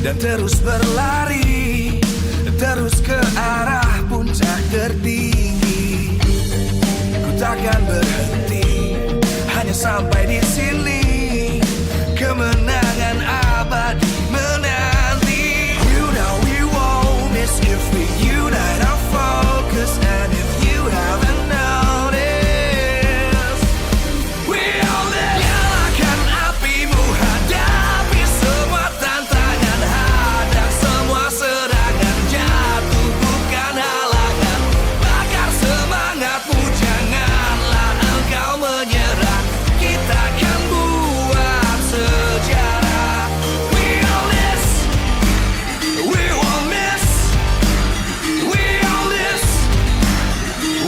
dan terus berlari, terus ke arah puncak tertinggi. Ku takkan berhenti, hanya sampai di sini. Kemenangan abadi menanti. You know we won't miss if we unite our focus. And if you haven't noticed, we all live. Nyalakan apimu, hadapi semua tantangan, hadang semua serangan, jatuh bukan halangan. Bakar semangatmu, janganlah engkau menyerah. Kita akan buat sejarah. We all this, we won't miss. We all this,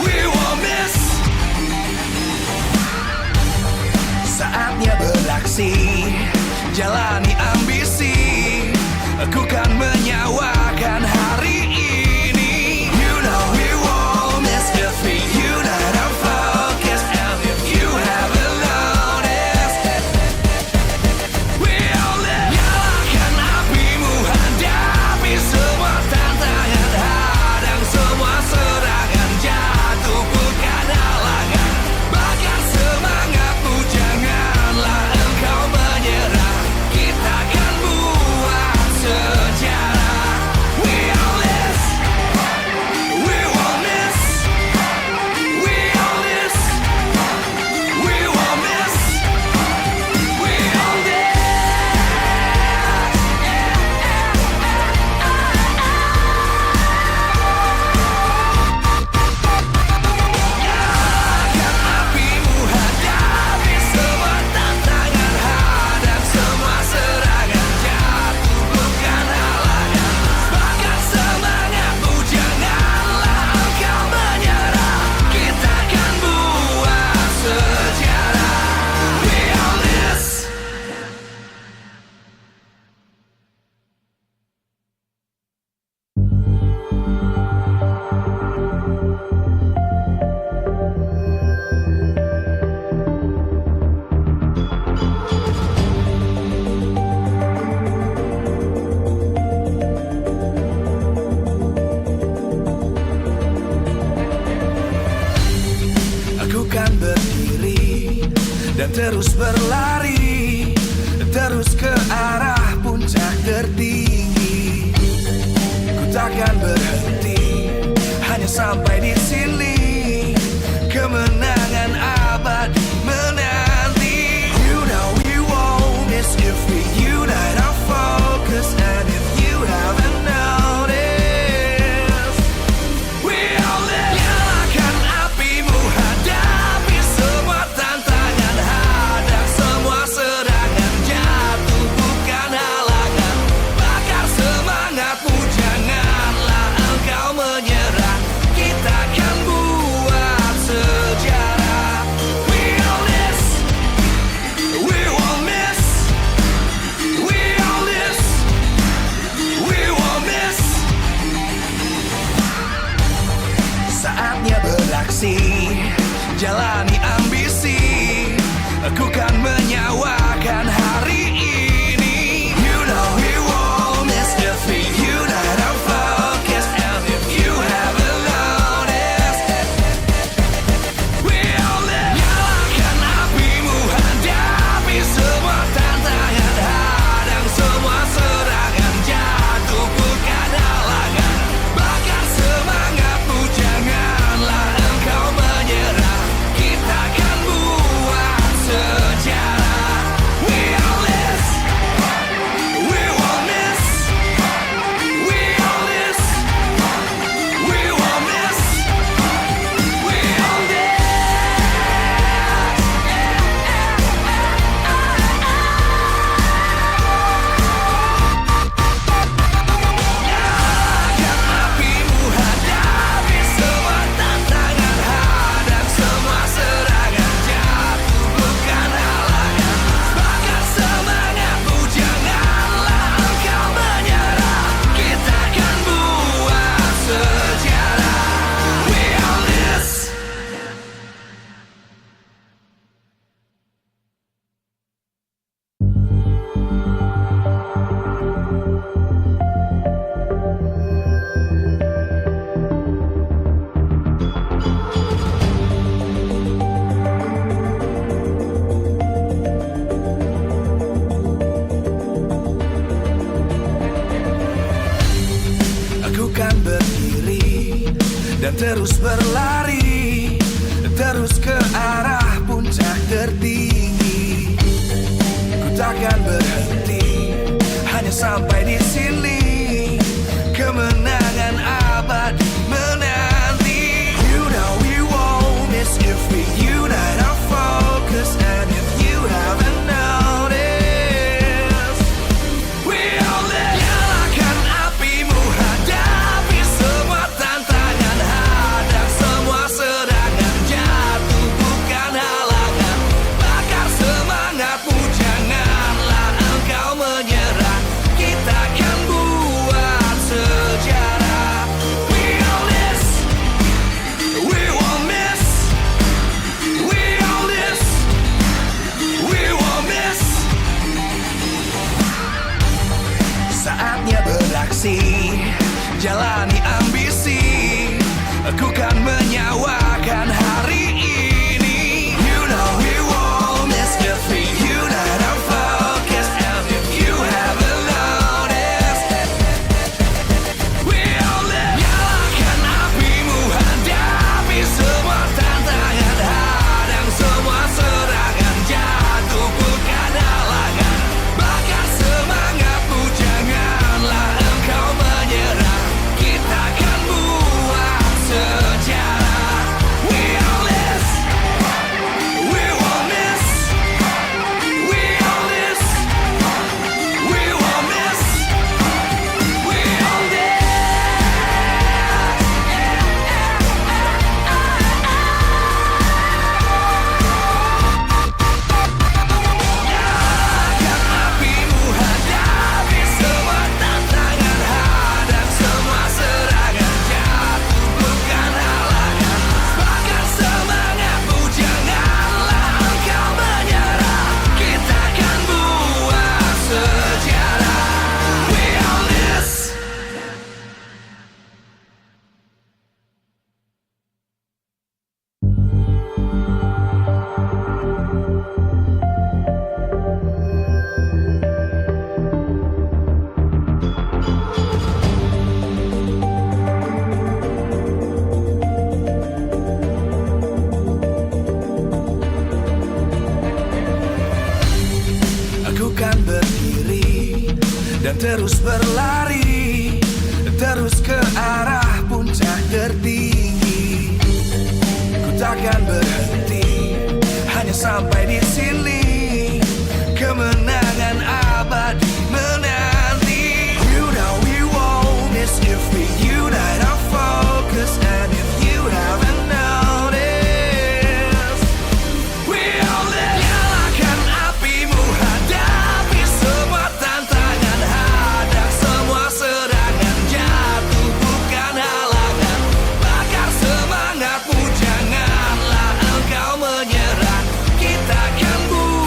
we won't miss. Saatnya beraksi, jalani ambisi. Aku kan menyawakan hari ini. You know we won't miss if we unite our focus. And if you haven't noticed, we all live. Nyalakan apimu, hadapi semua tantangan, hadang semua serangan, jatuh bukan halangan. Bakar semangatmu, janganlah engkau menyerah. Kita akan buat sejarah. dan terus berlari, terus ke arah puncak tertinggi. Ku takkan berhenti, hanya sampai di sini. Kemenangan abadi menanti. You know we won't miss if we unite our focus. And if you haven't noticed, we only nyalakan apimu, hadapi semua tantangan, hadang semua serangan, jatuh bukan halangan, bakar semangatmu, janganlah engkau menyerah, kita akan buat sejarah. We all this, we won't miss, we all this, we won't miss. Saatnya beraksi, jalani ambisi, aku kan menyawakan hari ini. You know we won't miss if we unite our focus. And if you haven't noticed, we only nyalakan apimu, hadapi semua tantangan, hadang semua serangan, jatuh bukan halangan, bakar semangatmu, janganlah engkau menyerah, kita akan buat sejarah. We all this, we won't miss, we all this, we won't miss, we all this. Nyalakan apimu, hadapi semua tantangan, hadang semua serangan, jatuh bukan halangan, bakar semangatmu, janganlah engkau menyerah, kita akan buat sejarah. We all this. Aku kan berdiri dan terus berlari, terus ke arah puncak tertinggi. Ku takkan berhenti, hanya sampai di sini. Kemenangan abadi menanti. You know we won't miss if we unite our focus. And if you haven't noticed, we only nyalakan apimu, hadapi semua tantangan, hadang semua serangan, jatuh bukan halangan, bakar semangatmu, janganlah engkau menyerah, kita akan buat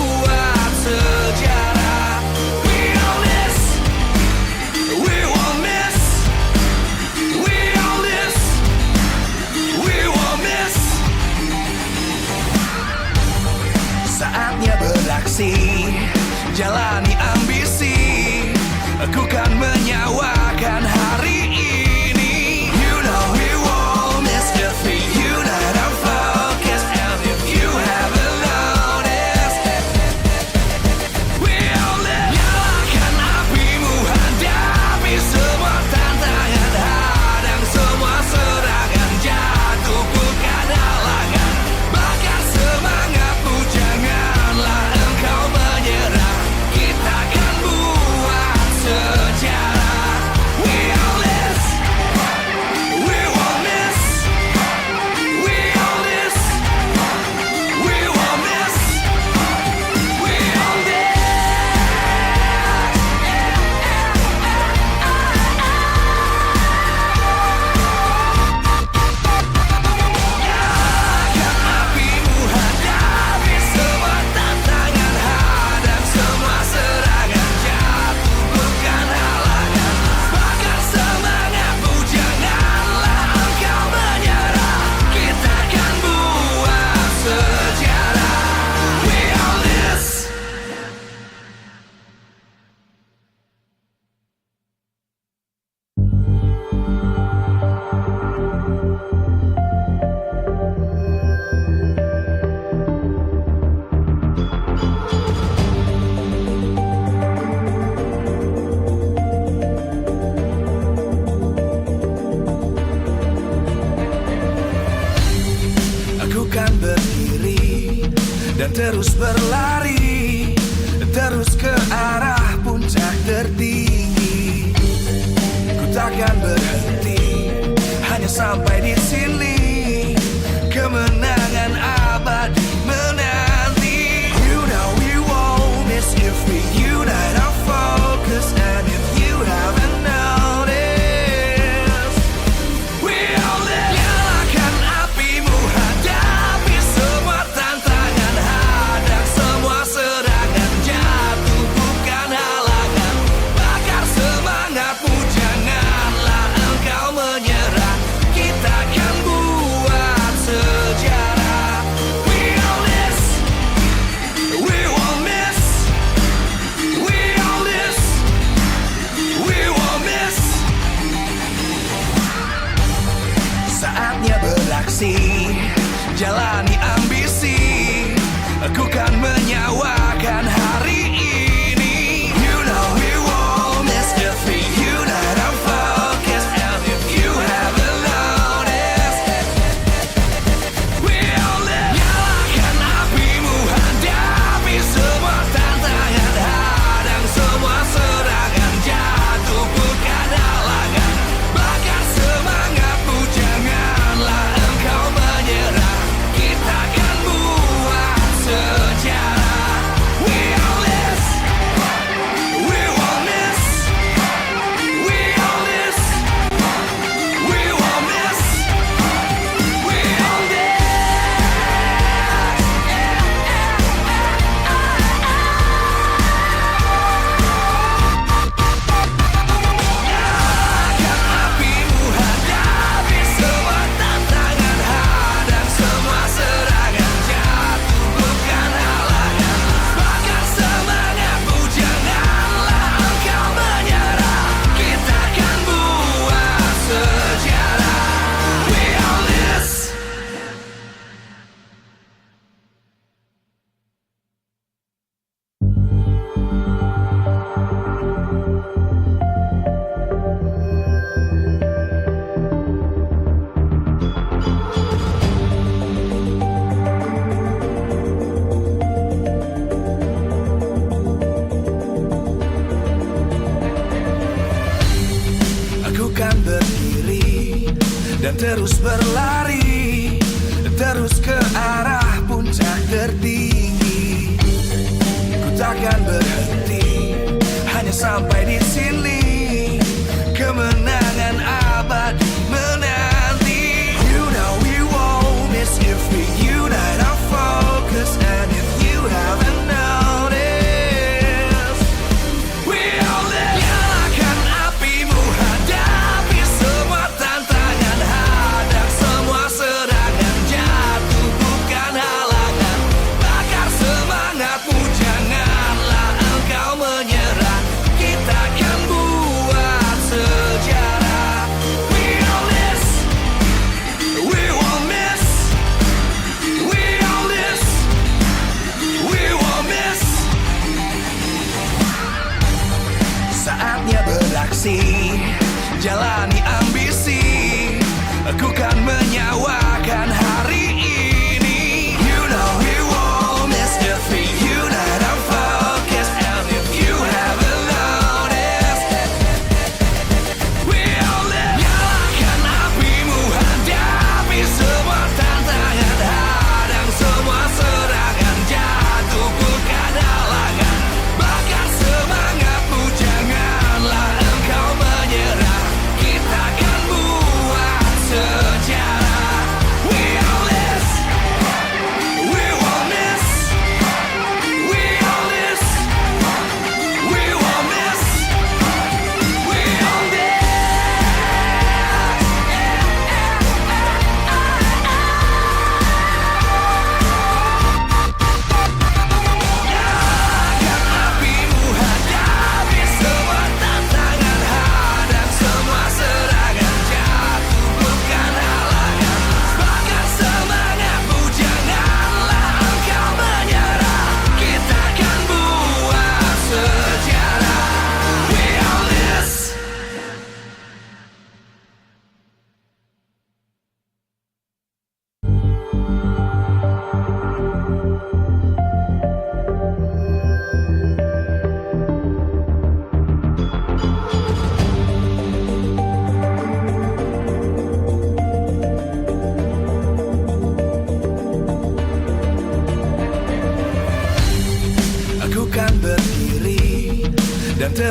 terus berlari, terus ke arah puncak tertinggi. Ku takkan berhenti, hanya sampai di sini. Kemenangan abadi menanti. You know we won't miss if we unite our focus. And if you haven't noticed, we all live. Nyalakan apimu, hadapi semua tantangan, hadang semua serangan, jatuh bukan halangan. Bakar semangatmu, janganlah engkau menyerah. Kita akan buat sejarah. We all this, we won't miss. We all this, we won't miss. Saatnya beraksi, jalani ambisi. Aku kan menyawakan hari ini. You know we won't miss if we unite our focus. And if you haven't noticed, we all live. Nyalakan apimu, hadapi semua tantangan, hadang semua serangan, jatuh bukan halangan. Bakar semangatmu, janganlah engkau menyerah. Kita akan buat sejarah. We all this, we won't miss. We all this, we won't miss. We all this. Nyalakan apimu, hadapi semua tantangan, hadang semua serangan, jatuh bukan halangan. Bakar semangatmu, janganlah engkau menyerah. Kita akan buat sejarah. We all this. Aku kan berdiri dan terus berlari, terus ke arah puncak tertinggi. Ku takkan berhenti, hanya sampai di sini. Kemenangan abadi menanti. You know we won't miss if we unite our focus. And if you haven't noticed, we all live. Nyalakan apimu, hadapi semua tantangan, hadang semua serangan, jatuh bukan halangan. Bakar semangatmu, janganlah engkau menyerah. Kita akan buat sejarah. We all this, we won't miss. We all this, we won't miss. Saatnya beraksi, jalani ambisi. Aku kan menyawakan hari ini. You know we won't miss if we unite our focus. And if you haven't noticed, we all live. Nyalakan apimu, hadapi semua tantangan, hadang semua serangan, jatuh bukan halangan. Bakar semangatmu, janganlah engkau menyerah. Kita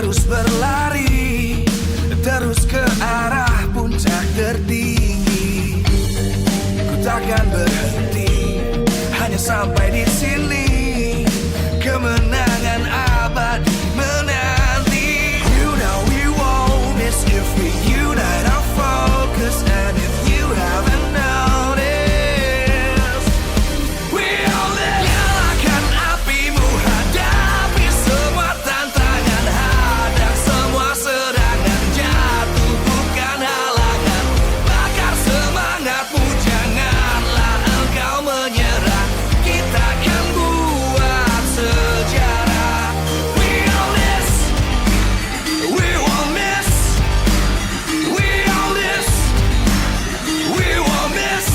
terus berlari, terus ke arah puncak tertinggi. Ku takkan berhenti, hanya sampai di sini. Kemenangan abadi menanti. You know we won't miss if we unite our focus. And if you haven't noticed, we all live. Nyalakan apimu, hadapi semua tantangan, hadang semua serangan, jatuh bukan halangan. Bakar semangatmu, janganlah engkau menyerah. Kita akan buat sejarah. We all this, we won't miss. We all this, we won't miss.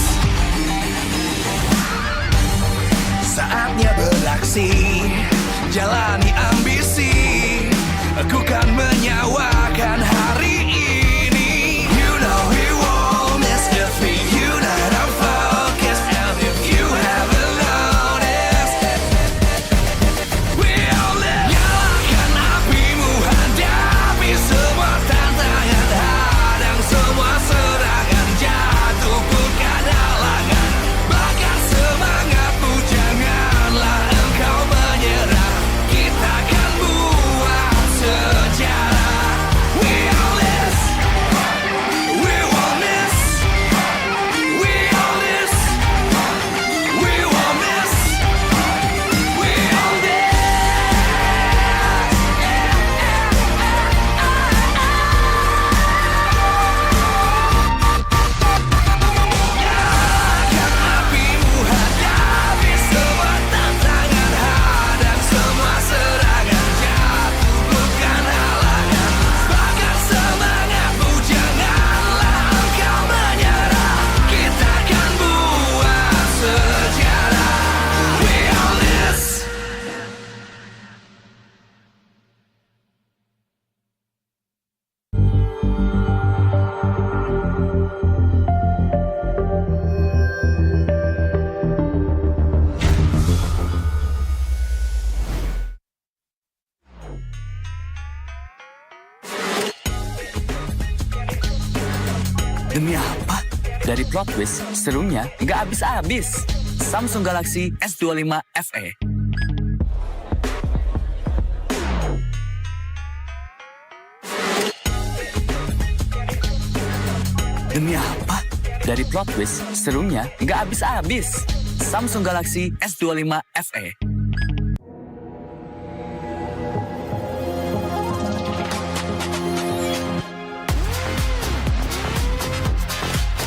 Saatnya beraksi, jalani ambisi. Aku kan menyawakan hari ini. You know we won't miss if we unite our focus. And if you haven't noticed, we all live. Nyalakan apimu, hadapi semua tantangan, hadang semua serangan, jatuh bukan halangan. Bakar semangatmu, janganlah engkau menyerah. Kita akan buat sejarah. We all this, we won't miss. We all this, we won't miss. We all this. Nyalakan apimu, hadapi semua tantangan, hadang semua serangan, jatuh bukan halangan. Bakar semangatmu, janganlah engkau menyerah. Kita akan buat sejarah. We all this. Demi apa? Dari plot twist, serunya nggak habis-habis. Samsung Galaxy S25 FE. Demi apa? Dari plot twist, serunya nggak habis-habis. Samsung Galaxy S25 FE.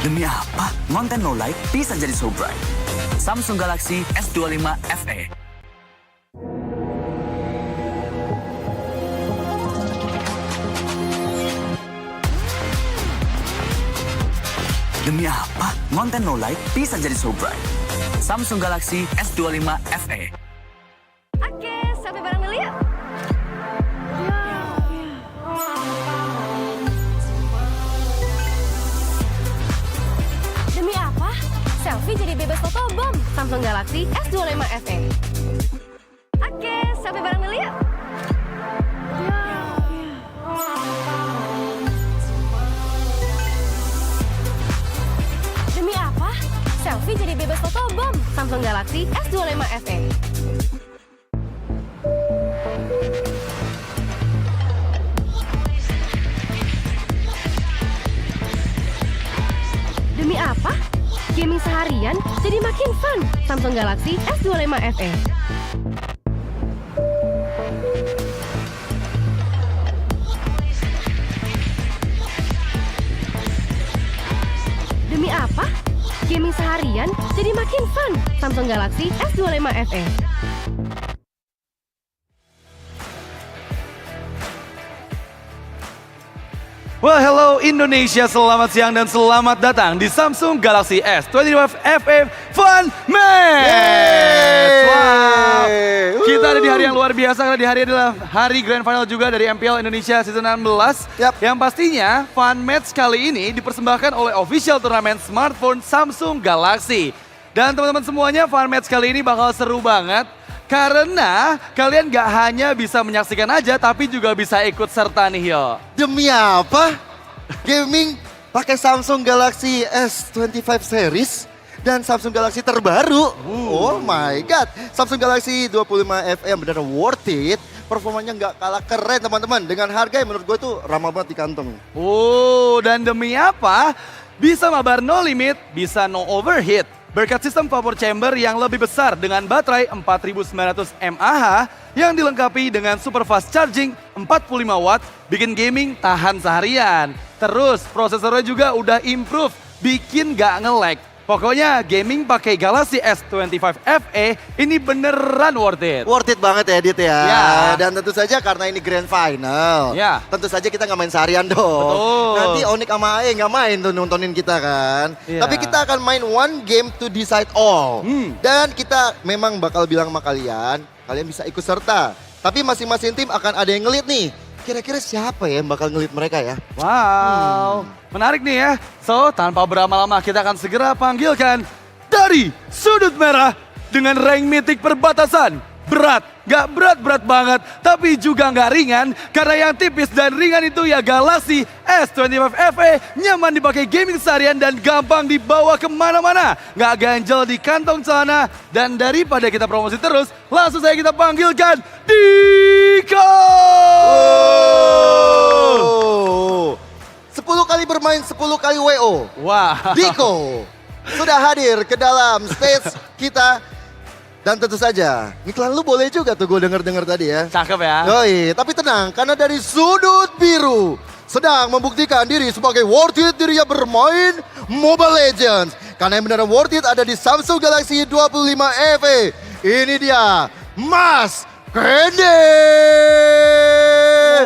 Demi apa? Konten low light bisa jadi so bright. Samsung Galaxy S25 FE. Demi apa? Konten low light bisa jadi so bright. Samsung Galaxy S25 FE. Oke, sampai bareng dulu yuk. Demi apa? Selfie jadi bebas fotobom. Samsung Galaxy S25 FE. Oke, sampai bareng dulu yuk. Demi apa? Selfie jadi bebas fotobom. Samsung Galaxy S25 FE. Demi apa? Gaming seharian jadi makin fun. Samsung Galaxy S25 FE. Demi apa? Gaming seharian jadi makin fun. Samsung Galaxy S25 FE. Well, hello Indonesia, selamat siang dan selamat datang di Samsung Galaxy S25 FE Fun Match. Wow. Kita ada di hari yang luar biasa, karena di hari adalah hari Grand Final juga dari MPL Indonesia Season 16. Yang pastinya Fun Match kali ini dipersembahkan oleh official turnamen smartphone Samsung Galaxy. Dan teman-teman semuanya, Fun Match kali ini bakal seru banget. Karena kalian gak hanya bisa menyaksikan aja, tapi juga bisa ikut serta nih yo. Demi apa? Gaming pakai Samsung Galaxy S25 series dan Samsung Galaxy terbaru. Oh my god, Samsung Galaxy 25 FE benar worth it. Performanya nggak kalah keren teman-teman. Dengan harga yang menurut gue tuh ramah banget di kantong. Oh, dan demi apa? Bisa mabar no limit, bisa no overheat. Berkat sistem vapor chamber yang lebih besar dengan baterai 4900 mAh yang dilengkapi dengan super fast charging 45 watt, bikin gaming tahan seharian. Terus prosesornya juga udah improve, bikin gak nge-lag. Pokoknya gaming pakai Galaxy S25 FE ini beneran worth it. Worth it banget ya Dit ya. Ya. Dan tentu saja karena ini grand final. Ya. Tentu saja kita nggak main seharian dong. Betul. Nanti ONIC sama AE nggak main tuh nontonin kita kan. Ya. Tapi kita akan main one game to decide all. Dan kita memang bakal bilang sama kalian bisa ikut serta. Tapi masing-masing tim akan ada yang ngelit nih. Kira-kira siapa ya yang bakal ngelit mereka ya? Wow, menarik nih ya. So, tanpa berlama-lama kita akan segera panggilkan dari sudut merah dengan rank mitik perbatasan. Berat, gak berat-berat banget, tapi juga gak ringan. Karena yang tipis dan ringan itu ya Galaxy S25 FE, nyaman dipakai gaming seharian dan gampang dibawa kemana-mana. Gak ganjel di kantong celana. Dan daripada kita promosi terus, langsung saja kita panggilkan Diko! 10 kali bermain, 10 kali WO. Wah. Diko sudah hadir ke dalam stage kita. Dan tentu saja, iklan lu boleh juga tuh gue denger tadi ya. Cakep ya. Yoi, tapi tenang karena dari sudut biru sedang membuktikan diri sebagai worth it dirinya bermain Mobile Legends. Karena yang benar worth it ada di Samsung Galaxy 25 FE. Ini dia, Mas Kendi.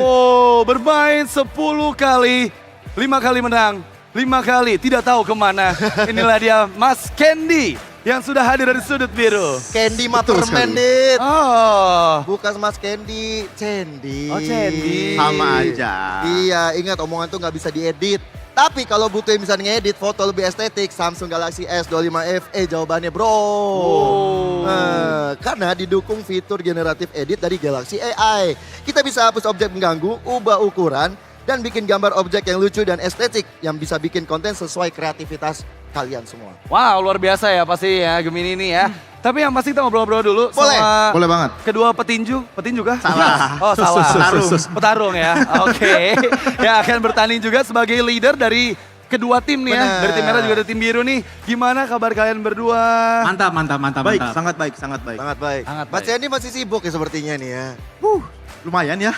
Oh, bermain 10 kali, 5 kali menang, 5 kali tidak tahu kemana. Inilah dia Mas Kendi yang sudah hadir dari sudut biru. Candy mah Betul permen, sekali. Dit. Oh, Bukan Mas Candy, Candy. Oh, Candy. Sama aja. Iya, ingat omongan tuh nggak bisa diedit. Tapi kalau butuh yang bisa ngedit foto lebih estetik, Samsung Galaxy S25 FE jawabannya bro. Karena didukung fitur generatif edit dari Galaxy AI. Kita bisa hapus objek mengganggu, ubah ukuran, dan bikin gambar objek yang lucu dan estetik yang bisa bikin konten sesuai kreativitas kalian semua. wow, luar biasa ya pasti ya Gemini ini ya. Tapi yang pasti kita ngobrol-ngobrol dulu Boleh. sama Boleh banget. kedua petinju kah? Salah. Oh salah. Petarung. Petarung ya. Oke. Ya akan bertanding juga sebagai leader dari kedua tim nih ya. Benar. Dari tim merah juga dari tim biru nih. Gimana kabar kalian berdua? Mantap. Baik, Sangat baik. Sangat baik. Sangat Mas baik. Candy masih sibuk ya sepertinya nih ya. Lumayan ya.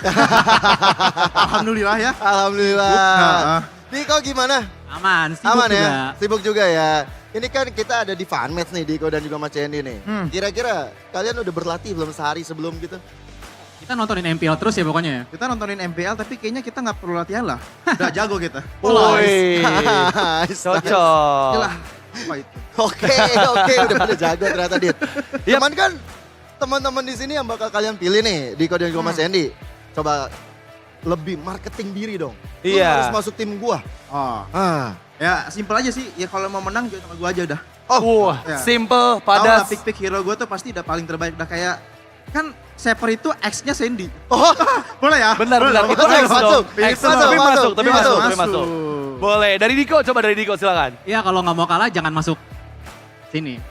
Alhamdulillah ya. Alhamdulillah. Diko gimana? Aman, sibuk Aman juga. ya? Sibuk juga ya. Ini kan kita ada di fun match nih Diko dan juga Mas Candy nih. Kira-kira kalian udah berlatih belum sehari sebelum gitu? Kita nontonin MPL terus ya pokoknya ya. Kita nontonin MPL tapi kayaknya kita nggak perlu latihan lah. Udah jago kita. Woi. Nice. Cocok. Yalah. Apa itu? Oke, udah pada jago ternyata Dit. Cuman kan teman-teman di sini yang bakal kalian pilih nih, Diko dan juga Mas Candy. Coba lebih marketing diri dong. Lu Iya. harus masuk tim gua. Oh. Ah. Ya simpel aja sih. Ya kalau mau menang join sama gua aja udah. Wah, Ya. simple, Tahu lah padas. pick hero gua tuh pasti udah paling terbaik. Udah kayak kan Saper itu X-nya Sandy. Oh, Boleh ya? Benar. Itu Masuk, X dong. masuk. X Masuk, tapi masuk, tapi masuk. masuk. Boleh. Dari Diko, coba dari Diko silakan. Ya kalau nggak mau kalah jangan masuk sini.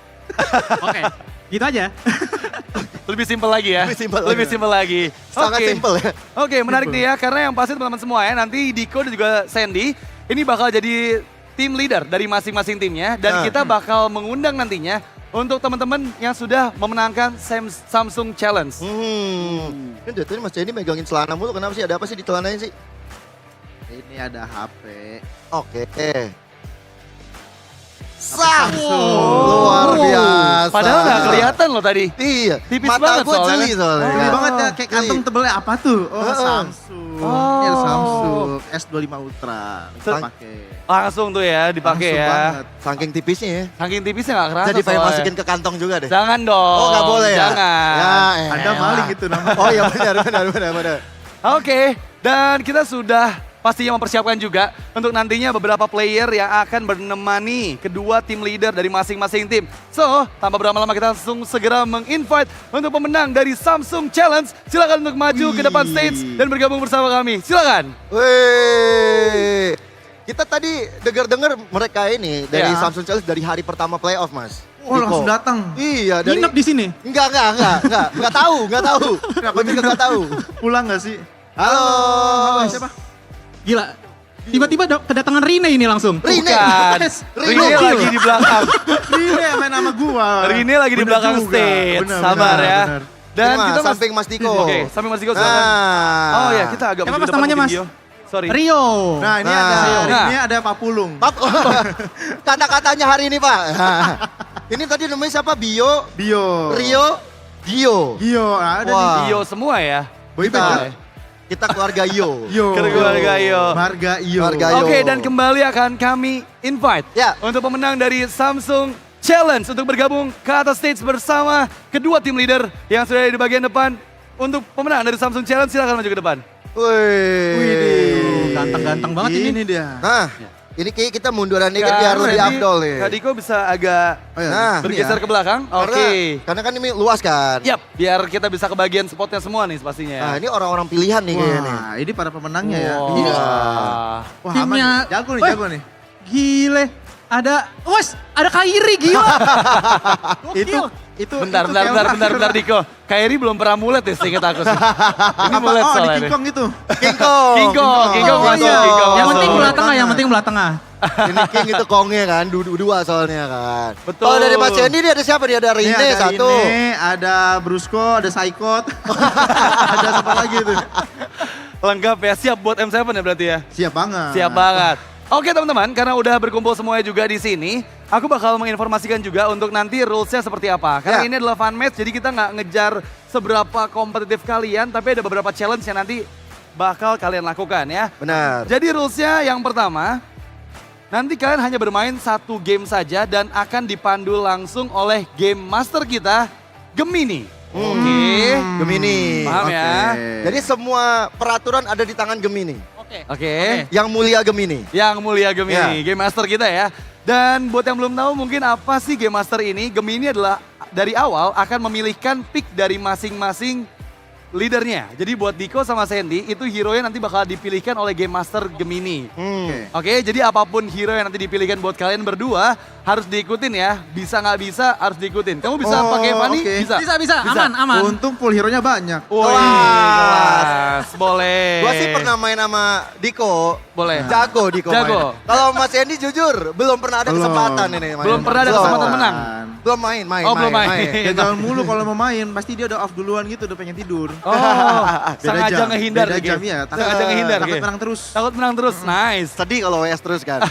Oke, gitu aja. Lebih simpel lagi ya. Lebih simpel Lebih lagi. simpel lagi. sangat Oke. simple ya. Oke, menarik nih ya. Karena yang pasti teman-teman semua ya. Nanti Diko dan juga Sandy ini bakal jadi tim leader dari masing-masing timnya. Dan Nah. kita bakal mengundang nantinya untuk teman-teman yang sudah memenangkan Samsung Challenge. Kan dari tadi Mas Candy megangin celana mulu. Kenapa sih? Ada apa sih di celananya sih? Ini ada HP. Oke. Luar biasa. Padahal nggak kelihatan loh tadi. Iya. Tipis Mata banget gue soalnya. jeli soalnya. Gede kan. banget ya, kayak kantong Jeli. tebelnya apa tuh? Oh, Heeh. Samsung. Oh. Ini ada Samsung S25 Ultra. Kita Sa- pakai. Langsung tuh ya dipakai Langsung ya. banget. Saking tipisnya ya. Saking tipisnya nggak kerasa Jadi pengen soalnya. masukin ke kantong juga deh. Jangan dong. Oh nggak boleh ya? Jangan. Ya, Anda maling gitu namanya. Oh iya benar. Oke, dan kita sudah pastinya mempersiapkan juga untuk nantinya beberapa player yang akan menemani kedua tim leader dari masing-masing tim. So, tanpa berlama-lama kita langsung segera meng-invite untuk pemenang dari Samsung Challenge. Silakan untuk maju ke depan stage dan bergabung bersama kami. Silakan. Wih. Kita tadi dengar-dengar mereka ini dari Ya. Samsung Challenge dari hari pertama playoff, Mas. Oh langsung datang. Iya, dari Nginep di sini. Enggak tahu. Lebih ke enggak tahu. Pulang gak sih? Halo. Siapa? Gila. Tiba-tiba kedatangan Rine ini langsung. Rine. Bukan. Yes. Rine lagi di belakang. Rine main nama gua. Rine lagi di Bener belakang juga. stage. Bener, Sabar bener, ya. bener. Dan Ini, kita Mas, samping Mas Diko. Oke, samping Mas Diko silakan. Nah. Oh ya, kita agak Siapa maju Mas depan namanya, mungkin, Mas? Gio. Sorry. Rio. Nah ini Nah. ada Papulung. Kata-katanya hari ini, Pak. Ini tadi namanya siapa? Bio, Bio. Rio, Gio. Gio ada Wah. nih. Gio semua ya. Boyband. Kita keluarga Yo. Yo. Keluarga Yo. Marga Yo. Marga Yo. Oke, dan kembali akan kami invite Ya. untuk pemenang dari Samsung Challenge untuk bergabung ke atas stage bersama kedua tim leader yang sudah ada di bagian depan. Untuk pemenang dari Samsung Challenge silakan maju ke depan. Wih. Ganteng-ganteng banget ini. dia. Nah, ini kayak kita munduran dikit biar lebih Jadi, afdol nih. Kak Diko bisa agak Oh, ya. Nah, bergeser ke belakang. Oke. Karena kan ini luas kan. Yap, biar kita bisa ke bagian spotnya semua nih pastinya ya. Nah, ini orang-orang pilihan nih kayaknya nih. Wah, ini para pemenangnya ya. Wah. Ini Wah, Timnya. aman. Jago nih, Wah, jago nih. Gile. Ada Kairi gila. Itu Bentar, itu bentar, kayak bentar, orang bentar, bentar kira- Diko. Kairi belum pernah mulet ya seinget aku sih. Ini Apa? mulet Oh, soalnya di nih. King Kong itu. King Kong. King Kong, King Kong Oh, masuk, iya. King Kong Yang masuk. penting belah tengah, Banget. yang penting belah tengah. Ini King itu Kongnya kan, dua soalnya kan. Betul. Kalau dari Mas Cendi dia ada siapa nih? Ada Ini Rine ada satu. Rine, ada Brusco, ada Saikot. Ada siapa lagi tuh? Lengkap ya, siap buat M7 ya berarti ya? Siap banget. Siap banget. Oke teman-teman, karena udah berkumpul semuanya juga di sini, aku bakal menginformasikan juga untuk nanti rules-nya seperti apa. Karena Ya. ini adalah fun match, jadi kita nggak ngejar seberapa kompetitif kalian, tapi ada beberapa challenge yang nanti bakal kalian lakukan ya. Benar. Jadi rules-nya yang pertama, nanti kalian hanya bermain satu game saja dan akan dipandu langsung oleh game master kita, Gemini. Oke. Gemini. Paham ya? Jadi semua peraturan ada di tangan Gemini. Oke. Yang mulia Gemini. Yang mulia Gemini, Ya. Game Master kita ya. Dan buat yang belum tahu mungkin apa sih Game Master ini, Gemini adalah dari awal akan memilihkan pick dari masing-masing leadernya. Jadi buat Diko sama Sandy itu hero-nya nanti bakal dipilihkan oleh Game Master Gemini. Oke, jadi apapun hero yang nanti dipilihkan buat kalian berdua harus diikutin ya. Bisa nggak bisa harus diikutin. Kamu bisa Oh, pakai Fanny? oke. Bisa, aman. Untung pool hero-nya banyak. Woi, kelas. Boleh. Gua sih pernah main sama Diko. Boleh. Jago Diko Jago. main. Kalau Mas Yendi jujur belum pernah ada Belum. kesempatan ini main. Belum pernah ada kesempatan menang. Belum main. Oh, belum main. Ya jangan mulu kalau mau main, pasti dia udah off duluan gitu, udah pengen tidur. Oh, Beda sengaja jam, ngehindar beda nih, jam Ge. ya. Sengaja ngehindar, Takut Ge. menang terus. Takut menang terus, nice. Sedih kalau WS terus kan.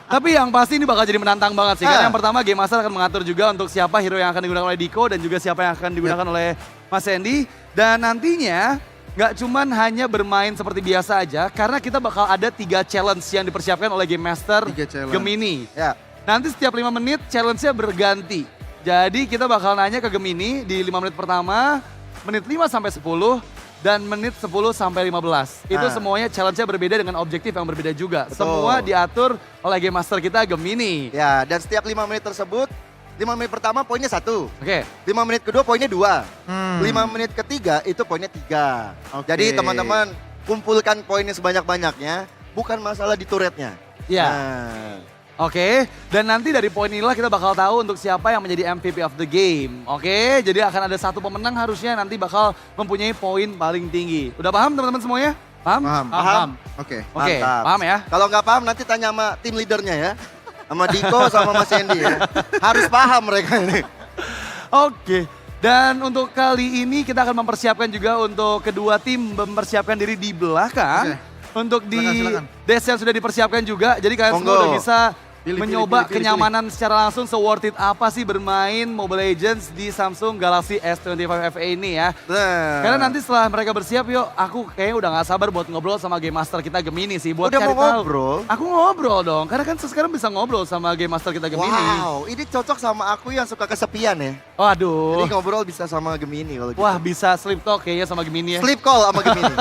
Tapi yang pasti ini bakal jadi menantang banget sih. Karena Ah. yang pertama Game Master akan mengatur juga untuk siapa hero yang akan digunakan oleh Diko dan juga siapa yang akan digunakan oleh Mas Sandy. Dan nantinya nggak cuman hanya bermain seperti biasa aja, karena kita bakal ada 3 challenge yang dipersiapkan oleh Game Master 3 challenge. Gemini. Ya. Nanti setiap 5 menit challenge-nya berganti. Jadi kita bakal nanya ke Gemini di 5 menit pertama, menit 5 sampai 10, dan menit 10 sampai 15. Itu Nah. semuanya challenge-nya berbeda dengan objektif yang berbeda juga. Betul. Semua diatur oleh Game Master kita Gemini. Ya, dan setiap 5 menit tersebut, 5 menit pertama poinnya 1. Oke. 5 menit kedua poinnya 2. Hmm. 5 menit ketiga itu poinnya 3. Oke. Jadi teman-teman kumpulkan poinnya sebanyak-banyaknya, bukan masalah di turretnya. Iya. Nah, Oke, dan nanti dari poin inilah kita bakal tahu untuk siapa yang menjadi MVP of the game. Oke, jadi akan ada satu pemenang harusnya nanti bakal mempunyai poin paling tinggi. Udah paham teman-teman semuanya? Paham? Paham. Paham. Oke. Oke, mantap. paham ya? Kalau nggak paham nanti tanya sama tim leadernya ya. Sama Diko sama Mas Yendi ya. Harus paham mereka ini. Oke, dan untuk kali ini kita akan mempersiapkan juga untuk kedua tim mempersiapkan diri di belakang. Oke. Untuk di Silakan. desk yang sudah dipersiapkan juga, jadi kalian semua Monggo. udah bisa mencoba kenyamanan secara langsung se-worth it apa sih bermain Mobile Legends di Samsung Galaxy S25 FE ini ya. Karena nanti setelah mereka bersiap yuk, aku kayaknya udah gak sabar buat ngobrol sama Game Master kita Gemini sih. Buat Udah cari mau tahu. ngobrol? Aku ngobrol dong, karena kan sekarang bisa ngobrol sama Game Master kita Gemini. Wow, ini cocok sama aku yang suka kesepian ya. Waduh. Jadi ngobrol bisa sama Gemini kalau gitu. Wah bisa sleep talk kayaknya sama Gemini ya. Sleep call sama Gemini.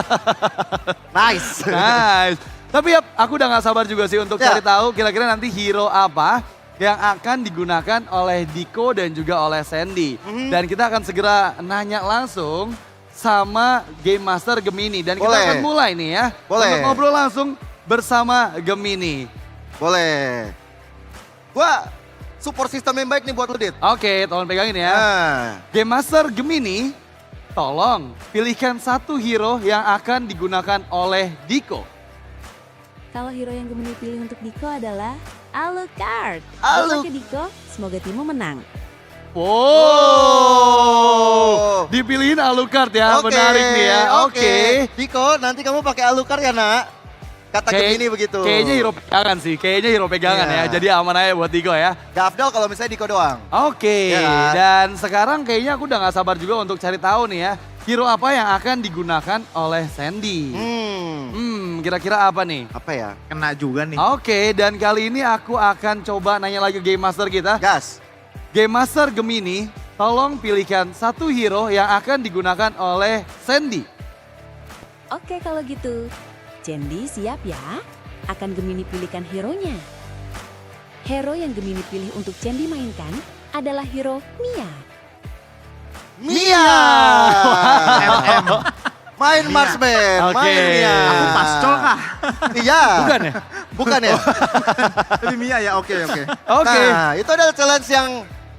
Nice. Nice. Tapi ya aku udah gak sabar juga sih untuk Ya. cari tahu kira-kira nanti hero apa yang akan digunakan oleh Diko dan juga oleh Sandy. Dan kita akan segera nanya langsung sama Game Master Gemini. Dan kita Boleh. akan mulai nih ya. Boleh. Untuk ngobrol langsung bersama Gemini. Boleh. Gua support sistem yang baik nih buat lu, Dit. Oke, tolong pegangin ya. Nah, Game Master Gemini, tolong pilihkan satu hero yang akan digunakan oleh Diko. Kalau hero yang Gemini pilih untuk Diko adalah Alucard. Alu- Oke Diko, semoga timmu menang. Wow, dipilihin Alucard ya, menarik nih ya. Oke. Diko, nanti kamu pakai Alucard ya, Nak? Kata Gemini begitu. Kayaknya hero pegangan sih, kayaknya hero pegangan Iya. ya. Jadi aman aja buat Diko ya. Gak afdal kalau misalnya Diko doang. Oke, Iya kan? dan sekarang kayaknya aku udah gak sabar juga untuk cari tahu nih ya. Hero apa yang akan digunakan oleh Sandy? Kira-kira apa nih? Apa ya? Kena juga nih. Oke, dan kali ini aku akan coba nanya lagi ke Game Master kita. Gas. Game Master Gemini, tolong pilihkan satu hero yang akan digunakan oleh Sandy. Oke kalau gitu, Cendi siap ya? Akan Gemini pilihkan hero-nya. Hero yang Gemini pilih untuk Cendi mainkan adalah hero Mia. Mia. Main marksman, Oke. main Mia. Aku pascol kah? Iya. Bukan ya? Bukan ya? Ini Mia ya, oke. Oke. Nah, itu adalah challenge yang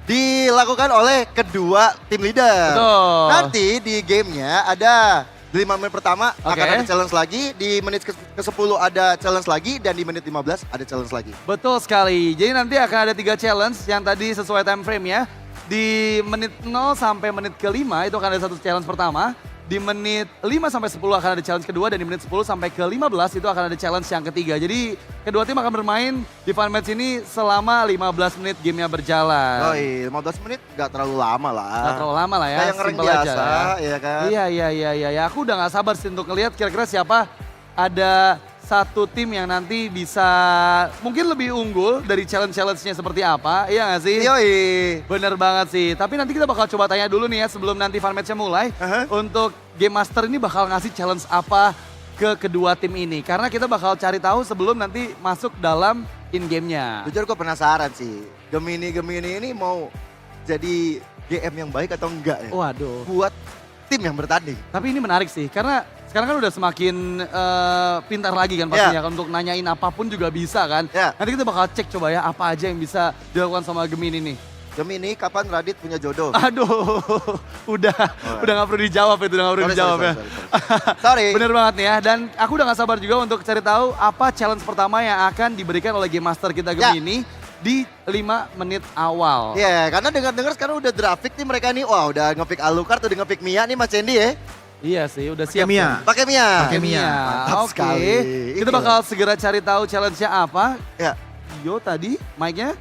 dilakukan oleh kedua tim leader. Betul. Nanti di gamenya ada di 5 menit pertama Oke. akan ada challenge lagi, di menit ke-10 ada challenge lagi, dan di menit 15 ada challenge lagi. Betul sekali. Jadi nanti akan ada 3 challenge yang tadi sesuai time frame ya. Di menit 0 sampai menit ke-5 itu akan ada satu challenge pertama. Di menit 5 sampai 10 akan ada challenge kedua, dan di menit 10 sampai ke-15 itu akan ada challenge yang ketiga. Jadi kedua tim akan bermain di fun match ini selama 15 menit gamenya berjalan. Oh iya, 15 menit gak terlalu lama lah. Gak terlalu lama lah ya, Kayak ngereng simple aja biasa, ya. ya kan? Iya. Aku udah gak sabar sih untuk ngeliat kira-kira siapa ada satu tim yang nanti bisa mungkin lebih unggul dari challenge-challenge-nya seperti apa, iya gak sih? Yoi. Bener banget sih, tapi nanti kita bakal coba tanya dulu nih ya sebelum nanti fun match-nya mulai. Untuk Game Master ini bakal ngasih challenge apa ke kedua tim ini. Karena kita bakal cari tahu sebelum nanti masuk dalam in-game-nya. Jujur gue penasaran sih, Gemini ini mau jadi GM yang baik atau enggak ya? Waduh. Buat tim yang bertanding. Tapi ini menarik sih, karena sekarang kan udah semakin pintar lagi kan pastinya. Untuk nanyain apapun juga bisa kan. Ya. Nanti kita bakal cek coba ya apa aja yang bisa dilakukan sama Gemini nih. Gemini, kapan Radit punya jodoh? Aduh, udah gak perlu dijawab itu, udah gak perlu dijawab ya. Sorry. Bener banget nih ya, dan aku udah gak sabar juga untuk cari tahu apa challenge pertama yang akan diberikan oleh Game Master kita Gemini di 5 menit awal. Iya, karena dengar-dengar sekarang udah grafik nih mereka nih. Wah, udah nge-pick Alucard, udah nge-pick Mia nih Mas Cendi ya. Iya sih, udah siap. Mia. Pakai Mia. Pakai Mia. Mantap Oke. sekali. Kita Ini bakal segera cari tahu challenge-nya apa. Ya. Yo tadi mic-nya.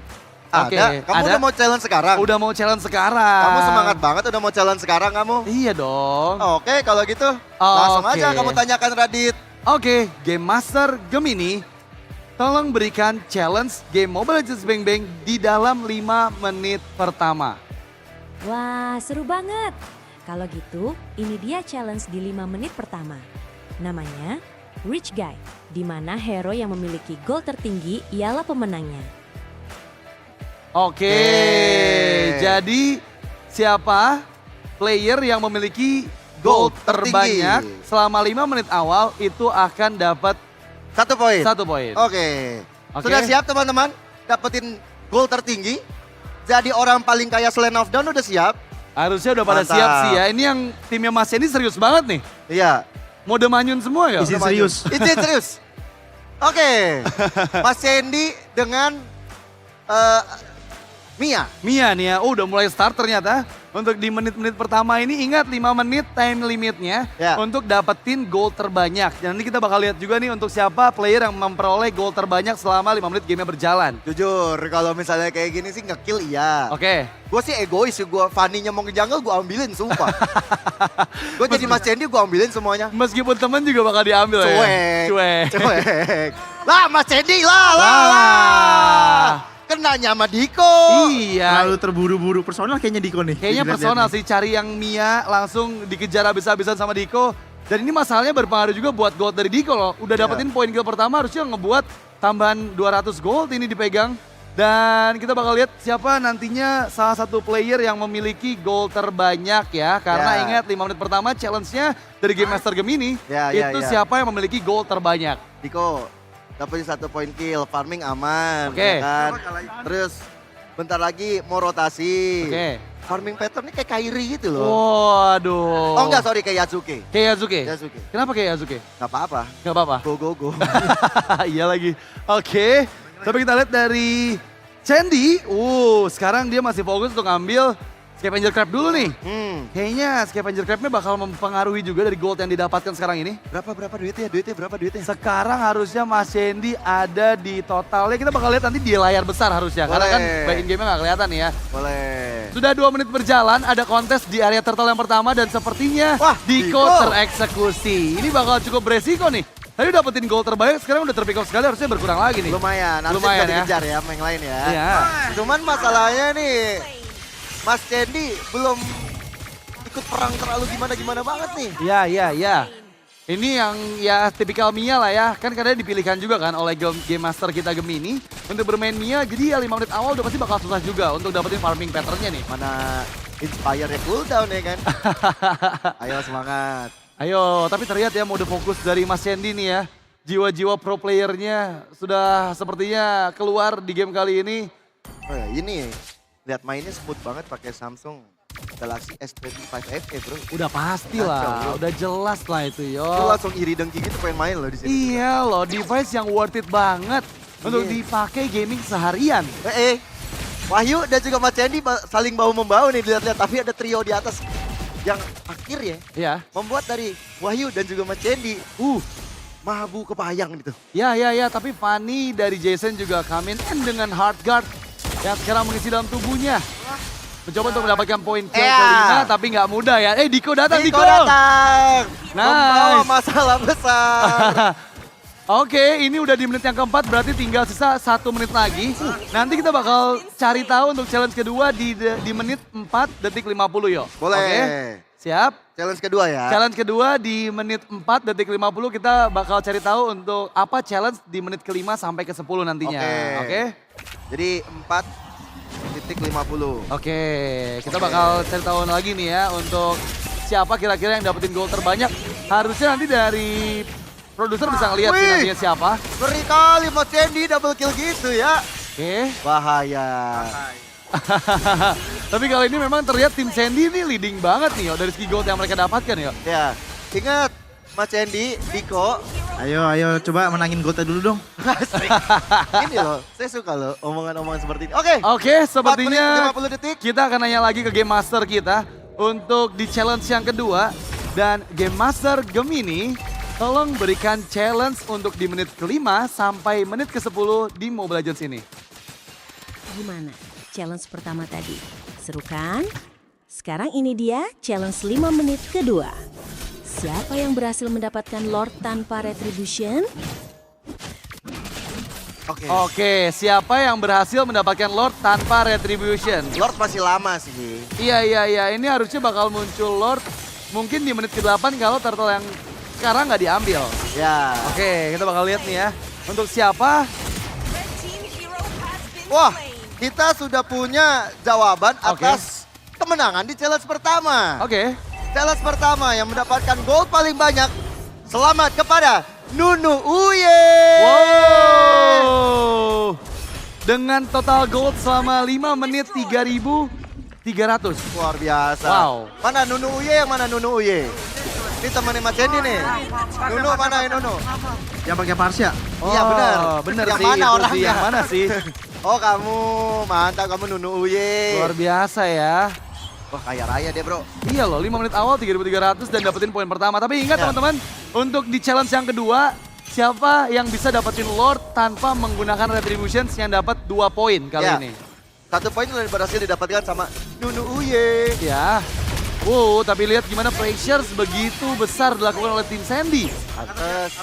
Oke, Ada. Kamu udah mau challenge sekarang? Udah mau challenge sekarang. Kamu semangat banget udah mau challenge sekarang kamu? Iya dong. Oke, kalau gitu langsung Oke. aja kamu tanyakan Radit. Oke, Game Master Gemini, tolong berikan challenge game Mobile Legends Bang Bang di dalam 5 menit pertama. Wah seru banget. Kalau gitu, ini dia challenge di 5 menit pertama. Namanya Rich Guy, di mana hero yang memiliki gol tertinggi ialah pemenangnya. Oke, jadi siapa player yang memiliki gol Gol tertinggi. terbanyak selama 5 menit awal itu akan dapat 1 poin. 1 poin. Oke. Oke. Sudah siap teman-teman? Dapetin gol tertinggi? Jadi orang paling kaya Slam of Down udah siap? Harusnya udah pada Mantap. siap sih ya. Ini yang timnya Mas Yendi serius banget nih. Iya. Mode manyun semua ya? Izin serius. Izin serius. Oke. Mas Cendi dengan Mia. Mia nih ya, udah mulai start ternyata. Untuk di menit-menit pertama ini ingat 5 menit time limitnya Ya. untuk dapetin gol terbanyak. Dan nanti kita bakal lihat juga nih untuk siapa player yang memperoleh gol terbanyak selama 5 menit gamenya berjalan. Jujur, kalau misalnya kayak gini sih nge-kill iya. Oke. Gue sih egois, gue Fanny-nya mau ke jungle gue ambilin sumpah. Gue jadi Mas Cendi gue ambilin semuanya. Meskipun temen juga bakal diambil ya. Cuek. Lah Mas Cendi lah. Kenanya sama Diko. Iya. Terlalu terburu-buru personal kayaknya Diko nih. Kayaknya Dilihat-lihat personal nih. sih, cari yang Mia langsung dikejar habis-habisan sama Diko. Dan ini masalahnya berpengaruh juga buat gold dari Diko loh. Udah dapetin poin kill pertama harusnya ngebuat tambahan 200 gold ini dipegang. Dan kita bakal lihat siapa nantinya salah satu player yang memiliki gol terbanyak ya. Karena ingat 5 menit pertama challenge-nya dari Game Master Gemini itu siapa yang memiliki gol terbanyak. Diko, dapetin 1 poin kill, farming aman. Oke. Ya kan? Terus bentar lagi mau rotasi. Oke. Farming pattern ini kayak Kairi gitu loh. Waduh. Oh enggak, sorry kayak Yatsuki. Kayak Yatsuki? Yatsuki. Kenapa kayak Yatsuki? Gak apa-apa. Gak apa-apa? Go. Iya lagi. Oke. Tapi kita lihat dari Sandy. Sekarang dia masih fokus untuk ngambil Scavenger Crab dulu nih. Kayaknya Scavenger Crab-nya bakal mempengaruhi juga dari gold yang didapatkan sekarang ini. Berapa duitnya? Berapa duitnya? Sekarang harusnya Mas Sandy ada di totalnya. Kita bakal lihat nanti di layar besar harusnya. Karena kan by in game-nya gak kelihatan nih ya. Boleh. Sudah 2 menit berjalan, ada kontes di area turtle yang pertama dan sepertinya Diko tereksekusi. Ini bakal cukup beresiko nih. Tadi dapetin gol terbaik, sekarang udah terpick off sekali, harusnya berkurang lagi nih. Lumayan, harusnya bisa dikejar ya sama yang lain ya. Iya. Cuman masalahnya nih, Mas Cendi belum ikut perang terlalu gimana-gimana banget nih. Iya. Ini yang ya tipikal Mia lah ya. Kan kadang dipilihkan juga kan oleh Game Master kita Gemini untuk bermain Mia. Jadi ya 5 menit awal udah pasti bakal susah juga untuk dapetin farming pattern-nya nih. Mana inspire-nya cooldown ya kan. Ayo semangat. Ayo, tapi terlihat ya mode fokus dari Mas Sandy nih ya. Jiwa-jiwa pro playernya sudah sepertinya keluar di game kali ini. Oh ya, ini lihat mainnya smooth banget pakai Samsung Galaxy S25 FE bro. Udah pasti lah, udah jelas lah itu yo. Lu langsung iri dengki gitu pengen main loh di sini. Iya loh, device yang worth it banget untuk dipakai gaming seharian. Wahyu dan juga Mas Cendi saling bahu-membahu nih dilihat-lihat. Tapi ada trio di atas yang akhir ya. Iya. Membuat dari Wahyu dan juga Mas Cendi. Mahabu kebayang gitu. Ya, tapi Fanny dari Jason juga come in dengan hard guard yang sekarang mengisi dalam tubuhnya. Mencoba untuk mendapatkan poin kill kelima, tapi nggak mudah ya. Diko datang, Diko! datang! Membawa Nice! masalah besar. Oke, ini udah di menit yang keempat, berarti tinggal sisa 1 menit lagi. Nanti kita bakal cari tahu untuk challenge kedua di menit 4 detik 50 yo. Boleh. Oke, siap? Challenge kedua ya. Challenge kedua di menit 4 detik 50 kita bakal cari tahu untuk apa challenge di menit ke-5 sampai ke-10 nantinya. Oke? Jadi 4.50. Oke, kita bakal cari tahu lagi nih ya untuk siapa kira-kira yang dapetin gol terbanyak. Harusnya nanti dari produser bisa ngeliat sih nantinya siapa. Ngeri kali Mas Cendi double kill gitu ya. Oke. Bahaya. Tapi kali ini memang terlihat tim Sandy ini leading banget nih yo dari segi gold yang mereka dapatkan yo. Ya, ingat Mas Cendi, Diko. Ayo coba menangin Gota dulu dong. Ini loh, saya suka loh omongan-omongan seperti ini. Oke, Sepertinya 4 menit 50 detik. kita akan nanya lagi ke Game Master kita untuk di challenge yang kedua. Dan Game Master Gemini, tolong berikan challenge untuk di menit ke-5 sampai menit ke-10 di Mobile Legends ini. Gimana? Challenge pertama tadi. Seru kan? Sekarang ini dia challenge 5 menit kedua. Siapa yang berhasil mendapatkan Lord tanpa retribution? Oke, siapa yang berhasil mendapatkan Lord tanpa retribution? Lord masih lama sih. Iya. Ini harusnya bakal muncul Lord mungkin di menit ke-8 kalau turtle yang sekarang nggak diambil. Ya. Oke, kita bakal lihat nih ya. Untuk siapa? Wah, kita sudah punya jawaban atas kemenangan di challenge pertama. Oke. Challenge pertama yang mendapatkan gol paling banyak. Selamat kepada Nunu Uye. Wow. Dengan total gold selama 5 menit 3.300. Luar biasa. Wow. Mana Nunu Uye, yang mana Nunu Uye? Ini temannya Mas Cendi nih. Nunu mana ya Nunu? Yang pakai Parsya. Iya benar. Bener Yang sih, mana itu orangnya? sih, yang mana sih? Oh kamu, mantap kamu Nunu Uye. Luar biasa ya. Wah kaya raya deh bro. Iya loh, 5 menit awal 3.300 dan dapetin poin pertama. Tapi ingat Ya. teman-teman, untuk di challenge yang kedua, siapa yang bisa dapetin Lord tanpa menggunakan Retributions yang dapat 2 poin kali Ya. ini. 1 poin sudah berhasil didapatkan sama Nunu Uye. Ya. Wow, tapi lihat gimana pressure begitu besar dilakukan oleh tim Sandy.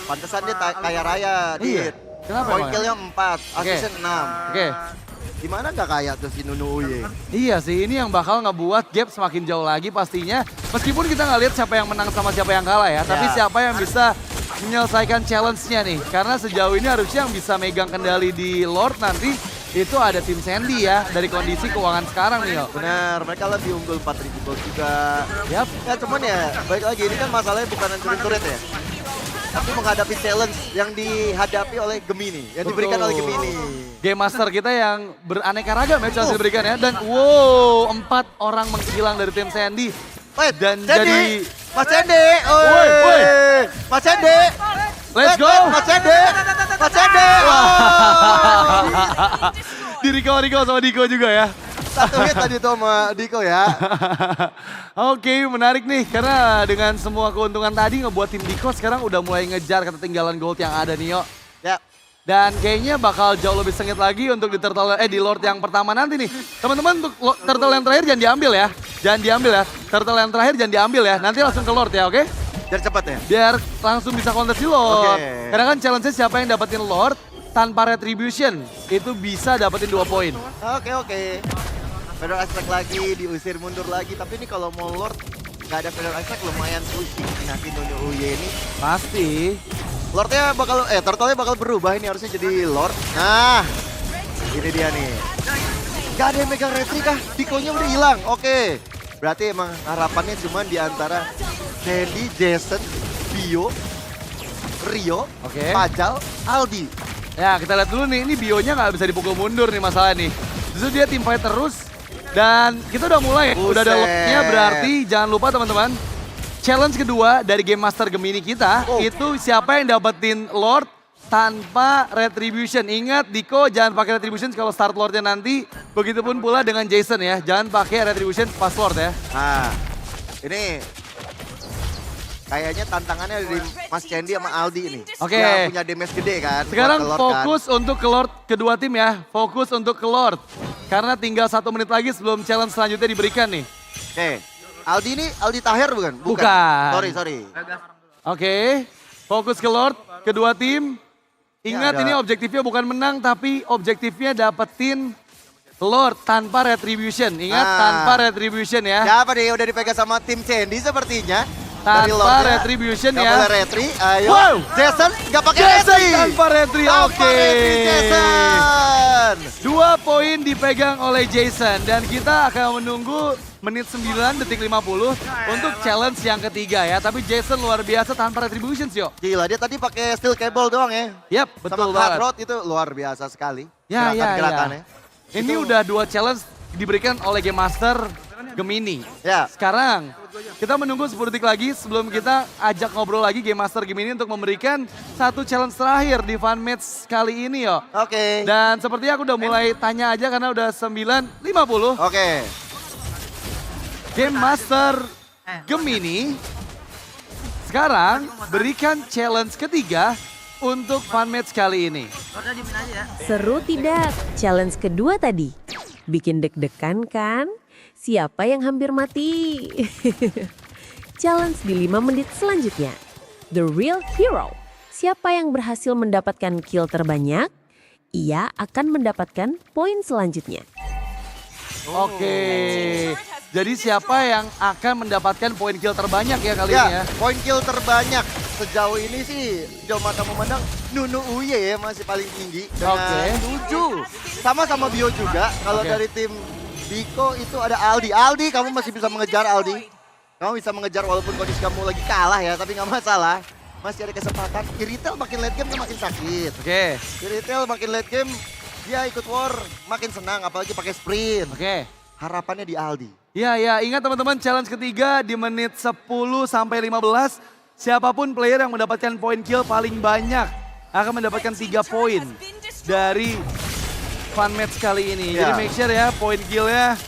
Pantesan dia kaya raya. Iya. Dit. Kenapa Poin emang? killnya 4, asisnya 6. Oke. Gimana nggak kaya tuh si Nunu Uye? Iya sih, ini yang bakal ngebuat gap semakin jauh lagi pastinya. Meskipun kita nggak lihat siapa yang menang sama siapa yang kalah ya. Tapi siapa yang bisa menyelesaikan challenge-nya nih. Karena sejauh ini harusnya yang bisa megang kendali di Lord nanti itu ada tim Sandy ya. Dari kondisi keuangan sekarang nih yo. Benar, mereka lebih unggul 4.000 gold juga. Yap. Ya cuman ya, balik lagi ini kan masalahnya bukan hancurin turret ya. Tapi menghadapi challenge yang dihadapi oleh Gemini, yang diberikan oleh Gemini. Game Master kita yang beraneka ragam ya chance diberikan ya. Dan wow, 4 orang menghilang dari tim Sandy. Wait, Dan Sandy! jadi... Mas Sandy! Woi, woi. Mas Sandy! Let's go! Mas Sandy! Mas Sandy! Di Riko sama Diko juga ya. Satu hit tadi tuh sama Diko ya. Oke, menarik nih karena dengan semua keuntungan tadi ngebuat tim Diko sekarang udah mulai ngejar ketertinggalan gold yang ada nih yo. Ya. Dan kayaknya bakal jauh lebih sengit lagi untuk di Lord yang pertama nanti nih. Teman-teman untuk turtle yang terakhir jangan diambil ya. Jangan diambil ya. Turtle yang terakhir jangan diambil ya. Nanti langsung ke Lord ya, oke? Biar cepat ya. Biar langsung bisa kontes di Lord. Oke. Karena kan challenge-nya siapa yang dapetin Lord tanpa Retribution itu bisa dapetin 2 poin. Oke. Feather aspect lagi, diusir mundur lagi. Tapi ini kalau mau Lord, nggak ada feather aspect lumayan pusing. Nanti Nunu Uye ini. Pasti. Lordnya bakal, turtle-nya bakal berubah ini harusnya jadi Lord. Nah, ini dia nih. Gak ada yang megang retri kah? Dikonya udah hilang, oke. Berarti emang harapannya cuma di antara Sandy, Jason, Bio, Rio, Oke. Pajal, Aldi. Ya kita lihat dulu nih, ini bionya nggak bisa dipukul mundur nih masalah nih. Justru dia tim fight terus. Dan kita udah mulai, udah ada Buset. locknya berarti jangan lupa teman-teman. Challenge kedua dari Game Master Gemini kita, itu siapa yang dapetin Lord tanpa Retribution. Ingat Diko jangan pakai Retribution kalau start Lordnya nanti. Begitupun pula dengan Jason ya, jangan pakai Retribution pas Lord ya. Nah, ini kayaknya tantangannya dari Mas Candy sama Aldi ini. Oke. Yang punya damage gede kan. Sekarang buat ke Lord kan. fokus untuk ke Lord kedua tim ya, fokus untuk ke Lord. Karena tinggal 1 menit lagi sebelum challenge selanjutnya diberikan nih. Oke. Aldi ini Aldi Tahir bukan? Bukan. Sorry. Oke, fokus ke Lord, kedua tim. Ingat ada- ini objektifnya bukan menang, tapi objektifnya dapetin Lord tanpa Retribution. Ingat Ah. tanpa Retribution ya. Siapa nih udah dipegang sama tim Candy sepertinya. Dari Tanpa Lordnya. Retribution Nggak ya. boleh retri, ayo. Wow. Jason nggak pakai Jason retri. tanpa retri, Tanpa oke. retri, Jason. 2 poin dipegang oleh Jason. Dan kita akan menunggu menit 9 detik 50 untuk challenge yang ketiga ya. Tapi Jason luar biasa tanpa Retribution yo. Gila, dia tadi pakai steel cable doang ya. Yap, betul Sama hard banget. rod itu luar biasa sekali. Ya. Gerakan-gerakannya. Ini udah 2 challenge diberikan oleh Game Master Gemini. Ya. Sekarang kita menunggu 10 detik lagi sebelum kita ajak ngobrol lagi Game Master Gemini untuk memberikan 1 challenge terakhir di Fun Match kali ini yo. Oke. Dan sepertinya aku udah mulai tanya aja karena udah 9.50. Oke. Game Master Gemini sekarang berikan challenge ketiga untuk Fun Match kali ini. Seru tidak? Challenge kedua tadi. Bikin deg-degan kan? Siapa yang hampir mati? Challenge di 5 menit selanjutnya. The Real Hero. Siapa yang berhasil mendapatkan kill terbanyak? Ia akan mendapatkan poin selanjutnya. Oke. Jadi siapa yang akan mendapatkan poin kill terbanyak ya kali ini ya? Ya, poin kill terbanyak sejauh ini sih jauh mata memandang Nunu Uye ya masih paling tinggi dengan Oke. 7. Sama-sama Bio juga. Kalau Oke. dari tim Diko itu ada Aldi. Aldi kamu masih bisa mengejar Aldi. Kamu bisa mengejar walaupun kondisi kamu lagi kalah ya, tapi nggak masalah. Masih ada kesempatan. Iritel makin late game dia makin sakit. Oke. Iritel makin late game dia ikut war makin senang apalagi pakai sprint. Oke. Harapannya di Aldi. Ya, ingat teman-teman challenge ketiga di menit 10 sampai 15. Siapapun player yang mendapatkan poin kill paling banyak akan mendapatkan 3 poin dari Fun Match kali ini. Jadi Ya. make sure ya poin killnya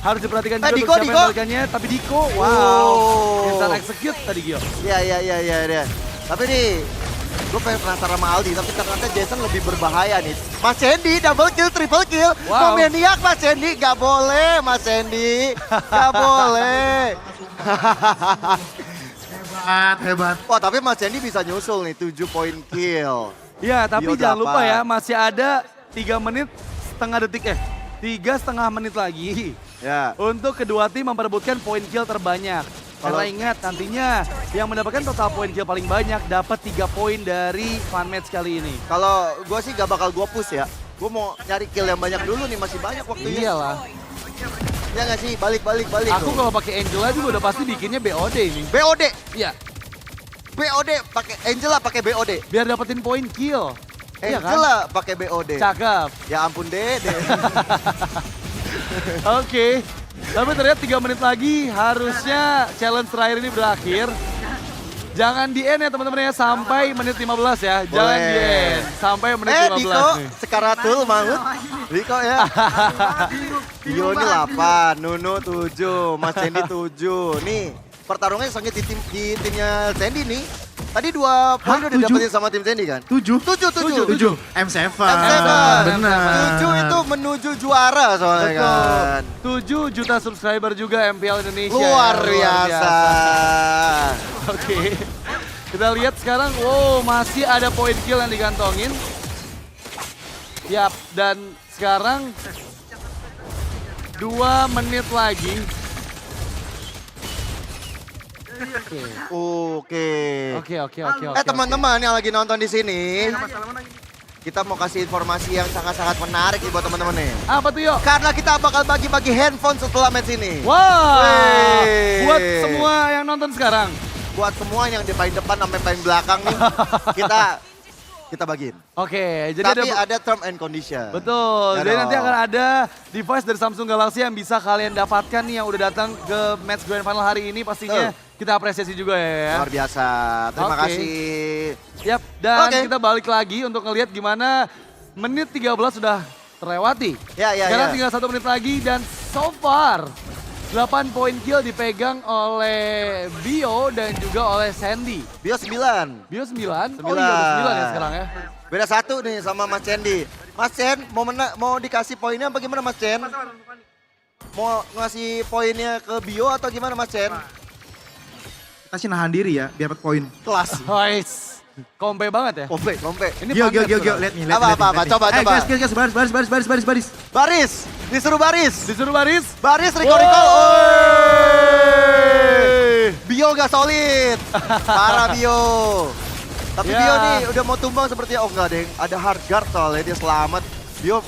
Harus diperhatikan juga Diko, untuk siapa Diko. yang balikannya. Tapi Diko, wow. Oh. Instant execute tadi Gio. Iya. Tapi nih, gue pengen penasaran sama Aldi, tapi ternyata Jason lebih berbahaya nih. Mas Sandy, double kill, triple kill. Wow. Maniak Mas Sandy, gak boleh Mas Sandy. Gak boleh. Hebat. Wah tapi Mas Sandy bisa nyusul nih, 7 poin kill. Ya, tapi Gio jangan lupa 8. ya, masih ada 3 menit setengah detik 3,5 menit lagi. Ya. Untuk kedua tim memperebutkan poin kill terbanyak. Karena ingat nantinya yang mendapatkan total poin kill paling banyak dapat 3 poin dari fun match kali ini. Kalau gue sih gak bakal gue push ya. Gue mau nyari kill yang banyak dulu nih, masih banyak waktunya. Iyalah. Ya gak sih? Balik. Aku kalau pakai Angela juga udah pasti bikinnya BOD ini. BOD. Iya, BOD pakai Angela pakai BOD. biar dapetin poin kill. Iya kan? Angela pakai BOD. Cakep. Ya ampun Dede. Oke. Tapi terlihat 3 menit lagi harusnya challenge terakhir ini berakhir. Jangan di end ya teman-teman ya, sampai menit 15 ya. Jangan di end, sampai menit 15 Diko, nih. sekaratul mau. Diko ya. Dio ini 8, Nuno 7, Mas Sandy 7. Nih, pertarungannya sangat di timnya Sandy nih. Tadi 2 poin udah 7? dapetin sama tim Sandy kan? 7. 7. M7. Benar. 7 itu menuju juara soalnya kan. 7 juta subscriber juga MPL Indonesia. Luar ya. biasa. Oke. Kita lihat sekarang, wow masih ada poin kill yang digantongin. Yap, dan sekarang 2 menit lagi. Oke. Teman-teman yang lagi nonton di sini, kita mau kasih informasi yang sangat-sangat menarik nih buat teman-teman nih. Apa tuh yuk? Karena kita bakal bagi-bagi handphone setelah match ini. Wah, Wey. buat semua yang nonton sekarang. Buat semua yang di paling depan sampai paling belakang nih, kita bagiin. Oke, jadi Tapi ada term and condition. betul. Ya Jadi dong. nanti akan ada device dari Samsung Galaxy yang bisa kalian dapatkan nih yang udah datang ke match grand final hari ini. Pastinya kita apresiasi juga ya. Luar biasa. Terima Oke. kasih. Yap, dan Oke. kita balik lagi untuk ngelihat gimana menit 13 sudah terlewati. Ya. Sekarang tinggal 1 menit lagi dan so far 8 poin kill dipegang oleh Bio dan juga oleh Sandy. Bio 9. Bio 9? Oh iya udah 9 ya sekarang ya. Beda 1 nih sama Mas Sandy. Mas Chen, mau dikasih poinnya apa gimana Mas Chen? Mau ngasih poinnya ke Bio atau gimana Mas Chen? Kita sih nahan diri ya, biar dapat poin. Kelas. Nice. Kompe banget ya. Kompe. Ini Gio, panas, Gio, bro. lihat nih. Apa, coba. Guys, baris. Baris, disuruh baris. Disuruh baris. Baris, recall. Bio gak solid. Parah Bio. Tapi Ya. Bio nih udah mau tumbang sepertinya. Oh enggak deng, ada hard guard soalnya dia selamat. Bio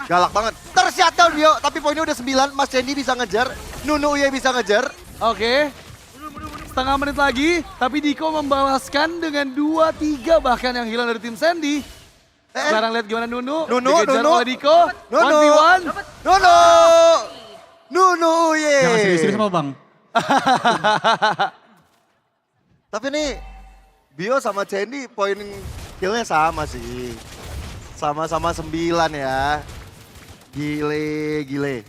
galak banget. Tershutdown Bio, tapi poinnya udah 9. Mas Sandy bisa ngejar, Nunu Uye bisa ngejar. Oke. Setengah menit lagi, tapi Diko membalaskan dengan 2-3 bahkan yang hilang dari tim Sandy. Sekarang lihat gimana Nunu. Dikejar oleh Diko. 1v1. Nunu Uye. Jangan serius-serius sama bang. Tapi nih Bio sama Sandy poin killnya sama sih. Sama-sama 9 ya. Gile.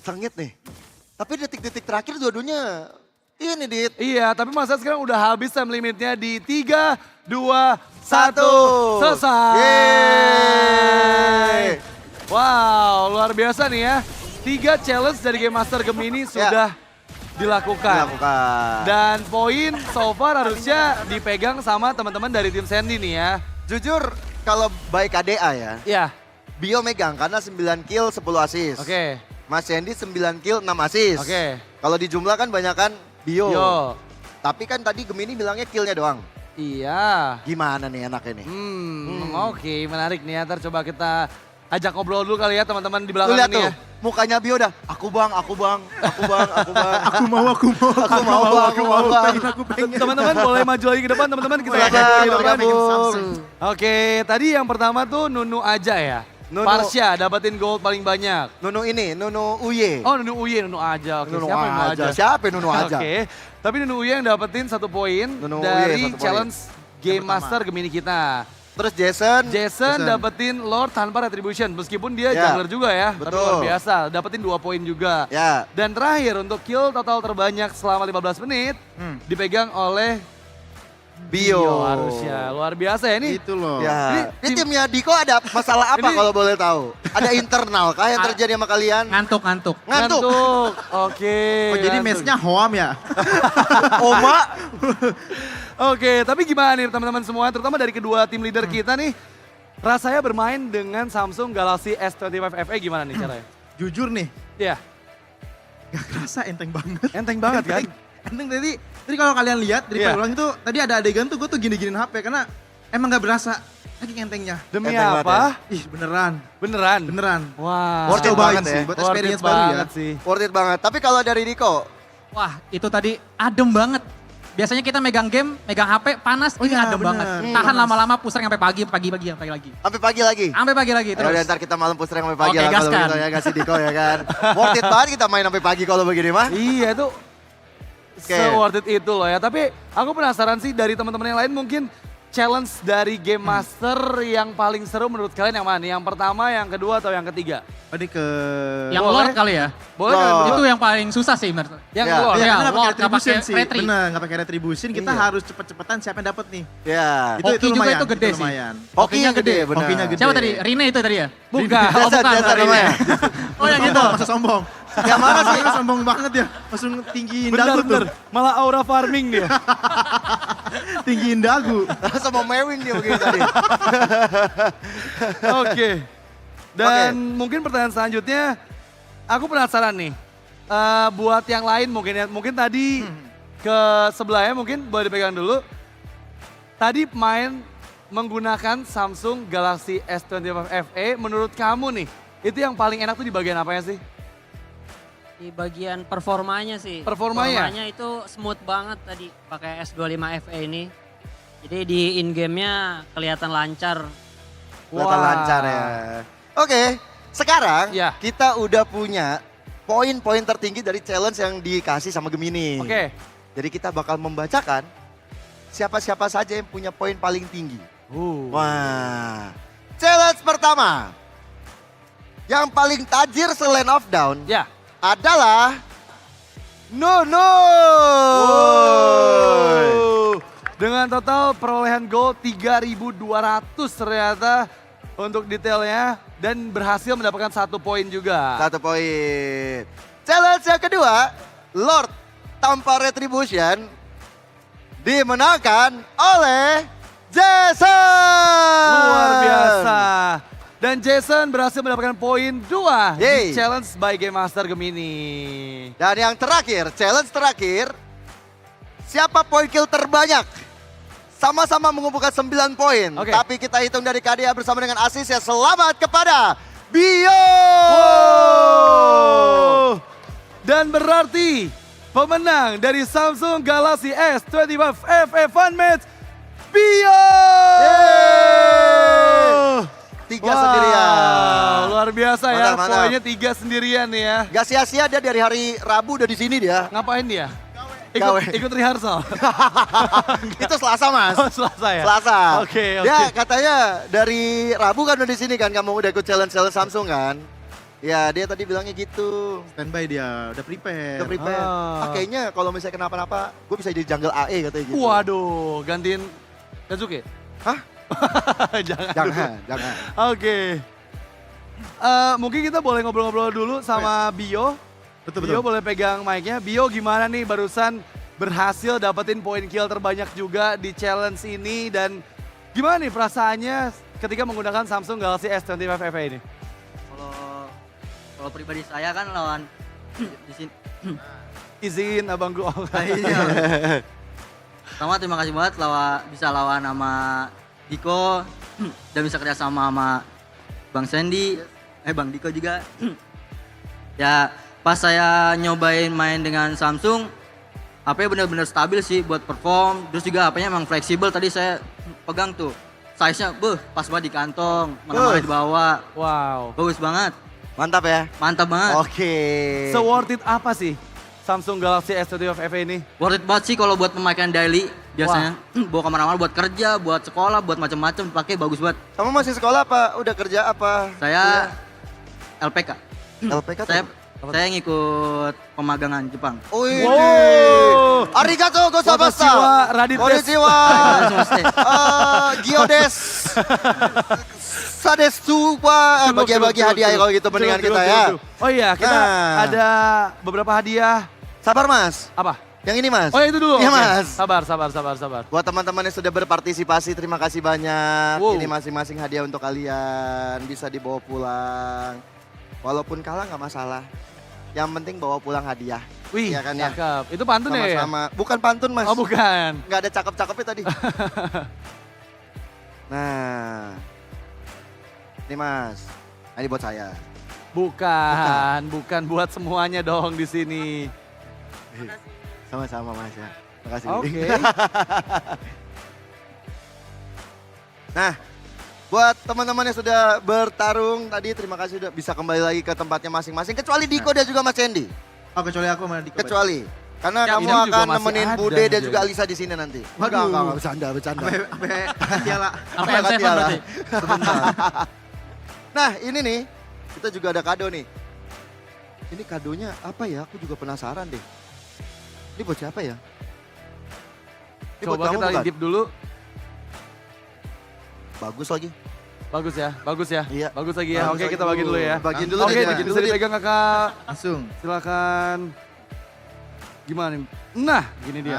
Sengit nih. Tapi detik-detik terakhir dua-duanya ini Dit. Iya, tapi masa sekarang udah habis time limitnya di 3, 2, 1. 1. Selesai. Yeay. Wow, luar biasa nih ya. 3 challenge dari Game Master Gemini sudah dilakukan. Dan poin so far harusnya dipegang sama teman-teman dari tim Sandy nih ya. Jujur kalau by KDA ya, Iya, Bio megang karena 9 kill 10 assist. oke. Mas Sandy 9 kill 6 assist. Oke. Kalau dijumlah kan banyakan Bio. Yo. Tapi kan tadi Gemini bilangnya killnya doang. Iya. Gimana nih enaknya nih? Oke, menarik nih ya. Ntar coba kita ajak ngobrol dulu kali ya teman-teman di Lu belakang lihat ini tuh, ya. mukanya Bio dah, aku bang. Aku mau. Pengen. Teman-teman boleh maju lagi ke depan teman-teman. Kita lihat Silakan, lagi depan. bergabung. Oke, tadi yang pertama tuh Nunu aja ya. Nunu. Parsha dapetin gold paling banyak. Nunu Uye. Oh Nunu Uye, Nunu aja. Oke, Nunu siapa yang Nunu aja? Siapa yang Nunu aja? Oke, tapi Nunu Uye yang dapetin 1 poin Nunu Uye dari 1 poin. challenge Game Master Gemini kita. Terus Jason. Jason dapetin Lord tanpa retribution. Meskipun dia Ya, jungler juga ya. Tapi betul. luar biasa. Dapetin 2 poin juga. Ya. Dan terakhir untuk kill total terbanyak selama 15 menit. Dipegang oleh Bio. harusnya. Luar biasa ya ini. Itu loh. Ya. Ini timnya Diko ada masalah apa Ini- kalau boleh tahu? Ada internal kah yang terjadi sama kalian? Ngantuk. Ngantuk. Oke. Oh, jadi ngantuk. matchnya hoam ya? Oma. Oke, tapi gimana nih teman-teman semua, terutama dari kedua tim leader kita nih, rasanya bermain dengan Samsung Galaxy S25 FE gimana nih caranya? Jujur nih, Iya, gak kerasa enteng banget. enteng banget kan? Enteng tadi kalau kalian lihat dari Iya. peluang itu, tadi ada adegan tuh gue tuh gini-giniin HP karena emang gak berasa saking entengnya. Demi Enteng banget apa? Ih beneran, Beneran? Wah. Worth it cobain banget sih, ya. buat Worth it experience baru ya. banget sih. Worth it banget. Tapi kalau dari Diko, Wah, itu tadi adem banget. Biasanya kita megang game, megang HP, panas, ini iya, adem bener. banget. Tahan lama-lama pusing sampai pagi lagi. sampai pagi lagi. Sampai pagi lagi Ya terus. udah ntar kita malam puser sampai pagi Oke, lah kalau gaskan. begitu ya kasih Diko ya kan. Worth it banget kita main sampai pagi kalau begini mah. Iya itu Oke. se-worth it itu loh ya. Tapi aku penasaran sih dari teman-teman yang lain mungkin challenge dari Game Master yang paling seru menurut kalian yang mana? Yang pertama, yang kedua, atau yang ketiga? Tadi ke... Yang Boleh. Lord kali ya. Boleh Lord. kan? Itu yang paling susah sih menurut. Yang Ya. Lord. Iya, Ya, karena nggak Lord, pakai retribution nggak pakai sih. retri. Bener, nggak pakai retribution. Kita Iya. harus cepet-cepetan siapa yang dapet nih. Ya. Hoki juga lumayan, itu gede sih. lumayan. Hokinya gede, benar. Hokinya gede. Siapa tadi? Rine itu tadi ya? Bukan. Jason, bukan, Jason Rine. namanya. Oh yang itu. Masa sombong. Yang mana sih? Orangnya sombong banget ya. Langsung tinggiin dagu Bener-bener. tuh. Malah aura farming dia. Tinggiin dagu. Sama mewing dia begini tadi. Oke. Dan mungkin pertanyaan selanjutnya, aku penasaran nih. Buat yang lain mungkin ya, mungkin tadi ke sebelahnya mungkin boleh dipegang dulu. Tadi main menggunakan Samsung Galaxy S25 FE, menurut kamu nih, itu yang paling enak tuh di bagian apanya sih? Di bagian performanya sih. Performanya? Itu smooth banget tadi pakai S25 FE ini. Jadi di in game-nya kelihatan lancar. Kelihatan lancar ya. Oke, sekarang Ya. kita udah punya poin-poin tertinggi dari challenge yang dikasih sama Gemini. Oke. Jadi kita bakal membacakan siapa-siapa saja yang punya poin paling tinggi. Wah, challenge pertama. Yang paling tajir selain off down Ya. adalah Nono. Dengan total perolehan gold 3.200 ternyata untuk detailnya. Dan berhasil mendapatkan 1 poin juga. 1 poin. Challenge yang kedua, Lord tanpa retribution dimenangkan oleh Jason. Luar biasa. Dan Jason berhasil mendapatkan poin 2 Yeay. di challenge by Game Master Gemini. Dan yang terakhir, challenge terakhir, siapa poin kill terbanyak? Sama-sama mengumpulkan 9 poin. Oke. Tapi kita hitung dari KDA bersama dengan asisnya. Selamat kepada Bio. Wow. Dan berarti pemenang dari Samsung Galaxy S25 FE Fun Match, Bio. Tiga sendirian. Luar biasa ya, Mantap, mantap. poinnya 3 sendirian nih ya. Gak sia-sia dia dari hari Rabu udah di sini dia. Ngapain dia? Gawe. Ikut rehearsal. Itu Selasa Mas. Oh, Selasa ya? Selasa. Oke, oke. Dia katanya dari Rabu kan udah di sini kan, kamu udah ikut challenge Samsung kan? Ya dia tadi bilangnya gitu. Standby dia, udah prepare. Udah prepare. Ah. Kayaknya kalau misalnya kenapa-napa, gue bisa jadi jungle AE katanya gitu. Waduh, gantiin Kazuki? Hah? Jangan. Jangan. Oke. Mungkin kita boleh ngobrol-ngobrol dulu sama Bio. Betul, Bio betul. boleh pegang mic-nya. Bio gimana nih barusan berhasil dapetin poin kill terbanyak juga di challenge ini. Dan gimana nih perasaannya ketika menggunakan Samsung Galaxy S25 FE ini? Kalau pribadi saya kan lawan di sini. Izin abangku. Iya. Pertama terima kasih banget bisa lawan sama Diko dan bisa kerja sama Bang Sandy, Bang Diko juga. Ya pas saya nyobain main dengan Samsung, HP bener-bener stabil sih buat perform. Terus juga HP-nya emang fleksibel. Tadi saya pegang tuh, size-nya pas banget di kantong, mana-mana dibawa. Wow. Bagus banget, Mantap ya? mantap banget. Oke. Se-worth it apa sih Samsung Galaxy S25 FE ini? Worth it banget sih kalau buat pemakaian daily. biasanya. Bawa kemana-mana buat kerja, buat sekolah, buat macam-macam, pakai bagus banget. Kamu masih sekolah apa? Udah kerja apa? Saya LPK. LPK tuh? Saya ngikut pemagangan Jepang. Wih, Wow. arigato gozaimasu. Konnichiwa, Radit des. Konnichiwa. Giodes. Sadesu wa bagi-bagi hadiah kalau gitu mendingan kita ya. Oh iya, kita Nah. ada beberapa hadiah. Sabar Mas. Apa? Yang ini Mas. Oh itu dulu. Iya oke. Mas. Sabar. Buat teman-teman yang sudah berpartisipasi, terima kasih banyak. Wow. Ini masing-masing hadiah untuk kalian. Bisa dibawa pulang. Walaupun kalah nggak masalah. Yang penting bawa pulang hadiah. Wih, Iya kan ya? cakep. Itu pantun ya? Sama-sama. Bukan pantun Mas. Oh bukan. Nggak ada cakep-cakepnya tadi. Nah. Ini Mas. Nah, ini buat saya. Bukan buat semuanya dong di sini. Sama-sama Mas ya. Makasih. Oke. Nah, buat teman-teman yang sudah bertarung tadi, terima kasih sudah bisa kembali lagi ke tempatnya masing-masing. Kecuali Diko dan juga Mas Sandy. Oh kecuali aku sama Diko. Kecuali. Karena Ya, kamu ini juga akan masih nemenin ada Bude dan nih, juga Jay. Alisa di sini nanti. Waduh. Enggak, bercanda. Sampai Tiala. Sampai M7 berarti. Nah, ini nih, kita juga ada kado nih. Ini kadonya apa ya? Aku juga penasaran deh. Ini buat siapa ya? Ini buat Coba kamu kita bukan? intip dulu. Bagus lagi. Bagus ya. Iya. Bagus lagi ya. Bagus Oke, lagi. kita bagiin dulu ya. Bagiin dulu Oke, deh, bagiin bisa dulu deh. dipegang kakak. Langsung. Silakan. Gimana nih? Nah, gini dia.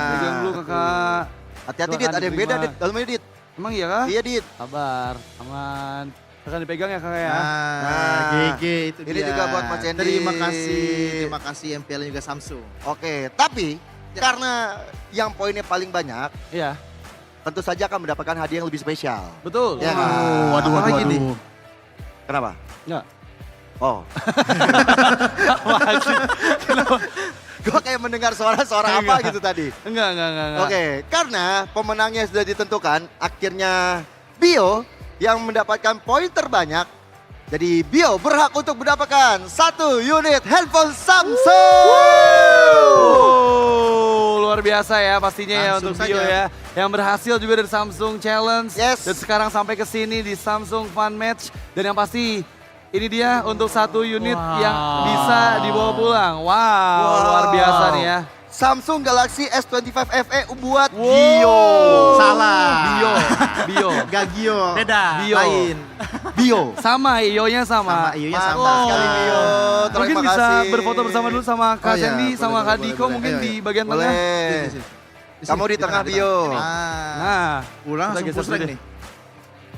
Pegang dulu kakak. Hati-hati Silakan Dit, ada yang beda diterima. Dit. Dalamnya Dit. Emang iya kah? Iya Dit. Sabar, aman. Akan dipegang ya kakak ya. Nah, GG itu Ini dia. juga buat Mas Sandy. Terima kasih MPL juga Samsung. Oke, tapi karena yang poinnya paling banyak, Iya, tentu saja akan mendapatkan hadiah yang lebih spesial. betul. Ya kan? waduh, Apalagi waduh. nih? Kenapa? Enggak. Oh. Gue kayak mendengar suara-suara apa gitu tadi. Enggak. Oke, karena pemenangnya sudah ditentukan, akhirnya Bio yang mendapatkan poin terbanyak. Jadi Bio berhak untuk mendapatkan 1 unit handphone Samsung. Luar biasa ya pastinya ya Langsung untuk Bio saja. ya. Yang berhasil juga dari Samsung Challenge. Yes. Dan sekarang sampai ke sini di Samsung Fun Match. Dan yang pasti ini dia untuk 1 unit yang bisa dibawa pulang. Wow, luar biasa nih ya. Samsung Galaxy S25 FE buat Wow. Bio. Salah. Bio. Gagio. Beda. Bio. Lain. Bio. Sama, Io-nya sama. Sama Iyo-nya Mantap sama. sekali Bio. Mungkin Terima bisa kasih. berfoto bersama dulu sama Kak Oh iya, Sandy, boleh, sama boleh, Kak boleh, Diko boleh. mungkin Ayo, di ayo. bagian tengah. Boleh. Kamu di tengah Bio. Nah, Pulang kita langsung geser push rank dulu nih.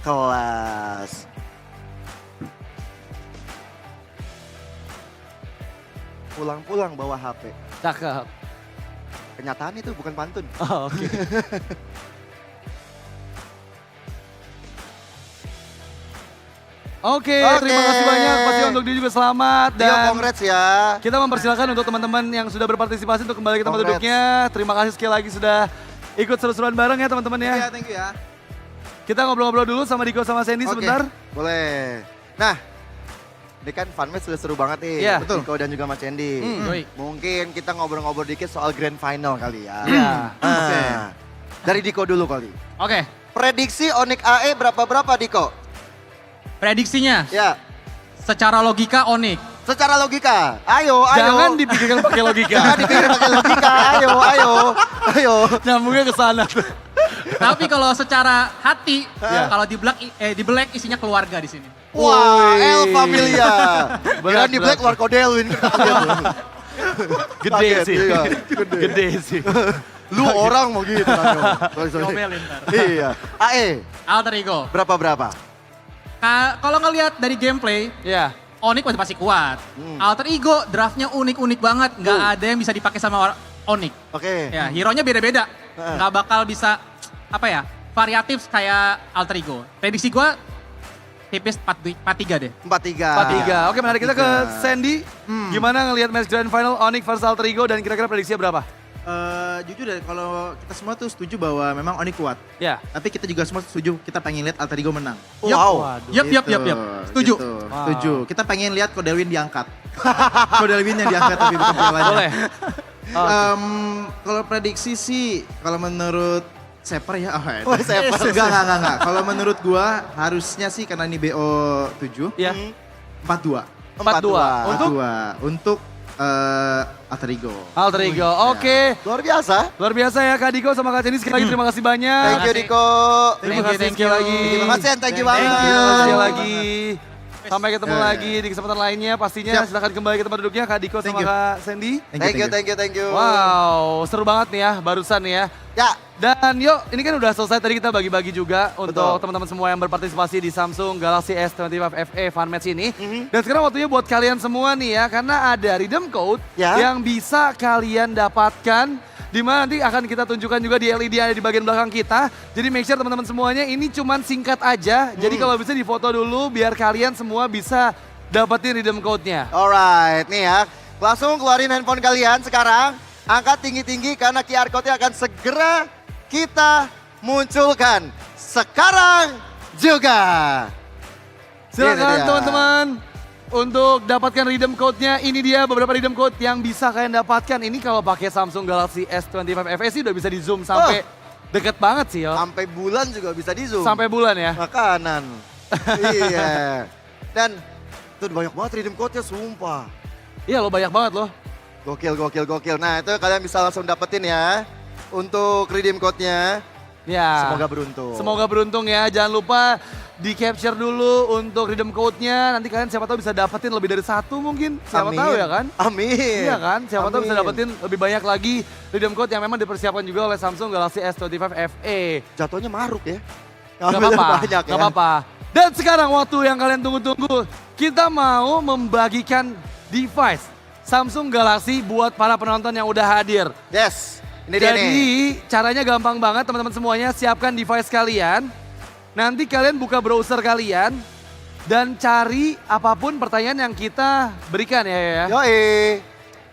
Kelas. Pulang-pulang bawa HP. cakep. Kenyataan itu bukan pantun. Oh, oke. Oke, terima kasih banyak. Pasti untuk dia juga selamat. Bio, Dan congrats ya. kita mempersilahkan untuk teman-teman yang sudah berpartisipasi untuk kembali ke tempat Congrats. duduknya. Terima kasih sekali lagi sudah ikut seru-seruan bareng ya teman-teman ya. Iya, thank you ya. Kita ngobrol-ngobrol dulu sama Diko sama Sandy Oke, sebentar. boleh. Nah, ini kan funmatch sudah seru banget nih. Iya, betul. Diko dan juga Mas Sandy. Baik. Mungkin kita ngobrol-ngobrol dikit soal grand final kali ya. Iya. Oke. Dari Diko dulu kali. Oke, Prediksi ONIC AE berapa Diko? prediksinya Ya, secara logika ONIC. secara logika. Ayo. Jangan dipikirkan pakai logika. Jangan dipikir pakai logika. Ayo. Nyambungnya ke sana. Tapi kalau secara hati, kalau di black isinya keluarga di sini. Wah, Woi. El Familia. Berat, Kirain di Black berat. War Kodelwin. Gede Kaget, sih. iya, Gede sih. Lu orang mau gitu. Sorry. Ngomelin ntar. Iya. AE, Alter Ego. berapa? Kalau ngelihat dari gameplay, Ya. ONIC pasti kuat. Alter Ego draftnya unik-unik banget. Nggak ada yang bisa dipakai sama ONIC. Oke. Ya, hero-nya beda-beda. Nggak bakal bisa, variatif kayak Alter Ego. Prediksi gue tipis 4-3 deh. 4-3. Oke, menarik kita ke Sandy. Gimana ngelihat match grand final Onyx versus Alter Ego dan kira-kira prediksinya berapa? Jujur deh, kalau kita semua tuh setuju bahwa memang ONIC kuat. Ya. Tapi kita juga semua setuju, kita pengen lihat Alter Ego menang. Wow. Yup. Setuju. Gitu. Wow. Setuju. Kita pengen lihat Kodelwin diangkat. Kodelwin yang diangkat tapi bukan piala. Boleh. Kalau prediksi sih, kalau menurut Seper ya, Oh, Seper. Enggak. Kalau menurut gua harusnya sih karena ini BO 7, Ya. 4-2. 4-2. Untuk Alter Ego. Alter Ego. Oke. Luar biasa. Luar biasa ya Kak Diko sama Kak Cendi. Sekali lagi terima kasih banyak. Thank you Diko. Terima kasih sekali lagi. Terima kasih, thank you banget. Thank you sekali lagi. Sampai ketemu lagi di kesempatan lainnya pastinya. Silakan kembali ke tempat duduknya Kak Diko sama Kak Sandy. Thank you. Wow, seru banget nih ya barusan nih ya. Ya, Dan yuk, ini kan udah selesai tadi kita bagi-bagi juga untuk Betul. teman-teman semua yang berpartisipasi di Samsung Galaxy S25 FE Fun Match ini. Dan sekarang waktunya buat kalian semua nih ya, karena ada redeem code Ya. yang bisa kalian dapatkan. Di mana nanti akan kita tunjukkan juga di LED yang ada di bagian belakang kita. Jadi make sure teman-teman semuanya ini cuman singkat aja. Jadi kalau bisa difoto dulu biar kalian semua bisa dapetin redeem code-nya. alright. Nih ya, langsung keluarin handphone kalian sekarang. Angkat tinggi-tinggi karena QR code-nya akan segera kita munculkan sekarang juga. Ini Silakan dia. teman-teman untuk dapatkan redeem code-nya. Ini dia beberapa redeem code yang bisa kalian dapatkan. Ini kalau pakai Samsung Galaxy S25 FE sih udah bisa di zoom sampai deket banget sih yo. Sampai bulan juga bisa di zoom. Sampai bulan ya. Makanan. Iya. Dan itu banyak banget redeem code-nya, sumpah. Iya lo banyak banget loh. Gokil. Nah itu kalian bisa langsung dapetin ya. Untuk redeem code-nya. Ya. Semoga beruntung. Semoga beruntung ya. Jangan lupa di capture dulu untuk redeem code-nya. Nanti kalian siapa tahu bisa dapetin lebih dari satu mungkin. Siapa Amin. tahu ya kan? Amin. Iya kan? Siapa tahu bisa Amin. dapetin lebih banyak lagi redeem code yang memang dipersiapkan juga oleh Samsung Galaxy S25 FE. Jatuhnya maruk ya. Gak Ngambilnya apa-apa, banyak gak apa-apa. Dan sekarang waktu yang kalian tunggu-tunggu, kita mau membagikan device Samsung Galaxy buat para penonton yang udah hadir. Yes. Ini dia nih. Jadi caranya gampang banget teman-teman semuanya, siapkan device kalian. Nanti kalian buka browser kalian dan cari apapun pertanyaan yang kita berikan ya. Yoi.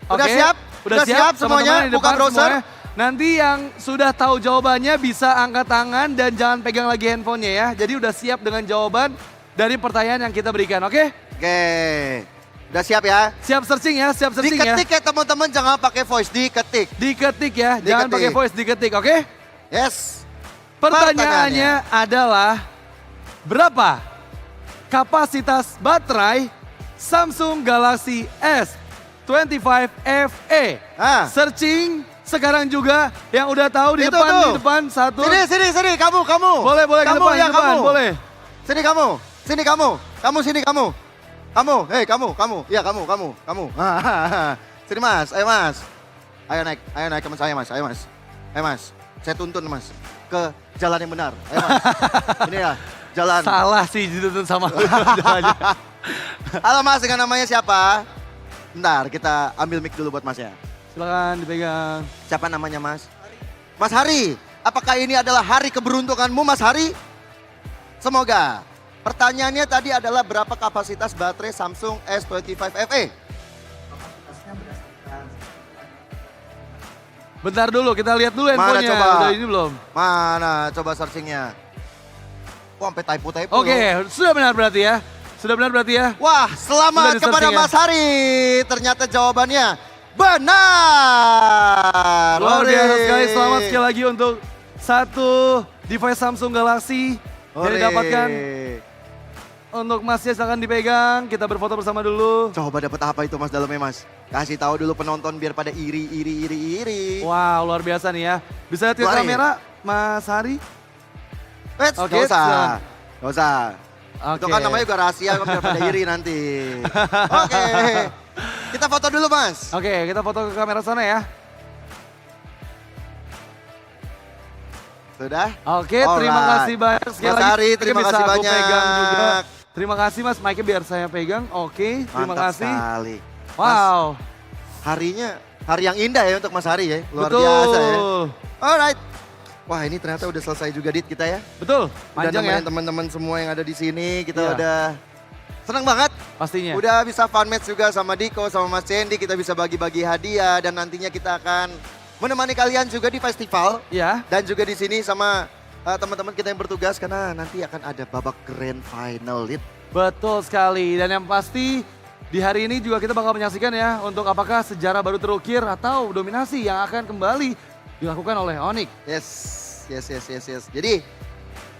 Udah Oke, siap? Udah siap semuanya? teman-teman di Buka depan browser. semuanya. Nanti yang sudah tahu jawabannya bisa angkat tangan dan jangan pegang lagi handphonenya ya. Jadi udah siap dengan jawaban dari pertanyaan yang kita berikan, oke? Oke. Udah siap ya? Siap searching ya, siap searching ya. Diketik ya teman-teman, jangan pakai voice, diketik. Diketik ya, jangan Diketik. pakai voice, diketik, oke? Yes. Pertanyaannya adalah berapa kapasitas baterai Samsung Galaxy S25 FE? Ah. Searching sekarang juga yang udah tahu di Itu depan, tuh. di depan satu. Sini, kamu. Boleh ke Kamu, depan, ya, ke depan, kamu. boleh. Sini kamu. Sini kamu. Hei kamu. Iya kamu. Sini mas, ayo mas. Ayo naik ke saya mas, ayo mas. Saya tuntun mas, ke jalan yang benar. Ayo mas. Ini ya, jalan. Salah sih dituntun sama jalannya. Halo mas, dengan namanya siapa? Bentar, kita ambil mic dulu buat mas ya. Silakan dipegang. Siapa namanya mas? Mas Hari, apakah ini adalah hari keberuntunganmu Mas Hari? Semoga. Pertanyaannya tadi adalah berapa kapasitas baterai Samsung S25 FE? Bentar dulu, kita lihat dulu Mana handphonenya. coba? Udah ini belum? Mana coba searchingnya? Wah sampai typo-typo Oke, loh. sudah benar berarti ya. Sudah benar berarti ya. Wah selamat Sudah kepada di-searching ya? Mas Hari. Ternyata jawabannya benar. Luar biasa Ore. sekali, selamat sekali lagi untuk satu device Samsung Galaxy yang Ore. didapatkan. Untuk Masnya silahkan dipegang, kita berfoto bersama dulu. Coba dapat apa itu Mas dalamnya Mas? Kasih tahu dulu penonton biar pada iri. Wow, luar biasa nih ya. Bisa lihat ke Keluarin. kamera, Mas Hari? Oke, Oke, gak usah. Itu Oke. kan namanya juga rahasia biar pada iri nanti. Oke, kita foto dulu Mas. Oke, kita foto ke kamera sana ya. Sudah? Oke, terima Alright. kasih banyak sekali Mas lagi. Hari, Mic-nya terima bisa kasih aku banyak. pegang juga. Terima kasih Mas, mic-nya biar saya pegang. Oke, terima Mantap kasih. sekali. Wow. Harinya hari yang indah ya untuk Mas Hari ya. Luar Betul. biasa ya. Alright. Wah ini ternyata udah selesai juga Dit kita ya. Betul, Udah panjang ya. nemenin teman-teman semua yang ada di sini. Kita Iya. udah senang banget. Pastinya. Udah bisa fun match juga sama Diko, sama Mas Cendi. Kita bisa bagi-bagi hadiah dan nantinya kita akan menemani kalian juga di festival. Ya. Dan juga di sini sama teman-teman kita yang bertugas karena nanti akan ada babak grand final Dit. Betul sekali. Dan yang pasti Di hari ini juga kita bakal menyaksikan ya untuk apakah sejarah baru terukir atau dominasi yang akan kembali dilakukan oleh ONIC. Yes. Jadi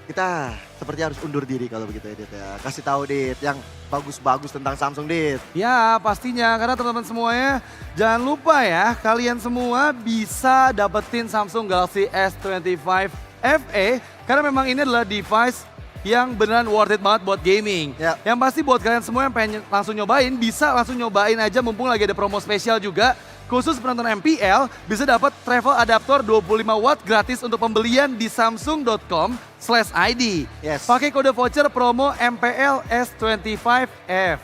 kita seperti harus undur diri kalau begitu ya Dit ya. Kasih tahu Dit yang bagus-bagus tentang Samsung Dit. Ya pastinya karena teman-teman semuanya jangan lupa ya kalian semua bisa dapetin Samsung Galaxy S25 FE karena memang ini adalah device yang beneran worth it banget buat gaming. Ya. Yang pasti buat kalian semua yang pengen langsung nyobain, bisa langsung nyobain aja mumpung lagi ada promo spesial juga. Khusus penonton MPL bisa dapat travel adaptor 25 watt gratis untuk pembelian di samsung.com/id. Yes. Pakai kode voucher promo MPL S25F.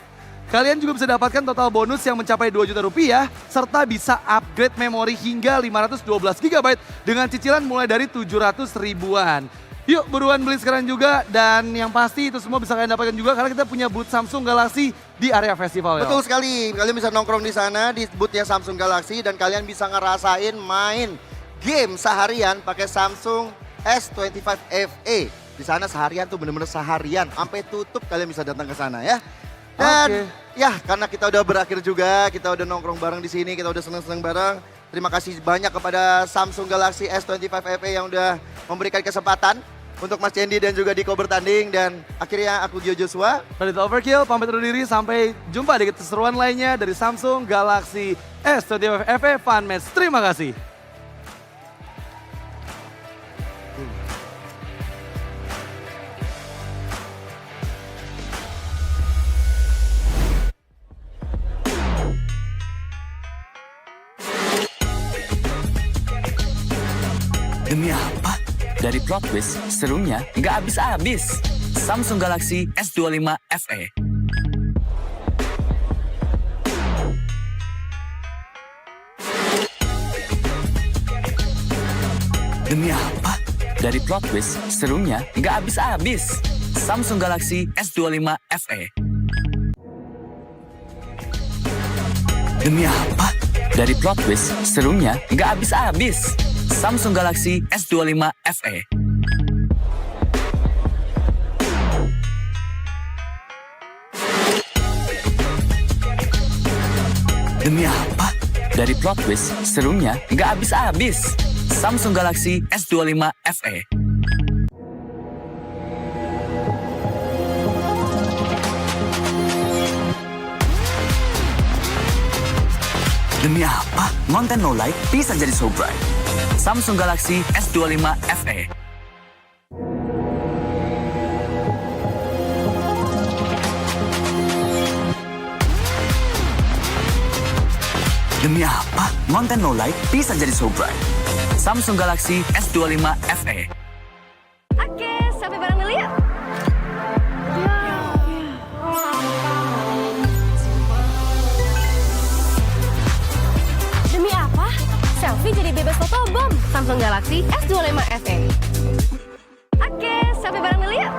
Kalian juga bisa dapatkan total bonus yang mencapai 2 juta rupiah, serta bisa upgrade memori hingga 512 GB dengan cicilan mulai dari 700 ribuan. Yuk buruan beli sekarang juga dan yang pasti itu semua bisa kalian dapatkan juga karena kita punya booth Samsung Galaxy di area festival. Betul sekali, kalian bisa nongkrong di sana di boothnya Samsung Galaxy dan kalian bisa ngerasain main game seharian pakai Samsung S25 FE. Di sana seharian tuh bener-bener seharian, sampai tutup kalian bisa datang ke sana ya. Dan ya karena kita udah berakhir juga, kita udah nongkrong bareng di sini, kita udah seneng-seneng bareng. Terima kasih banyak kepada Samsung Galaxy S25 FE yang udah memberikan kesempatan untuk Mas Cendi dan juga Diko bertanding. Dan akhirnya aku Gio Joshua. Radit Overkill, pamit undur diri. Sampai jumpa di keseruan lainnya dari Samsung Galaxy S25 FE Fun Match. Terima kasih. Demi apa? Dari plot twist, serunya nggak habis-habis. Samsung Galaxy S25 FE. Demi apa? Dari plot twist, serunya nggak habis-habis. Samsung Galaxy S25 FE. Demi apa? Dari plot twist, serunya nggak habis-habis. Samsung Galaxy S25 FE. Demi apa? Dari plot twist, serunya nggak habis-habis. Samsung Galaxy S25 FE. Demi apa? Konten no light bisa jadi so bright. Samsung Galaxy S25 FE. Demi apa? Konten no light bisa jadi so bright. Samsung Galaxy S25 FE. Oke, sampai barang dulu ya. Demi apa? Selfie jadi bebas fotobom. Samsung Galaxy S25 FE. Oke, sampai barang dulu ya.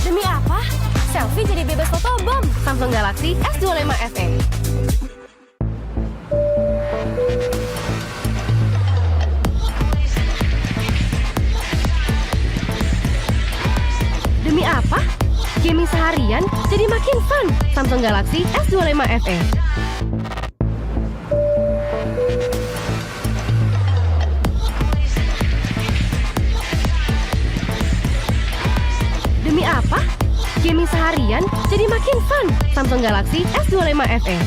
Demi apa? Selfie jadi bebas fotobom. Samsung Galaxy S25 FE. Demi apa? Gaming seharian jadi makin fun. Samsung Galaxy S25 FE. Demi apa? Gaming seharian jadi makin fun. Samsung Galaxy S25 FE.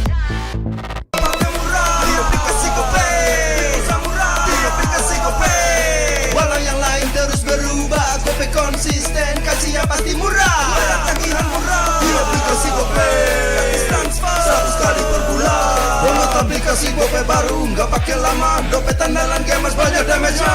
Walau yang lain terus berubah, Gope konsisten, kasihnya pasti murah. Tagihan murah, di aplikasi Gope, gratis transfer 100 kali per bulan. Download aplikasi Gope baru, nggak pakai lama. Dompet andalan gamers banyak damage-nya.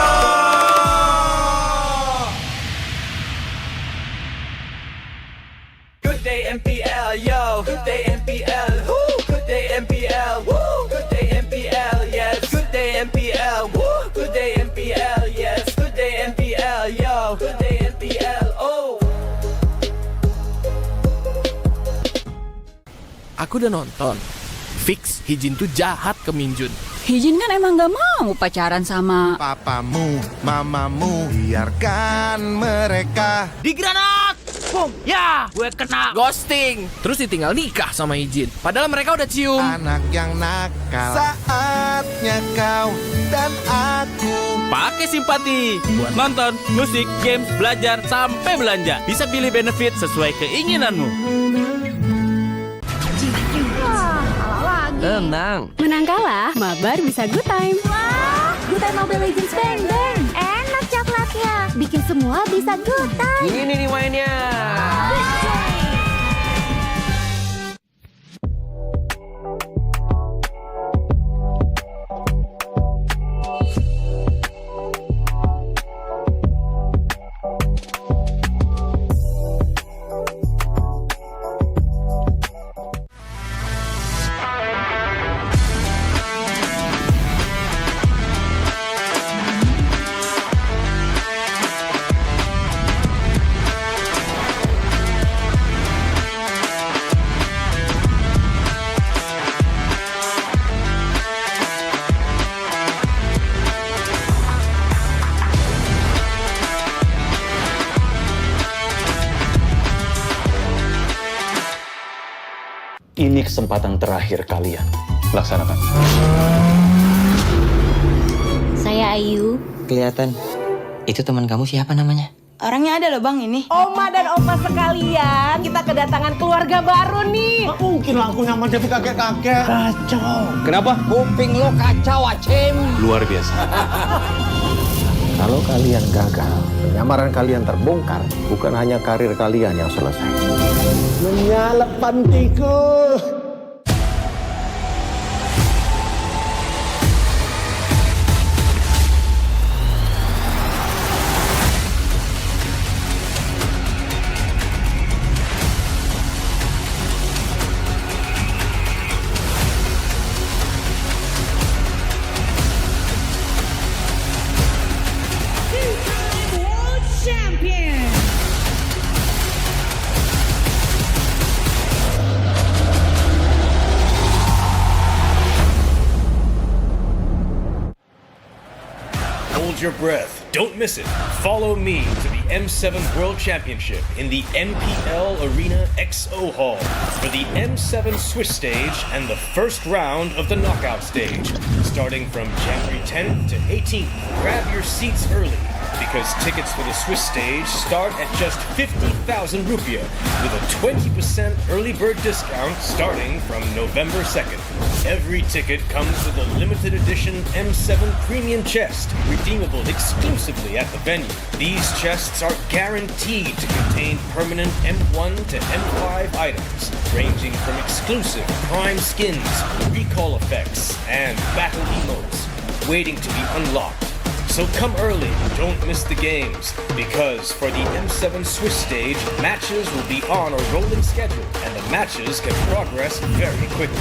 Good day MPL, yo. Good day MPL, woo. Good day MPL, woo. Good day MPL, yes. Good day MPL, woo. Good day MPL, yes. Good day MPL, yo. Good day MPL, oh. Aku udah nonton. Fix Hijin tuh jahat ke Minjun. Hijin kan emang gak mau pacaran sama Papamu, mamamu, biarkan mereka. Di granat! Boom! Ya, gue kena ghosting. Terus ditinggal nikah sama Hijin. Padahal mereka udah cium. Anak yang nakal. Saatnya kau dan aku. Pakai simpati buat nonton, musik, games, belajar, sampai belanja. Bisa pilih benefit sesuai keinginanmu. Tenang. Menang kalah, mabar bisa good time. Wah, good time Mobile Legends Bang Bang. Enak coklatnya, bikin semua bisa good time. Ini nih mainnya. Ini kesempatan terakhir kalian. Laksanakan. Saya Ayu. Kelihatan. Itu teman kamu siapa namanya? Orangnya ada loh bang ini. Oma dan opa sekalian, kita kedatangan keluarga baru nih. Nggak mungkin lah aku nyaman jadi kakek-kakek. Kacau. Kenapa? Kuping lo kacau, Acem. Luar biasa. Kalau kalian gagal, penyamaran kalian terbongkar, bukan hanya karir kalian yang selesai. Menyalap pantiku. Hold your breath. Don't miss it. Follow me to the M7 World Championship in the MPL Arena XO Hall for the M7 Swiss stage and the first round of the knockout stage, starting from January 10th to 18th. Grab your seats early, because tickets for the Swiss stage start at just 50,000 rupiah, with a 20% early bird discount starting from November 2nd. Every ticket comes with a limited edition M7 premium chest, redeemable exclusively at the venue. These chests are guaranteed to contain permanent M1 to M5 items, ranging from exclusive prime skins, recall effects, and battle emotes, waiting to be unlocked. So come early, don't miss the games, because for the M7 Swiss stage, matches will be on a rolling schedule, and the matches can progress very quickly.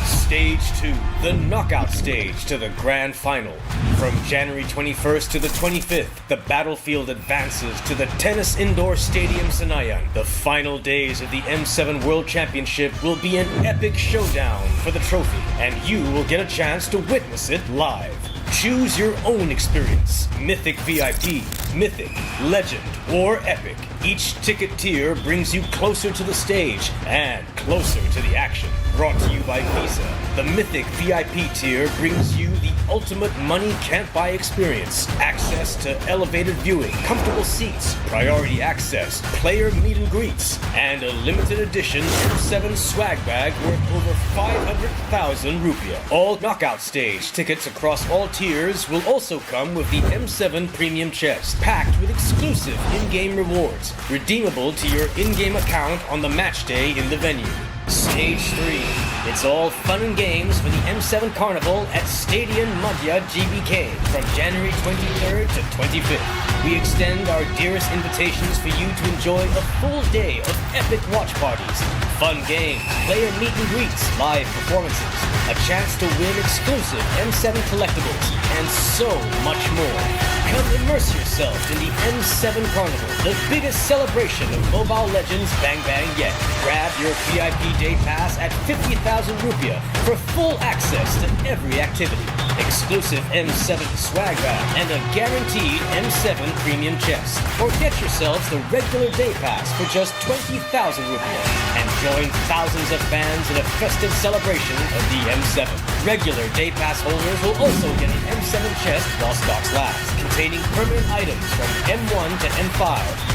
Stage 2, the knockout stage to the grand final. From January 21st to the 25th, the battlefield advances to the Tennis Indoor Stadium Senayan. The final days of the M7 World Championship will be an epic showdown for the trophy, and you will get a chance to witness it live. Choose your own experience. Mythic VIP, Mythic, Legend, or Epic. Each ticket tier brings you closer to the stage and closer to the action. Brought to you by Visa. The Mythic VIP tier brings you the ultimate money can't buy experience. Access to elevated viewing, comfortable seats, priority access, player meet and greets, and a limited edition M7 swag bag worth over 500,000 rupiah. All knockout stage tickets across all tiers will also come with the M7 premium chest, packed with exclusive in-game rewards, redeemable to your in-game account on the match day in the venue. Stage 3. It's all fun and games for the M7 Carnival at Stadion Madhya GBK from January 23rd to 25th. We extend our dearest invitations for you to enjoy a full day of epic watch parties, Fun games, player meet and greets, live performances, a chance to win exclusive M7 collectibles, and so much more. Come immerse yourself in the M7 Carnival, the biggest celebration of Mobile Legends Bang Bang yet. Grab your VIP Day Pass at 50,000 rupiah for full access to every activity, exclusive M7 swag bag, and a guaranteed M7 premium chest. Or get yourselves the regular Day Pass for just 20,000 rupiah and join thousands of fans in a festive celebration of the M7. Regular Day Pass holders will also get an M7 chest while stocks last, containing permanent items from M1 to M5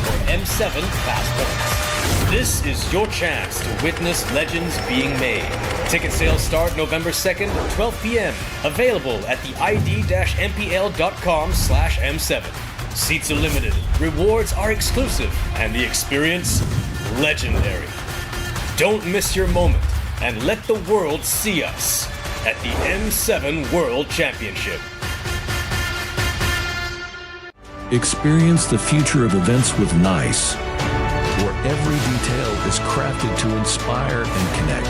or M7 passports. This is your chance to witness legends being made. Ticket sales start November 2nd at 12 p.m. Available at the id-mpl.com/M7. Seats are limited, rewards are exclusive, and the experience legendary. Don't miss your moment and let the world see us at the M7 World Championship. Experience the future of events with NICE, where every detail is crafted to inspire and connect.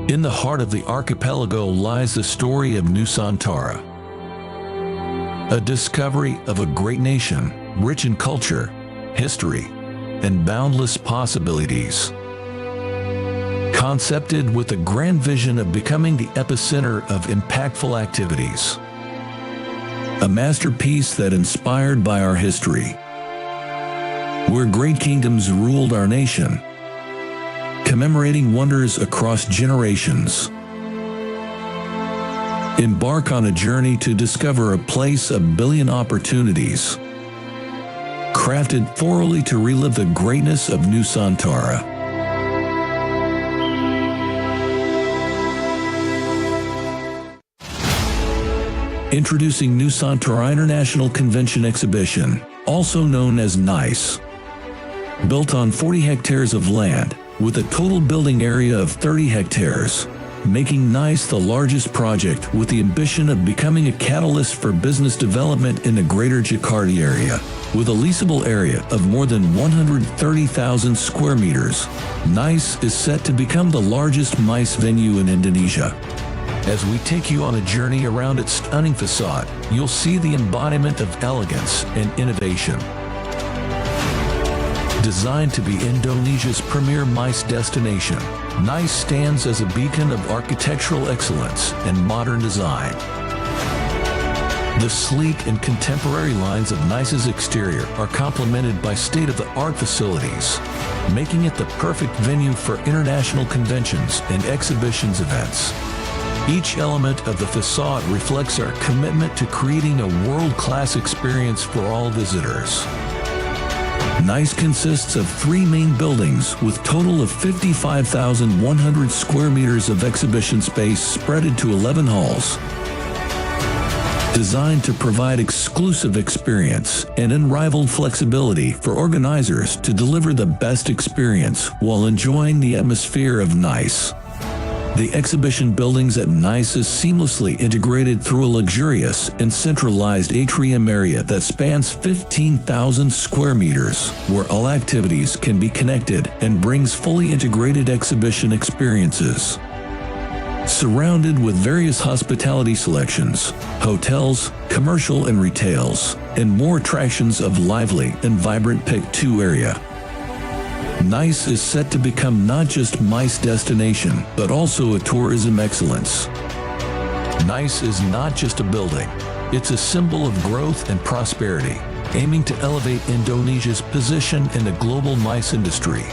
In the heart of the archipelago lies the story of Nusantara, a discovery of a great nation, rich in culture, history, and boundless possibilities. Concepted with the grand vision of becoming the epicenter of impactful activities. A masterpiece that inspired by our history, where great kingdoms ruled our nation, commemorating wonders across generations. Embark on a journey to discover a place of billion opportunities, crafted thoroughly to relive the greatness of Nusantara. Introducing Nusantara International Convention Exhibition, also known as NICE. Built on 40 hectares of land, with a total building area of 30 hectares, making NICE the largest project with the ambition of becoming a catalyst for business development in the greater Jakarta area. With a leasable area of more than 130,000 square meters, NICE is set to become the largest MICE venue in Indonesia. As we take you on a journey around its stunning facade, you'll see the embodiment of elegance and innovation. Designed to be Indonesia's premier MICE destination, NICE stands as a beacon of architectural excellence and modern design. The sleek and contemporary lines of NICE's exterior are complemented by state-of-the-art facilities, making it the perfect venue for international conventions and exhibitions events. Each element of the facade reflects our commitment to creating a world-class experience for all visitors. NICE consists of 3 main buildings with total of 55,100 square meters of exhibition space spread into 11 halls. Designed to provide exclusive experience and unrivaled flexibility for organizers to deliver the best experience while enjoying the atmosphere of NICE. The exhibition buildings at NICE is seamlessly integrated through a luxurious and centralized atrium area that spans 15,000 square meters, where all activities can be connected and brings fully integrated exhibition experiences. Surrounded with various hospitality selections, hotels, commercial and retails, and more attractions of lively and vibrant Pick 2 area. NICE is set to become not just MICE destination, but also a tourism excellence. NICE is not just a building, it's a symbol of growth and prosperity, aiming to elevate Indonesia's position in the global MICE industry.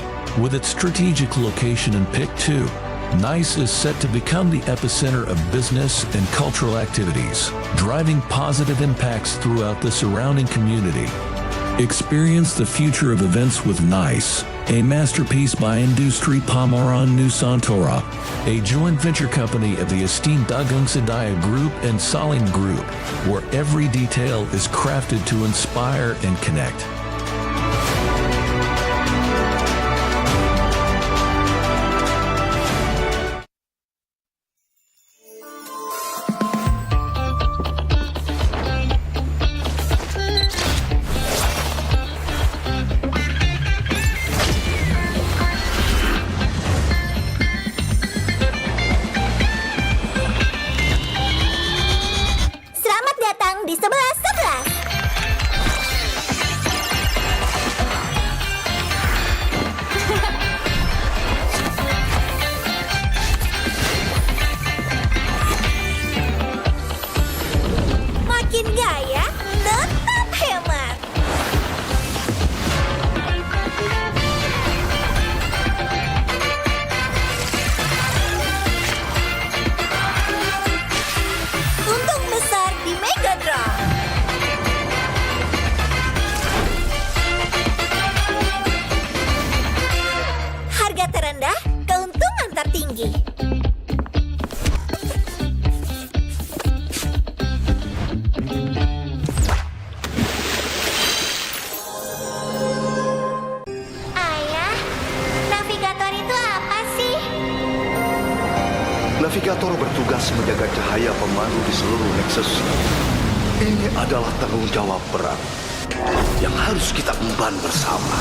With its strategic location in Pick 2, NICE is set to become the epicenter of business and cultural activities, driving positive impacts throughout the surrounding community. Experience the future of events with NICE, a masterpiece by Industri Pameran Nusantara, a joint venture company of the esteemed Dagung Sedaya Group and Saling Group, where every detail is crafted to inspire and connect. Selamat datang di 11-11. Makin gaya, tetap hemat. Untung besar di Mega Draw. Harga terendah, keuntungan tertinggi. Ayah, navigator itu apa sih? Navigator bertugas menjaga cahaya pemandu di seluruh Nexus. Ini adalah tanggung jawab berat yang harus kita emban bersama.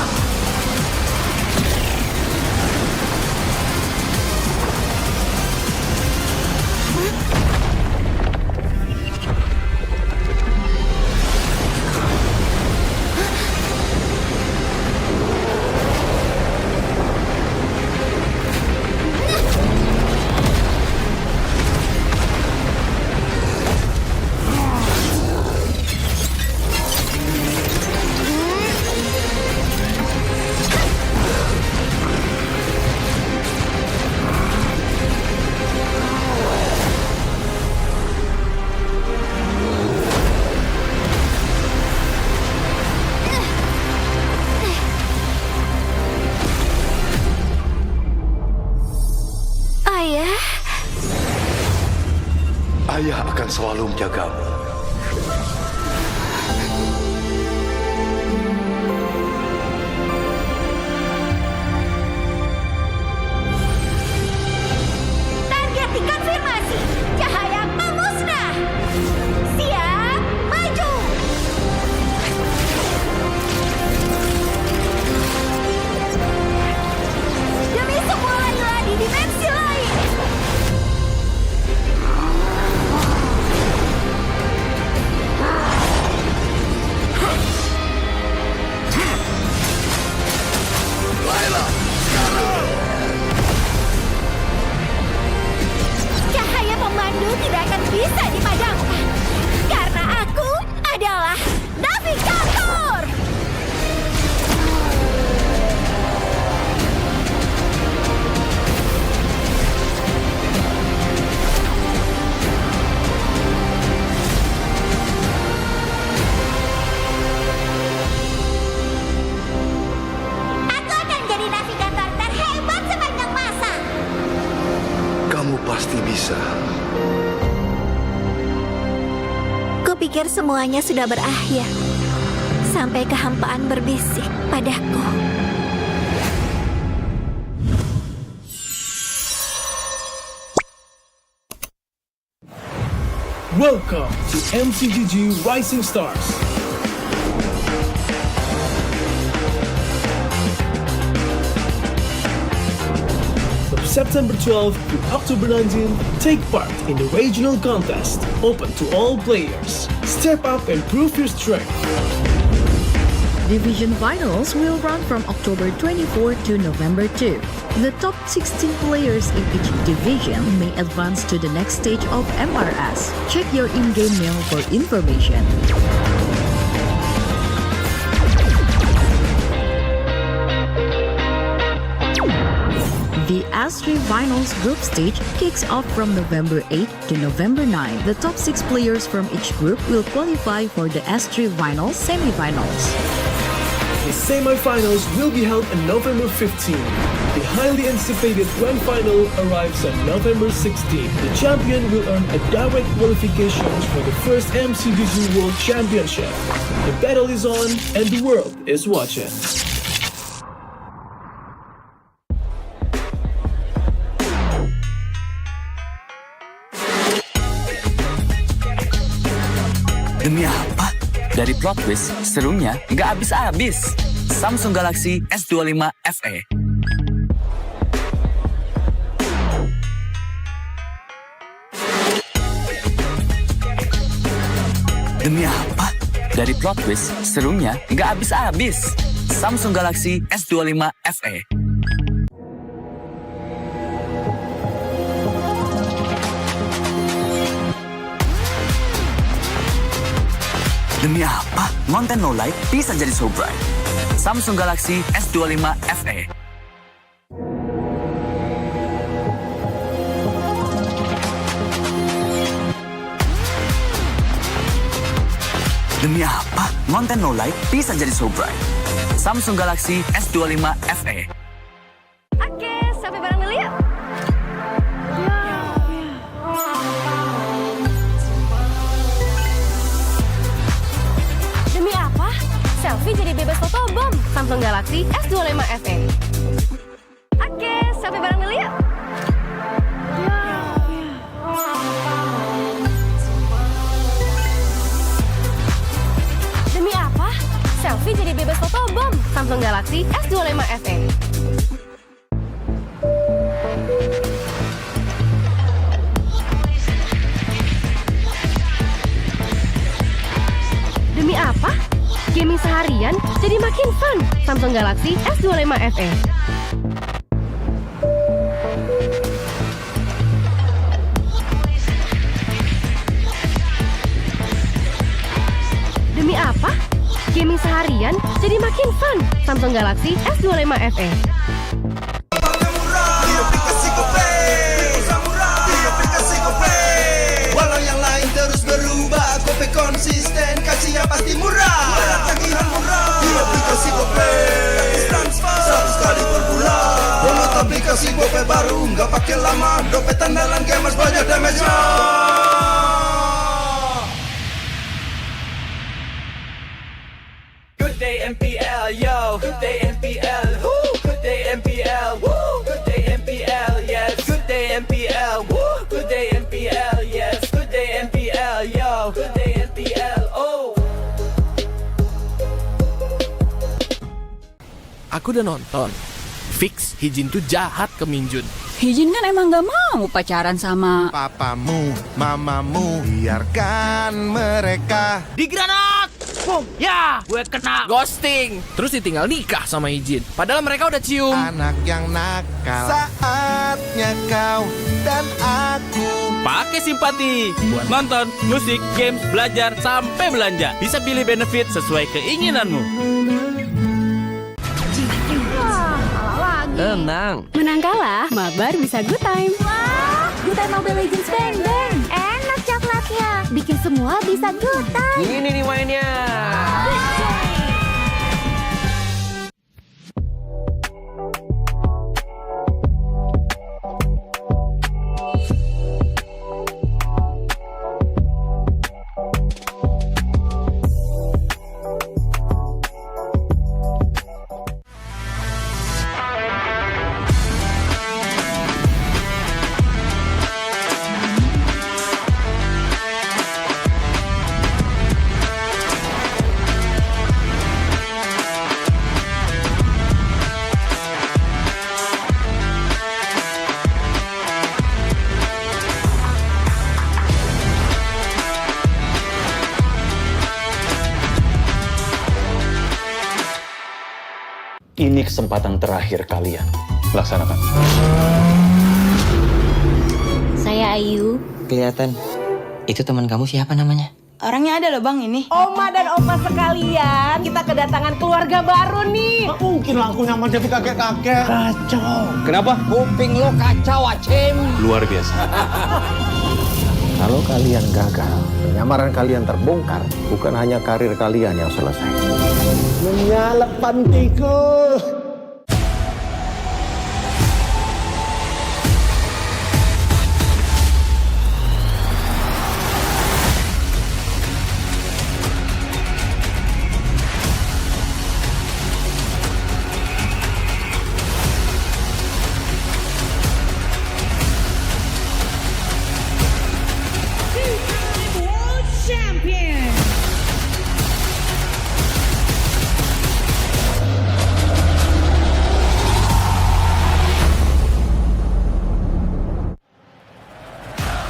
Ayah, Ayah akan selalu menjagamu. target dikonfirmasi. Cahaya pemusnah. Siap, maju. Demi semua Layla di dimensi lain. Cahaya pemandu tidak akan bisa dipadamkan. Karena aku adalah navigator. Aku akan jadi navigator terhebat sepanjang masa. Kamu pasti bisa. Kupikir semuanya sudah berakhir. Sampai kehampaan berbisik padaku. Welcome to MCGG Rising Stars. From September 12th to October 19th, take part in the regional contest, open to all players. Step up and prove your strength. Division finals will run from October 24 to November 2. The top 16 players in each division may advance to the next stage of MRS. Check your in-game mail for information. The S3 Finals group stage kicks off from November 8 to November 9. The top 6 players from each group will qualify for the S3 Finals semifinals. The semi-finals will be held on November 15. The highly anticipated grand final arrives on November 16. The champion will earn a direct qualifications for the first MCDG World Championship. The battle is on and the world is watching. Demi apa? Dari plot twist, serunya nggak habis-habis. Samsung Galaxy S25 FE. Demi apa? Dari plot twist, serunya nggak habis-habis. Samsung Galaxy S25 FE. Demi apa? Konten no light bisa jadi so bright. Samsung Galaxy S25 FE. Demi apa? Konten no light bisa jadi so bright. Samsung Galaxy S25 FE. Oke, sampai barang dulu ya. Demi apa? Selfie jadi bebas fotobom. Samsung Galaxy S25 FE. Oke, sampai barang dulu ya. Demi apa? Selfie jadi bebas fotobom. Samsung Galaxy S25 FE. Demi apa? Gaming seharian jadi makin fun. Samsung Galaxy S25 FE. Demi apa? Gaming seharian jadi makin fun. Samsung Galaxy S25 FE. Walau yang lain terus berubah, GoPay konsisten, kasih yang pasti murah. Bayar tagihan murah di aplikasi GoPay, gratis transfer 100 kali per bulan. Download aplikasi GoPay baru, nggak pakai lama. Dompet andalan gamers banyak damage-nya. Good day MPL, yo. Good day MPL, woo. Good day MPL, woo. Good day MPL, yes. Good day MPL, woo. Good day MPL, yes. Good day MPL, yo. Good day MPL, oh. Aku udah nonton. Fix Hijin tuh jahat ke Minjun. Hijin kan emang gak mau pacaran sama papamu, mamamu, biarkan mereka. Di granat! Boom! Ya, gue kena ghosting. Terus ditinggal nikah sama Hijin. Padahal mereka udah cium. Anak yang nakal. Saatnya kau dan aku pakai simpati buat nonton, musik, games, belajar, sampai belanja. Bisa pilih benefit sesuai keinginanmu. Tenang. Menang kalah, mabar bisa good time. Wah, good time Mobile Legends Bang Bang. Enak coklatnya. Bikin semua bisa good time. Ini nih mainnya. Ini kesempatan terakhir kalian. Laksanakan. Saya Ayu. Kelihatan. Itu teman kamu siapa namanya? Orangnya ada loh bang ini. Oma dan opa sekalian, kita kedatangan keluarga baru nih. Mungkin lakunya sama jadi kakek-kakek. Kacau. Kenapa? Kuping lo kacau, Acim. Luar biasa. Kalau kalian gagal, penyamaran kalian terbongkar, bukan hanya karir kalian yang selesai. Menyala pantiku. World Champion.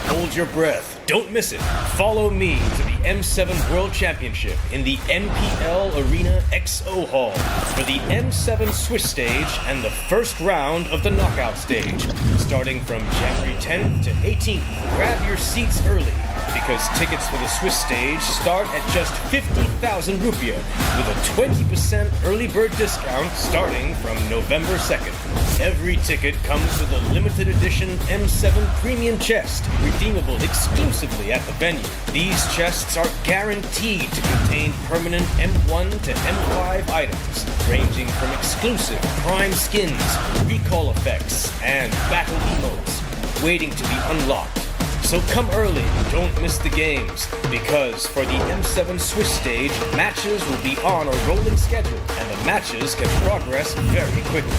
Hold your breath. Don't miss it. Follow me to the M7 World Championship in the MPL Arena XO Hall for the M7 Swiss stage and the first round of the knockout stage, starting from January 10th to 18th. Grab your seats early because tickets for the Swiss stage start at just 50,000 rupiah with a 20% early bird discount starting from November 2nd. Every ticket comes with a limited edition M7 premium chest, redeemable exclusively at the venue. These chests are guaranteed to contain permanent M1 to M5 items, ranging from exclusive prime skins, recall effects, and battle emotes, waiting to be unlocked. So come early, don't miss the games, because for the M7 Swiss stage, matches will be on a rolling schedule, and the matches can progress very quickly.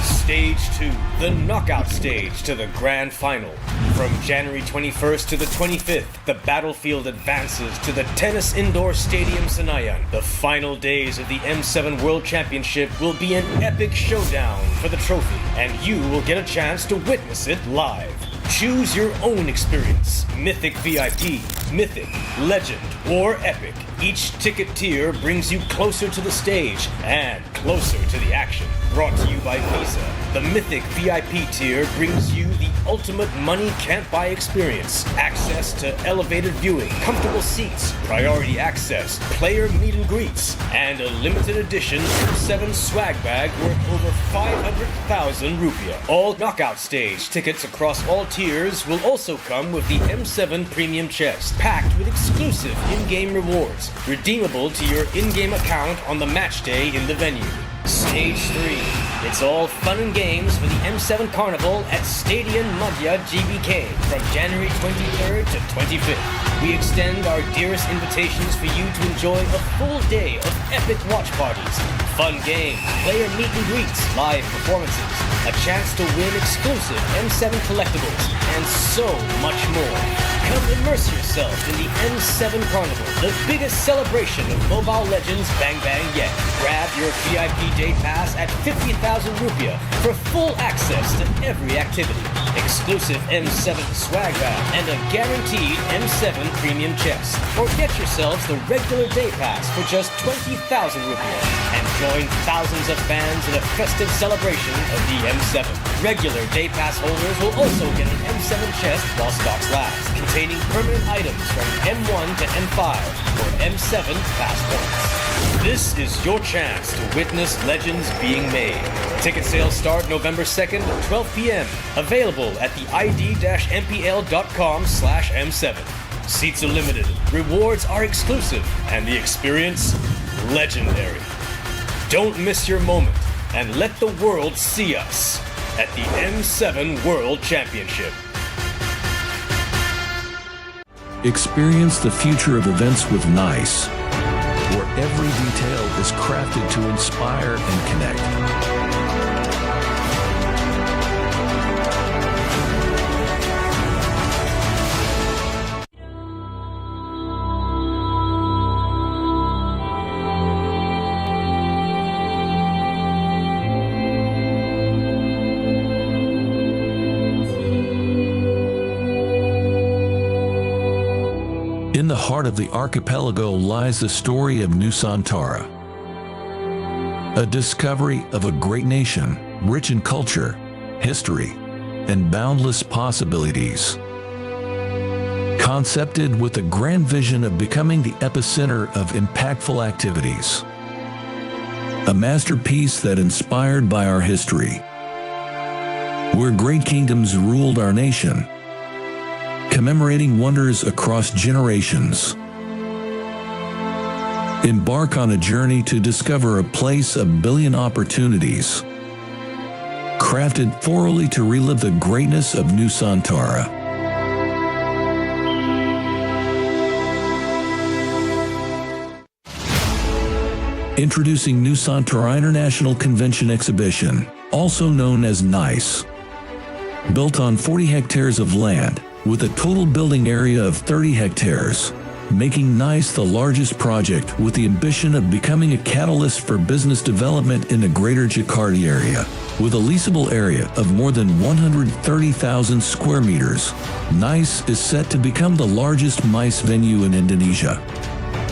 Stage 2, the knockout stage to the grand final. From January 21st to the 25th, the battlefield advances to the Tennis Indoor Stadium Senayan. The final days of the M7 World Championship will be an epic showdown for the trophy, and you will get a chance to witness it live. Choose your own experience. Mythic VIP, Mythic, Legend, or Epic. Each ticket tier brings you closer to the stage and closer to the action. Brought to you by Visa, the Mythic VIP tier brings you the ultimate money can't buy experience. Access to elevated viewing, comfortable seats, priority access, player meet and greets, and a limited edition M7 swag bag worth over 500,000 rupiah. All knockout stage tickets across all tiers will also come with the M7 premium chest, packed with exclusive in-game rewards, redeemable to your in-game account on the match day in the venue. Stage 3. It's all fun and games for the M7 Carnival at Stadion Madya GBK from January 23rd to 25th. We extend our dearest invitations for you to enjoy a full day of epic watch parties, fun games, player meet and greets, live performances, a chance to win exclusive M7 collectibles, and so much more. Come immerse yourself in the M7 Carnival, the biggest celebration of Mobile Legends Bang Bang yet. Grab your VIP day pass at 50,000 rupiah for full access to every activity, exclusive M7 swag bag, and a guaranteed M7 premium chest. Or get yourselves the regular day pass for just 20,000 rupiah and join thousands of fans in a festive celebration of the M7. Regular day pass holders will also get an M7 chest while stocks last, containing permanent items from M1 to M5 or M7 passports. This is your chance to witness legends being made. Ticket sales start November 2nd at 12 p.m. Available at the id-mpl.com/M7. Seats are limited, rewards are exclusive, and the experience legendary. Don't miss your moment and let the world see us at the M7 World Championship. Experience the future of events with NICE, where every detail is crafted to inspire and connect. In the heart of the archipelago lies the story of Nusantara, a discovery of a great nation, rich in culture, history, and boundless possibilities. Concepted with the grand vision of becoming the epicenter of impactful activities. A masterpiece that inspired by our history, where great kingdoms ruled our nation, commemorating wonders across generations. Embark on a journey to discover a place of billion opportunities, crafted thoroughly to relive the greatness of Nusantara. Introducing Nusantara International Convention Exhibition, also known as NICE. Built on 40 hectares of land, with a total building area of 30 hectares, making NICE the largest project with the ambition of becoming a catalyst for business development in the greater Jakarta area. With a leasable area of more than 130,000 square meters, NICE is set to become the largest MICE venue in Indonesia.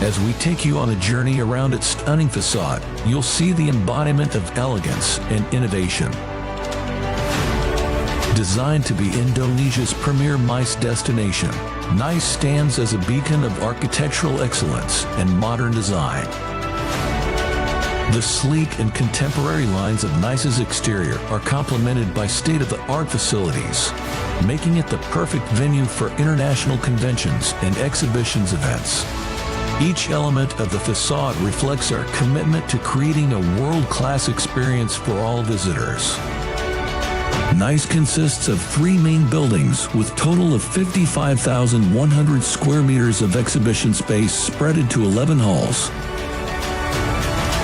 As we take you on a journey around its stunning facade, you'll see the embodiment of elegance and innovation. Designed to be Indonesia's premier MICE destination, NICE stands as a beacon of architectural excellence and modern design. The sleek and contemporary lines of NICE's exterior are complemented by state-of-the-art facilities, making it the perfect venue for international conventions and exhibitions events. Each element of the facade reflects our commitment to creating a world-class experience for all visitors. NICE consists of 3 main buildings with total of 55,100 square meters of exhibition space spread into 11 halls.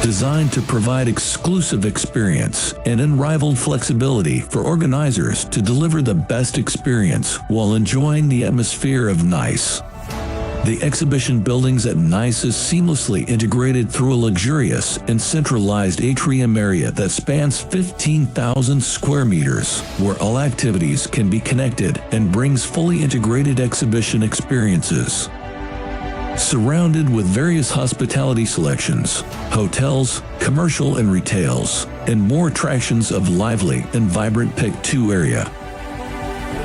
Designed to provide exclusive experience and unrivaled flexibility for organizers to deliver the best experience while enjoying the atmosphere of NICE. The exhibition buildings at NICE is seamlessly integrated through a luxurious and centralized atrium area that spans 15,000 square meters, where all activities can be connected and brings fully integrated exhibition experiences. Surrounded with various hospitality selections, hotels, commercial and retails, and more attractions of lively and vibrant PEC 2 area.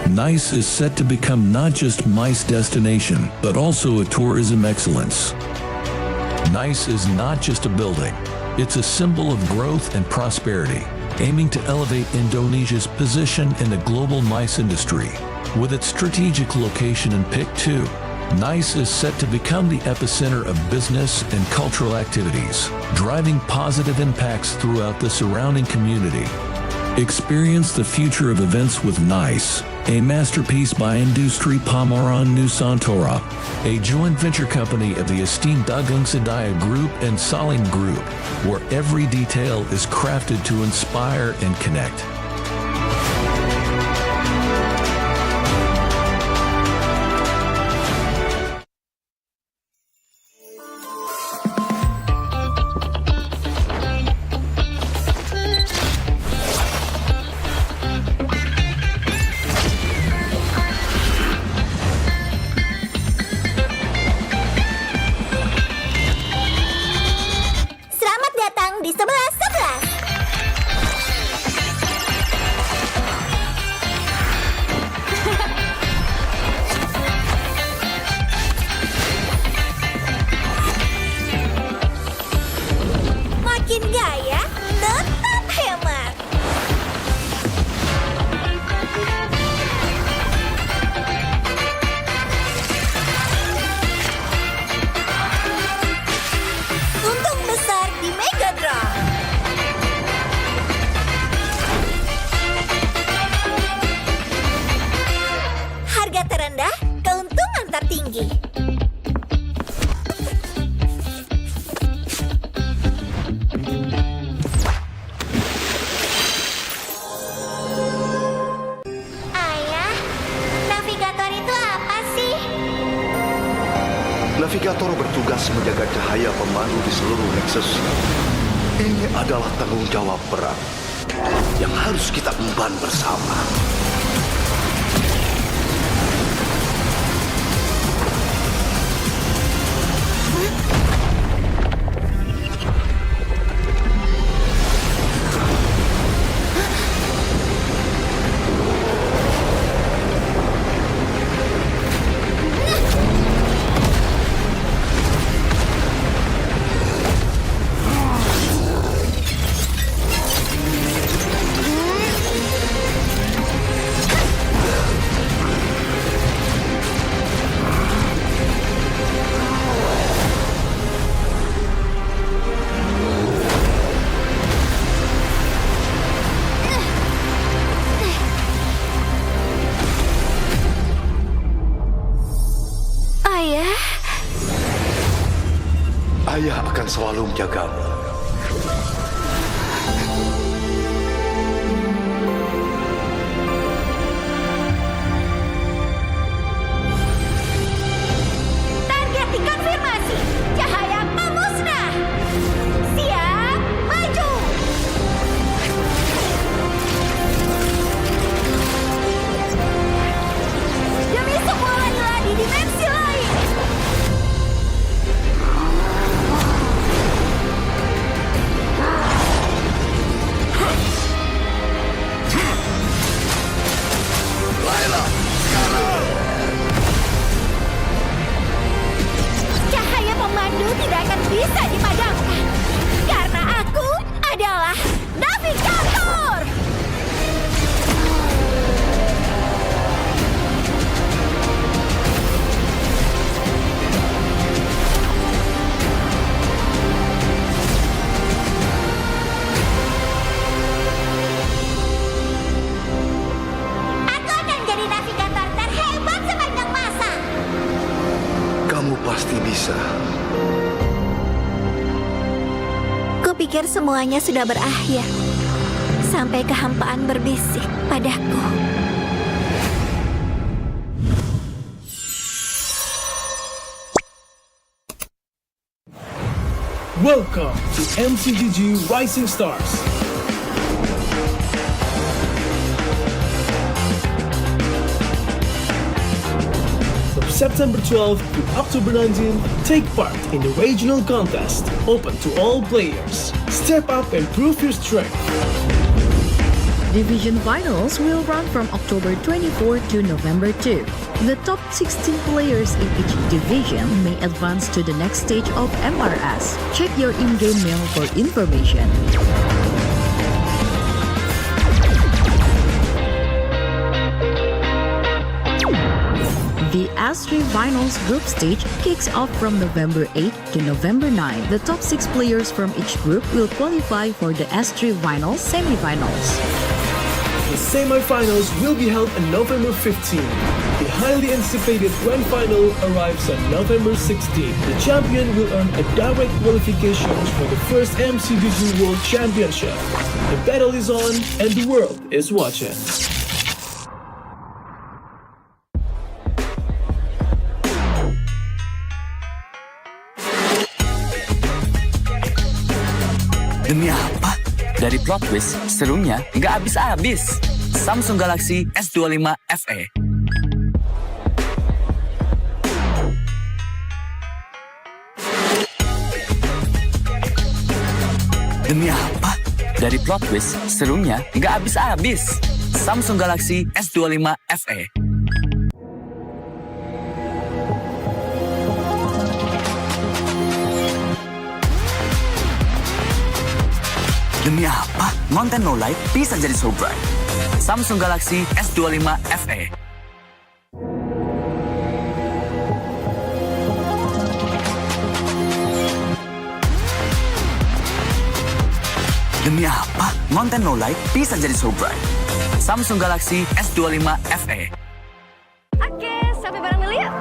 NICE is set to become not just MICE destination, but also a tourism excellence. NICE is not just a building, it's a symbol of growth and prosperity, aiming to elevate Indonesia's position in the global MICE industry. With its strategic location in PEC 2, NICE is set to become the epicenter of business and cultural activities, driving positive impacts throughout the surrounding community. Experience the future of events with NICE, a masterpiece by Industri Pameran Nusantara, a joint venture company of the esteemed Dagang Sedaya Group and Salim Group, where every detail is crafted to inspire and connect. di 11-11. Makin gaya, tetap hemat. Untung besar di Mega Draw. Harga terendah, keuntungan tertinggi. Ayah, navigator itu apa sih? Navigator bertugas menjaga cahaya pemandu di seluruh Nexus. Ini adalah tanggung jawab berat yang harus kita emban bersama. akan selalu menjagamu. Target dikonfirmasi. Cahaya memusnah. Siap, maju. Demi semua wanita di dimensi lain. Cahaya pemandu tidak akan bisa dipadamkan. Karena aku adalah navigator. Aku akan jadi navigator terhebat sepanjang masa. Kamu pasti bisa. Kupikir semuanya sudah berakhir. Sampai kehampaan berbisik padaku. Welcome to MCGG Rising Stars. From September 12th to October 19th, take part in the regional contest, open to all players. Step up and prove your strength. Division finals will run from October 24 to November 2. The top 16 players in each division may advance to the next stage of MRS. Check your in-game mail for information. The S3 Finals group stage kicks off from November 8 to November 9. The top 6 players from each group will qualify for the S3 Finals semifinals. The semi-finals will be held on November 15. The highly anticipated grand final arrives on November 16. The champion will earn a direct qualification for the first MCGG World Championship. The battle is on and the world is watching. Demi apa? Dari plot twist, serunya nggak habis-habis. Samsung Galaxy S25 FE. Demi apa? Dari plot twist, serunya nggak habis-habis. Samsung Galaxy S25 FE. Demi apa? Konten low light bisa jadi so bright. Samsung Galaxy S25 FE. Demi apa? Konten low light bisa jadi so bright. Samsung Galaxy S25 FE. Oke, sampai barang ngeliat.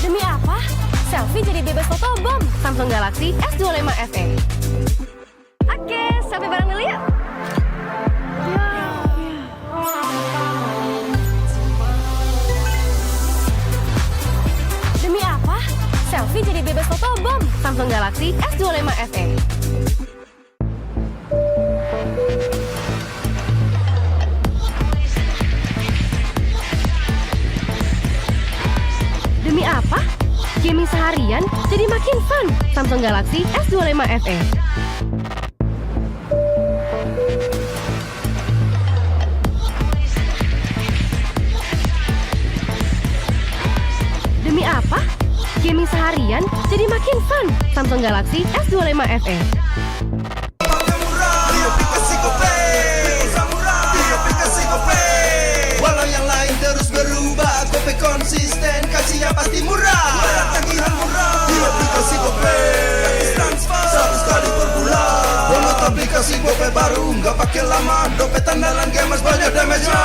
Demi apa? Selfie jadi bebas fotobom. Samsung Galaxy S25 FE. Oke, sampai barang ngeliat. Demi apa? Selfie jadi bebas fotobom. Samsung Galaxy S25 FE. Demi apa? Gaming seharian jadi makin fun. Samsung Galaxy S25 FE. Demi apa? Gaming seharian jadi makin fun. Samsung Galaxy S25 FE. Walau yang lain terus berubah, Gope konsisten, kasihnya pasti murah. Bayar tagihan murah di aplikasi Gope, gratis transfer 100 kali per bulan. Download aplikasi Gope baru, nggak pakai lama. Dompet andalan gamers banyak damage-nya.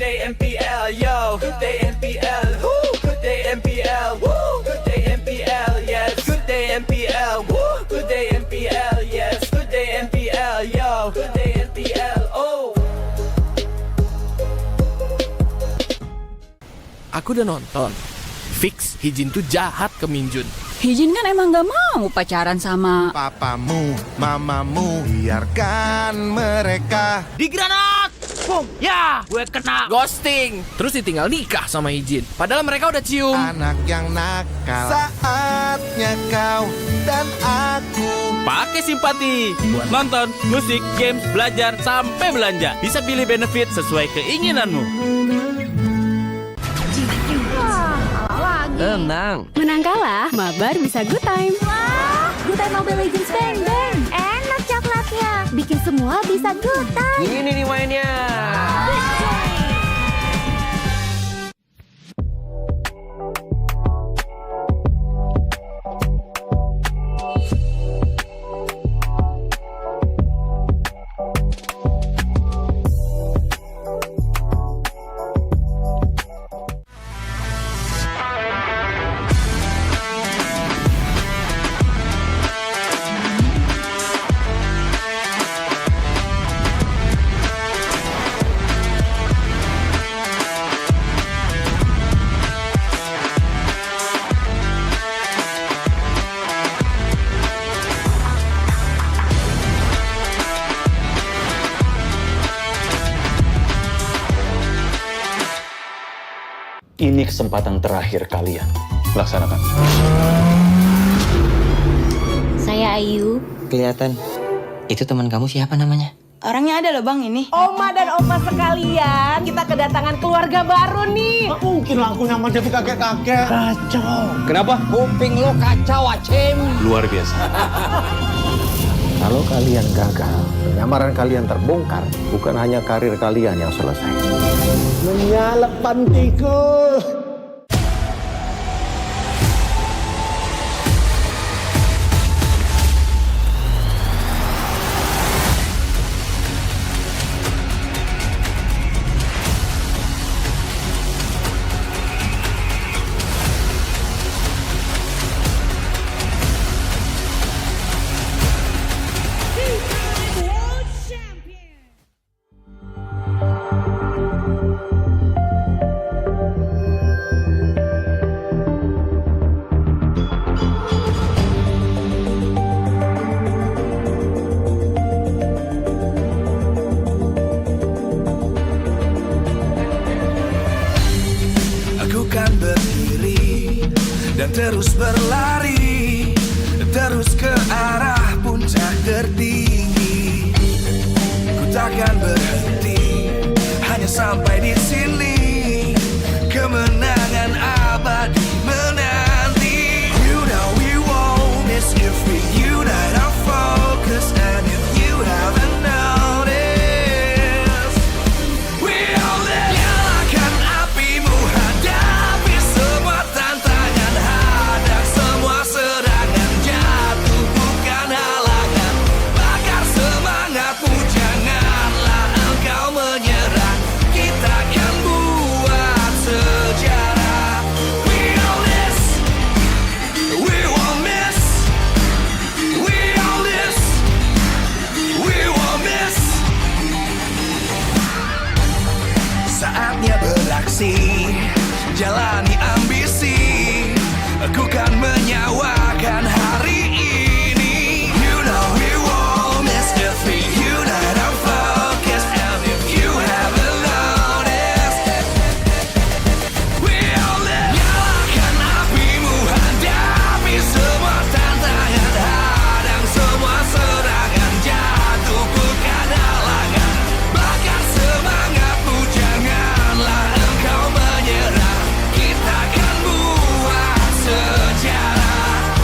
day MPL, yo. Good day MPL, woo. Good day MPL, woo. Good day MPL, yes. Good day MPL, woo. Good day MPL, yes. Good day MPL, yo. Good day MPL, oh. Aku udah nonton. Fix, Hijin tuh jahat ke Minjun. Hijin kan emang gak mau pacaran sama Papamu, mamamu, biarkan mereka. Di granat! Boom! Ya, gue kena ghosting. Terus ditinggal nikah sama Hijin. Padahal mereka udah cium. Anak yang nakal, saatnya kau dan aku. Pakai simpati buat nonton, musik, games, belajar, sampai belanja. Bisa pilih benefit sesuai keinginanmu. Tenang. Menang kalah, mabar bisa good time. Wah, good time Mobile Legends bang bang. Enak coklatnya, bikin semua bisa good time. Ini nih mainnya. Ini kesempatan terakhir kalian. Laksanakan. Saya Ayu. Kelihatan. Itu teman kamu siapa namanya? Orangnya ada loh bang ini. Oma dan opa sekalian, kita kedatangan keluarga baru nih. Gak mungkin lah aku nyaman jadi kakek-kakek. Kacau. Kenapa? Kuping lo kacau, Acim. Luar biasa. Kalau kalian gagal, penyamaran kalian terbongkar, bukan hanya karir kalian yang selesai. Menyalep pantiku. Dan terus berlari, terus ke arah puncak tertinggi. Ku takkan berhenti, hanya sampai di sini. Kemenangan abadi menanti. You know we won't miss if we unite our focus. And if you haven't noticed, we all live. Nyalakan apimu, hadapi semua tantangan, hadang semua serangan, jatuh bukan halangan. Bakar semangatmu, janganlah engkau menyerah. Kita akan buat sejarah. We all this, we won't miss. We all this, we won't miss. Saatnya beraksi, jalani ambisi. Aku kan menyawakan hari ini. You know we won't miss if we unite our focus. And if you haven't noticed, we all live. Nyalakan apimu, hadapi semua tantangan, hadang semua serangan, jatuh bukan halangan. Bakar semangatmu, janganlah engkau menyerah. Kita akan buat sejarah.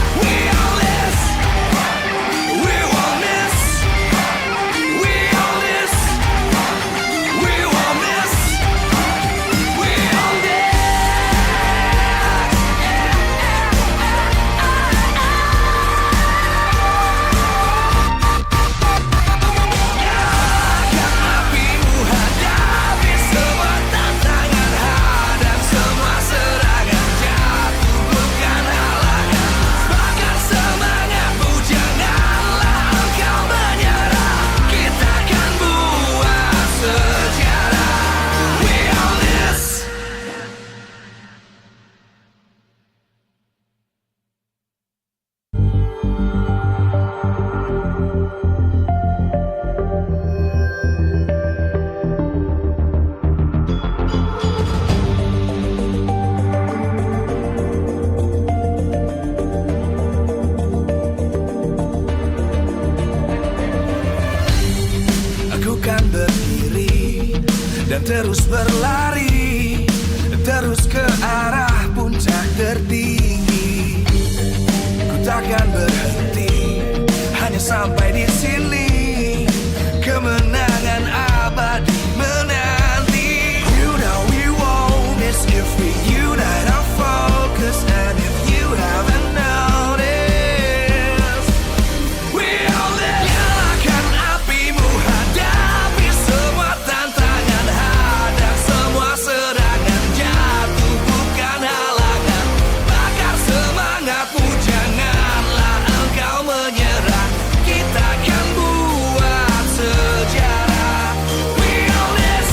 akan berhenti hanya sampai di sini. Kemenangan abadi menanti. You know we won't miss if we unite our focus. And if you haven't noticed, we all live. Nyalakan apimu, hadapi semua tantangan, hadang semua serangan, jatuh bukan halangan. Bakar semangatmu, janganlah engkau menyerah. Kita akan buat sejarah. We all this,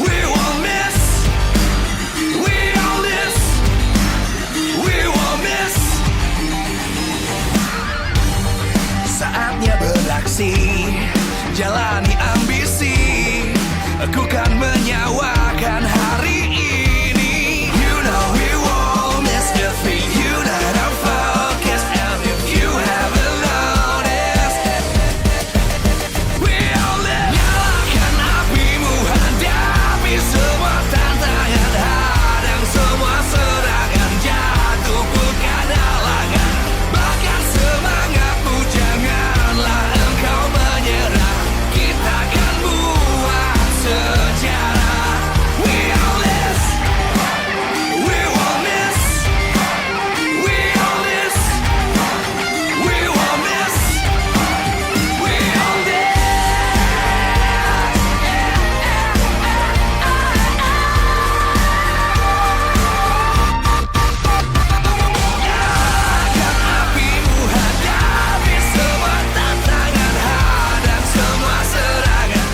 we won't miss. We all this, we won't miss. Saatnya beraksi, jalani ambisi. Aku kan menyawakan hari ini. You know we won't miss if we unite our focus. And if you haven't noticed, we all live. Nyalakan apimu, hadapi semua tantangan, hadang semua serangan, jatuh bukan halangan. Bakar semangatmu, janganlah engkau menyerah. Kita akan buat sejarah. We all this, we won't miss. We all this, we won't miss. We all this. Nyalakan apimu, hadapi semua tantangan, hadang semua serangan.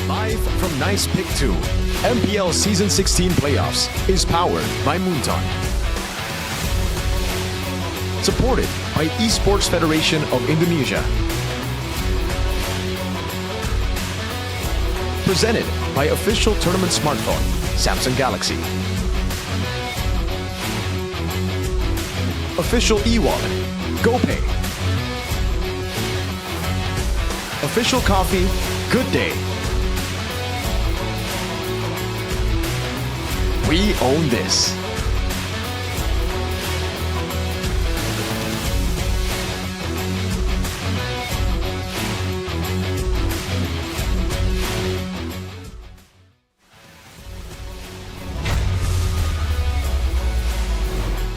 Live from Nice Pick 2, MPL Season 16 Playoffs is powered by Moonton. Supported by Esports Federation of Indonesia. Presented by official tournament smartphone, Samsung Galaxy. Official e-wallet, GoPay. Official coffee, Good Day. We own this.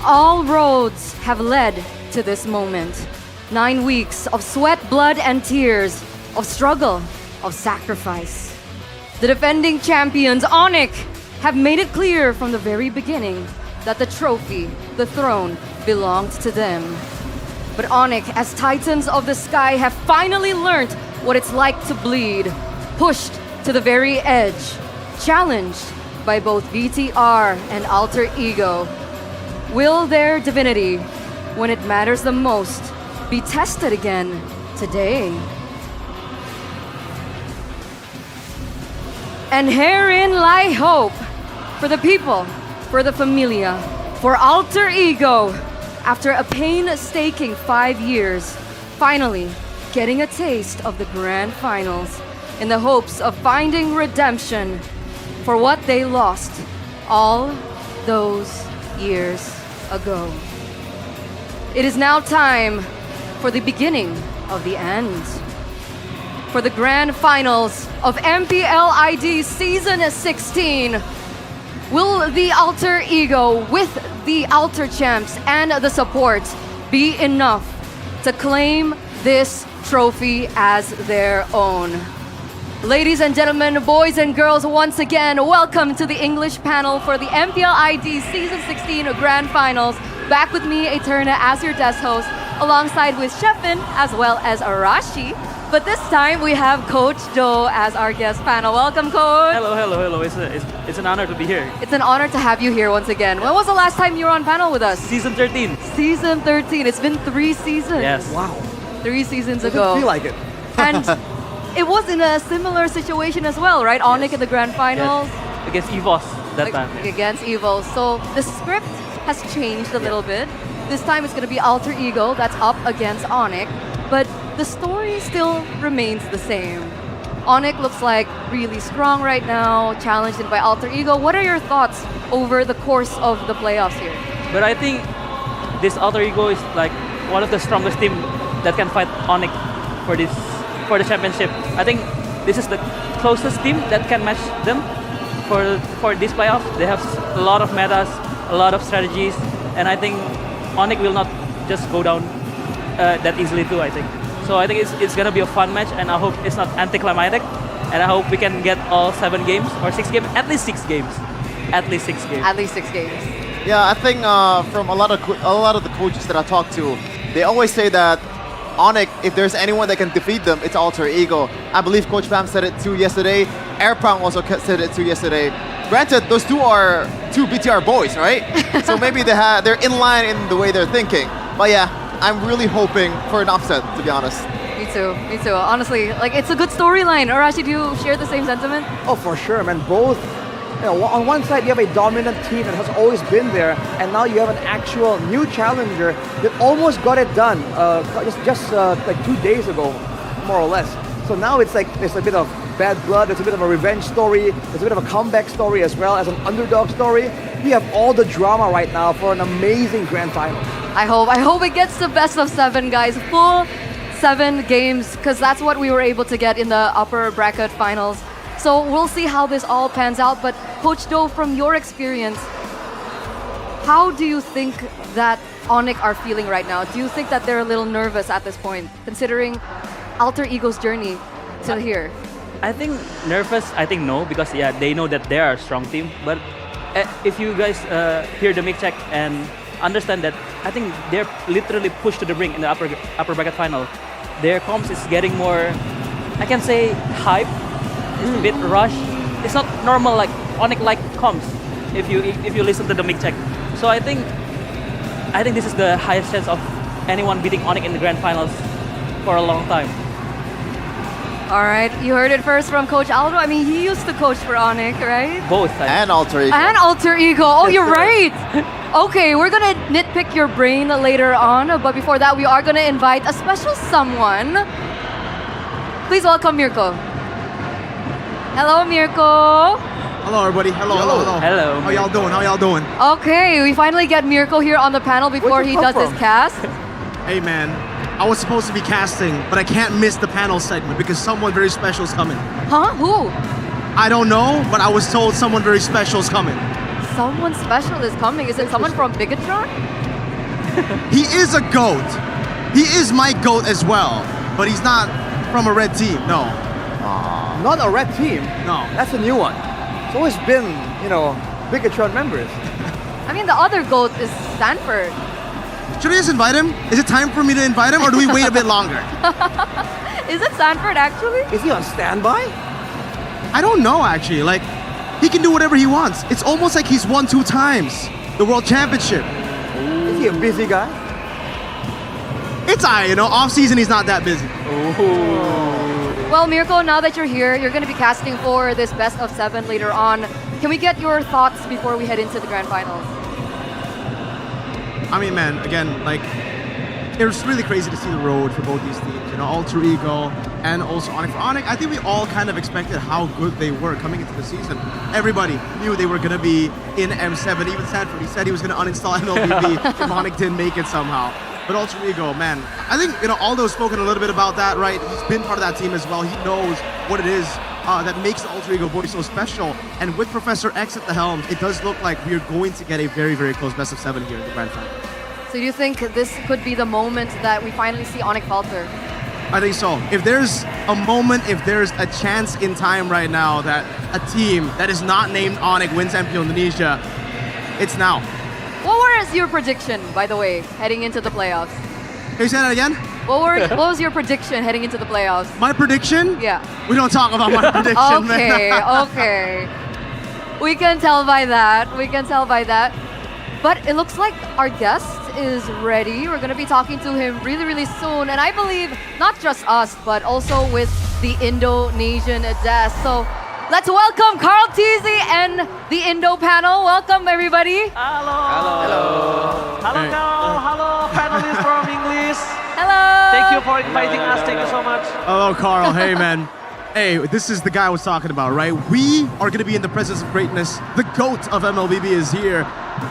All roads have led to this moment. 9 weeks of sweat, blood, and tears, of struggle, of sacrifice. The defending champions, ONIC, have made it clear from the very beginning that the trophy, the throne, belonged to them. But ONIC, as titans of the sky, have finally learned what it's like to bleed, pushed to the very edge, challenged by both VTR and Alter Ego. Will their divinity, when it matters the most, be tested again today? And herein lie hope for the people, for the familia, for Alter Ego. After a painstaking 5 years, finally getting a taste of the grand finals in the hopes of finding redemption for what they lost all those years ago. It is now time for the beginning of the end. For the grand finals of MPL ID Season 16, will the Alter Ego with the Alter Champs and the support be enough to claim this trophy as their own? Ladies and gentlemen, boys and girls, once again, welcome to the English panel for the MPL ID Season 16 Grand Finals. Back with me, Eterna, as your desk host. alongside with Sheffin as well as Arashi. But this time we have Coach Do as our guest panel. Welcome, Coach. Hello. It's an honor to be here. It's an honor to have you here once again. When was the last time you were on panel with us? Season 13. Season 13. It's been 3 seasons. Yes. Wow. 3 seasons Doesn't ago. feel like it. And it was in a similar situation as well, right? ONIC in the grand finals. Yes. Against EVOS that time. Against Evo. So the script has changed a little bit. This time it's going to be Alter Ego that's up against ONIC. But the story still remains the same. ONIC looks like really strong right now, challenged by Alter Ego. What are your thoughts over the course of the playoffs here? But I think this Alter Ego is like one of the strongest team that can fight ONIC for the championship. I think this is the closest team that can match them for this playoff. They have a lot of metas, a lot of strategies, and I think ONIC will not just go down that easily too, I think. So I think it's gonna be a fun match, and I hope it's not anticlimactic, and I hope we can get all 7 games or 6 games, at least 6 games. At least 6 games. At least 6 games. Yeah, I think from a lot of the coaches that I talk to, they always say that ONIC, if there's anyone that can defeat them, it's Alter Ego. I believe Coach Bam said it too yesterday. Airprang also said it too yesterday. Granted, those two are 2 BTR boys, right? So maybe they're in line in the way they're thinking. But yeah, I'm really hoping for an upset, to be honest. Me too. Honestly, like, it's a good storyline. Arashi, do you share the same sentiment? Oh, for sure, man. Both. On one side, you have a dominant team that has always been there, and now you have an actual new challenger that almost got it done just like 2 days ago, more or less. So now it's like there's a bit of bad blood, there's a bit of a revenge story, there's a bit of a comeback story as well as an underdog story. We have all the drama right now for an amazing grand final. I hope it gets the best of 7, guys. Full 7 games, because that's what we were able to get in the upper bracket finals. So we'll see how this all pans out. But Coach Do, from your experience, how do you think that ONIC are feeling right now? Do you think that they're a little nervous at this point, considering Alter Ego's journey till here? I think nervous, I think no, because yeah, they know that they are a strong team. But if you guys hear the mic check and understand that, I think they're literally pushed to the brink in the upper bracket final. Their comps is getting more, I can say, hype. It's a bit rushed. It's not normal like ONIC-like comps if you listen to the mic check. So I think this is the highest chance of anyone beating ONIC in the grand finals for a long time. All right, you heard it first from Coach Aldo. I mean, he used to coach for ONIC, right? Both. And Alter Ego. And Alter Ego. Oh, you're right. Okay, we're gonna nitpick your brain later on, but before that, we are gonna invite a special someone. Please welcome Mirko. Hello, Mirko. Hello, everybody. Hello. Hello. How y'all doing? Okay, we finally get Mirko here on the panel before he does his cast. Hey, man. I was supposed to be casting, but I can't miss the panel segment because someone very special is coming. Huh? Who? I don't know, but I was told someone very special is coming. Someone special is coming. Is it someone from Bigatron? He is a GOAT. He is my GOAT as well, but he's not from a red team, no. Not a red team? No. That's a new one. It's always been, Bigatron members. I mean, the other GOAT is Stanford. Should I just invite him? Is it time for me to invite him, or do we wait a bit longer? Is it Stanford, actually? Is he on standby? I don't know, actually. Like, he can do whatever he wants. It's almost like he's won 2 times the World Championship. Is he a busy guy? It's off season he's not that busy. Well, Mirko, now that you're here, you're going to be casting for this best of 7 later on. Can we get your thoughts before we head into the grand finals? I mean, man, again, like, it was really crazy to see the road for both these teams. Alter Ego and also ONIC. For ONIC, I think we all kind of expected how good they were coming into the season. Everybody knew they were going to be in M7. Even Stanford, he said he was going to uninstall MLBB if ONIC didn't make it somehow. But Alter Ego, man, I think, Aldo's spoken a little bit about that, right? He's been part of that team as well. He knows what it is that makes the Alter Ego boys so special. And with Professor X at the helm, it does look like we're going to get a very, very close best of 7 here in the grand final. So do you think this could be the moment that we finally see ONIC falter? I think so. If there's a moment, if there's a chance in time right now that a team that is not named ONIC wins MPL Indonesia, it's now. What was your prediction, by the way, heading into the playoffs? Can you say that again? What was your prediction heading into the playoffs? My prediction? Yeah. We don't talk about my prediction, man. Okay. We can tell by that. But it looks like our guest is ready. We're going to be talking to him really, really soon. And I believe not just us, but also with the Indonesian desk. So let's welcome Carl Tizzy and the Indo panel. Welcome, everybody. Hello, Carl. Hello, panelists from English. Hello. Thank you for inviting us. Thank you so much. Hello, Carl. Hey, man. Hey, this is the guy I was talking about, right? We are going to be in the presence of greatness. The GOAT of MLBB is here.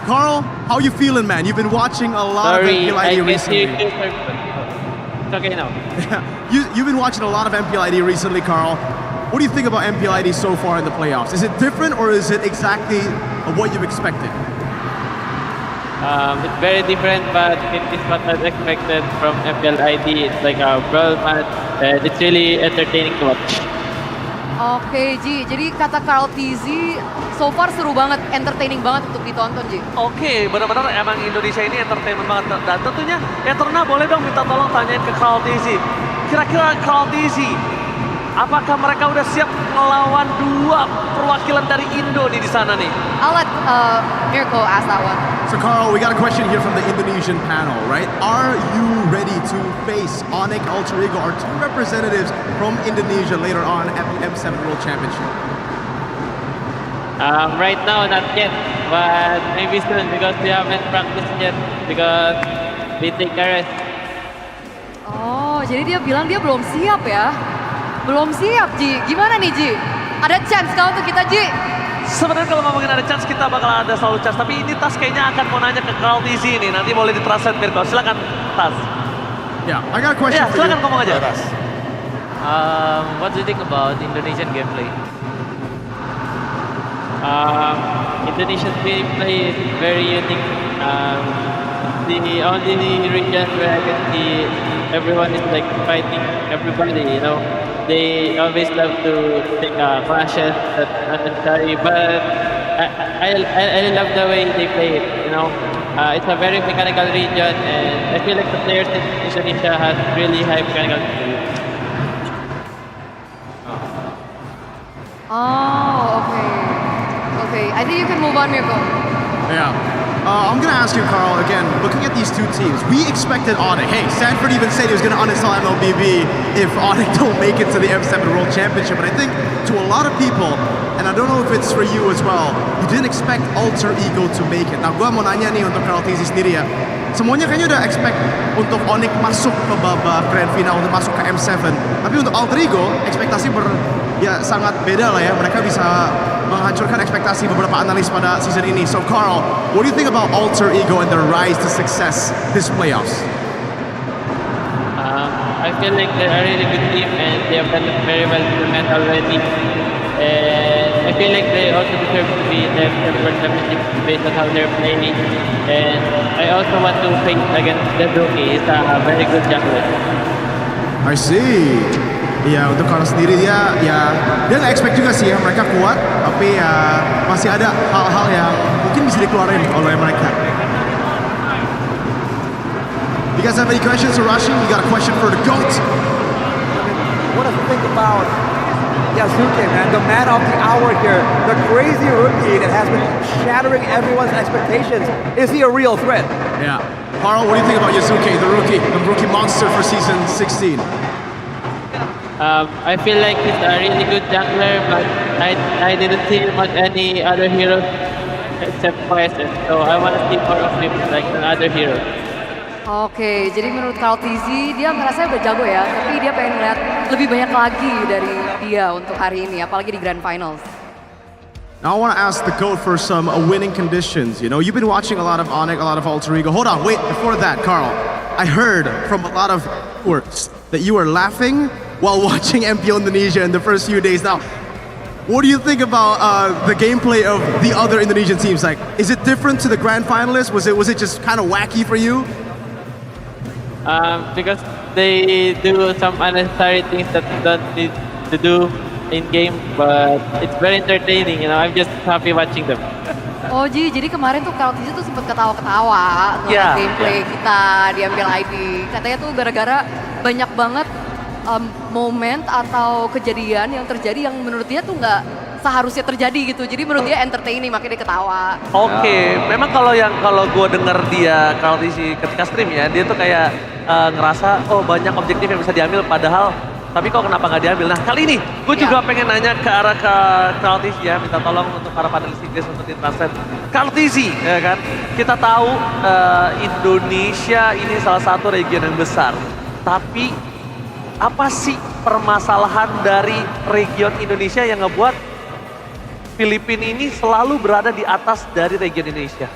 Carl, how you feeling, man? You've been watching a lot of MPL ID recently. It's okay now. You've been watching a lot of MPL ID recently, Carl. What do you think about MPL ID so far in the playoffs? Is it different or is it exactly what you've expected? It's very different, but it is what I expected from MPL ID. It's like a brawl match, and it's really entertaining to watch. Oke, Ji. Jadi kata Carl Tizzy, so far seru banget, entertaining banget untuk ditonton, Ji. Oke, benar-benar emang Indonesia ini entertainment banget. Dan tentunya, ya Terna boleh dong minta tolong tanyain ke Carl Tizzy. Kira-kira Carl Tizzy, apakah mereka udah siap melawan dua perwakilan dari Indo nih di sana nih? I'll let Mirko ask that one. So Carl, we got a question here from the Indonesian panel, right? Are you ready to face ONIC, Alter Ego, our two representatives from Indonesia later on at the M7 World Championship? Right now, not yet, but maybe soon because we haven't practiced yet because we take a rest. Oh, jadi dia bilang dia belum siap ya? Belum siap, Ji. Gimana nih, Ji? Ada chance kah untuk kita, Ji? Sebenarnya kalau ngomongin ada chance, kita bakal ada selalu chance. Tapi ini Tas kayaknya akan mau nanya ke Carl Tizzy nih. Nanti boleh ditranslate Mirko. Silakan, Tas. Yeah, I got a question for silakan you. ngomong aja. What do you think about Indonesian gameplay? Indonesian gameplay is very unique. The only region where I can see everyone is like fighting everybody, you know. They always love to take clashes that unnecessary, but I love the way they play it, you know. It's a very mechanical region, and I feel like the players in Indonesia have really high mechanical skills. Oh, okay. Okay, I think you can move on, Mirko. Yeah. I'm going to ask you, Carl, again, looking at these two teams, we expected ONIC. Hey, Stanford even said he was going to uninstall MLBB if ONIC don't make it to the M7 World Championship. But I think to a lot of people, and I don't know if it's for you as well, you didn't expect Alter Ego to make it. Nah, gue mau nanya nih untuk Carl Tizzy sendiri ya. Semuanya kayaknya udah expect untuk ONIC masuk ke babak grand final, untuk masuk ke M7. Tapi untuk Alter Ego, ekspektasi sangat beda lah ya. Mereka bisa menghancurkan ekspektasi beberapa analis pada season ini. So Carl, what do you think about Alter Ego and their rise to success this playoffs? I feel like they're a really good team and they have done it very well in the match already. And I feel like they also deserve to be in the World Championship based on how they're playing. And I also want to face against the rookie. He's a very good jungler. I see. Ya untuk Carl sendiri dia nggak expect juga sih ya mereka kuat, tapi ya masih ada hal-hal yang mungkin bisa dikeluarin oleh mereka. You guys have any questions for Rushing? You got a question for the GOAT? What do you think about Yasuke, man, the man of the hour here, the crazy rookie that has been shattering everyone's expectations? Is he a real threat? Yeah. Carl, what do you think about Yasuke, the rookie monster for season 16? I feel like he's a really good jungler, but I didn't see much any other heroes except YSS. So I want to see more of him like another hero. Oke, jadi menurut Carl Tizzy, dia ngerasa udah jago ya, tapi dia pengen lihat lebih banyak lagi dari dia untuk hari ini, apalagi di Grand Finals. Now I want to ask the GOAT for some winning conditions. You know, you've been watching a lot of ONIC, a lot of Alter Ego. Hold on, wait, before that, Carl, I heard from a lot of viewers that you were laughing while watching MPL Indonesia in the first few days. Now, what do you think about the gameplay of the other Indonesian teams? Like, is it different to the grand finalists? Was it just kind of wacky for you? Because they do some unnecessary things that you don't need to do in game, but it's very entertaining. You know, I'm just happy watching them. Oh Ji, jadi kemarin tuh Kaltisi tuh sempet ketawa-ketawa ngeliat gameplay kita di MPL ID. Katanya tuh gara-gara banyak banget momen atau kejadian yang terjadi yang menurut dia tuh nggak seharusnya terjadi gitu. Jadi menurut dia entertaining, makanya dia ketawa. Oke, memang kalau gue denger dia Kaltisi ketika stream ya, dia tuh kayak ngerasa oh banyak objektif yang bisa diambil padahal tapi kok kenapa nggak diambil? Nah kali ini gue juga pengen nanya ke arah ke Kaltisi ya, minta tolong untuk para panelis Inggris untuk ditranslate. Kaltisi, ya kan? Kita tahu Indonesia ini salah satu region yang besar, tapi apa sih permasalahan dari region Indonesia yang ngebuat Filipina ini selalu berada di atas dari region Indonesia?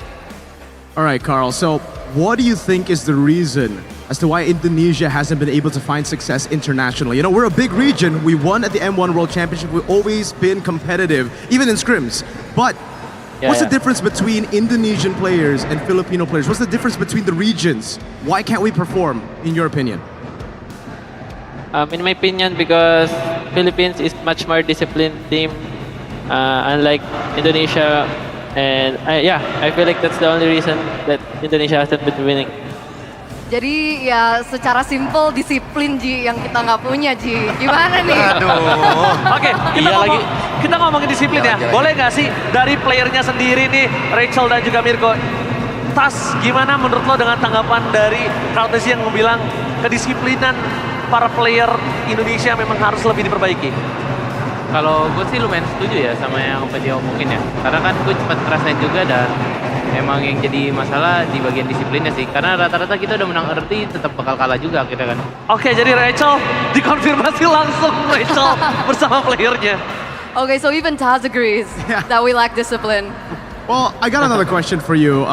Alright, Carl, so what do you think is the reason as to why Indonesia hasn't been able to find success internationally? You know, we're a big region. We won at the M1 World Championship. We've always been competitive, even in scrims. But what's the difference between Indonesian players and Filipino players? What's the difference between the regions? Why can't we perform, in your opinion? In my opinion, because Philippines is much more disciplined team, unlike Indonesia. And I feel like that's the only reason that Indonesia hasn't been winning. Jadi ya secara simple disiplin Ji yang kita nggak punya Ji. Gimana nih? Oke, kita ngomongin disiplin ya. Boleh nggak sih dari playernya sendiri nih, Rachel dan juga Mirko. Tas, gimana menurut lo dengan tanggapan dari Kaltisi yang bilang kedisiplinan para player Indonesia memang harus lebih diperbaiki? Kalau gue sih lumayan setuju ya sama yang dia omongin ya. Karena kan gue cepat ngerasain juga dan emang yang jadi masalah di bagian disiplinnya sih. Karena rata-rata kita udah menang early tetap bakal kalah juga kita kan. Oke, jadi Rachel dikonfirmasi langsung Rachel bersama playernya. Okay, so even Taz agrees that we lack discipline. Well, I got another question for you.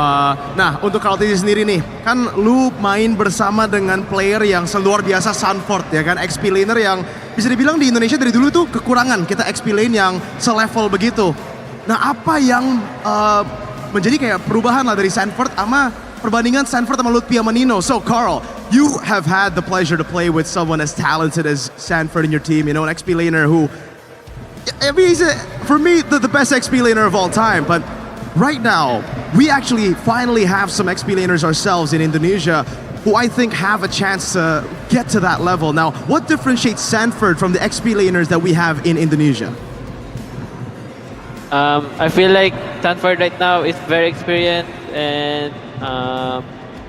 Nah, untuk Kaltisi sendiri nih, kan lu main bersama dengan player yang seluar biasa Sanford ya kan, XP laner yang bisa dibilang di Indonesia dari dulu tuh kekurangan kita XP lane yang selevel begitu. Nah, apa yang menjadi kayak perubahan lah dari Sanford sama perbandingan Sanford sama Lutfi sama Nino? So Carl, you have had the pleasure to play with someone as talented as Sanford in your team, you know, an XP laner who, I mean, he's for me the best XP laner of all time, but right now, we actually finally have some XP laners ourselves in Indonesia who I think have a chance to get to that level. Now, what differentiates Sanford from the XP laners that we have in Indonesia? I feel like Sanford right now is very experienced and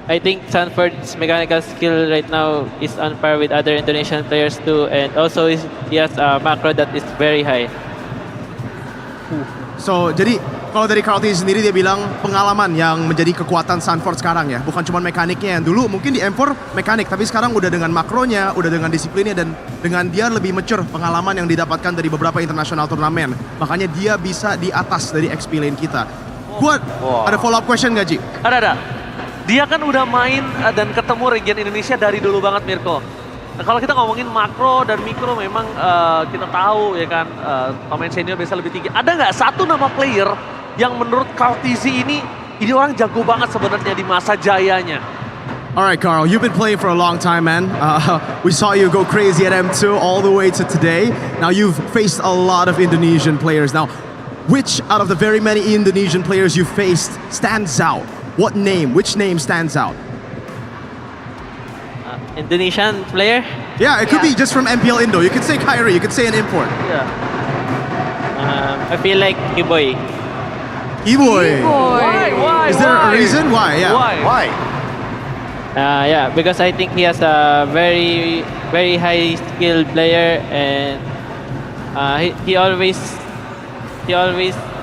I think Sanford's mechanical skill right now is on par with other Indonesian players too, and also he has a macro that is very high. So, jadi kalau dari Kaltisi sendiri dia bilang pengalaman yang menjadi kekuatan Sanford sekarang ya. Bukan cuma mekaniknya yang dulu mungkin di M4 mekanik, tapi sekarang udah dengan makronya, udah dengan disiplinnya dan dengan dia lebih mature pengalaman yang didapatkan dari beberapa international turnamen. Makanya dia bisa di atas dari XP lane kita. Ada follow up question gak Ji? Ada. Dia kan udah main dan ketemu region Indonesia dari dulu banget Mirko. Nah, kalau kita ngomongin makro dan mikro memang kita tahu ya kan pemain senior biasa lebih tinggi. Ada nggak satu nama player yang menurut Kaltisi ini orang jago banget sebenarnya di masa jayanya? Alright Carl, you've been playing for a long time man. We saw you go crazy at M2 all the way to today. Now you've faced a lot of Indonesian players. Now, which out of the very many Indonesian players you faced stands out? What name? Which name stands out? Indonesian player? Yeah, it could be just from MPL Indo. You could say Kyrie, you could say an import. Yeah. I feel like Kiboy. Kiboy. Why? Is there a reason? Why? Yeah. Why? Yeah, because I think he has a very, very high skilled player and he always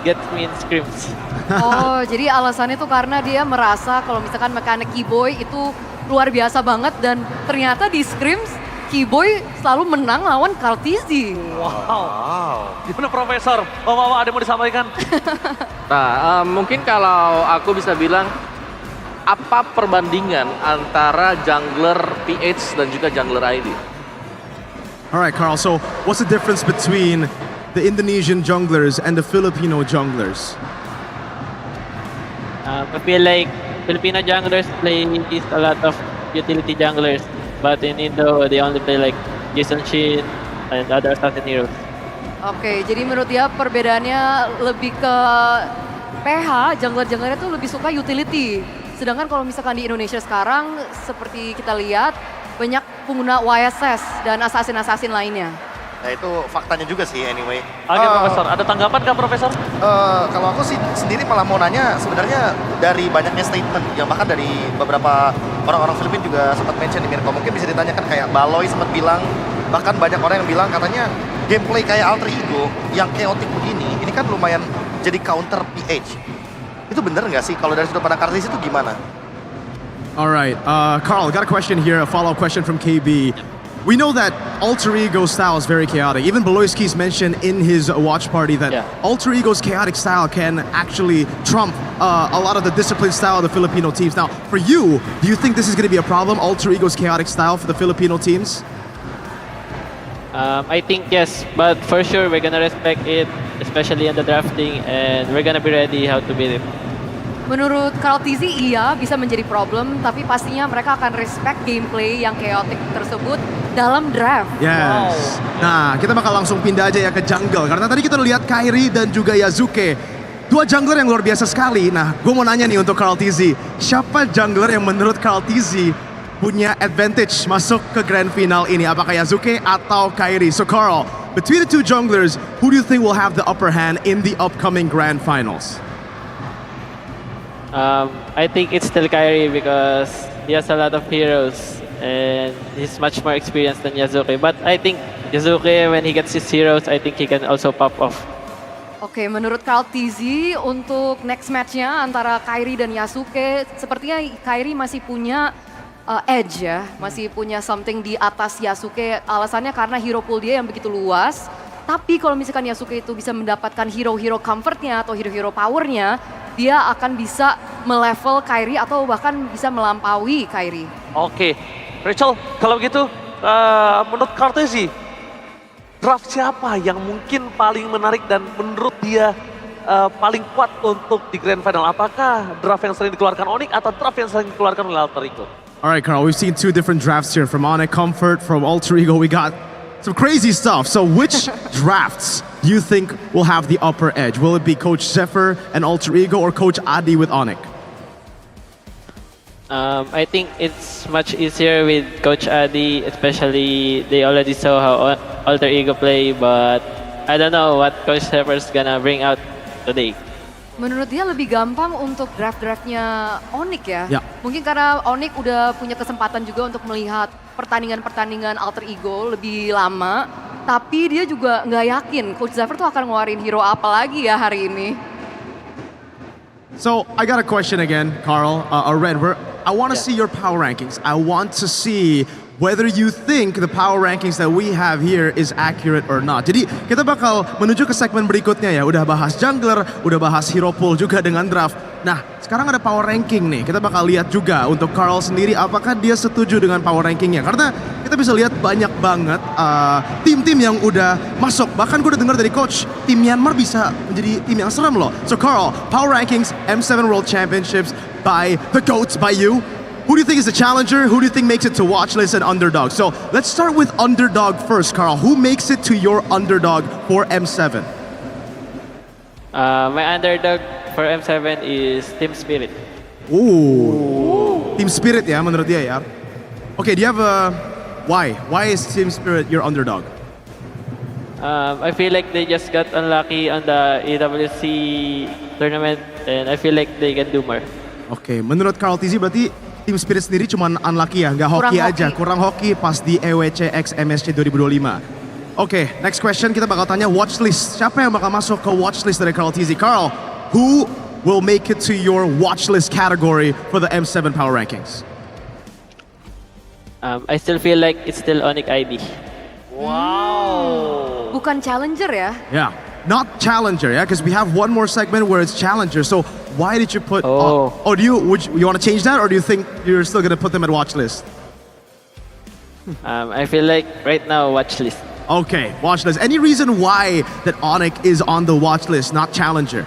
gets me in scrims. Oh, jadi alasannya tuh karena dia merasa kalau misalkan mekanik Kiboy itu luar biasa banget dan ternyata di scrims Kiboy selalu menang lawan Kaltisi. Wow. Gimana Profesor? Bapak ada mau disampaikan? Nah, mungkin kalau aku bisa bilang apa perbandingan antara jungler PH dan juga jungler ID? Alright Carl, so what's the difference between the Indonesian junglers and the Filipino junglers? I feel like Filipino junglers play a lot of utility junglers, but in Indo they only play like Jason Shin and other assassin heroes. Oke, jadi menurut dia perbedaannya lebih ke PH, jungler-junglernya tuh lebih suka utility. Sedangkan kalau misalkan di Indonesia sekarang, seperti kita lihat, banyak pengguna YSS dan assassin-assassin lainnya. Nah itu faktanya juga sih anyway. Oke Profesor, ada tanggapan nggak Profesor? Kalau aku sih sendiri malah mau nanya sebenarnya dari banyaknya statement yang bahkan dari beberapa orang-orang Filipina juga sempat mention di Mirko, mungkin bisa ditanyakan kayak Baloy sempat bilang, bahkan banyak orang yang bilang katanya gameplay kayak Alter Ego yang chaotic begini, ini kan lumayan jadi counter PH. Itu bener nggak sih kalau dari sudut pandang Kartis itu gimana? Alright, Carl, got a question here, a follow-up question from KB. We know that Alter Ego style is very chaotic. Even Beloyski's mentioned in his watch party that Alter Ego's chaotic style can actually trump a lot of the disciplined style of the Filipino teams. Now, for you, do you think this is going to be a problem, Alter Ego's chaotic style for the Filipino teams? I think yes, but for sure we're gonna respect it, especially in the drafting, and we're gonna be ready how to beat it. Menurut Carl Tizzy, iya bisa menjadi problem, tapi pastinya mereka akan respect gameplay yang chaotic tersebut dalam draft. Yes. Nah, kita bakal langsung pindah aja ya ke jungle. Karena tadi kita lihat Kairi dan juga Yasuke. Dua jungler yang luar biasa sekali. Nah, gue mau nanya nih untuk Carl Tizzy. Siapa jungler yang menurut Carl Tizzy punya advantage masuk ke grand final ini? Apakah Yasuke atau Kairi? So Carl, between the two junglers, who do you think will have the upper hand in the upcoming grand finals? I think it's still Kyrie because he has a lot of heroes and he's much more experienced than Yasuke. But I think Yasuke, when he gets his heroes, I think he can also pop off. Oke, menurut Carl Tizzy untuk next match-nya antara Kairi dan Yasuke, sepertinya Kairi masih punya edge ya, masih punya something di atas Yasuke. Alasannya karena hero pool dia yang begitu luas. Tapi kalau misalkan Yasuke itu bisa mendapatkan hero-hero comfort-nya atau hero-hero power-nya, dia akan bisa melevel Kairi atau bahkan bisa melampaui Kairi. Oke, Rachel, kalau gitu menurut Kartesi, draft siapa yang mungkin paling menarik dan menurut dia paling kuat untuk di grand final? Apakah draft yang sering dikeluarkan ONIC atau draft yang sering dikeluarkan oleh Alter Ego? Alright Carl, we've seen two different drafts here. From ONIC Comfort, from Alter Ego, we got some crazy stuff. So which drafts do you think will have the upper edge? Will it be Coach Zephyr and Alter Ego or Coach Adi with ONIC? I think it's much easier with Coach Adi, especially they already saw how Alter Ego play, but I don't know what Coach Zephyr is gonna bring out today. Menurut dia lebih gampang untuk draft-draftnya ONIC ya? Mungkin karena ONIC udah punya kesempatan juga untuk melihat pertandingan-pertandingan Alter Ego lebih lama. Tapi dia juga nggak yakin Coach Zephyr tuh akan ngeluarin hero apa lagi ya hari ini. So, I got a question again, Carl, Red. I want to see your power rankings. I want to see whether you think the power rankings that we have here is accurate or not. Jadi kita bakal menuju ke segmen berikutnya ya. Udah bahas jungler, udah bahas hero pool juga dengan draft. Nah, sekarang ada power ranking nih. Kita bakal lihat juga untuk Carl sendiri apakah dia setuju dengan power rankingnya. Karena kita bisa lihat banyak banget tim-tim yang udah masuk. Bahkan gue udah dengar dari coach, tim Myanmar bisa menjadi tim yang serem loh. So Carl, power rankings M7 World Championships by the GOATs, by you. Who do you think is the challenger? Who do you think makes it to watch list and underdog? So let's start with underdog first, Carl. Who makes it to your underdog for M7? My underdog for M7 is Team Spirit. Ooh. Team Spirit ya menurut dia ya. Okay, do you have a why? Why is Team Spirit your underdog? I feel like they just got unlucky on the EWC tournament and I feel like they can do more. Oke, menurut Carl Tizzy berarti Team Spirit sendiri cuma unlucky ya, nggak hoki aja, kurang hoki pas di EWC X MSC 2025. Oke, next question kita bakal tanya watchlist. Siapa yang bakal masuk ke watchlist dari Carl Tizzy? Carl, who will make it to your watchlist category for the M7 Power Rankings? I still feel like it's still ONIC ID. Wow. Bukan challenger ya? Yeah, not challenger ya, because we have one more segment where it's challenger. So why did you put? Oh, do you want to change that, or do you think you're still gonna put them at watch list? I feel like right now watch list. Okay, watch list. Any reason why that ONIC is on the watch list, not challenger?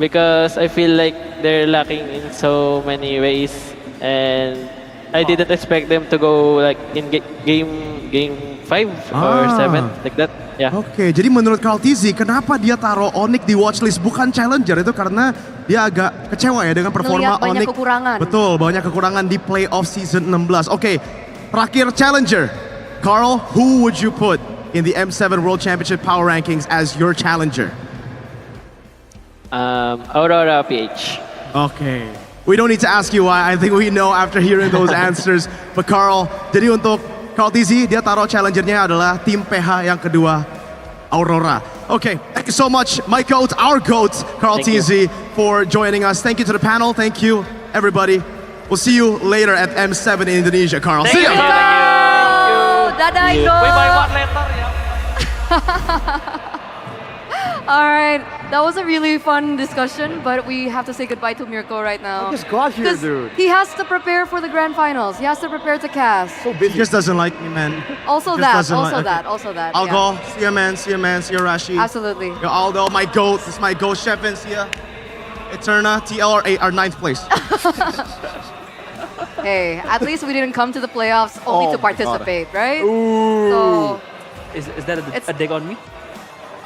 Because I feel like they're lacking in so many ways, and I didn't expect them to go like in game 5 or 7 like that. Ya. Oke, jadi menurut Carl Tizzy, kenapa dia taruh ONIC di watchlist bukan challenger itu karena dia agak kecewa ya dengan performa Ngeliat banyak ONIC. kekurangan. Betul, banyak kekurangan di playoff season 16. Oke, terakhir challenger. Carl, who would you put in the M7 World Championship Power Rankings as your challenger? Aurora PH. Okay. We don't need to ask you why. I think we know after hearing those answers. But Carl, jadi untuk Carl Tizzy, dia taruh challengernya adalah tim PH yang kedua, Aurora. Okay, thank you so much, my GOAT, our GOAT, Carl Thank you. Tizzy, for joining us. Thank you to the panel. Thank you, everybody. We'll see you later at M7 in Indonesia, Carl. See ya! Dadah, We Indo. buy one later ya. All right, that was a really fun discussion, but we have to say goodbye to Mirko right now. I just got here, 'Cause dude. He has to prepare for the grand finals. He has to prepare to cast. So He busy. just doesn't like me, man. Also Just that, doesn't also like- that, okay. also that. I'll yeah. go. See ya, man. See ya, man. See ya, Rashi. Absolutely. Yo, Aldo, my GOAT. This is my GOAT, Shevin. See ya. Eterna, TL are 9th place. Hey, at least we didn't come to the playoffs only Oh to my God. participate, right? Ooh. So, Is that a dig on me?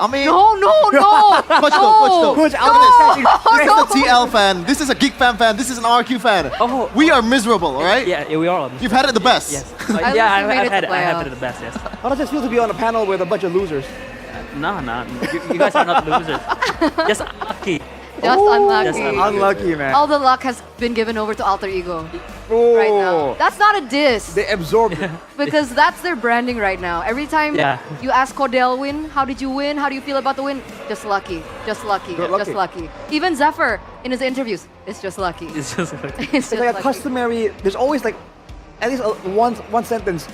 I mean, no, Coach, no. Coach, No, this is no. a TL fan. This is a Geek fan. This is an RQ fan. Oh. We are miserable, all right? Yeah, we are on. You've had it the best. Yes. At Yeah, least we made it to I have playoffs. it the best, yes. How does it feel to be on a panel with a bunch of losers? No, you guys are not losers. Just lucky. Just unlucky. Just Unlucky, man. All the luck has been given over to Alter Ego Oh. right now. That's not a diss. They absorbed it. Because that's their branding right now. Every time Yeah. you ask Cordell win, how did you win? How do you feel about the win? Just lucky. Just lucky. Good Just lucky. lucky. Even Zephyr in his interviews, it's just lucky. It's just lucky. It's It's just like a lucky. customary. There's always like at least one sentence.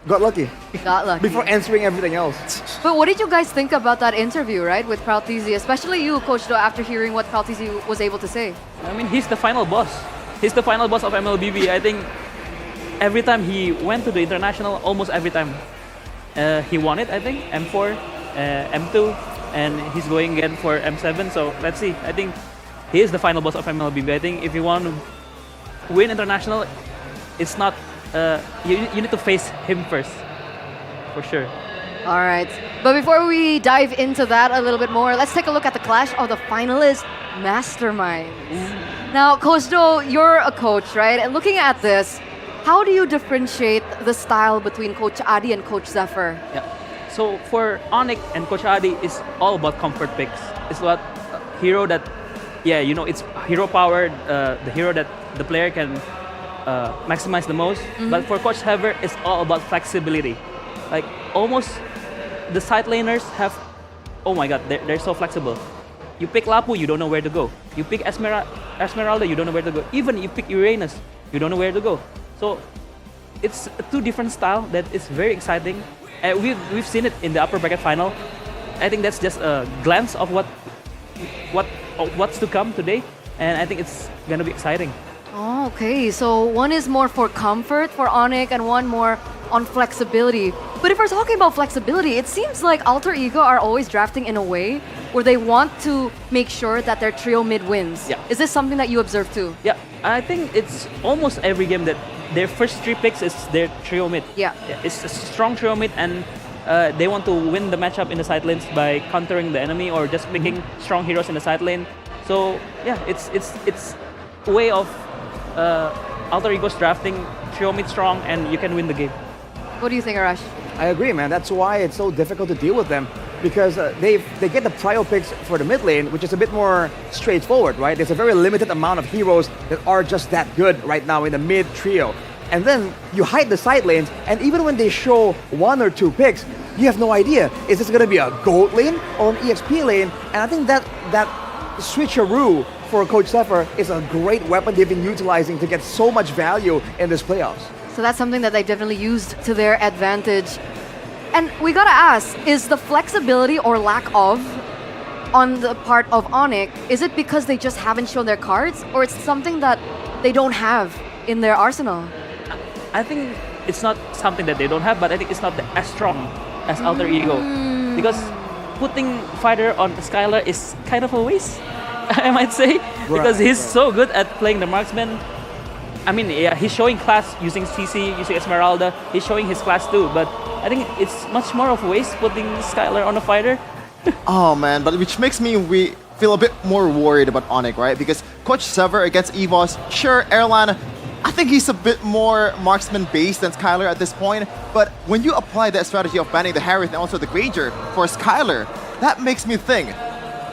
Got lucky Got lucky. before answering everything else. But what did you guys think about that interview, right, with Krautizzi? Especially you, Coach Do, after hearing what Krautizzi was able to say. I mean, he's the final boss. He's the final boss of MLBB. I think every time he went to the international, almost every time, he won it, I think. M4, M2, and he's going again for M7. So let's see. I think he is the final boss of MLBB. I think if you want to win international, it's not, you need to face him first, for sure. All right. But before we dive into that a little bit more, let's take a look at the clash of the finalist masterminds. Now, Coach Do, you're a coach, right? And looking at this, how do you differentiate the style between Coach Adi and Coach Zephyr? Yeah. So for ONIC and Coach Adi, it's all about comfort picks. It's about hero that, yeah, you know, it's hero powered, the hero that the player can maximize the most. But for Coach Zephyr, it's all about flexibility. Like almost the side laners have, oh my god, they're so flexible. You pick Lapu, you don't know where to go. You pick Esmeralda, you don't know where to go. Even you pick Uranus, you don't know where to go. So it's two different styles that is very exciting. And we've seen it in the upper bracket final. I think that's just a glance of what's to come today, and I think it's gonna be exciting. Oh, okay. So one is more for comfort for ONIC and one more on flexibility. But if we're talking about flexibility, it seems like Alter Ego are always drafting in a way where they want to make sure that their trio mid wins. Yeah. Is this something that you observe too? Yeah, I think it's almost every game that their first three picks is their trio mid. Yeah. It's a strong trio mid, and they want to win the matchup in the side lanes by countering the enemy or just picking strong heroes in the side lane. So yeah, it's a way of Alter Ego's drafting trio mid strong, and you can win the game. What do you think, Arash? I agree, man. That's why it's so difficult to deal with them because they get the prio picks for the mid lane, which is a bit more straightforward, right? There's a very limited amount of heroes that are just that good right now in the mid trio. And then you hide the side lanes, and even when they show one or two picks, you have no idea. Is this going to be a gold lane or an EXP lane? And I think that switcheroo for Coach Zephyr is a great weapon they've been utilizing to get so much value in this playoffs. So that's something that they've definitely used to their advantage. And we gotta ask, is the flexibility or lack of on the part of ONIC, is it because they just haven't shown their cards, or it's something that they don't have in their arsenal? I think it's not something that they don't have, but I think it's not as strong as Alter Ego. Because putting Fighter on Skylar is kind of a waste, I might say, because he's so good at playing the marksman. I mean, yeah, he's showing class using CC, using Esmeralda. He's showing his class too, but I think it's much more of waste putting Skylar on a fighter. Oh man, but which makes me feel a bit more worried about ONIC, right? Because Coach Sever against EVOS, sure, Erlan, I think he's a bit more marksman-based than Skylar at this point, but when you apply that strategy of banning the Harith and also the Granger for Skylar, that makes me think,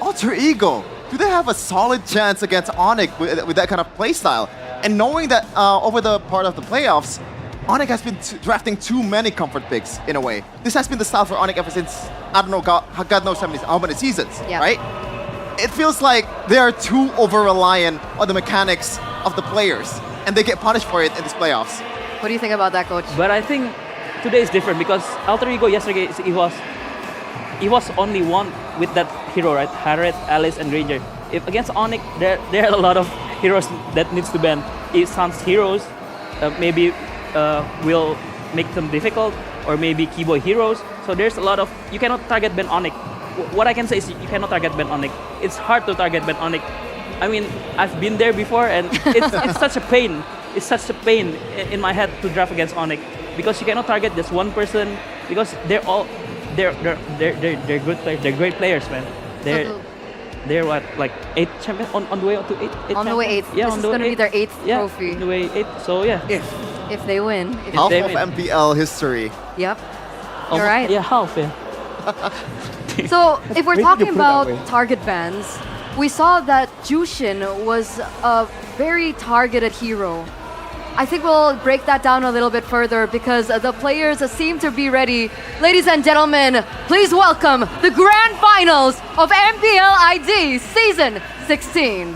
Alter Ego, do they have a solid chance against ONIC with that kind of playstyle? And knowing that over the part of the playoffs, ONIC has been drafting too many comfort picks in a way. This has been the style for ONIC ever since, I don't know, God knows how many seasons, right? It feels like they are too over-reliant on the mechanics of the players, and they get punished for it in these playoffs. What do you think about that, Coach? But I think today is different because Alter Ego yesterday he was only one with that hero, right? Harith, Alice, and Granger. If against ONIC, there are a lot of heroes that needs to ban. If Sun's heroes maybe will make them difficult, or maybe Keyboy heroes. So there's a lot of, you cannot target ban ONIC. What I can say is you cannot target ban ONIC. It's hard to target ban ONIC. I mean, I've been there before, and it's such a pain. It's such a pain in my head to draft against ONIC because you cannot target just one person because they're good players. They're great players, man. They're what, like 8 champions on the way to 8 on the way 8. Yeah, this on is the going to way be their 8th trophy. On the way 8. So yeah. If they win. Half of MPL history. Yep. You're right. Yeah, half. Yeah. So if we're talking about target bans, we saw that Jushin was a very targeted hero. I think we'll break that down a little bit further because the players seem to be ready. Ladies and gentlemen, please welcome the grand finals of MPL ID Season 16.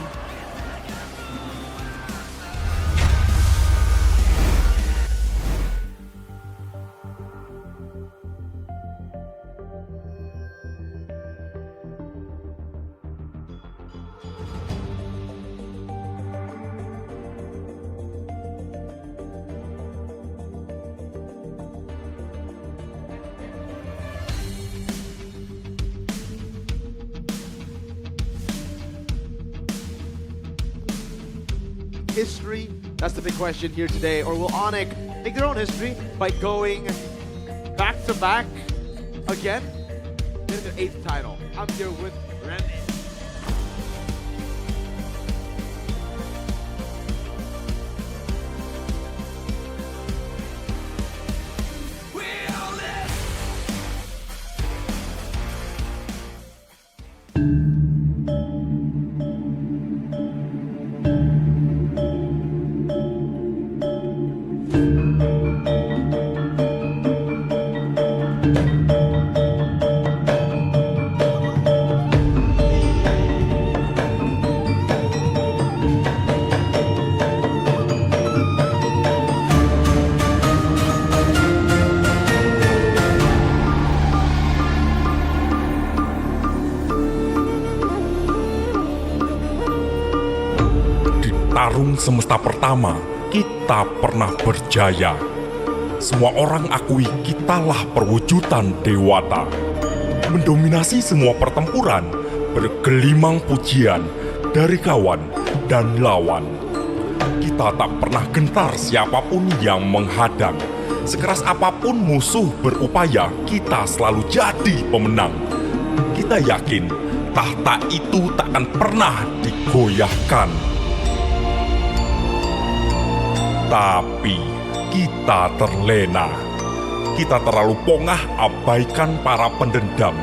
History, that's the big question here today. Or will ONIC make their own history by going back-to-back again? Getting their 8th title. I'm here with Randy. Tarung semesta pertama, kita pernah berjaya. Semua orang akui kitalah perwujudan dewata. Mendominasi semua pertempuran, bergelimang pujian dari kawan dan lawan. Kita tak pernah gentar siapapun yang menghadang. Sekeras apapun musuh berupaya, kita selalu jadi pemenang. Kita yakin tahta itu takkan pernah digoyahkan. Tapi kita terlena. Kita terlalu pongah abaikan para pendendam.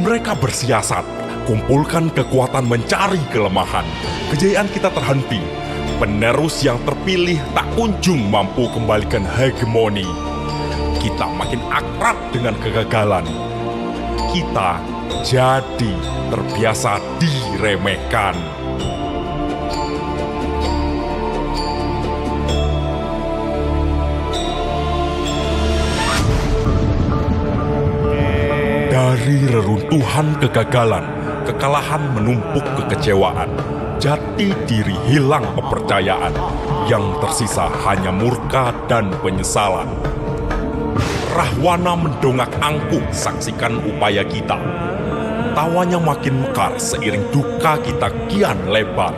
Mereka bersiasat, kumpulkan kekuatan mencari kelemahan. Kejayaan kita terhenti. Penerus yang terpilih tak kunjung mampu kembalikan hegemoni. Kita makin akrab dengan kegagalan. Kita jadi terbiasa diremehkan. Dari reruntuhan kegagalan, kekalahan menumpuk kekecewaan, jati diri hilang kepercayaan, yang tersisa hanya murka dan penyesalan. Rahwana mendongak angkuh saksikan upaya kita. Tawanya makin mekar seiring duka kita kian lebar.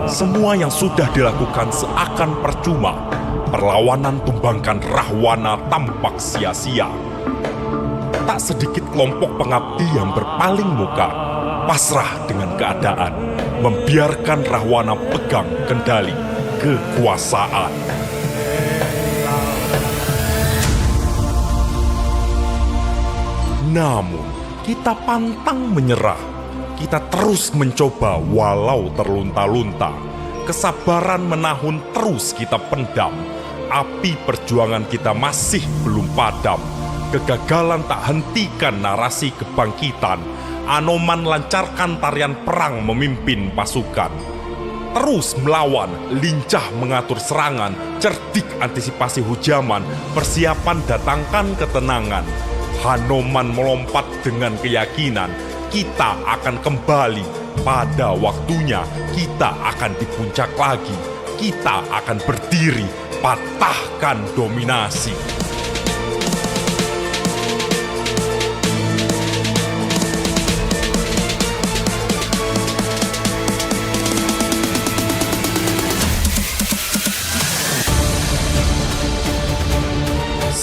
Semua yang sudah dilakukan seakan percuma. Perlawanan tumbangkan Rahwana tampak sia-sia. tak sedikit kelompok pengabdi yang berpaling muka, pasrah dengan keadaan, membiarkan Rahwana pegang kendali kekuasaan. Namun, kita pantang menyerah. Kita terus mencoba walau terlunta-lunta. Kesabaran menahun terus kita pendam. Api perjuangan kita masih belum padam. Kegagalan tak hentikan narasi kebangkitan. Anoman lancarkan tarian perang memimpin pasukan. Terus melawan, lincah mengatur serangan, cerdik antisipasi hujaman, persiapan datangkan ketenangan. Hanoman melompat dengan keyakinan, kita akan kembali. Pada waktunya, kita akan di puncak lagi. Kita akan berdiri, patahkan dominasi.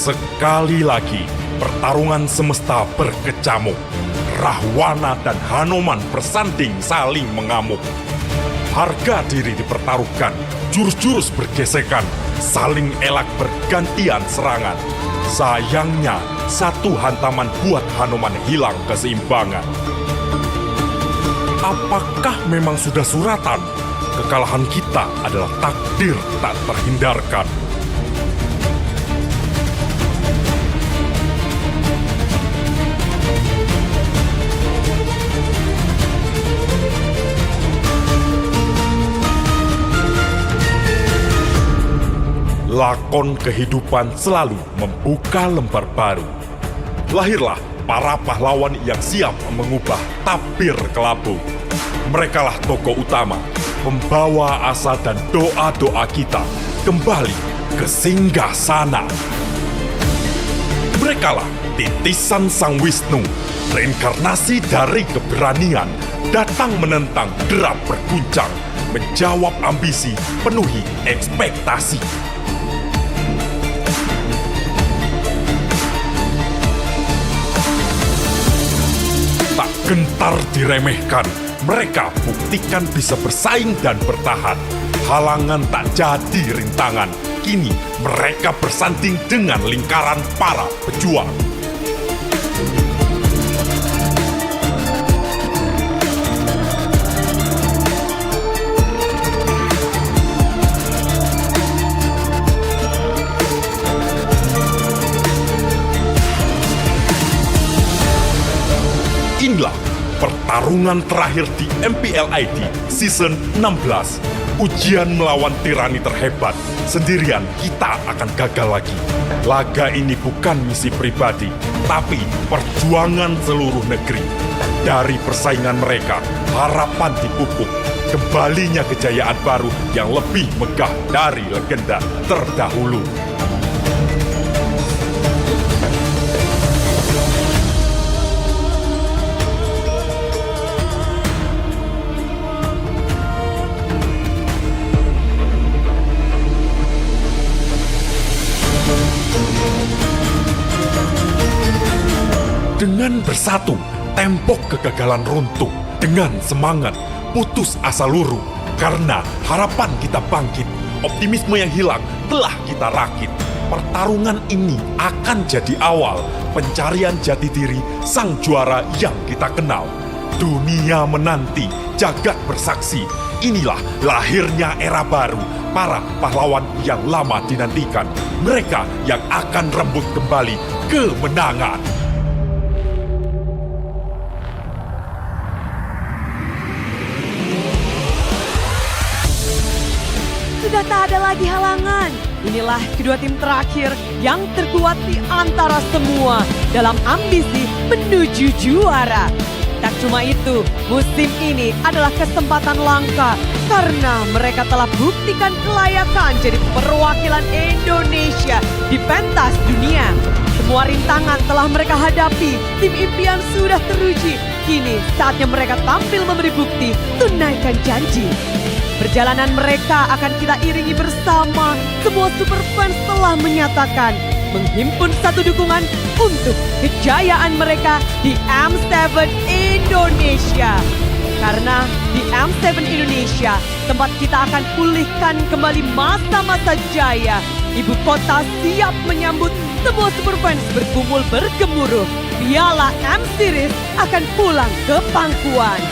Sekali lagi, pertarungan semesta berkecamuk. Rahwana dan Hanoman bersanding saling mengamuk. Harga diri dipertaruhkan, jurus-jurus bergesekan, saling elak bergantian serangan. Sayangnya, satu hantaman buat Hanoman hilang keseimbangan. Apakah memang sudah suratan? Kekalahan kita adalah takdir tak terhindarkan. Lakon kehidupan selalu membuka lembar baru. Lahirlah para pahlawan yang siap mengubah tabir kelabu. Merekalah tokoh utama, pembawa asa dan doa-doa kita kembali ke singgasana. Merekalah titisan Sang Wisnu, reinkarnasi dari keberanian, datang menentang derap berguncang, menjawab ambisi, penuhi ekspektasi. Tak gentar diremehkan, mereka buktikan bisa bersaing dan bertahan. Halangan tak jadi rintangan, kini mereka bersanding dengan lingkaran para pejuang. Inilah pertarungan terakhir di MPL ID Season 16. Ujian melawan tirani terhebat. Sendirian kita akan gagal lagi. Laga ini bukan misi pribadi, tapi perjuangan seluruh negeri. Dari persaingan mereka, harapan dipupuk. Kembalinya kejayaan baru yang lebih megah dari legenda terdahulu. Dengan bersatu, tembok kegagalan runtuh. Dengan semangat, putus asa luruh. Karena harapan kita bangkit, optimisme yang hilang telah kita rakit. Pertarungan ini akan jadi awal pencarian jati diri sang juara yang kita kenal. Dunia menanti, jagat bersaksi. Inilah lahirnya era baru, para pahlawan yang lama dinantikan. Mereka yang akan rebut kembali kemenangan. Sudah tak ada lagi halangan. Inilah kedua tim terakhir yang terkuat di antara semua dalam ambisi menuju juara. Tak cuma itu, musim ini adalah kesempatan langka karena mereka telah buktikan kelayakan jadi perwakilan Indonesia di pentas dunia. Semua rintangan telah mereka hadapi, tim impian sudah teruji. Kini saatnya mereka tampil memberi bukti, tunaikan janji. Perjalanan mereka akan kita iringi bersama. Semua super fans telah menyatakan menghimpun satu dukungan untuk kejayaan mereka di M7 Indonesia. Karena di M7 Indonesia, tempat kita akan pulihkan kembali masa-masa jaya. Ibu kota siap menyambut semua superfans bergumul bergemuruh. Piala M-Series akan pulang ke pangkuan.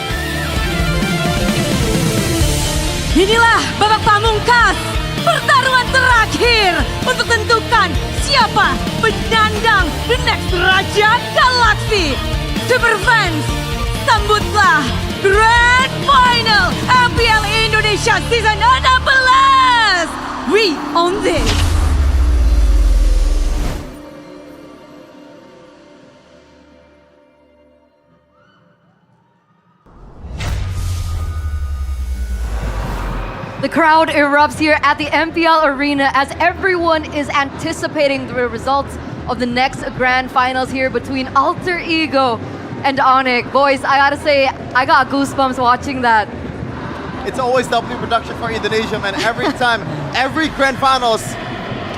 Inilah babak pamungkas, pertarungan terakhir untuk tentukan siapa penyandang the next Raja Galaksi. Superfans, sambutlah Grand Final MPL Indonesia Season 16. We own this. The crowd erupts here at the MPL Arena as everyone is anticipating the results of the next grand finals here between Alter Ego and ONIC. Boys, I gotta say, I got goosebumps watching that. It's always W production for Indonesia, man. Every time, every grand finals.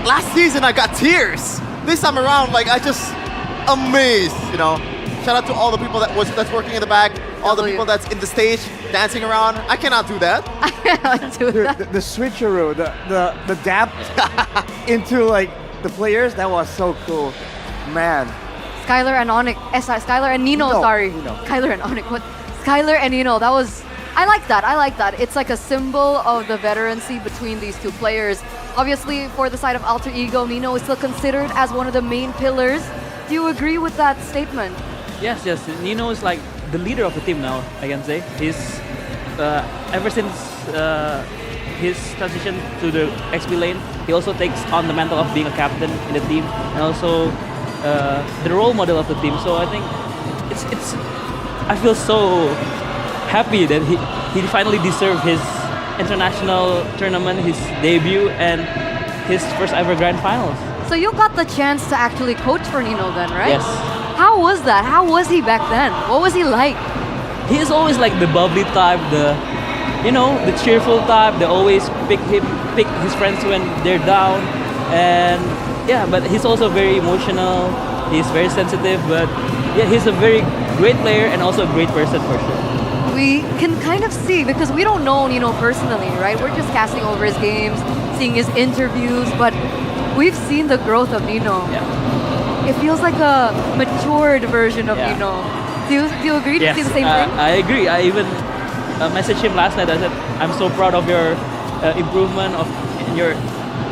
Last season, I got tears. This time around, like, I just amazed, you know. Shout out to all the people that's working in the back, all the people that's in the stage, dancing around. I cannot do that. I cannot do that. The switcheroo, the dab into like the players, that was so cool. Man. Skylar and ONIC, Skylar and Nino, sorry. Skylar and ONIC, what? Skylar and Nino, that was, I like that. It's like a symbol of the veterancy between these two players. Obviously, for the side of Alter Ego, Nino is still considered as one of the main pillars. Do you agree with that statement? Yes. Nino is like the leader of the team now, I can say. He's, ever since his transition to the XP lane, he also takes on the mantle of being a captain in the team and also the role model of the team. So I think I feel so happy that he finally deserved his international tournament, his debut, and his first ever grand finals. So you got the chance to actually coach for Nino then, right? Yes. How was that? How was he back then? What was he like? He is always like the bubbly type, the cheerful type. They always pick his friends when they're down, and yeah. But he's also very emotional. He's very sensitive, but yeah, he's a very great player and also a great person for sure. We can kind of see, because we don't know Nino personally, right? We're just casting over his games, seeing his interviews, but we've seen the growth of Nino. Yeah. It feels like a matured version of Nino. Do you agree? Do you see the same thing? I agree. I even messaged him last night. I said, I'm so proud of your improvement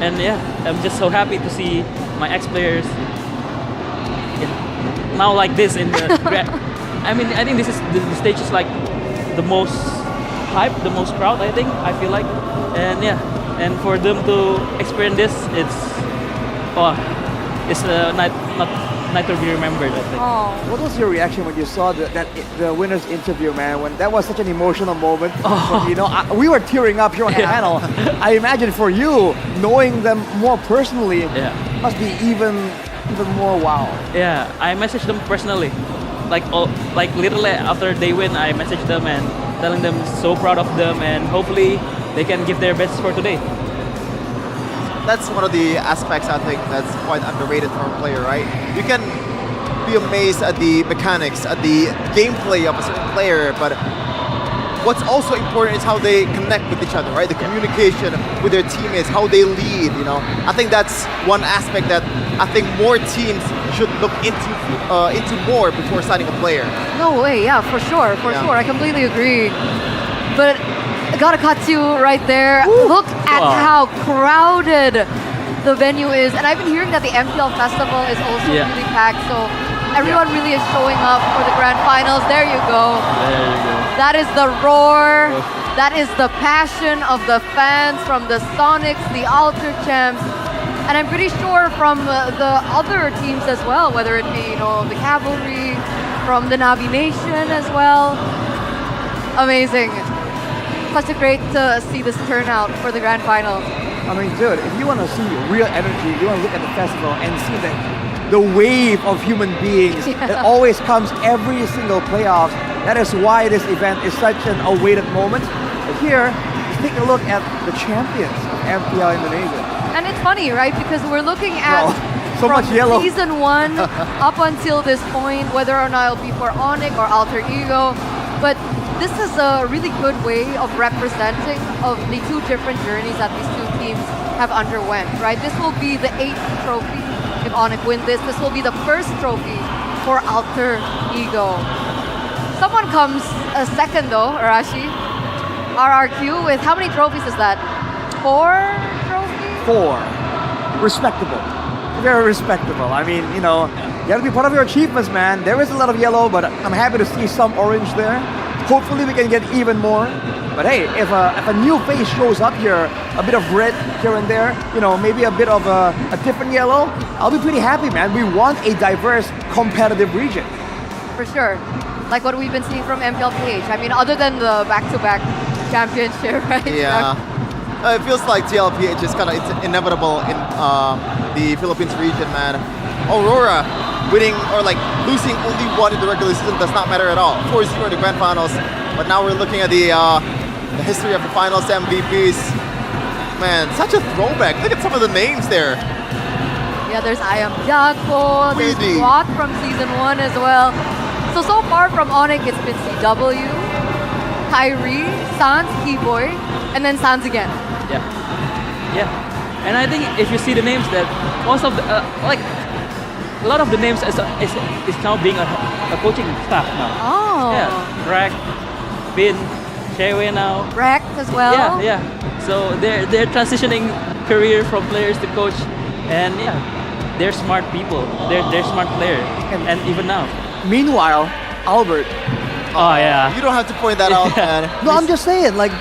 and yeah, I'm just so happy to see my ex-players now like this in the I mean, I think this is the stage is like the most hype, the most crowd, I feel like, and yeah, and for them to experience this, it's a night to be remembered, I think. Oh, what was your reaction when you saw the winner's interview, man? When that was such an emotional moment. We were tearing up here on the panel. I imagine for you, knowing them more personally, must be even more wow. Yeah, I messaged them personally. Like literally after they win, I messaged them and telling them so proud of them and hopefully they can give their best for today. That's one of the aspects I think that's quite underrated for a player, right? You can be amazed at the mechanics, at the gameplay of a certain player, but what's also important is how they connect with each other, right? The communication with their teammates, how they lead, I think that's one aspect that I think more teams should look into more before signing a player. No way, yeah, for sure. I completely agree. But I gotta cut you right there. Woo! Look at how crowded the venue is. And I've been hearing that the MPL Festival is also really packed. So everyone really is showing up for the grand finals. There you go. That is the roar. That is the passion of the fans from the Sonics, the Alter Champs. And I'm pretty sure from the other teams as well, whether it be, the Cavalry, from the Navi Nation as well. Amazing. Such a great to see this turnout for the grand final. I mean, dude, if you want to see real energy, you want to look at the festival and see the wave of human beings that always comes every single playoffs. That is why this event is such an awaited moment. But here, take a look at the champions of MPL Indonesia. And it's funny, right? Because we're looking at So from much yellow. season 1 up until this point, whether or not it'll be for ONIC or Alter Ego. But this is a really good way of representing of the two different journeys that these two teams have underwent, right? This will be the 8th trophy if ONIC win this. This will be the first trophy for Alter Ego. Someone comes second though, Arashi. RRQ with how many trophies is that? 4 trophies? 4. Respectable. Very respectable. I mean, you know, you gotta be proud of your achievements, man. There is a lot of yellow, but I'm happy to see some orange there. Hopefully we can get even more. But hey, if a new face shows up here, a bit of red here and there, you know, maybe a bit of a different yellow, I'll be pretty happy, man. We want a diverse, competitive region. For sure. Like what we've been seeing from MPLPH. I mean, other than the back-to-back championship, right? Yeah. It feels like TLPH is kind of it's inevitable in the Philippines region, man. Aurora winning or like losing only one in the regular season does not matter at all. 4-0 in the grand finals, but now we're looking at the history of the finals MVPs. Man, such a throwback. Look at some of the names there. Yeah, there's I Am Jaco, there's Really? Watt from season 1 as well. So far from ONIC, it's been CW, Kyrie, Sans, Keyboy, and then Sans again. Yeah. And I think if you see the names that most of the, like, a lot of the names is now being a coaching staff now. Oh. Yeah, Rack, Bin, Shewe now. Rack as well. Yeah. So they're transitioning career from players to coach, and yeah, they're smart people. They're smart players, and even now. Meanwhile, Albert. Oh yeah. You don't have to point that out, man. No, I'm just saying, like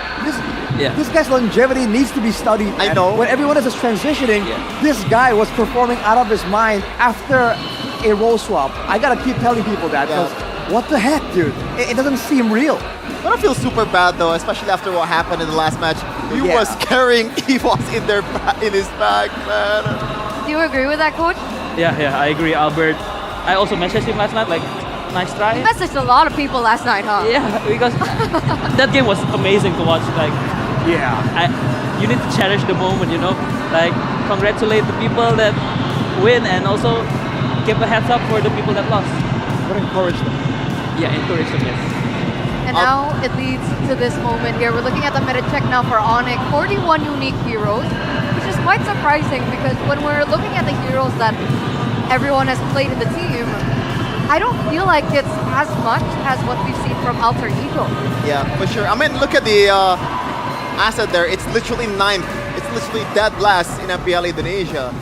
this guy's longevity needs to be studied. I man. know. When everyone is just transitioning, this guy was performing out of his mind after a role swap. I gotta keep telling people that because what the heck, dude? It doesn't seem real. I don't feel super bad though, especially after what happened in the last match. He was carrying EVOS in his bag, man. Do you agree with that, coach? Yeah, I agree, Albert. I also messaged him last night, like, nice try. You messaged a lot of people last night, huh? Yeah, because that game was amazing to watch. Like, you need to cherish the moment, you know. Like, congratulate the people that win, and also give a heads up for the people that lost. But encourage them. Yeah, encourage them. Yes. And now it leads to this moment here. We're looking at the meta check now for ONIC. 41 unique heroes, which is quite surprising because when we're looking at the heroes that everyone has played in the team, I don't feel like it's as much as what we've seen from Alter Ego. Yeah, for sure. I mean, look at the asset there. It's literally 9th. It's literally dead last in MPL Indonesia.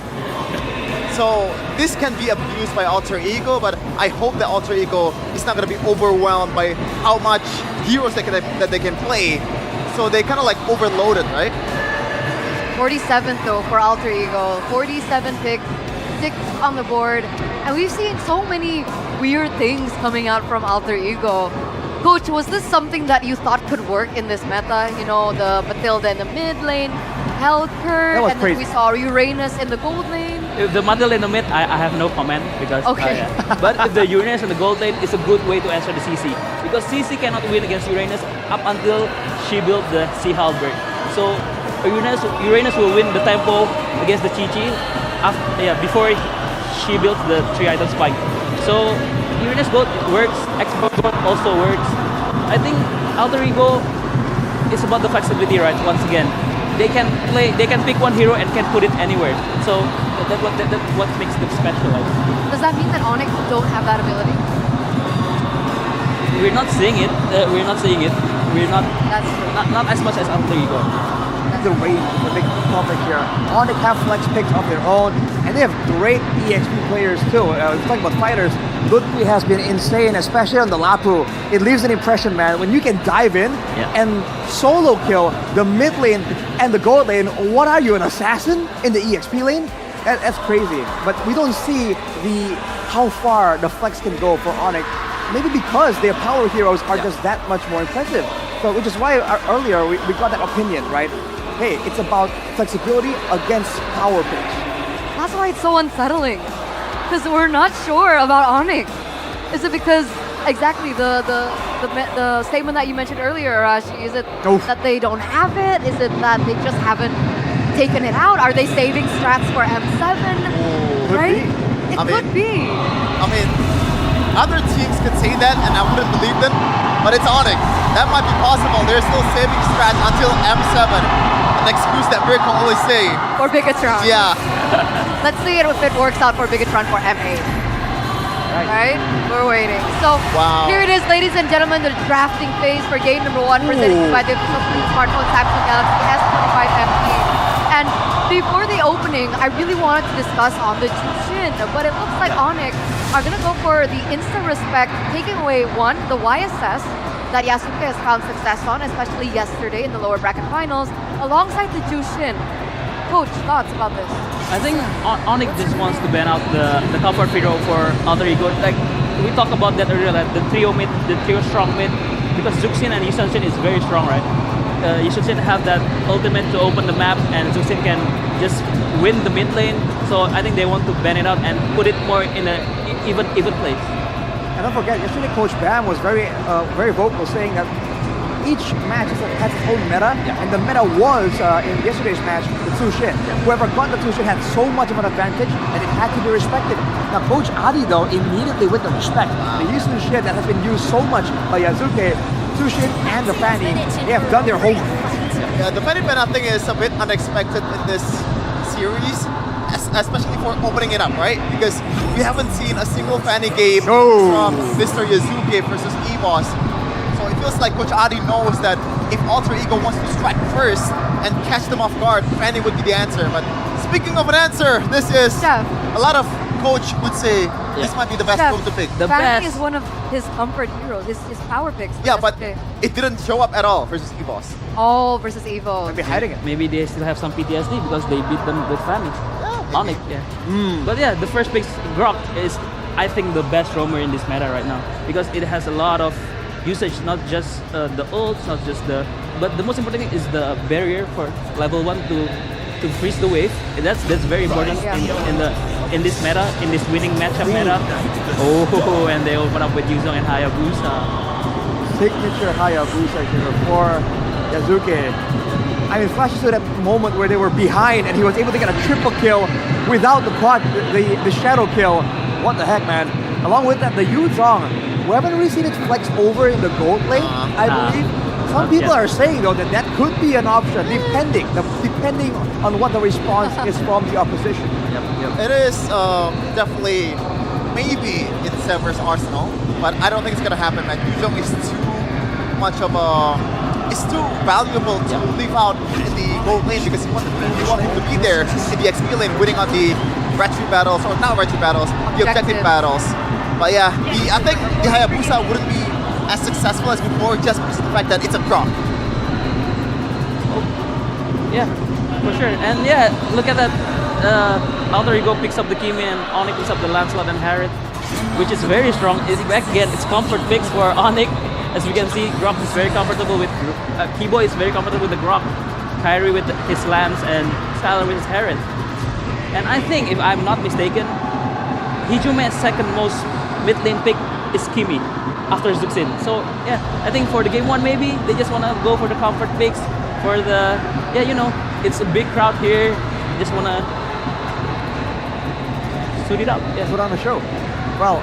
So this can be abused by Alter Ego, but I hope that Alter Ego is not going to be overwhelmed by how much heroes that they can play. So they kind of like overloaded, right? 47th though for Alter Ego. 47 picks, 6 on the board. And we've seen so many weird things coming out from Alter Ego. Coach, was this something that you thought could work in this meta? You know, the Matilda in the mid lane, Helker, That was and crazy. then we saw Uranus in the gold lane. The Matilda in the mid, I have no comment because. Okay. But the Uranus in the gold lane is a good way to answer the CC because CC cannot win against Uranus up until she built the Sea Halberd. So Uranus will win the tempo against the Chi-Chi before she builds the 3-item spike. So Uranus gold works, Export gold also works. I think Alter Ego is about the flexibility, right? Once again, they can pick one hero and can put it anywhere. So that's what makes them special. Does that mean that ONIC don't have that ability? We're not seeing it. We're not. That's true. Not as much as Alter Ego. The range, the big topic here. ONIC have flex picks of their own, and they have great EXP players too. Let's talk about fighters. Ludwig has been insane, especially on the Lapu. It leaves an impression, man. When you can dive in and solo kill the mid lane and the gold lane, what are you, an assassin in the EXP lane? That's crazy. But we don't see how far the flex can go for ONIC. Maybe because their power heroes are just that much more impressive. So which is why earlier we got that opinion, right? Hey, it's about flexibility against power picks. That's why it's so unsettling. Because we're not sure about ONIC. Is it because exactly the statement that you mentioned earlier, Arashi? Is it that they don't have it? Is it that they just haven't taken it out? Are they saving strats for M7? Right? It could be. I mean, other teams could say that and I wouldn't believe them, but it's ONIC. That might be possible. They're still saving strats until M7. An excuse that Mir can always say. For Bigatron. Yeah. Let's see if it works out for Bigatron for M8. Right? We're waiting. So here it is, ladies and gentlemen, the drafting phase for game number 1 presented by the smartphone Samsung Galaxy S25 FE. And before the opening, I really wanted to discuss on the Jushin, but it looks like ONIC are going to go for the instant respect, taking away one, the YSS that Yasuke has found success on, especially yesterday in the lower bracket finals, alongside the Jushin. Coach, thoughts about this? I think ONIC just wants to ban out the comfort hero for Alter Ego. Like we talked about that earlier, like the trio mid, the trio strong mid, because Zuxin and Yushin is very strong, right? Yushin have that ultimate to open the map, and Zuxin can just win the mid lane. So I think they want to ban it out and put it more in a even place. And don't forget, yesterday Coach Bam was very vocal, saying that each match has its own meta, and the meta was, in yesterday's match, the Zushin. Whoever got the Zushin had so much of an advantage, and it had to be respected. Now, Coach Adi, though, immediately with the respect, the Zushin that has been used so much by Yasuke, Zushin and the Fanny, they have done their homework. Yeah, the Fanny ban, I think, is a bit unexpected in this series, especially for opening it up, right? Because we haven't seen a single Fanny game from Mr. Yasuke versus EVOS. So it feels like Coach Adi knows that if Alter Ego wants to strike first and catch them off guard, Fanny would be the answer. But speaking of an answer, this is a lot of coach would say this might be the best room to pick. Fanny is one of his comfort heroes, his power picks. Yeah, but it didn't show up at all versus EVOS. Oh, versus Evo. Maybe hiding it. Maybe they still have some PTSD because they beat them with Fanny. ONIC, But yeah, the first pick, Grok, is I think the best roamer in this meta right now because it has a lot of usage, not just the ults, not just but the most important thing is the barrier for level 1 to freeze the wave. That's very important in this meta, in this winning matchup meta. Oh, and they open up with Yuzong and Hayabusa. Signature Hayabusa here for Yasuke. I mean, flashes to that moment where they were behind and he was able to get a triple kill without the shadow kill. What the heck, man? Along with that, the Yuzong, we haven't really seen it flex over in the gold lane, I believe. Some people are saying, though, that could be an option, depending on what the response is from the opposition. It is definitely maybe in Sever's arsenal, but I don't think it's gonna happen. Like Yuzong is too much of it's too valuable to leave out in the gold lane because you want him to be there in the XP lane, winning on the retry battles, or not retry battles, the objective battles. But yeah, I think the Hayabusa wouldn't be as successful as before just because of the fact that it's a Grok. Yeah, for sure. And yeah, look at that. Alter Ego picks up the Kimi and ONIC picks up the Lancelot and Harriet, which is very strong. Back again, it's comfort picks for ONIC. As we can see, Grok is very comfortable with Kibo is very comfortable with the Grok, Kyrie with his Lance, and Skylar with his Harriet. And I think, if I'm not mistaken, Hijume's second most mid lane pick is Kimi after Zuxin. So yeah, I think for the game 1 maybe they just wanna go for the comfort picks for the it's a big crowd here. Just wanna suit it up. Put on a show. Well,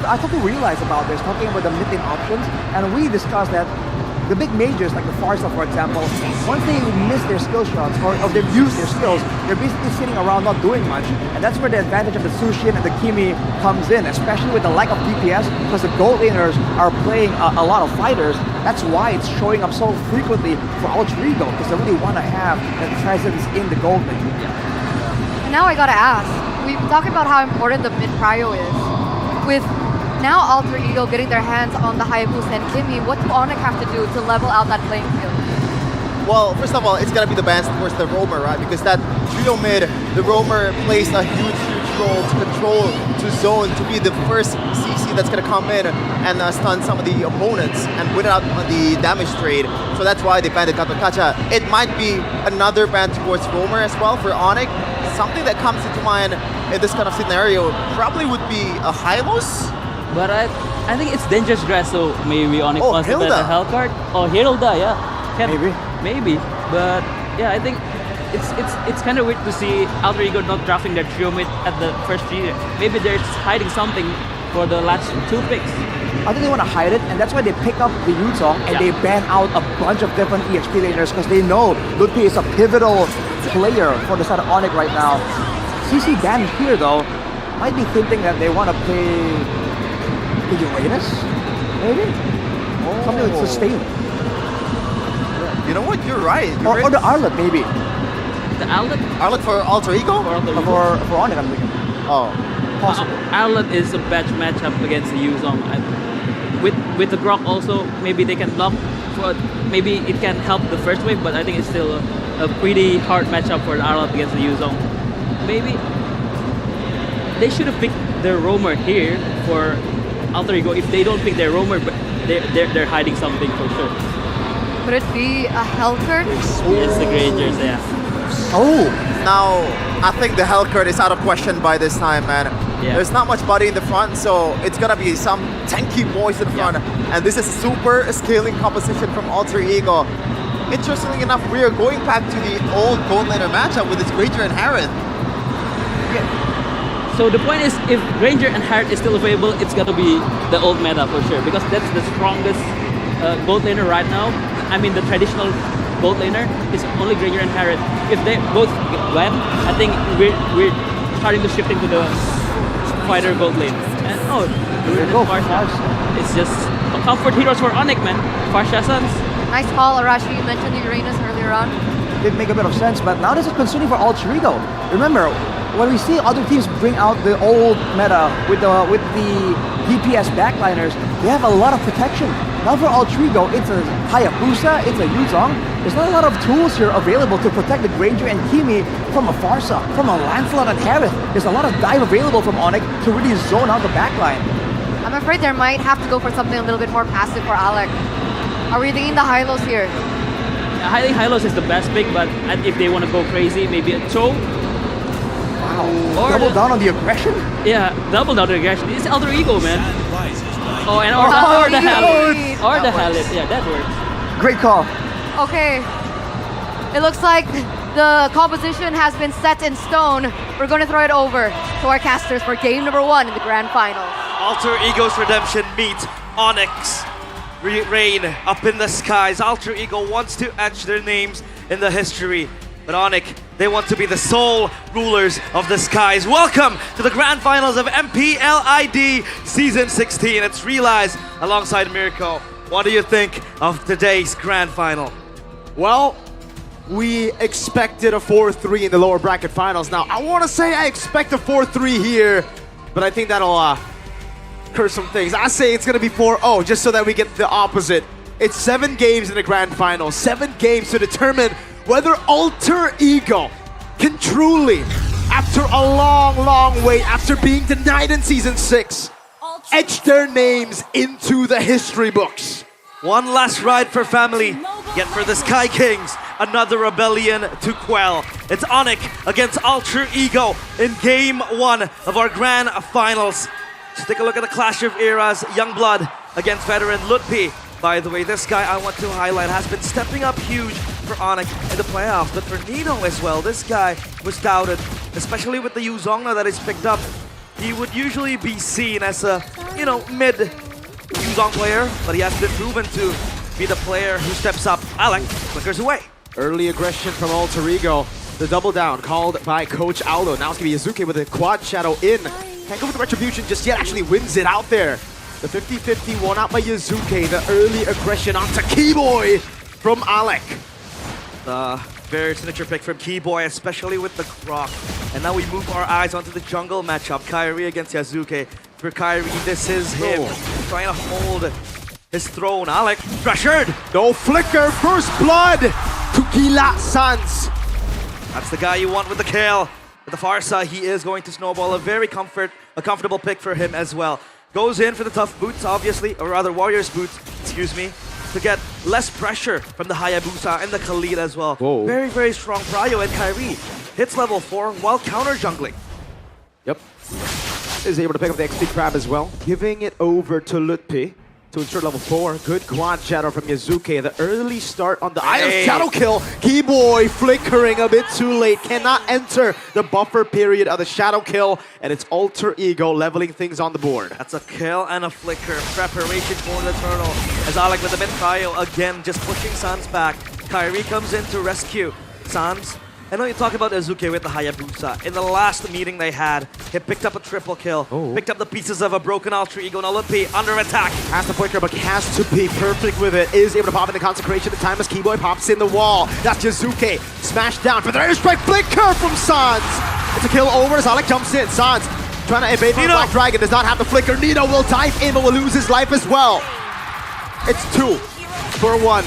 I thought we realized about this, talking about the mid-lane options, and we discussed that the big majors, like the Farsal, for example, once they miss their skill shots, or they've used their skills, they're basically sitting around not doing much, and that's where the advantage of the Sushin and the Kimi comes in, especially with the lack of DPS, because the gold laners are playing a lot of fighters. That's why it's showing up so frequently for Alter Ego, because they really want to have that presence in the gold lane. And now I gotta ask, we've been talking about how important the mid-prio is. With now Alter Ego getting their hands on the Hayabusa and Kimi, what do ONIC have to do to level out that playing field? Well, first of all, it's gonna be the bans towards the roamer, right? Because that trio mid, the roamer plays a huge role to control, to zone, to be the first CC that's gonna come in and stun some of the opponents and win out on the damage trade. So that's why they banned the Katakacha. It might be another ban towards roamer as well for ONIC. Something that comes into mind in this kind of scenario probably would be a Hylos. But I think it's dangerous grass, so maybe ONIC wants to bet a Hellcard. Oh, Hilda, yeah. Maybe. But yeah, I think it's kind of weird to see Alter Ego not drafting their trio mid at the first three. Maybe they're hiding something for the last 2 picks. I think they want to hide it, and that's why they pick up the Yuzong and they ban out a bunch of different EXP laners because they know Ludwig is a pivotal player for the side of ONIC right now. CC ban here though might be hinting that they want to play the Uranus, maybe? Something like sustain. You know what? You're right. Or the Arlet maybe. The Arlet? Arlet for Alter Ego? For ONIC, I'm thinking. Oh. Possible. Arlet is a bad matchup against the Yuzong. With the Grok also, maybe they can block. Maybe it can help the first wave, but I think it's still a pretty hard matchup for the Arlet against the Yuzong. Maybe they should have picked their roamer here for Alter Ego. If they don't pick their roamer, but they're hiding something for sure. Could it be a Hellcurt? It's the Grangers, yeah. Oh! Now, I think the Hellcurt is out of question by this time, man. Yeah. There's not much body in the front, so it's gonna be some tanky boys in front. And this is super scaling composition from Alter Ego. Interestingly enough, we are going back to the old gold laner matchup with this Granger and Harith. So the point is, if Granger and Harith is still available, it's gonna be the old meta for sure, because that's the strongest gold laner right now. I mean, the traditional gold laner is only Granger and Harith. If they both win, I think we're starting to shift into the fighter gold lane. And Farsha. It's just comfort heroes for ONIC, man. Farsha Suns. Nice call, Arashi. You mentioned the Uranus earlier on. Did make a bit of sense, but now this is concerning for Alter Ego. Remember, when we see other teams bring out the old meta with the DPS backliners, they have a lot of protection. Now for Alter Ego, it's a Hayabusa, it's a Yuzong. There's not a lot of tools here available to protect the Granger and Kimi from a Farsa, from a Lancelot and Harith. There's a lot of dive available from ONIC to really zone out the backline. I'm afraid they might have to go for something a little bit more passive for Alec. Are we thinking the Hylos here? I think Hylos is the best pick, but if they want to go crazy, maybe a Cho. Wow. Or double down on the aggression? Yeah, double down on the aggression. It's Alter Ego, man. Oh, and or the Halid. Or the Halid. Yeah, that works. Great call. Okay. It looks like the composition has been set in stone. We're going to throw it over to our casters for game number 1 in the grand final. Alter Ego's redemption meet Onyx. Reign up in the skies. Alter Ego wants to etch their names in the history. But ONIC, they want to be the sole rulers of the skies. Welcome to the grand finals of MPL ID Season 16. It's Realize alongside Mirko. What do you think of today's grand final? Well, we expected a 4-3 in the lower bracket finals. Now, I want to say I expect a 4-3 here, but I think that'll curse some things. I say it's going to be 4-0 just so that we get the opposite. It's 7 games in the grand final, 7 games to determine whether Alter Ego can truly, after a long wait, after being denied in Season 6, etch their names into the history books. One last ride for family, yet for the Sky Kings, another rebellion to quell. It's ONIC against Alter Ego in Game 1 of our grand finals. Let's take a look at the Clash of Eras, Youngblood against veteran Ludwig. By the way, this guy I want to highlight has been stepping up huge for ONIC in the playoffs, but for Nino as well. This guy was doubted, especially with the Yuzong that he's picked up. He would usually be seen as a, mid Yuzong player, but he has been proven to be the player who steps up. Alec flickers away. Early aggression from Alter Ego. The double down called by Coach Aldo. Now it's going to be Yazuki with a quad shadow in. Can't go with the retribution just yet, actually wins it out there. The 50-50 won out by Yazuki. The early aggression onto Keyboy from Alec. The very signature pick from Keyboy, especially with the Croc. And now we move our eyes onto the jungle matchup. Kairi against Yazuki. For Kairi, this is him trying to hold his throne. Alec pressured. No flicker, first blood to Gila Sans. That's the guy you want with the kill. With the Farsa, he is going to snowball. A comfortable pick for him as well. Goes in for the tough boots, obviously, or rather Warriors boots, excuse me, to get less pressure from the Hayabusa and the Khalid as well. Whoa. Very, very strong prio, and Kairi hits level 4 while counter jungling. Yep. Is able to pick up the XP Crab as well, giving it over to Ludwig to ensure level 4. Good quad shadow from Yazuke. The early start on the item shadow kill. Keyboy flickering a bit too late. Cannot enter the buffer period of the shadow kill. And it's Alter Ego leveling things on the board. That's a kill and a flicker. Preparation for the turtle. As Alec with the mid trio again, just pushing Sans back. Kyrie comes in to rescue Sans. I know you talk about Yazuke with the Hayabusa. In the last meeting they had, he picked up a triple kill. Picked up the pieces of a broken Alter Ego. Now Lutpi under attack. Has the flicker, but has to be perfect with it. Is able to pop in the consecration in time as Keyboy pops in the wall. That's Yazuke. Smashed down for the airstrike flicker from Sans. It's a kill over as Alec jumps in. Sans trying to evade from Black Dragon. Does not have the flicker. Nino will dive in, but will lose his life as well. It's 2 for 1.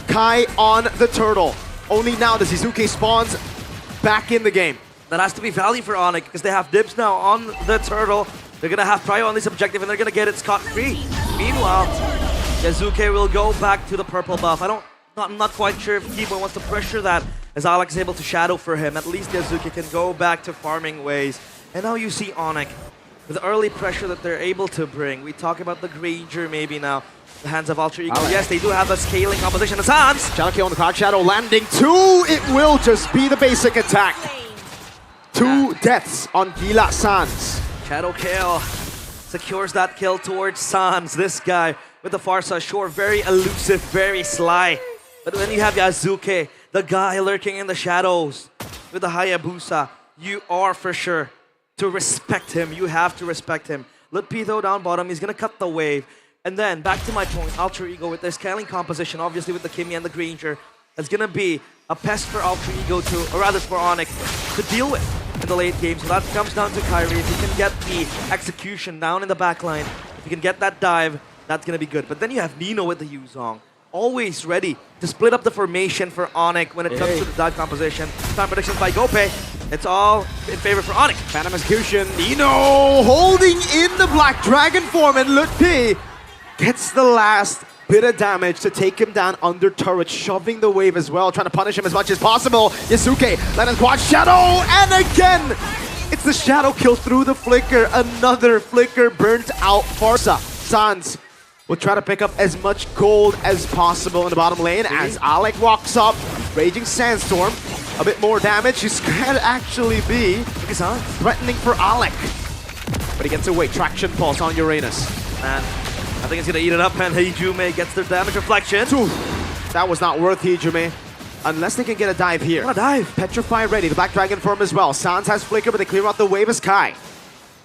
Kai on the turtle. Only now does Yazuke spawns back in the game. That has to be value for ONIC because they have dibs now on the turtle. They're going to have prio on this objective and they're going to get it scot-free. Meanwhile, Yazuke will go back to the purple buff. I'm not quite sure if Keyboy wants to pressure that as Alex is able to shadow for him. At least Yazuke can go back to farming ways. And now you see ONIC with the early pressure that they're able to bring. We talk about the Granger maybe now. The hands of Alter Ego. Yes, they do have a scaling composition. The Sans! Shadow kill on the Cloud Shadow, landing 2. It will just be the basic attack. 2 deaths on Gila Sans. Shadow kill. Secures that kill towards Sans. This guy with the Farsa, sure, very elusive, very sly. But when you have Yazuke, the guy lurking in the shadows with the Hayabusa, you are for sure to respect him. You have to respect him. Lutpi though down bottom, he's gonna cut the wave. And then, back to my point, Alter Ego with their scaling composition, obviously with the Kimmy and the Granger, is going to be a pest for Alter Ego to, or rather for ONIC, to deal with in the late game. So that comes down to Kyrie. If he can get the execution down in the backline, if he can get that dive, that's going to be good. But then you have Nino with the Yuzong, always ready to split up the formation for ONIC when it comes to the dive composition. Time predictions by Gope. It's all in favor for ONIC. Phantom Execution. Nino holding in the Black Dragon form, and Lutpi gets the last bit of damage to take him down under turret, shoving the wave as well, trying to punish him as much as possible. Yazuke, let him quad shadow, and again, it's the shadow kill through the flicker. Another flicker burnt out Farsa. Sans will try to pick up as much gold as possible in the bottom lane as Alec walks up. Raging Sandstorm, a bit more damage. This could actually be threatening for Alec. But he gets away. Traction pulse on Uranus. And I think it's going to eat it up, and Hijume gets their damage reflection. That was not worth Hijume. Unless they can get a dive here. What a dive. Petrify ready. The Black Dragon form as well. Sans has flicker, but they clear out the wave as Kai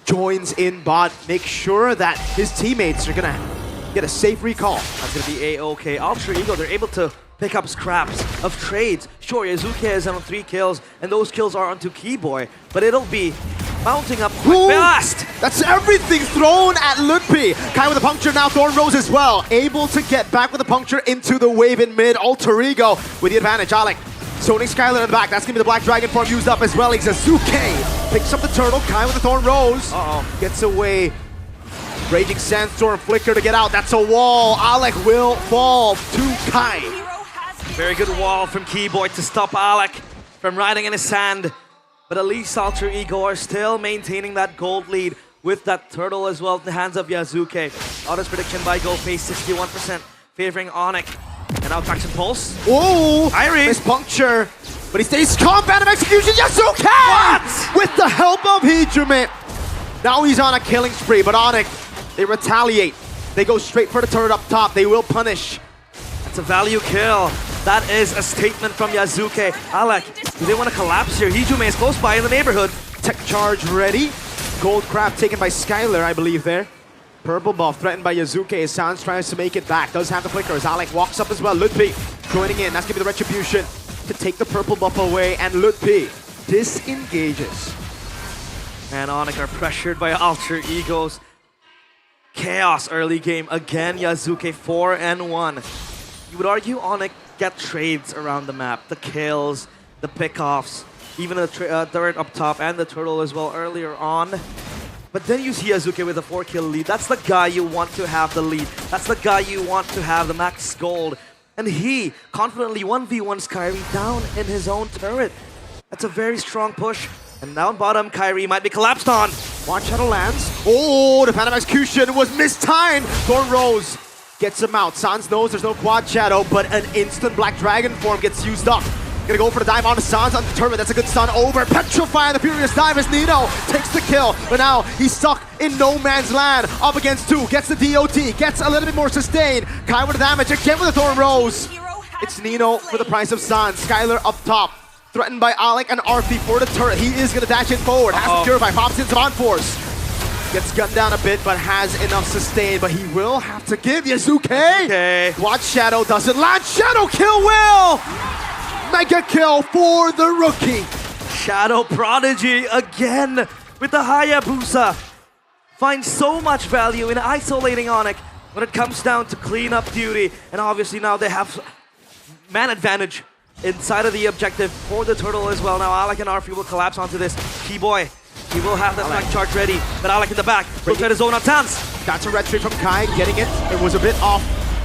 joins in bot. Make sure that his teammates are going to get a safe recall. That's going to be A-OK. Alter Ego, they're able to pick up scraps of trades. Sure, Yazuke is on 3 kills, and those kills are onto Keyboy, but it'll be mounting up quick fast. That's everything thrown at Lutpi. Kai with a puncture now, Thorn Rose as well. Able to get back with a puncture into the wave in mid. Alter Ego with the advantage. Alec zoning Skylar in the back. That's going to be the Black Dragon form used up as well. Yazuke picks up the turtle. Kai with the Thorn Rose. Gets away. Raging Sandstorm flicker to get out. That's a wall. Alec will fall to Kai. Very good wall from Keyboy to stop Alec from riding in his sand. But at least Alter Ego are still maintaining that gold lead with that turtle as well in the hands of Yazuke. Honest prediction by GoFace, 61% favoring ONIC. And now Traction Pulse. Oh! Irene! Miss puncture, but he stays calm. Phantom Execution, Yazuke! What? With the help of Hijume. Now he's on a killing spree, but ONIC, they retaliate. They go straight for the turret up top. They will punish. That's a value kill. That is a statement from Yazuke. Alec, do they want to collapse here? Hijume is close by in the neighborhood. Tech charge ready. Gold crab taken by Skylar, I believe there. Purple buff threatened by Yazuke as Sans tries to make it back. Does have the flicker as Alec walks up as well. Lutpi joining in. That's going to be the retribution to take the purple buff away. And Lutpi disengages. And ONIC are pressured by Alter Egos. Chaos early game. Again, Yazuke 4-1. You would argue ONIC get trades around the map. The kills, the pickoffs, even the turret up top and the turtle as well earlier on. But then you see Yazuke with a 4-kill lead. That's the guy you want to have the lead. That's the guy you want to have the max gold. And he confidently 1v1s Kyrie down in his own turret. That's a very strong push. And down bottom, Kyrie might be collapsed on. Watch Shadow lands. Oh, the Phantom Execution was mistimed. Thorn Rose Gets him out. Sans knows there's no quad shadow, but an instant Black Dragon form gets used up. Gonna go for the dive onto Sans on the turret. That's a good stun over. Petrify the Furious Dive as Nino takes the kill. But now he's stuck in no man's land. Up against 2. Gets the DOT. Gets a little bit more sustained. Kai with the damage. Again with the Thorn Rose. It's Nino for the price of Sans. Skylar up top. Threatened by Alec and Arfi for the turret. He is gonna dash it forward. Has to purify. Pops in some on force. Gets gunned down a bit, but has enough sustain. But he will have to give Yazuke. Okay. Quad Shadow doesn't land. Shadow kill will! Mega kill for the rookie. Shadow Prodigy again with the Hayabusa. Finds so much value in isolating ONIC when it comes down to cleanup duty. And obviously now they have man advantage inside of the objective for the turtle as well. Now Alec and Arfi will collapse onto this. Keyboy, he will have that flank charge ready. But Alec in the back will try to zone on Sans. That's a red tree from Kai, getting it. It was a bit off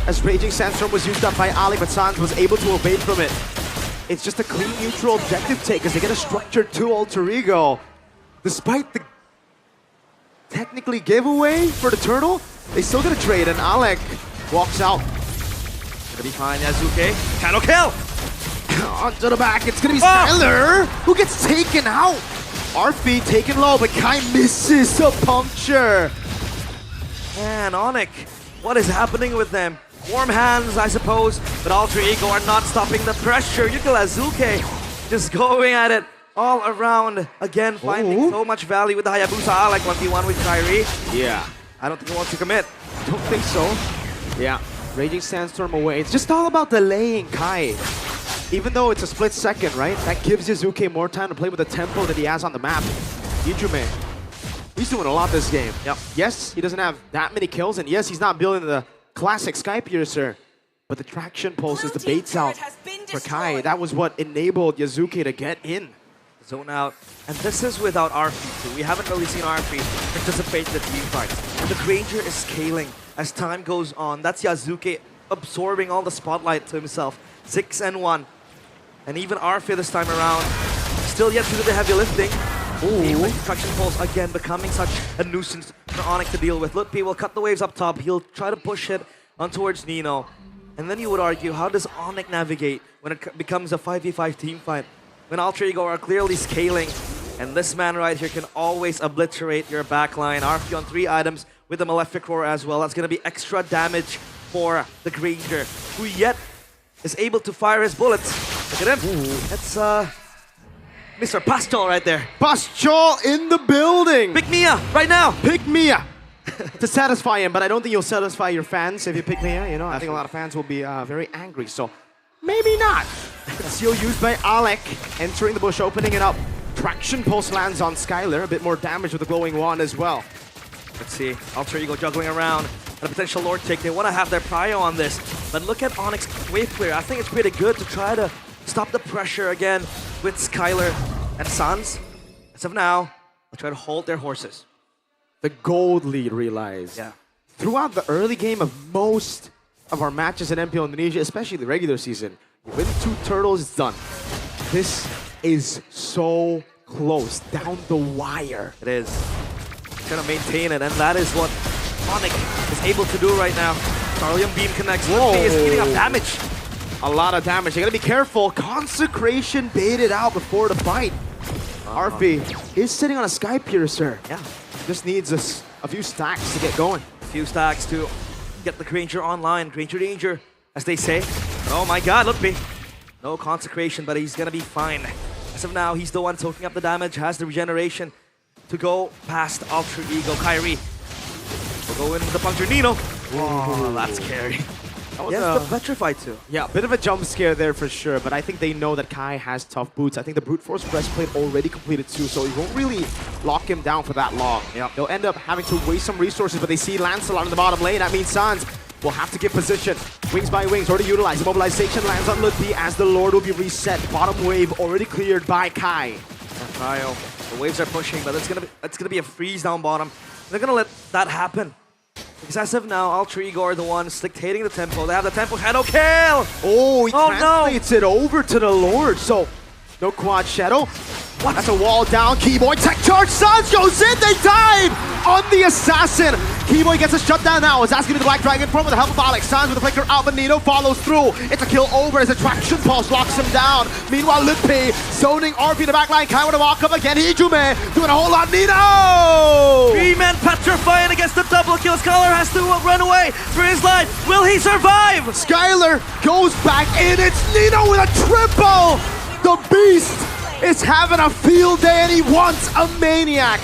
as Raging Sandstorm was used up by Alec, but Sans was able to evade from it. It's just a clean neutral objective take as they get a structured 2 alter ego. Despite the technically giveaway for the turtle, they still get a trade and Alec walks out. Gonna be fine, Yazuke. Kano kill! Onto the back, it's gonna be Skylar who gets taken out. Arfi taken low, but Kai misses a puncture. Man, ONIC, what is happening with them? Warm hands, I suppose, but Alter Ego are not stopping the pressure. Yuka Azuke just going at it all around. Again, finding so much value with the Hayabusa. Alec 1v1 with Kyrie. Yeah. I don't think he wants to commit. Don't think so. Yeah, Raging Sandstorm away. It's just all about delaying Kai. Even though it's a split second, right? That gives Yazuke more time to play with the tempo that he has on the map. Ijume, he's doing a lot this game. Yep. Yes, he doesn't have that many kills, and yes, he's not building the classic Sky Piercer, but the traction pulses, the baits out for Kai. That was what enabled Yazuke to get in. Zone out. And this is without Arfi too. We haven't really seen Arfi participate in the team fights. And the Granger is scaling as time goes on. That's Yazuke absorbing all the spotlight to himself. 6-1. And even Arfi this time around, still yet to do the heavy lifting. Ooh. Traction pulse again becoming such a nuisance for ONIC to deal with. Lutpi will cut the waves up top. He'll try to push it on towards Nino. And then you would argue, how does ONIC navigate when it becomes a 5v5 team fight? When Alter Ego are clearly scaling, and this man right here can always obliterate your backline. Arfi on 3 items with the Malefic Roar as well. That's going to be extra damage for the Granger, who yet is able to fire his bullets. Look at him. Ooh. That's Mr. Pastol right there. Pastol in the building. Pick Mia right now. Pick Mia. To satisfy him, but I don't think you'll satisfy your fans if you pick Mia. You know, I think a lot of fans will be very angry. So maybe not. Seal used by Alec, entering the bush, opening it up. Traction pulse lands on Skylar. A bit more damage with the glowing wand as well. Let's see. Alter Ego juggling around. And a potential Lord take. They want to have their prio on this. But look at ONIC's wave clear. I think it's pretty good to try to stop the pressure again with Skylar and Sans. As of now, they'll try to hold their horses. The gold lead, realize. Yeah. Throughout the early game of most of our matches in MPL Indonesia, especially the regular season, win 2 turtles, it's done. This is so close, down the wire. It is. Trying to maintain it, and that is what ONIC is able to do right now. Starlium Beam connects. Lutpi is eating up damage. A lot of damage. You gotta be careful. Consecration baited out before the fight. Arfi is sitting on a Sky Piercer. Yeah. Just needs a few stacks to get going. A few stacks to get the Granger online. Granger danger, as they say. Oh my god, Lutpi. No consecration, but he's gonna be fine. As of now, he's the one soaking up the damage, has the regeneration to go past Alter Ego. Kyrie will go in with the puncture. Nino. Oh, that's scary. Yes, the Petrify too. Yeah, a bit of a jump scare there for sure, but I think they know that Kai has tough boots. I think the Brute Force breastplate already completed too, so he won't really lock him down for that long. Yep. They'll end up having to waste some resources, but they see Lancelot in the bottom lane. That means Sans will have to get position. Wings by wings, already utilized. Immobilization lands on Lutpi as the Lord will be reset. Bottom wave already cleared by Kai. The waves are pushing, but it's gonna be a freeze down bottom. They're gonna let that happen. Because as of now, Alter Ego are the ones dictating the tempo. They have the tempo shadow kill! Oh, he translates it over to the Lord. So, no quad shadow. What? That's a wall down. Keyboy tech charge. Sans goes in. They dive on the assassin. Keyboy gets a shutdown now. It's asking me the Black Dragon form with the help of Alex. Signs with the flicker out, but Nino follows through. It's a kill over as a traction pulse locks him down. Meanwhile, Lutpi zoning RP in the backline. Kai with a walk up again. Hijume doing a whole lot. Nino! 3-man petrifying against the double kill. Skylar has to run away for his life. Will he survive? Skylar goes back in. It's Nino with a triple. The beast is having a field day and he wants a maniac.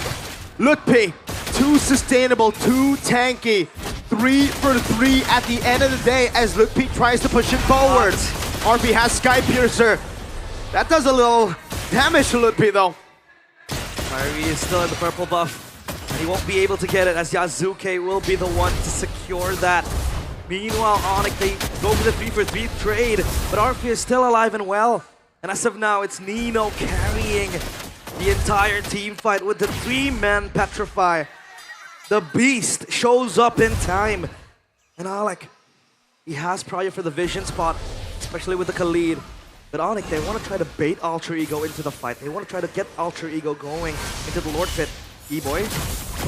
Lutpi, too sustainable, too tanky. 3 for 3 at the end of the day as Lutpi tries to push him forward. RP has Sky Piercer. That does a little damage to Lutpi though. Kyrie is still in the purple buff. And he won't be able to get it as Yazuke will be the one to secure that. Meanwhile, ONIC, they go for the 3 for 3 trade, but RP is still alive and well. And as of now, it's Nino carrying the entire team fight with the 3-man Petrify. The beast shows up in time. And Alec, he has prior for the vision spot, especially with the Khalid. But ONIC, they want to try to bait Alter Ego into the fight. They want to try to get Alter Ego going into the Lord Pit. E-Boy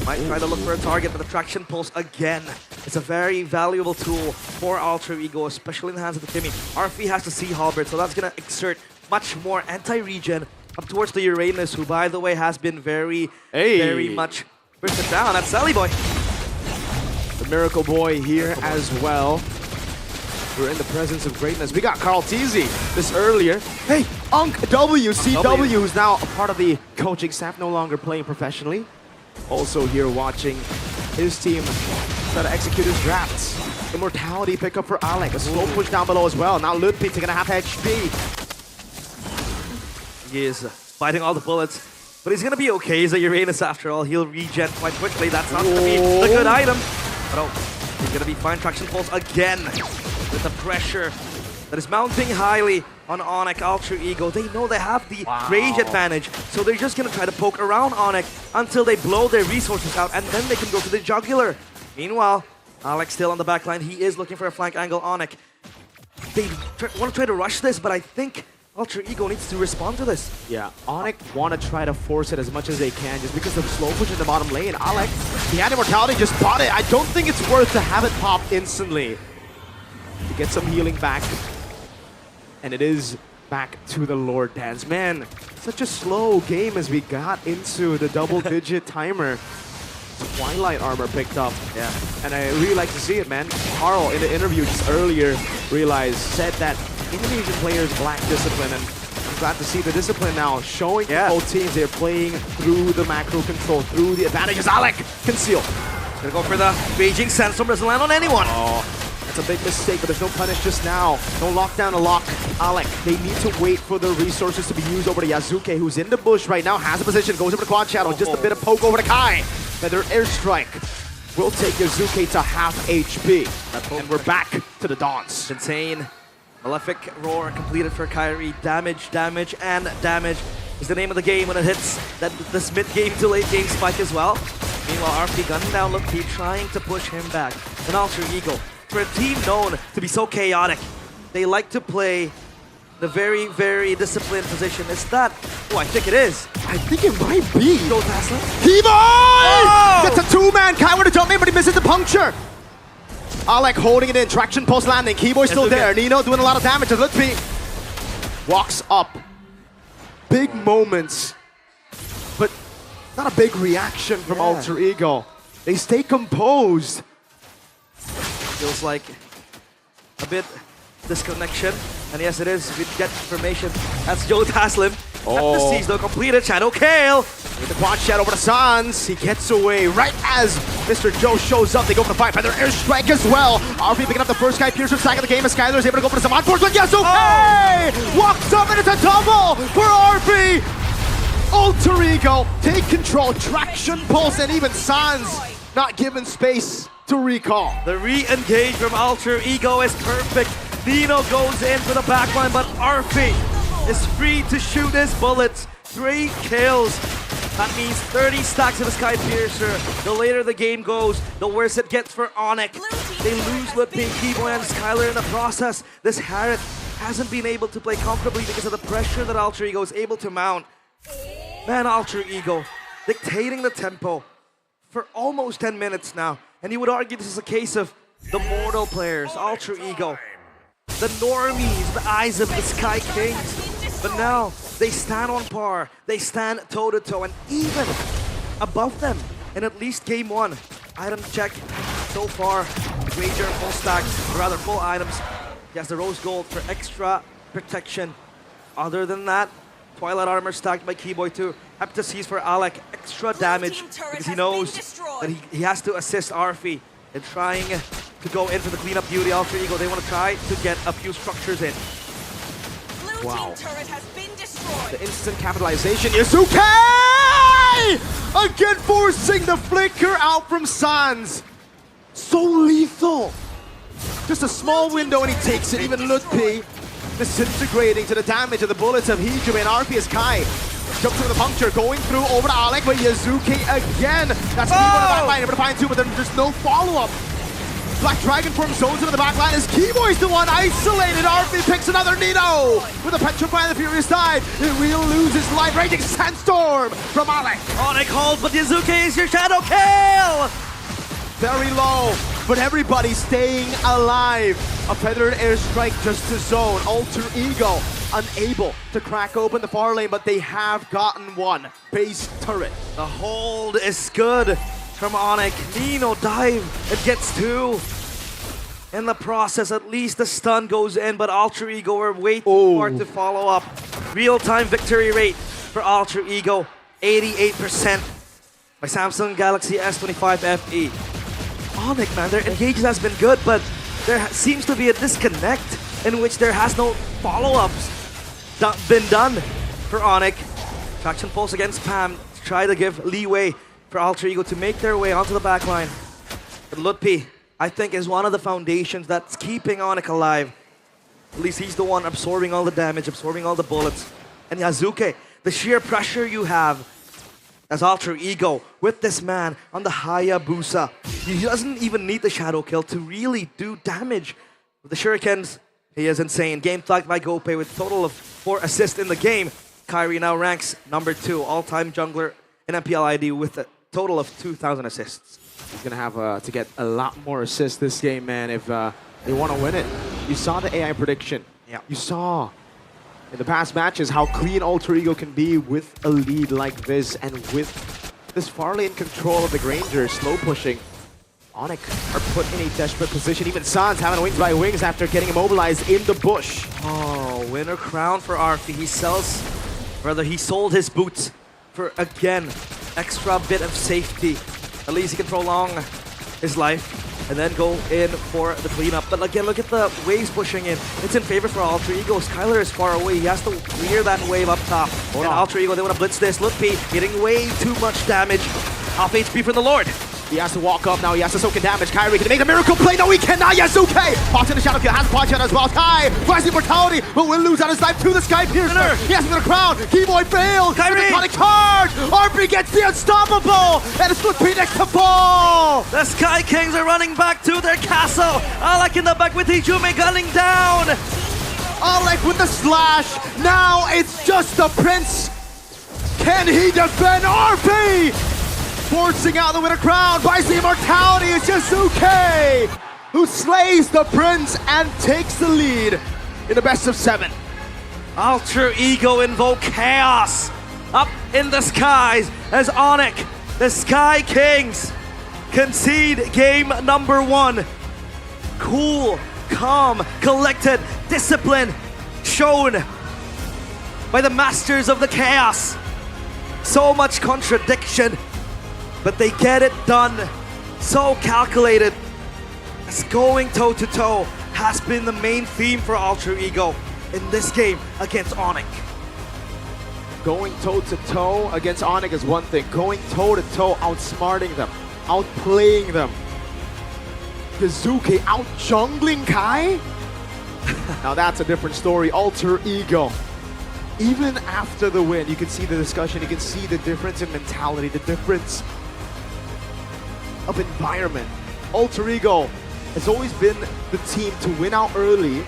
might try to look for a target, but the traction pulse again. It's a very valuable tool for Alter Ego, especially in the hands of the Timmy. RP has the Sea Halberd, so that's going to exert much more anti-regen up towards the Uranus, who, by the way, has been very much pushed down. That's Sally Boy. The Miracle Boy here as well. We're in the presence of greatness. We got Carl Teasy this earlier. Hey, Unk WCW, who's now a part of the coaching staff, no longer playing professionally. Also here watching his team try to execute his drafts. Immortality pickup for Alec. A slow push down below as well. Now Lutpi taking a half HP. He is fighting all the bullets, but he's gonna be okay. He's a Uranus after all. He'll regen quite quickly. That's not gonna be a good item. But oh, he's gonna be fine. Traction pulse again with the pressure that is mounting highly on ONIC. Alter Ego, they know they have the range advantage, so they're just gonna try to poke around ONIC until they blow their resources out, and then they can go to the jugular. Meanwhile, Alex still on the back line. He is looking for a flank angle. ONIC, they want to try to rush this, but I think Alter Ego needs to respond to this. Yeah, ONIC want to try to force it as much as they can just because of slow push in the bottom lane. Alec, he had Immortality, just bought it. I don't think it's worth to have it pop instantly. To get some healing back. And it is back to the Lord Dance. Man, such a slow game as we got into the double-digit timer. Twilight armor picked up. Yeah. And I really like to see it, man. Carl, in the interview just earlier, said that Indonesian players lack discipline, and I'm glad to see the discipline now showing both teams. They're playing through the macro control, through the advantages. Alec, conceal. Gonna go for the Beijing Sandstorm, doesn't land on anyone. Oh, that's a big mistake, but there's no punish just now. No lockdown to lock Alec. They need to wait for the resources to be used over to Yazuke, who's in the bush right now, has a position, goes over to Quad Shadow, just a bit of poke over to Kai. Another airstrike will take Yazuke to half HP. And we're back to the Dawns. Insane. Malefic Roar completed for Kyrie. Damage, damage, and damage is the name of the game when it hits this mid-game to late-game spike as well. Meanwhile, RP gunning down Lutpi, trying to push him back. And Alter Ego, for a team known to be so chaotic, they like to play the very, very disciplined position. Is that? Oh, I think it is. I think it might be. Go Tesla. Keyboy! Oh! That's a two-man. Kai with a jump in, but he misses the puncture. Alec holding it in. Traction post landing. Keyboy still there. Nino doing a lot of damage as Lutpi walks up. Big moments, but not a big reaction from Alter Ego. They stay composed. Feels like a bit disconnection. And yes, it is. We get information. That's Joe Taslim. Oh. The siege though completed. Shadow Kale. With the quad shadow over the Sans. He gets away right as Mr. Joe shows up. They go for the fight. Feather airstrike as well. RP picking up the first Sky Piercer sack of the game as Skylar is able to go for the Saman Force with Yazuke! Oh. Walks up and it's a double for RP! Alter Ego take control. Traction pulse and even Sans not given space to recall. The re-engage from Alter Ego is perfect. Nino goes in for the backline, but RP is free to shoot his bullets. 3 kills. That means 30 stacks of a Sky Piercer. The later the game goes, the worse it gets for ONIC. They lose Lutpi, Keyboy, and Skylar in the process. This Harriet hasn't been able to play comfortably because of the pressure that Alter Ego is able to mount. Man, Alter Ego dictating the tempo for almost 10 minutes now. And you would argue this is a case of the mortal players, Alter Ego, the normies, the eyes of the Sky Kings. But now, they stand on par, they stand toe-to-toe, and even above them in at least game 1. Item check so far, the Ranger full stack, or rather full items. He has the Rose Gold for extra protection. Other than that, Twilight Armor stacked by Keyboy too. Happy to see for Alec extra damage because he knows that he has to assist Arfi in trying to go in for the cleanup duty. Alter Ego, they want to try to get a few structures in. Wow. Turret has been destroyed. The instant capitalization. Yasuke! Again forcing the flicker out from Sans. So lethal. Just a small window and he takes it. Even Ludpi disintegrating to the damage of the bullets of Hijumi and Arfi as Kai jumps through the puncture, going through over to Alec, but Yasuke again. That's Keyboy in the back line, able to find two, but then there's no follow-up. Black Dragon form zones into the back line as Keyboy's the one isolated. Arfi picks another Nito with a Petrify the Furious Dive. It will lose his life. Raging Sandstorm from Alec. ONIC holds, but Yasuke is your shadow kill! Very low, but everybody staying alive. A Predator airstrike just to zone. Alter Ego unable to crack open the far lane, but they have gotten one. Base turret. The hold is good from ONIC. Nino dive, it gets two. In the process, at least the stun goes in, but Alter Ego are way too hard to follow up. Real-time victory rate for Alter Ego, 88% by Samsung Galaxy S25 FE. ONIC, man, their engagement has been good, but there seems to be a disconnect in which there has no follow-ups been done for ONIC. Traction pulse against Pam to try to give leeway for Alter Ego to make their way onto the backline. But Ludpi, I think, is one of the foundations that's keeping ONIC alive. At least he's the one absorbing all the damage, absorbing all the bullets. And Yasuke, the sheer pressure you have as Alter Ego with this man on the Hayabusa. He doesn't even need the shadow kill to really do damage. With the shurikens, he is insane. Game flagged by Gopay with a total of 4 assists in the game. Kyrie now ranks number 2 all-time jungler in MPL ID with a total of 2,000 assists. He's gonna have to get a lot more assists this game, man, if they want to win it. You saw the AI prediction. Yeah. You saw in the past matches how clean Alter Ego can be with a lead like this, and with this far lane control of the Granger slow pushing. ONIC are put in a desperate position. Even Sans having wings by wings after getting immobilized in the bush. Oh, winner crown for Arfi. He sold his boots for, again, extra bit of safety. At least he can prolong his life and then go in for the cleanup. But again, look at the waves pushing in. It's in favor for Alter Ego. Skylar is far away. He has to clear that wave up top. And Alter Ego, they want to blitz this. Ludpi getting way too much damage. Half HP from the Lord. He has to walk up now, he has to soak in damage. Kyrie, can he make the miracle play? No, he cannot. Yasuke! Pops in the shadow kill, has Punch out as well. Kai, rising mortality, but will lose out his life to the Sky Piercer. He has to the crown. Keyboy fails. Kyrie! Iconic charge! Arfi gets the unstoppable! And it's Ludpi next to ball! The Sky Kings are running back to their castle. Alec in the back with Hijumi gunning down. Alec with the slash. Now it's just the Prince. Can he defend Arfi? Forcing out the winner crown by the immortality is Yasuke, who slays the Prince and takes the lead in the best of 7. Alter Ego invoke chaos up in the skies as ONIC, the Sky Kings, concede game number 1. Cool, calm, collected, discipline shown by the masters of the chaos. So much contradiction, but they get it done. So calculated. As going toe-to-toe has been the main theme for Alter Ego in this game against ONIC. Going toe-to-toe against ONIC is one thing. Going toe-to-toe, outsmarting them, outplaying them. Yasuke out-jungling Kai? Now that's a different story. Alter Ego. Even after the win, you can see the discussion, you can see the difference in mentality, the difference of environment. Alter Ego has always been the team to win out early,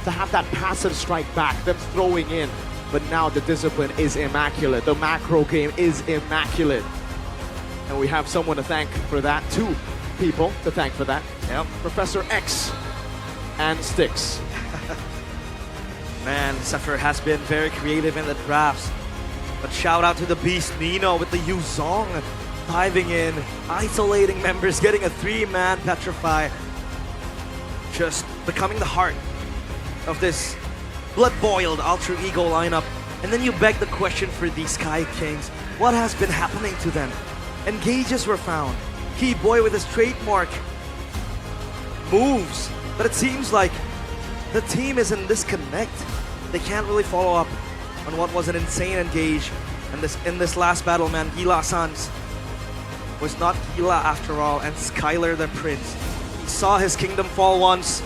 to have that passive strike back, them throwing in. But now the discipline is immaculate. The macro game is immaculate. And we have someone to thank for that too. people to thank for that. Yep. Professor X and Styx. Man, Zephyr has been very creative in the drafts. But shout out to the beast Nino with the Yuzong diving in, isolating members, getting a 3-man Petrify. Just becoming the heart of this blood-boiled Alter Ego lineup. And then you beg the question for these Sky Kings. What has been happening to them? Engages were found. Keyboy with his trademark moves. But it seems like the team is in disconnect. They can't really follow up on what was an insane engage. And in this last battle, man, Gila Sans was not Gila after all, and Skylar the Prince. He saw his kingdom fall once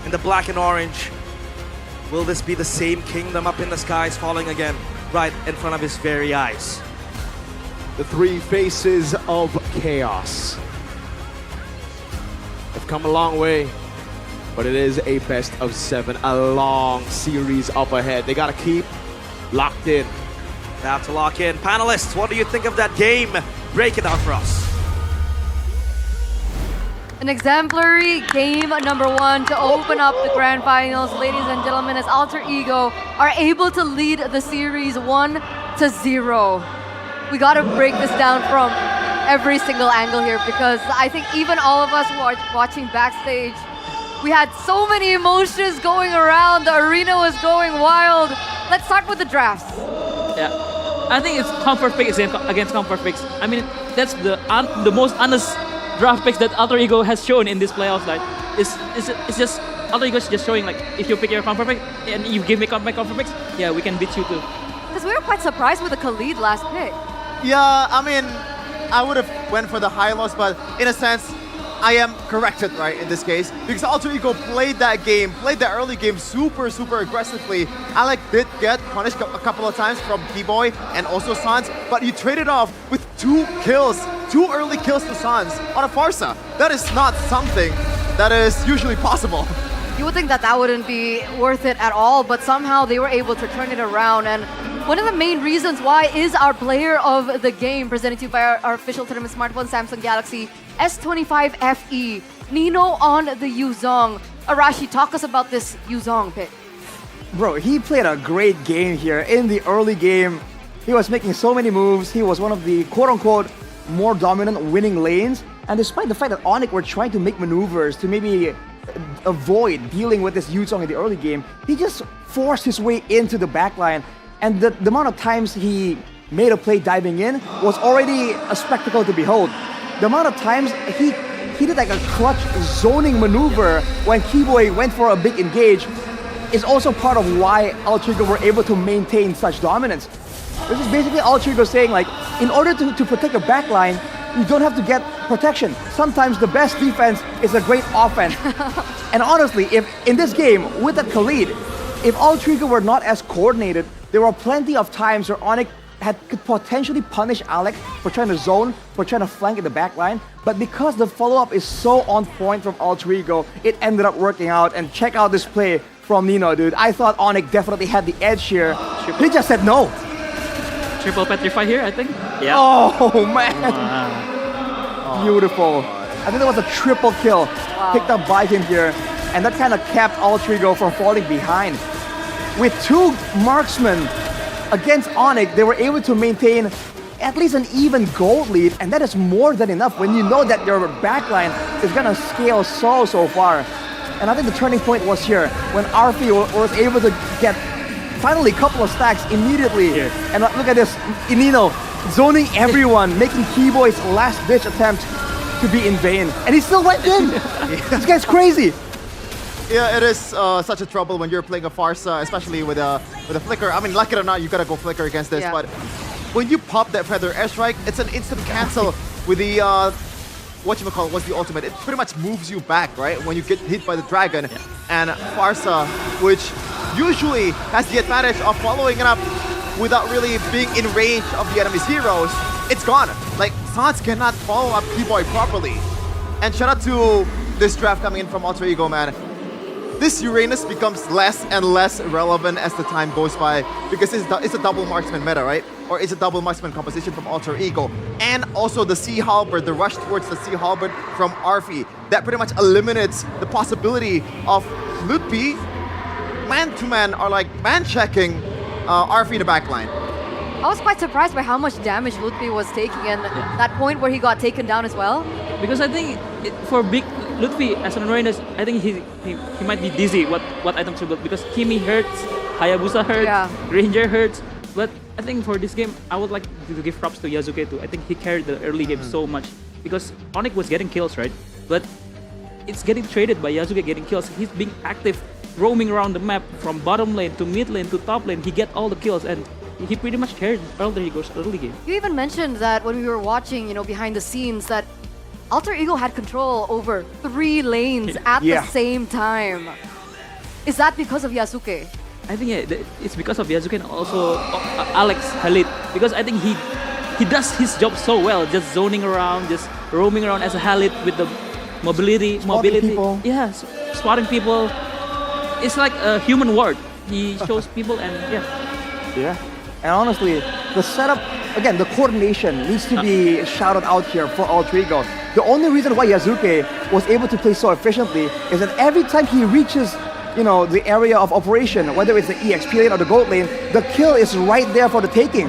in the black and orange. Will this be the same kingdom up in the skies falling again, right in front of his very eyes? The three faces of chaos have come a long way, but it is a best of 7, a long series up ahead. They gotta keep locked in. They have to lock in. Panelists, what do you think of that game? Break it down for us. An exemplary game number 1 to open up the grand finals, ladies and gentlemen, as Alter Ego are able to lead the series 1-0. We gotta break this down from every single angle here, because I think even all of us who are watching backstage, we had so many emotions going around. The arena was going wild. Let's start with the drafts. Yeah, I think it's comfort picks against comfort picks. I mean, that's the most honest draft picks that Alter Ego has shown in this playoffs. Like, it's just Alter Ego is just showing, like, if you pick your comfort pick and you give me my comfort picks, yeah, we can beat you too. Because we were quite surprised with the Khalid last pick. Yeah, I mean, I would have went for the Hylos, but in a sense, I am corrected, right, in this case, because Alter Ego played that early game super aggressively. Alec did get punished a couple of times from Keyboy and also Sans, but you traded off with 2 early kills to Sans on a Farsa. That is not something that is usually possible. You would think that wouldn't be worth it at all, but somehow they were able to turn it around. And one of the main reasons why is our player of the game, presented to you by our official tournament smartphone, Samsung Galaxy S25 FE, Nino on the Yuzong. Arashi, talk us about this Yuzong pick. Bro, he played a great game here. In the early game, he was making so many moves. He was one of the quote-unquote more dominant winning lanes. And despite the fact that ONIC were trying to make maneuvers to maybe avoid dealing with this Yuzong in the early game, he just forced his way into the backline. And the amount of times he made a play diving in was already a spectacle to behold. The amount of times he did like a clutch zoning maneuver when Keyboy went for a big engage is also part of why Alter Ego were able to maintain such dominance. This is basically Alter Ego saying, like, in order to protect your backline, you don't have to get protection. Sometimes the best defense is a great offense. And honestly, if in this game with that Khalid, if Alter Ego were not as coordinated, there were plenty of times where ONIC could potentially punish Alec for trying to zone, for trying to flank in the backline. But because the follow-up is so on point from Alter Ego, it ended up working out. And check out this play from Nino, dude. I thought ONIC definitely had the edge here. He just said no. Triple Petrify here, I think. Yeah. Oh, man. Wow. Beautiful. I think that was a triple kill picked up by him here. And that kind of kept Alter Ego from falling behind. With 2 marksmen against ONIC, they were able to maintain at least an even gold lead, and that is more than enough when you know that your backline is gonna scale so far. And I think the turning point was here when Arfi was able to get finally a couple of stacks immediately. Here. And look at this, Nino zoning everyone, making Keyboy's last ditch attempt to be in vain, and he still went in. This guy's crazy. Yeah, it is such a trouble when you're playing a Farsa, especially with a flicker. I mean, like it or not, you gotta go flicker against this. Yeah. But when you pop that Feather Airstrike, it's an instant cancel with the what's the ultimate? It pretty much moves you back, right? When you get hit by the dragon. Yeah. And Farsa, which usually has the advantage of following it up without really being in range of the enemy's heroes, it's gone. Like, Sans cannot follow up Keyboy properly. And shout out to this draft coming in from Alter Ego, man. this Uranus becomes less and less relevant as the time goes by because it's a double marksman meta, right? Or it's a double marksman composition from Alter Ego. And also the Sea Halberd, the rush towards the Sea Halberd from Arfi. That pretty much eliminates the possibility of Lutpi man-to-man or like man-checking Arfi in the backline. I was quite surprised by how much damage Lutfi was taking and that point where he got taken down as well. Because I think for big Lutfi as an Uranus, I think he might be dizzy what items to build because Kimi hurts, Hayabusa hurts, Ranger hurts. But I think for this game, I would like to give props to Yasuke too. I think he carried the early game so much because ONIC was getting kills, right? But it's getting traded by Yasuke getting kills. He's being active, roaming around the map from bottom lane to mid lane to top lane. He get all the kills and he pretty much carried Alter Ego's early game. You even mentioned that when we were watching, behind the scenes, that Alter Ego had control over 3 lanes at the same time. Is that because of Yasuke? I think it's because of Yasuke and also Alex Khalid. Because I think he does his job so well, just zoning around, just roaming around as a Khalid with the mobility. People. Yeah, spotting people. It's like a human ward. He shows people and Yeah. And honestly, the setup, again, the coordination needs to be shouted out here for Alter Ego. The only reason why Yasuke was able to play so efficiently is that every time he reaches, the area of operation, whether it's the EXP lane or the gold lane, the kill is right there for the taking.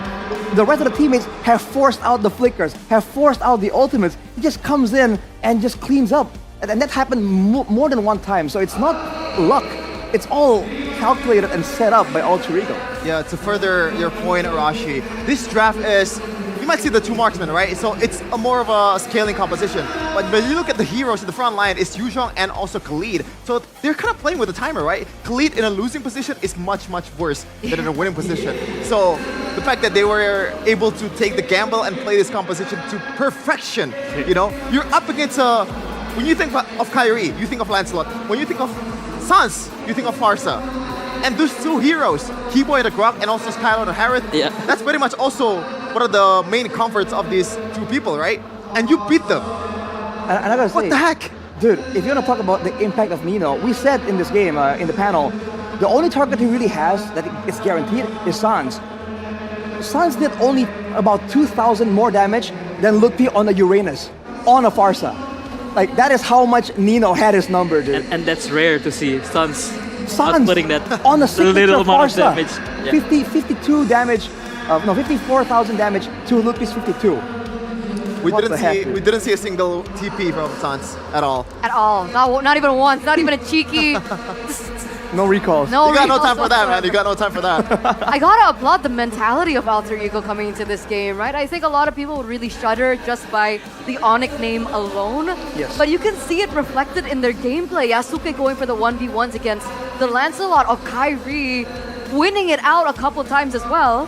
The rest of the teammates have forced out the flickers, have forced out the ultimates. He just comes in and just cleans up. And that happened more than one time. So it's not luck. It's all calculated and set up by Alter Ego. Yeah, to further your point, Arashi, this draft is, you might see the 2 marksmen, right? So it's more of a scaling composition. But when you look at the heroes in the front line, it's Yuzhong and also Khalid. So they're kind of playing with the timer, right? Khalid in a losing position is much, much worse than in a winning position. So the fact that they were able to take the gamble and play this composition to perfection, you're up against when you think of Kyrie, you think of Lancelot. When you think of Sans, you think of Farsa. And those 2 heroes, Keyboy the Grok and also Skylar the Harith, that's pretty much also one of the main comforts of these 2 people, right? And you beat them. And I gotta say, what the heck? Dude, if you want to talk about the impact of Nino, we said in this game, in the panel, the only target he really has that is guaranteed is Sans. Sans did only about 2,000 more damage than Lutfi on a Uranus, on a Farsa. Like, that is how much Nino had his number, dude. and that's rare to see Sans putting that on a little amount Farsa. of damage. 52 damage, 54,000 damage to Lutfi's 52. We didn't see a single TP from Sans at all. At all. Not even once. Not even a cheeky. No recalls. You got no time for that, man. You got no time for that. I gotta applaud the mentality of Alter Ego coming into this game, right? I think a lot of people would really shudder just by the ONIC name alone. Yes. But you can see it reflected in their gameplay. Yasuke going for the 1v1s against the Lancelot of Kyrie, winning it out a couple times as well.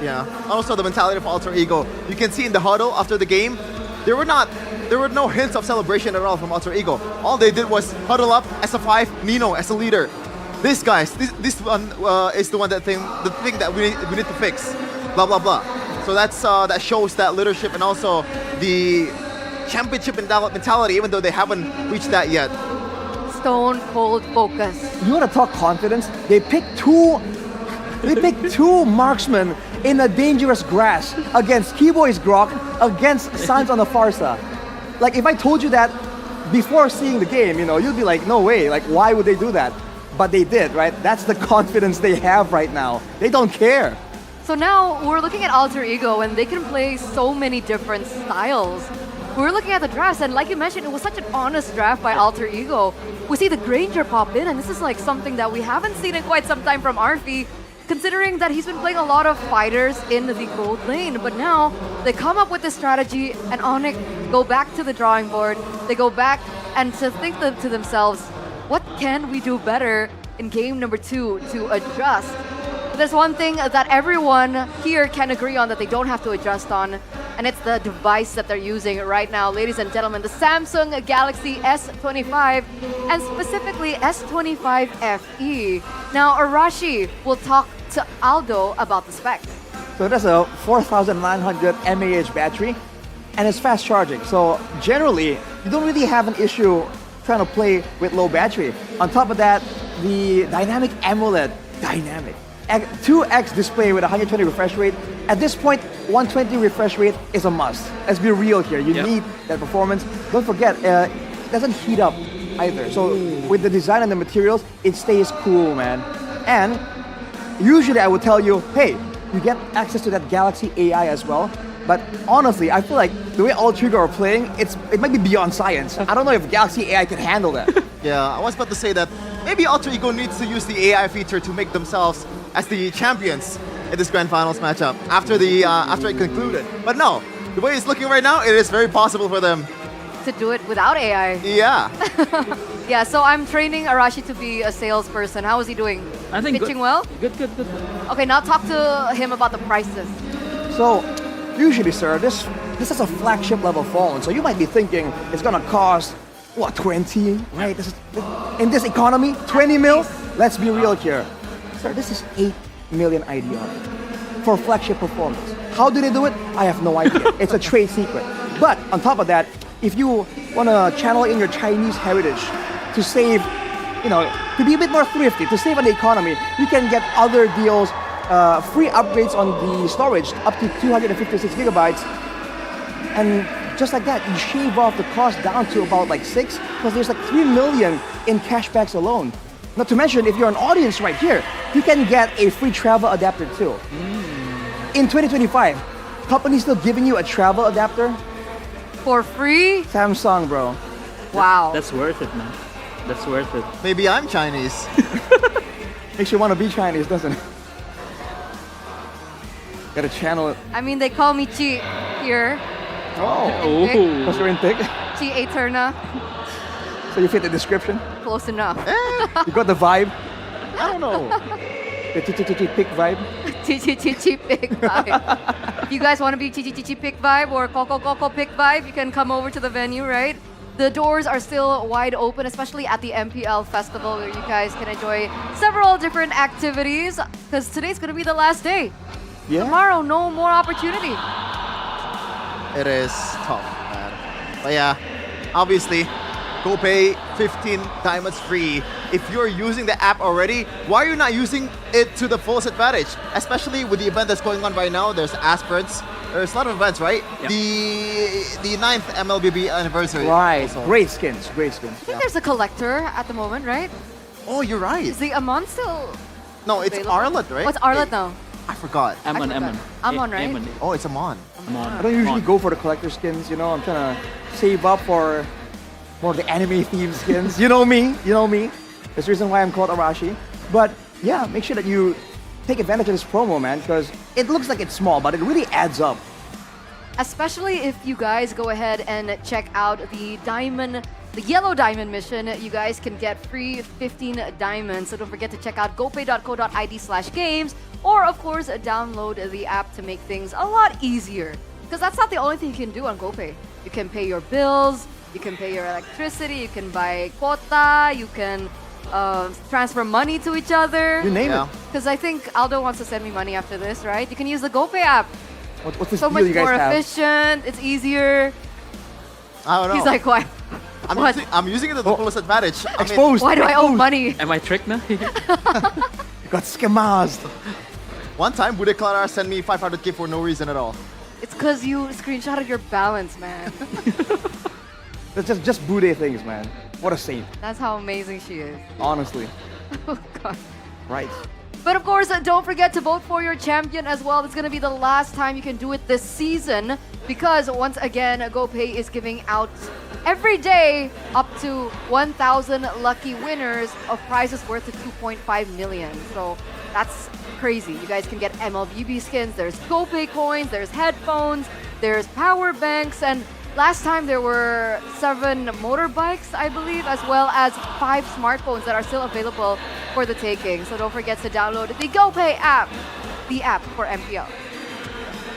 Yeah. Also the mentality of Alter Ego. You can see in the huddle after the game, there were no hints of celebration at all from Alter Ego. All they did was huddle up as a 5, Nino as a leader. This one is the thing that we need to fix. Blah blah blah. So that shows that leadership and also the championship mentality, even though they haven't reached that yet. Stone cold focus. You want to talk confidence? They picked 2 marksmen in a dangerous grass against Keyboy's Grok, against Sans on the Farsa. Like, if I told you that before seeing the game, you'd be like, no way, like, why would they do that? But they did, right? That's the confidence they have right now. They don't care. So now we're looking at Alter Ego and they can play so many different styles. We're looking at the drafts and like you mentioned, it was such an honest draft by Alter Ego. We see the Granger pop in and this is like something that we haven't seen in quite some time from Arfi, considering that he's been playing a lot of fighters in the gold lane. But now they come up with this strategy and ONIC go back to the drawing board. They go back and to think to themselves, what can we do better in game number 2 to adjust? There's one thing that everyone here can agree on that they don't have to adjust on, and it's the device that they're using right now. Ladies and gentlemen, the Samsung Galaxy S25, and specifically S25 FE. Now, Arashi will talk to Aldo about the specs. So that's a 4,900 mAh battery, and it's fast charging. So generally, you don't really have an issue trying to play with low battery. On top of that, the dynamic AMOLED, 2x display with 120 refresh rate. At this point, 120 refresh rate is a must. Let's be real here. You need that performance. Don't forget, it doesn't heat up either. So with the design and the materials, it stays cool, man. And usually I would tell you, hey, you get access to that Galaxy AI as well. But honestly, I feel like the way Alter Ego are playing, it might be beyond science. I don't know if Galaxy AI can handle that. Yeah, I was about to say that maybe Alter Ego needs to use the AI feature to make themselves as the champions in this grand finals matchup after it concluded. But no, the way it's looking right now, it is very possible for them to do it without AI. Yeah. Yeah, so I'm training Arashi to be a salesperson. How is he doing? I think pitching well? Good. Okay, now talk to him about the prices. So, usually, sir, this is a flagship level phone. So you might be thinking it's gonna cost, what, 20? Right? In this economy, 20 mil? Let's be real here. Sir, this is 8 million IDR for flagship performance. How do they do it? I have no idea. It's a trade secret. But on top of that, if you wanna channel in your Chinese heritage to save, to be a bit more thrifty, to save on the economy, you can get other deals, free upgrades on the storage up to 256 gigabytes. And just like that, you shave off the cost down to about like 6, because there's like 3 million in cashbacks alone. Not to mention, if you're an audience right here, you can get a free travel adapter too. In 2025, companies still giving you a travel adapter? For free? Samsung, bro. Wow. That's worth it, man. That's worth it. Maybe I'm Chinese. Makes you want to be Chinese, doesn't it? Gotta channel it. I mean, they call me Chi here. Oh. Because you're in thick? Chi Eterna. So you fit the description? Close enough. You got the vibe? I don't know. The Chick vibe? Pick vibe. If you guys want to be Pick vibe or Coco Pick vibe, you can come over to the venue, right? The doors are still wide open, especially at the MPL Festival, where you guys can enjoy several different activities, because today's going to be the last day. Yeah. Tomorrow, no more opportunity. It is tough, man. But yeah, obviously, go pay 15 diamonds free. If you're using the app already, why are you not using it to the fullest advantage? Especially with the event that's going on right now, there's Aspirants. There's a lot of events, right? Yep. The 9th MLBB anniversary. Right, also. great skins. I think there's a collector at the moment, right? Oh, you're right. Is the Amon still No, it's available? Arlet, right? What's Arlet now? I forgot. Amon. Amon, right? Amon. Oh, it's Amon. I don't usually go for the collector skins, I'm trying to save up for more of the anime themed skins. You know me. That's the reason why I'm called Arashi. But yeah, make sure that you take advantage of this promo, man, because it looks like it's small, but it really adds up. Especially if you guys go ahead and check out the yellow diamond mission, you guys can get free 15 diamonds. So don't forget to check out gopay.co.id/games, or of course download the app to make things a lot easier. Because that's not the only thing you can do on GoPay. You can pay your bills, you can pay your electricity, you can buy quota, you can transfer money to each other. You name it. Because I think Aldo wants to send me money after this, right? You can use the GoPay app. What's this so deal much you guys more have? efficient, it's easier. I don't know. He's like, why? I'm using it to the fullest advantage. Exposed. Why do I owe money? Am I tricked now? You got scammed. One time, Bude Clara sent me 500k for no reason at all. It's because you screenshotted your balance, man. That's just Bude things, man. What a saint. That's how amazing she is. Honestly. Oh, God. Right. But of course, don't forget to vote for your champion as well. It's going to be the last time you can do it this season, because once again, GoPay is giving out every day up to 1,000 lucky winners of prizes worth of 2.5 million. So that's crazy. You guys can get MLBB skins, there's GoPay coins, there's headphones, there's power banks, and last time there were 7 motorbikes, I believe, as well as 5 smartphones that are still available for the taking. So don't forget to download the GoPay app, the app for MPL.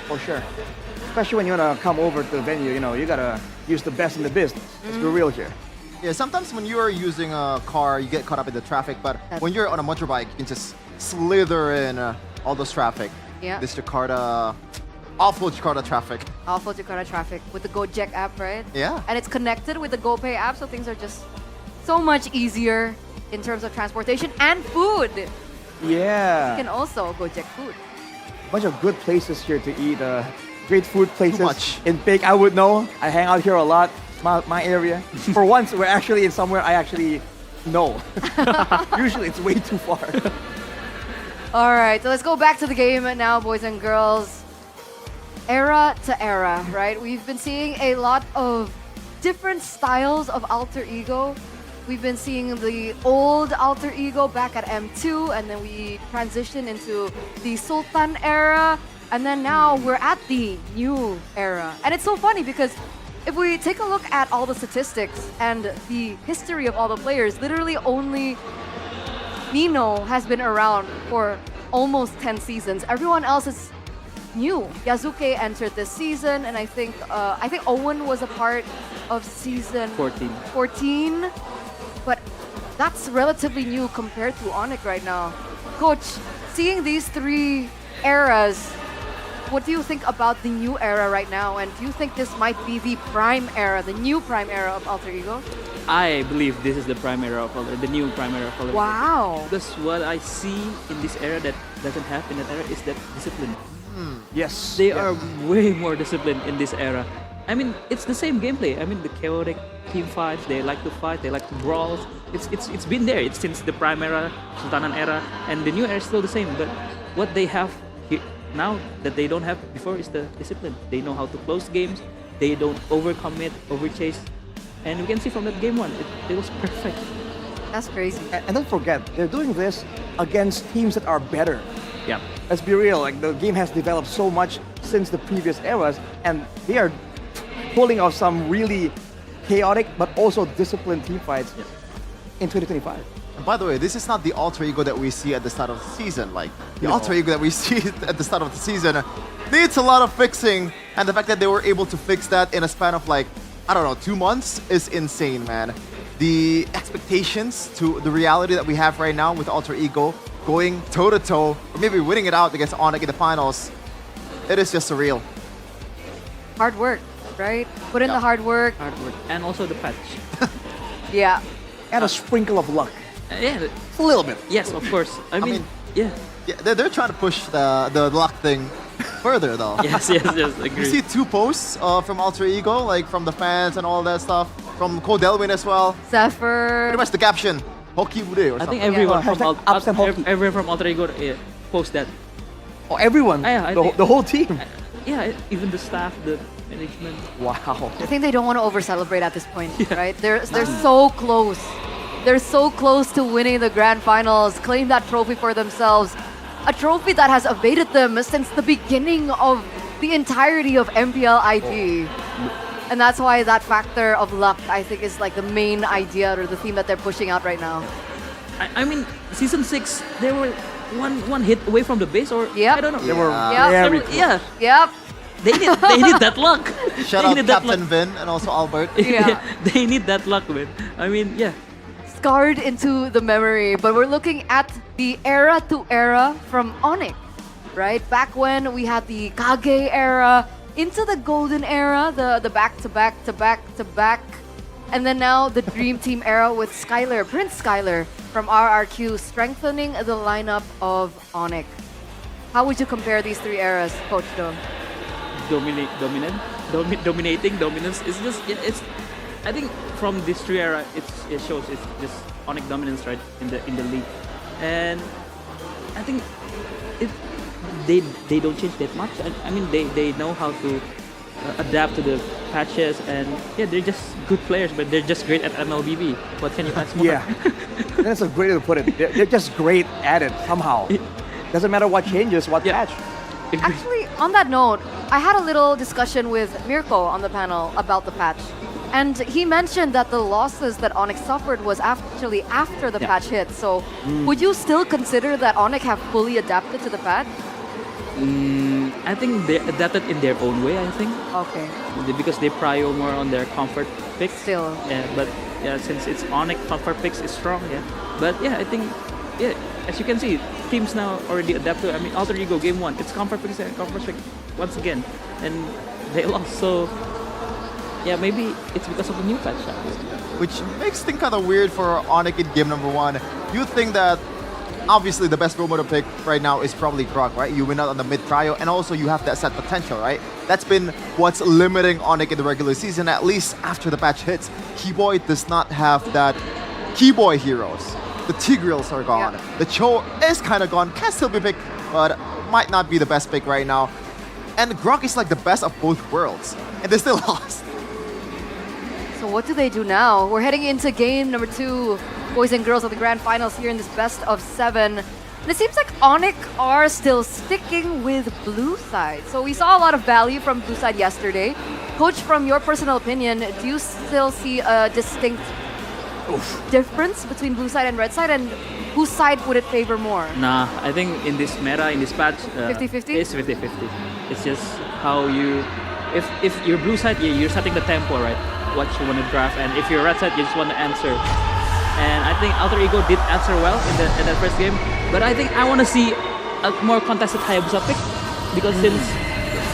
For sure. Especially when you want to come over to the venue, you got to use the best in the business. Let's be real here. Yeah, sometimes when you're using a car, you get caught up in the traffic, but when you're on a motorbike, you can just slither in all those traffic. Yeah. This Jakarta, awful Jakarta traffic. Awful Jakarta traffic with the Gojek app, right? Yeah. And it's connected with the GoPay app, so things are just so much easier in terms of transportation and food. Yeah. You can also go check food. Bunch of good places here to eat. Great food places. Too much. In Big, I would know. I hang out here a lot. My area. For once, we're actually in somewhere I actually know. Usually, it's way too far. All right, so let's go back to the game now, boys and girls. Era to era, right? We've been seeing a lot of different styles of alter ego. We've been seeing the old alter ego back at M2, and then we transitioned into the Sultan era, and then now we're at the new era. And it's so funny because if we take a look at all the statistics and the history of all the players, literally only Nino has been around for almost 10 seasons. Everyone else is new. Yazuke entered this season, and I think Owen was a part of season 14. But that's relatively new compared to ONIC right now. Coach, seeing these three eras, what do you think about the new era right now? And do you think this might be the prime era, the new prime era of Alter Ego? I believe this is the prime era of the new prime era of Alter Ego. Wow. Because what I see in this era that doesn't have in that era is that discipline. Yes. They are way more disciplined in this era. I mean, it's the same gameplay. I mean, the chaotic team fights, they like to fight, they like to brawl. It's been there. It's since the prime era, Sultanan era, and the new era is still the same. But what they have now that they don't have before is the discipline. They know how to close games. They don't overcommit, overchase. And we can see from that game one, it was perfect. That's crazy. And don't forget, they're doing this against teams that are better. Yeah. Let's be real, like the game has developed so much since the previous eras, and they are pulling off some really chaotic but also disciplined team fights in 2025. And by the way, this is not the alter ego that we see at the start of the season. Like, the alter ego that we see at the start of the season needs a lot of fixing, and the fact that they were able to fix that in a span of like, I don't know, 2 months is insane, man. The expectations to the reality that we have right now with alter ego going toe-to-toe, or maybe winning it out against ONIC in the finals, it is just surreal. Hard work, right? Put in the hard work. And also the patch. Yeah. And a sprinkle of luck. Yeah. A little bit. Yes, of course. I mean, yeah. They're trying to push the luck thing further, though. Yes, agree. You see 2 posts from Alter Ego, like from the fans and all that stuff, from Cole Delwyn as well. Zephyr. Pretty much the caption, Hockey Bude or I something. think everyone from everyone from Alter Ego post that. Oh, everyone? The whole team? Yeah, even the staff, the management. Wow. I think they don't want to over-celebrate at this point, right? They're so close. They're so close to winning the grand finals, claim that trophy for themselves. A trophy that has evaded them since the beginning of the entirety of MPL ID. And that's why that factor of luck, I think, is like the main idea or the theme that they're pushing out right now. I mean, season 6, they were one hit away from the base, or I don't know. They were very close. Yeah. Yep. They need that luck. Shout out Captain Vin and also Albert. Yeah. They need that luck, man. I mean, yeah. Scarred into the memory, but we're looking at the era to era from ONIC, right? Back when we had the Kage era, into the Golden era, the back to back to back to back, and then now the Dream Team era with Skylar, Prince Skylar from RRQ, strengthening the lineup of ONIC. How would you compare these 3 eras, Coach Do? Dominating, dominance. It's just, it's. I think from this 3 era, it shows it's just ONIC dominance, right, in the league, and I think they don't change that much. I mean, they know how to adapt to the patches, and they're just good players, but they're just great at MLBB. What can you ask more? Yeah, that's a great way to put it. They're just great at it somehow. Doesn't matter what changes, what patch. Actually, on that note, I had a little discussion with Mirko on the panel about the patch. And he mentioned that the losses that ONIC suffered was actually after the patch hit. So would you still consider that ONIC have fully adapted to the patch? I think they adapted in their own way, I think. Okay. Because they prio more on their comfort picks. Still. Yeah, but since it's ONIC, comfort picks is strong, But I think, as you can see, teams now already adapt to, I mean, Alter Ego Game 1, it's comfort picks and comfort pick once again. And they lost, so maybe it's because of the new patch. which makes things kind of weird for ONIC in game number 1. You think that obviously the best role model pick right now is probably Grok, right? You win out on the mid trio, and also you have that set potential, right? That's been what's limiting ONIC in the regular season, at least after the patch hits. Keyboy does not have that Keyboy heroes. The Tigreals are gone. The Cho is kind of gone, can still be picked, but might not be the best pick right now. And Grok is like the best of both worlds, and they still lost. So what do they do now? We're heading into game number 2, boys and girls of the grand finals here in this best of 7. And it seems like ONIC are still sticking with blue side. So we saw a lot of value from blue side yesterday. Coach, from your personal opinion, do you still see a distinct difference between blue side and red side? And whose side would it favor more? Nah, I think in this meta, in this patch, 50-50? It's 50-50. It's just how you, if you're blue side, you're setting the tempo, right? What you want to draft, and if you're red side, you just want to answer. And I think Alter Ego did answer well in that first game, but I think I want to see a more contested Hayabusa pick, because since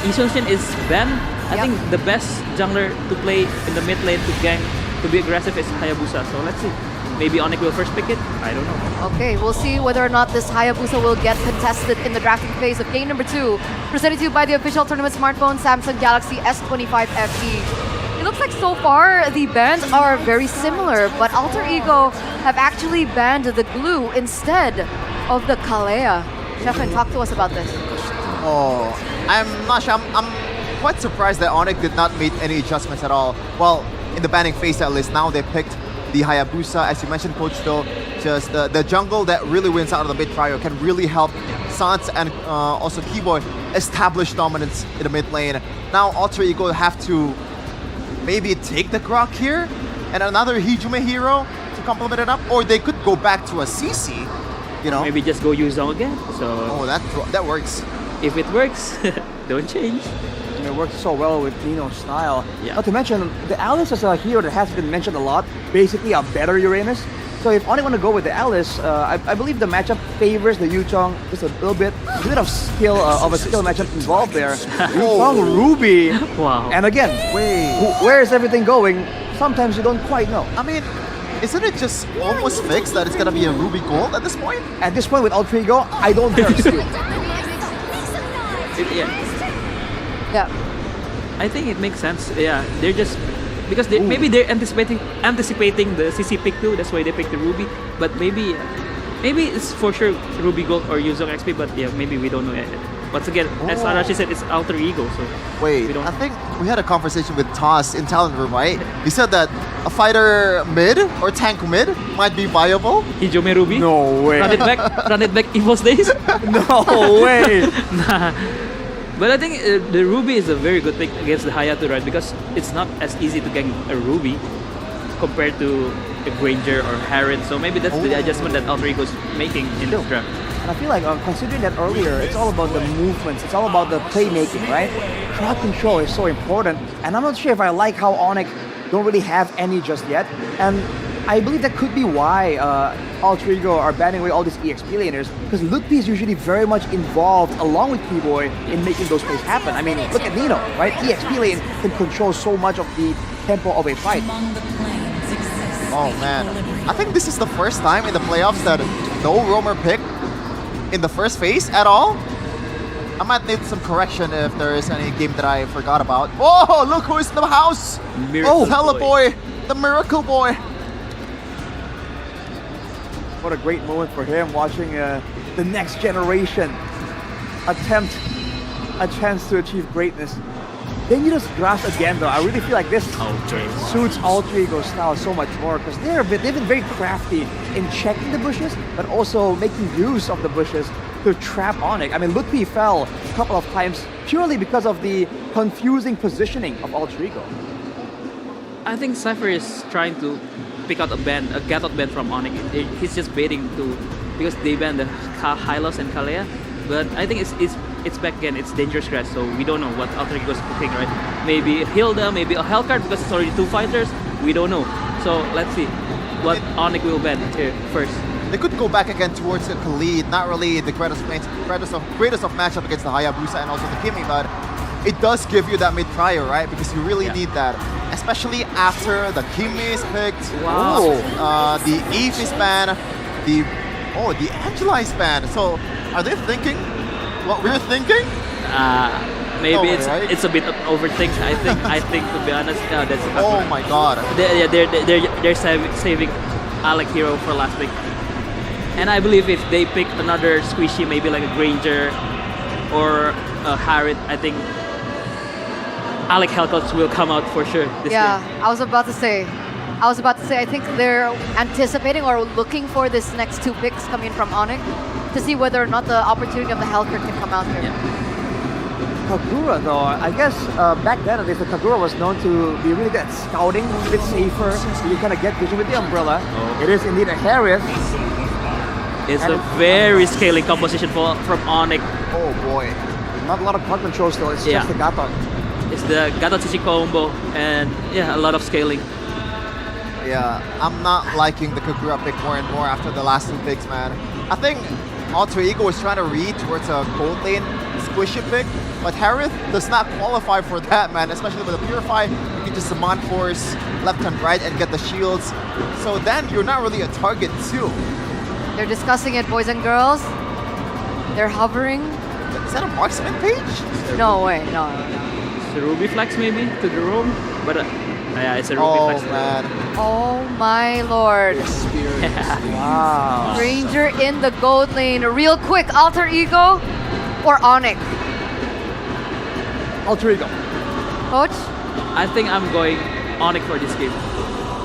Isunshin is banned, I think the best jungler to play in the mid lane to gank, to be aggressive is Hayabusa. So let's see. Maybe ONIC will first pick it. I don't know. Okay, we'll see whether or not this Hayabusa will get contested in the drafting phase of game number 2. Presented to you by the official tournament smartphone Samsung Galaxy S25 FE. It looks like so far the bans are very similar, but Alter Ego have actually banned the glue instead of the Kalea. Shefan, talk to us about this. Oh, I'm not sure. I'm quite surprised that ONIC did not make any adjustments at all. Well, in the banning phase at least, now they picked the Hayabusa, as you mentioned, Coach, though, just the jungle that really wins out of the mid trio can really help Sans and also Keyboy establish dominance in the mid lane. Now Alter Ego have to maybe take the Grok here and another Hijume hero to complement it up, or they could go back to a CC, you know. Maybe just go Yuzong again. So that works. If it works, don't change. And it works so well with Nino's style. Yeah. Not to mention, the Alice is a hero that has been mentioned a lot. Basically a better Uranus. So if ONIC want to go with the Alice, I believe the matchup favors the Yuchong just a little bit. A bit of skill, of a skill matchup involved there. Yuchong, Ruby. Wow. And again, where is everything going? Sometimes you don't quite know. I mean, isn't it just almost fixed that it's gonna be a Ruby Gold at this point? At this point with Alter Ego, I don't dare see it. Yeah. I think it makes sense. Yeah, they're just because maybe they're anticipating the CC pick too. That's why they picked the Ruby. But maybe it's for sure Ruby Gold or Yuzong XP. But yeah, maybe we don't know yet. Once again, as Arashi said, it's Alter Ego. So wait, I think we had a conversation with Toss in Talent Room, right? He said that a fighter mid or tank mid might be viable. Hijume Ruby? No way. Run it back Evo's days? No way. Nah. But I think the Ruby is a very good pick against the Hayato, right? Because it's not as easy to gank a Ruby compared to a Granger or Harriet. So maybe that's the adjustment that Alter Ego is making in this draft. And I feel like considering that earlier, it's all about the movements. It's all about the playmaking, right? Crowd control is so important. And I'm not sure if I like how ONIC don't really have any just yet. And I believe that could be why Alter Ego are banning away all these EXP laners, because Ludpi is usually very much involved along with Keyboy in making those plays happen. I mean, look at Nino, right? EXP lane can control so much of the tempo of a fight. Oh man, I think this is the first time in the playoffs that no roamer pick in the first phase at all. I might need some correction if there is any game that I forgot about. Oh, look who is in the house! Miracle Boy, the Miracle Boy. What a great moment for him, watching the next generation attempt a chance to achieve greatness. Dangerous grass again though. I really feel like this suits Alter Ego's style so much more, because they've been very crafty in checking the bushes, but also making use of the bushes to trap ONIC. I mean, Ludpi fell a couple of times purely because of the confusing positioning of Alter Ego. I think Cypher is trying to pick out a get out ban from ONIC. He's just baiting because they banned the Hylos and Kalea. But I think it's back again. It's dangerous grass, so we don't know what Alter Ego is picking, right? Maybe Hilda, maybe a Hellcard because it's already 2 fighters. We don't know. So let's see what ONIC will ban first. They could go back again towards the Khalid, not really the greatest of matchup against the Hayabusa and also the Kimi, but it does give you that mid prior, right? Because you really need that, especially after the Kimi is picked. Wow. The Eve is banned. The Angela is banned. So are they thinking what we're thinking? Maybe No way, right? it's a bit of overthink. I think to be honest, that's Oh my god. they're saving Alec Hero for last pick. And I believe if they pick another squishy, maybe like a Granger or a Harriet, I think Alec Hellcoats will come out for sure this Yeah, game. I was about to say, I think they're anticipating or looking for this next 2 picks coming from ONIC to see whether or not the opportunity of the Hellcat can come out here. Kagura, though, I guess back then at least, Kagura was known to be really good at scouting, a bit safer. So you kind of get vision with the umbrella. It is indeed a Harriet. It's a very scaling composition from ONIC. Oh boy. Not a lot of card control still, it's just the Gatot. It's the Gatot Cici combo and a lot of scaling. Yeah, I'm not liking the Kagura pick more and more after the last 2 picks, man. I think Alter Ego was trying to read towards a gold lane squishy pick, but Harith does not qualify for that, man, especially with a Purify. You can just summon force left and right and get the shields. So then you're not really a target too. They're discussing it, boys and girls. They're hovering. Is that a marksman page? No way, no. It's a Ruby Flex maybe to the room, but yeah, it's a Ruby Flex. Oh man. Oh my lord. Wow. Ranger in the gold lane. Real quick, Alter Ego or ONIC? Alter Ego. Coach? I think I'm going ONIC for this game.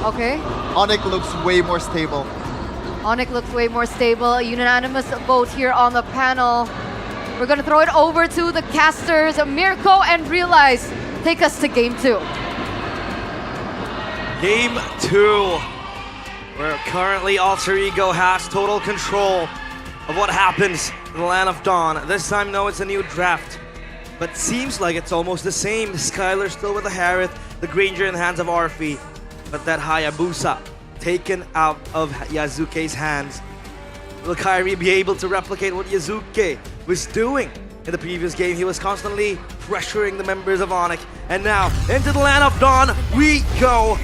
Okay. ONIC looks way more stable. ONIC looks way more stable. A unanimous vote here on the panel. We're gonna throw it over to the casters, Mirko and Realize. Take us to game 2. Game 2, where currently Alter Ego has total control of what happens in the Land of Dawn. This time, no, it's a new draft, but seems like it's almost the same. Skylar still with the Harith, the Granger in the hands of Arfi, but that Hayabusa taken out of Yazuke's hands. Will Kairi be able to replicate what Yazuke was doing in the previous game? He was constantly pressuring the members of ONIC, and now into the Land of Dawn we go.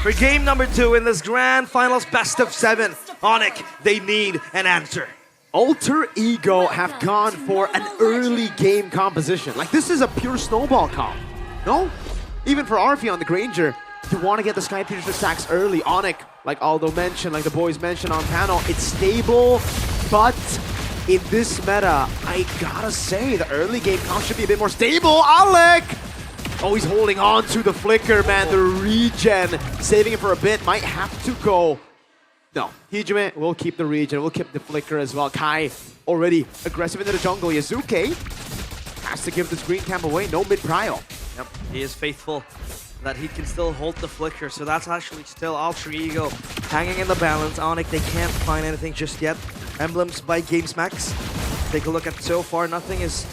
For game number 2 in this grand finals best of 7, ONIC, they need an answer. Alter Ego have gone for an early game composition. Like, this is a pure snowball comp. No? Even for Arfi on the Granger, you want to get the Sky Piercer stacks early. ONIC, like Aldo mentioned, like the boys mentioned on panel, it's stable, but in this meta, I gotta say, the early game comp should be a bit more stable. Alec! Oh, he's holding on to the flicker, man. The regen, saving it for a bit, might have to go. No, Hijime will keep the regen, will keep the flicker as well. Kai already aggressive into the jungle. Yazuke has to give this green camp away, no mid-prio. Yep, he is faithful that he can still hold the flicker, so that's actually still Alter Ego hanging in the balance. ONIC, they can't find anything just yet. Emblems by GameSmax. Take a look at so far, nothing is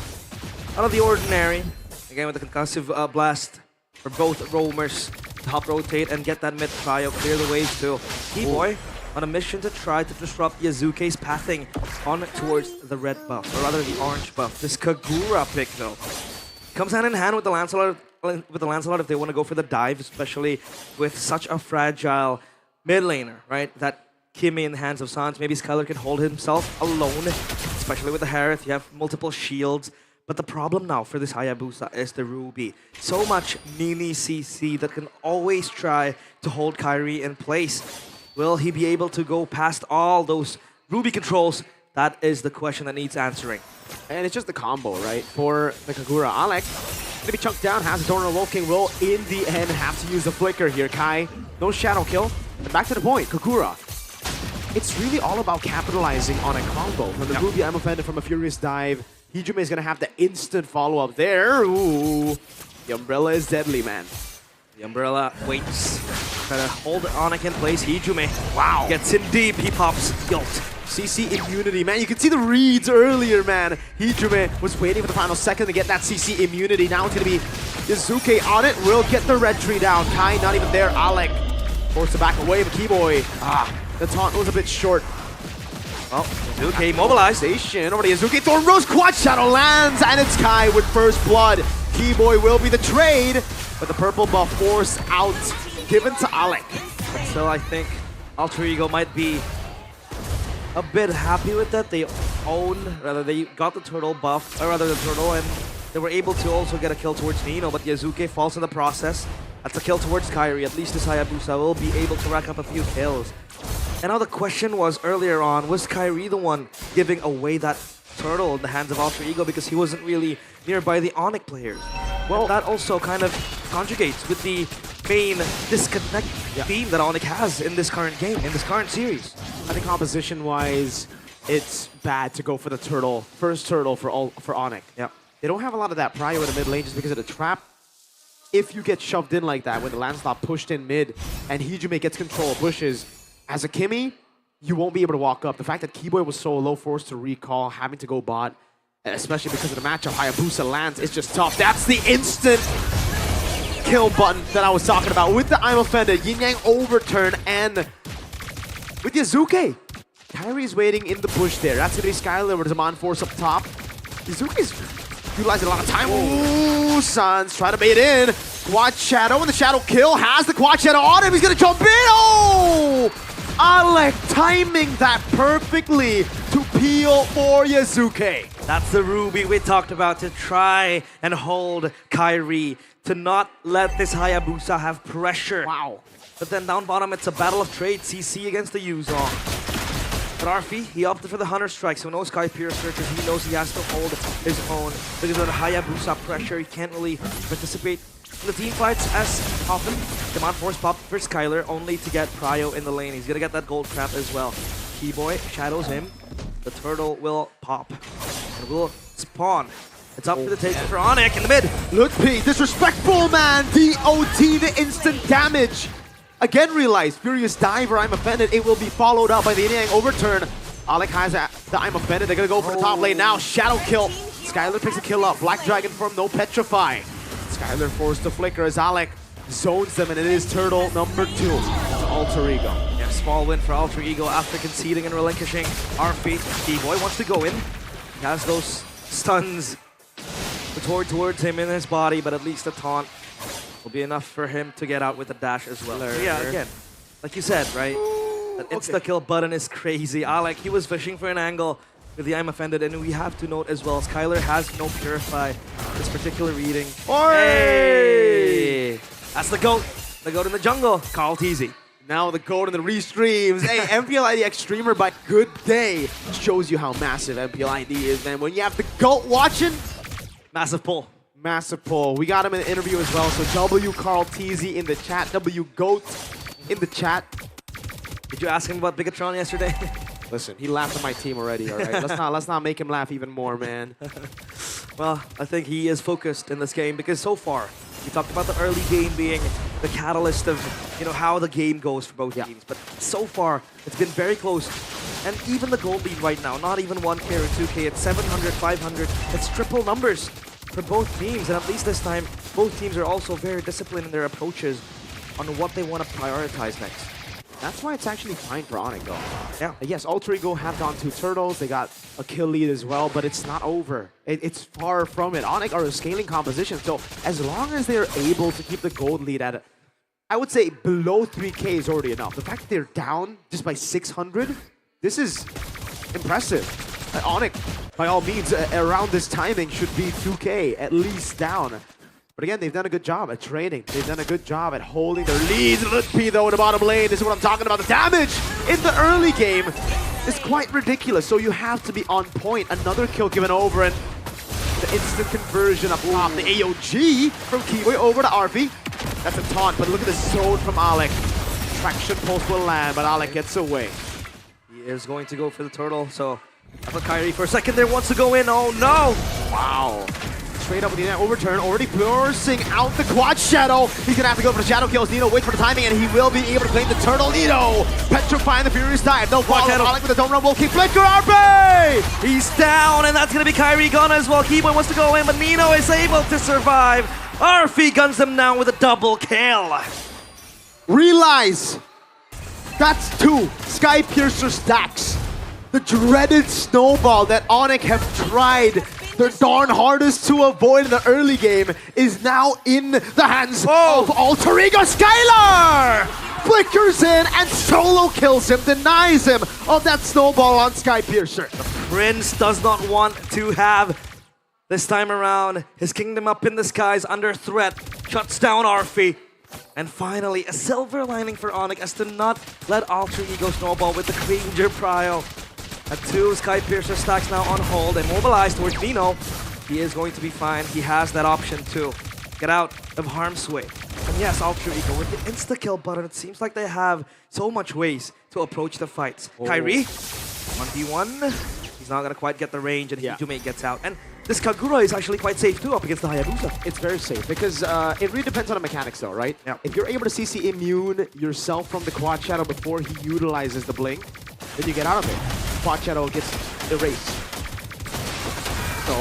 out of the ordinary. Again, with the concussive blast for both roamers to help rotate and get that mid-prio, clear the waves to T-Boy on a mission to try to disrupt Yazuke's pathing on towards the red buff, or rather the orange buff. This Kagura pick, though, comes hand in hand with the Lancelot if they want to go for the dive, especially with such a fragile mid laner, right? That Kimi in the hands of Sans, maybe Skylar can hold himself alone, especially with the Harith. You have multiple shields. But the problem now for this Hayabusa is the Ruby. So much mini CC that can always try to hold Kairi in place. Will he be able to go past all those Ruby controls? That is the question that needs answering. And it's just the combo, right? For the Kagura. Alec, gonna be chunked down, has a Donor Wolf King, will in the end have to use the flicker here. Kai, no shadow kill. And back to the point, Kagura. It's really all about capitalizing on a combo. From the Ruby I'm offended from a Furious Dive. Hijime is gonna have the instant follow-up there. Ooh, the Umbrella is deadly, man. The Umbrella waits. Trying to hold ONIC in place. Hijime, wow, gets in deep. He pops Guilt. CC immunity, man. You can see the reads earlier, man. Hijime was waiting for the final second to get that CC immunity. Now it's gonna be Yazuke on it. Will get the red tree down. Kai not even there. Alec forced to back away, but Keyboy, the taunt was a bit short. Well, Yazuke mobilized. Over to Yazuke. Thorn Rose Quad Shadow lands, and it's Kai with first blood. Keyboy will be the trade, but the purple buff forced out, given to Alec. But still, I think Alter Ego might be a bit happy with that. They got the turtle buff, or rather the turtle, and they were able to also get a kill towards Nino, but Yazuke falls in the process. That's a kill towards Kairi. At least this Hayabusa will be able to rack up a few kills. And now the question was earlier on, was Kairi the one giving away that turtle in the hands of Alter Ego because he wasn't really nearby the ONIC players? Well, that also kind of conjugates with the main disconnect theme that ONIC has in this current game, in this current series. I think composition-wise, it's bad to go for the turtle, first turtle for ONIC. Yeah. They don't have a lot of that prio in the mid lane just because of the trap. If you get shoved in like that when the Lancelot pushed in mid and Hijime gets control of bushes, as a Kimmy, you won't be able to walk up. The fact that Keyboy was so low, forced to recall, having to go bot, especially because of the matchup, Hayabusa lands, it's just tough. That's the instant kill button that I was talking about. With the I'm Offended, Yin Yang overturn, and with Yazuke, Kairi's waiting in the bush there. That's going to be Skylar with Zaman Force up top. Yazuke's utilizing a lot of time. Ooh, Sans trying to bait in. Quad Shadow, and the Shadow kill has the Quad Shadow on him. He's going to jump in. Oh! Alec timing that perfectly to peel for Yazuke. That's the Ruby we talked about, to try and hold Kairi, to not let this Hayabusa have pressure. Wow. But then down bottom, it's a battle of trade. CC against the Yuzong. But Arfi, he opted for the Hunter Strike, so no Sky Piercer because he knows he has to hold his own. Because of the Hayabusa pressure, he can't really participate in the team fights as often. Demand Force popped for Skylar, only to get Prio in the lane. He's gonna get that gold trap as well. Keyboy shadows him. The turtle will pop and will spawn. It's up for the take for ONIC in the mid. Look, P, disrespectful, man. DOT, the instant damage. Again, realize, Furious Diver, I'm Offended. It will be followed up by the Yin Yang overturn. Alec has the I'm Offended. They're going to go for the top lane now. Shadow kill. Skylar picks a kill up. Black Dragon form, no Petrify. Skylar forced to flicker as Alec zones them, and it is turtle number 2 to Alter Ego. Yeah, small win for Alter Ego after conceding and relinquishing Arfi. D-Boy wants to go in. He has those stuns towards him in his body, but at least the taunt will be enough for him to get out with a dash as well. So yeah, again, like you said, right? That insta-kill button is crazy. Alec, he was fishing for an angle with the I'm Offended, and we have to note as well, Skylar has no Purify this particular reading. Hey! That's the GOAT. The GOAT in the jungle, Carl Teasy. Now the GOAT in the restreams. Hey, MPL ID X streamer by Good Day shows you how massive MPL ID is, man. When you have the GOAT watching, massive pull. Massive pull. We got him in the interview as well. So W Carl Teasy in the chat. W Goat in the chat. Did you ask him about Bigatron yesterday? Listen, he laughed at my team already, all right? Let's not make him laugh even more, man. Well, I think he is focused in this game because so far, we talked about the early game being the catalyst of, you know, how the game goes for both teams. But so far, it's been very close. And even the gold lead right now, not even 1K or 2K, it's 700, 500. It's triple numbers for both teams. And at least this time, both teams are also very disciplined in their approaches on what they want to prioritize next. That's why it's actually fine for ONIC, though. Yeah. Yes, Alter Ego have gone 2 turtles. They got a kill lead as well, but it's not over. It's far from it. ONIC are a scaling composition, so as long as they're able to keep the gold lead at, I would say, below 3K is already enough. The fact that they're down just by 600, this is impressive. ONIC, by all means, around this timing should be 2K, at least down. But again, they've done a good job at trading. They've done a good job at holding their leads. Look, P, though, in the bottom lane. This is what I'm talking about. The damage in the early game is quite ridiculous. So you have to be on point. Another kill given over, and the instant conversion up top. The AOG from Kiwi over to Arfi. That's a taunt, but look at the zone from Alec. Traction pulse will land, but Alec gets away. He is going to go for the turtle, so I thought Kairi for a second there wants to go in. Oh, no! Wow. Straight up with the overturn, already forcing out the Quad Shadow. He's gonna have to go for the Shadow kills. Nino waits for the timing, and he will be able to claim the turtle. Nino petrifying the Furious Dive. No Quad Shadow. Alec with the Dome Run will keep Flicker RP! He's down, and that's gonna be Kairi gone as well. Keyboy wants to go in, but Nino is able to survive. Arfi guns him down with a double kill. Realize that's 2 Sky Piercer stacks. The dreaded snowball that ONIC have tried They're darn hardest to avoid in the early game is now in the hands of Alter Ego. Skylar flickers in and solo kills him, denies him of that snowball on Skypiercer. Prince does not want to have this time around his kingdom up in the skies under threat. Shuts down Arfi. And finally, a silver lining for ONIC as to not let Alter Ego snowball with the Granger Prio. At 2 Skypiercer stacks now on hold and mobilized towards Nino. He is going to be fine. He has that option to get out of harm's way. And yes, Alter Ego with the insta-kill button, it seems like they have so much ways to approach the fights. Kyrie, 1v1. He's not going to quite get the range, and Hijime gets out. And this Kagura is actually quite safe too up against the Hayabusa. It's very safe because it really depends on the mechanics though, right? Yeah. If you're able to CC immune yourself from the quad shadow before he utilizes the blink, then you get out of it. Quad shadow gets erased. So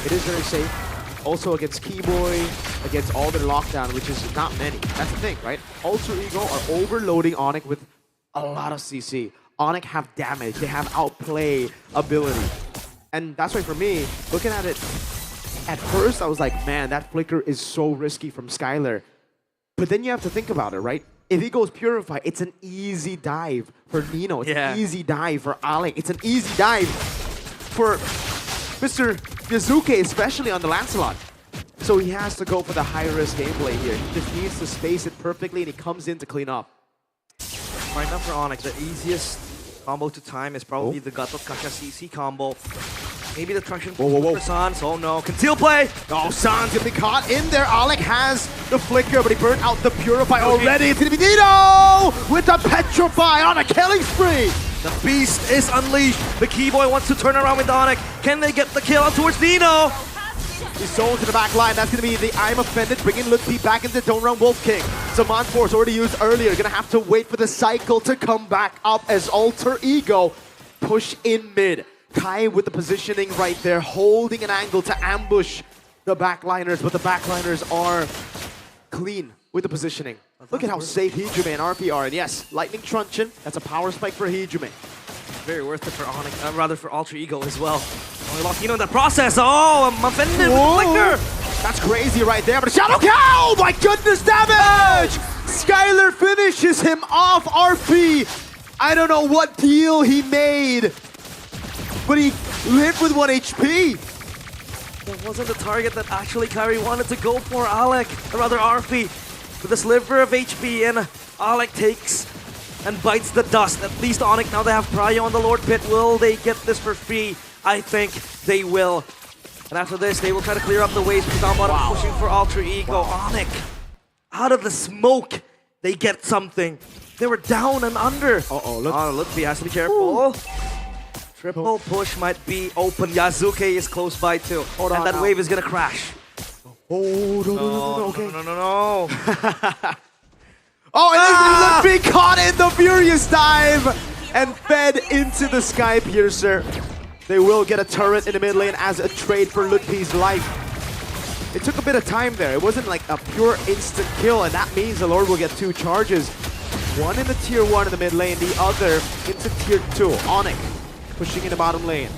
it is very safe. Also against Keyboy, against all their lockdown, which is not many. That's the thing, right? Alter Ego are overloading ONIC with a lot of CC. ONIC have damage, they have outplay ability. And that's why for me, looking at it, at first I was like, man, that flicker is so risky from Skylar. But then you have to think about it, right? If he goes Purify, it's an easy dive for Nino. It's an easy dive for Alec. It's an easy dive for Mr. Yazuke, especially on the Lancelot. So he has to go for the high-risk gameplay here. He just needs to space it perfectly, and he comes in to clean up. Right now for ONIC, the easiest combo to time is probably the Gatot Kacha CC combo. Maybe the traction for Sans. Oh no, conceal play! Oh, Sans gonna be caught in there. Alec has the flicker, but he burnt out the Purify already. It's gonna be Nino with the Petrify on a killing spree. The beast is unleashed. The Keyboy wants to turn around with ONIC. Can they get the kill out towards Nino? He's zoned to the back line. That's going to be the I'm Offended, bringing Lutfi back into Don't Run Wolf King. Zaman Force already used earlier. Going to have to wait for the cycle to come back up as Alter Ego push in mid. Kai with the positioning right there, holding an angle to ambush the backliners, but the backliners are clean with the positioning. Look at how safe Hijime and RP are. And yes, Lightning Truncheon, that's a power spike for Hijime. Very worth it for ONIC, rather for Alter Ego as well. Only lost Nino in the process. Oh, I'm offended with the flicker. That's crazy right there, but a Shadow Cow! My goodness, damage! Skylar finishes him off, RP. I don't know what deal he made, but he lived with 1 HP. That wasn't the target that actually Kyrie wanted to go for. Alec, or rather RP, with a sliver of HP, and Alec takes and bites the dust. At least ONIC, now they have Prio on the Lord Pit. Will they get this for free? I think they will. And after this, they will try to clear up the waves because down bottom pushing for Alter Ego. ONIC, out of the smoke, they get something. They were down and under. Lutfi has to be careful. Triple push might be open. Yazuke is close by too. And that wave is gonna crash. No, okay. No. Oh, and this is Lutfi caught in the furious dive and fed into the Skypiercer. They will get a turret in the mid lane as a trade for Lutfi's life. It took a bit of time there. It wasn't like a pure instant kill, and that means the Lord will get 2 charges. One in the tier 1 in the mid lane, the other into tier 2. ONIC pushing in the bottom lane.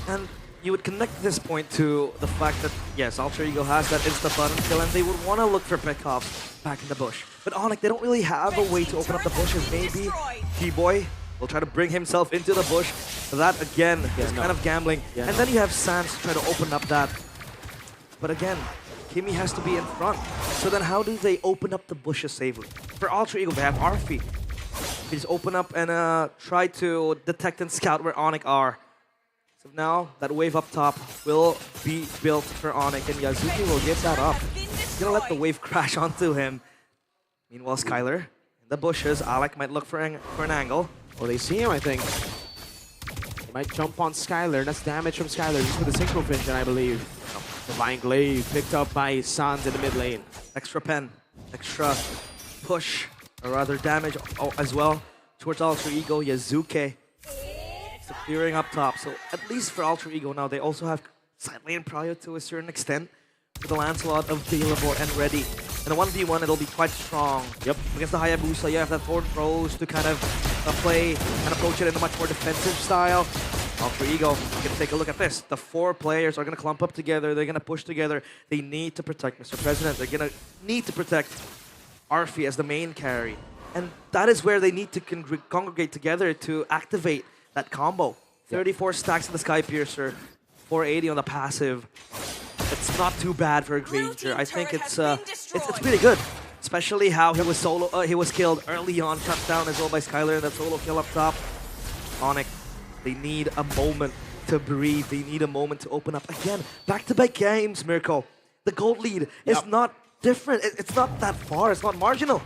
And you would connect this point to the fact that, yes, Alter Ego has that insta-button kill, and they would want to look for pickoffs back in the bush. But ONIC, they don't really have a way to open up the bushes. Maybe Keyboy will try to bring himself into the bush. So that, again, is kind of gambling. And then you have Sans try to open up that. But again, Kimi has to be in front. So then how do they open up the bushes safely? For Alter Ego, they have Arfi. They just open up and try to detect and scout where ONIC are. So now, that wave up top will be built for ONIC, and Yazuki will give that up. He's gonna let the wave crash onto him. Meanwhile, Skylar in the bushes. Alec might look for an angle. Well, they see him, I think. They might jump on Skylar. That's damage from Skylar just with the Synchro Vision, I believe. Divine Glaive picked up by Sans in the mid lane. Extra pen, extra push, or rather damage as well towards Alter Ego. Yazuke clearing up top. So at least for Alter Ego now, they also have side lane Prio to a certain extent with the Lancelot available and ready. In a 1v1, it'll be quite strong. Yep. Against the Hayabusa, you have that forward throws to kind of play and approach it in a much more defensive style. Alter Ego, you can take a look at this. The 4 players are going to clump up together. They're going to push together. They need to protect Mr. President. They're going to need to protect Arfi as the main carry. And that is where they need to congregate together to activate that combo. 34 stacks in the Sky Piercer, 480 on the passive. It's not too bad for a Granger. I think it's pretty good. Especially how he was killed early on, shut down as well by Skylar in that solo kill up top. ONIC, they need a moment to breathe. They need a moment to open up. Again, back-to-back games, Mirko. The gold lead is not different. It's not that far. It's not marginal.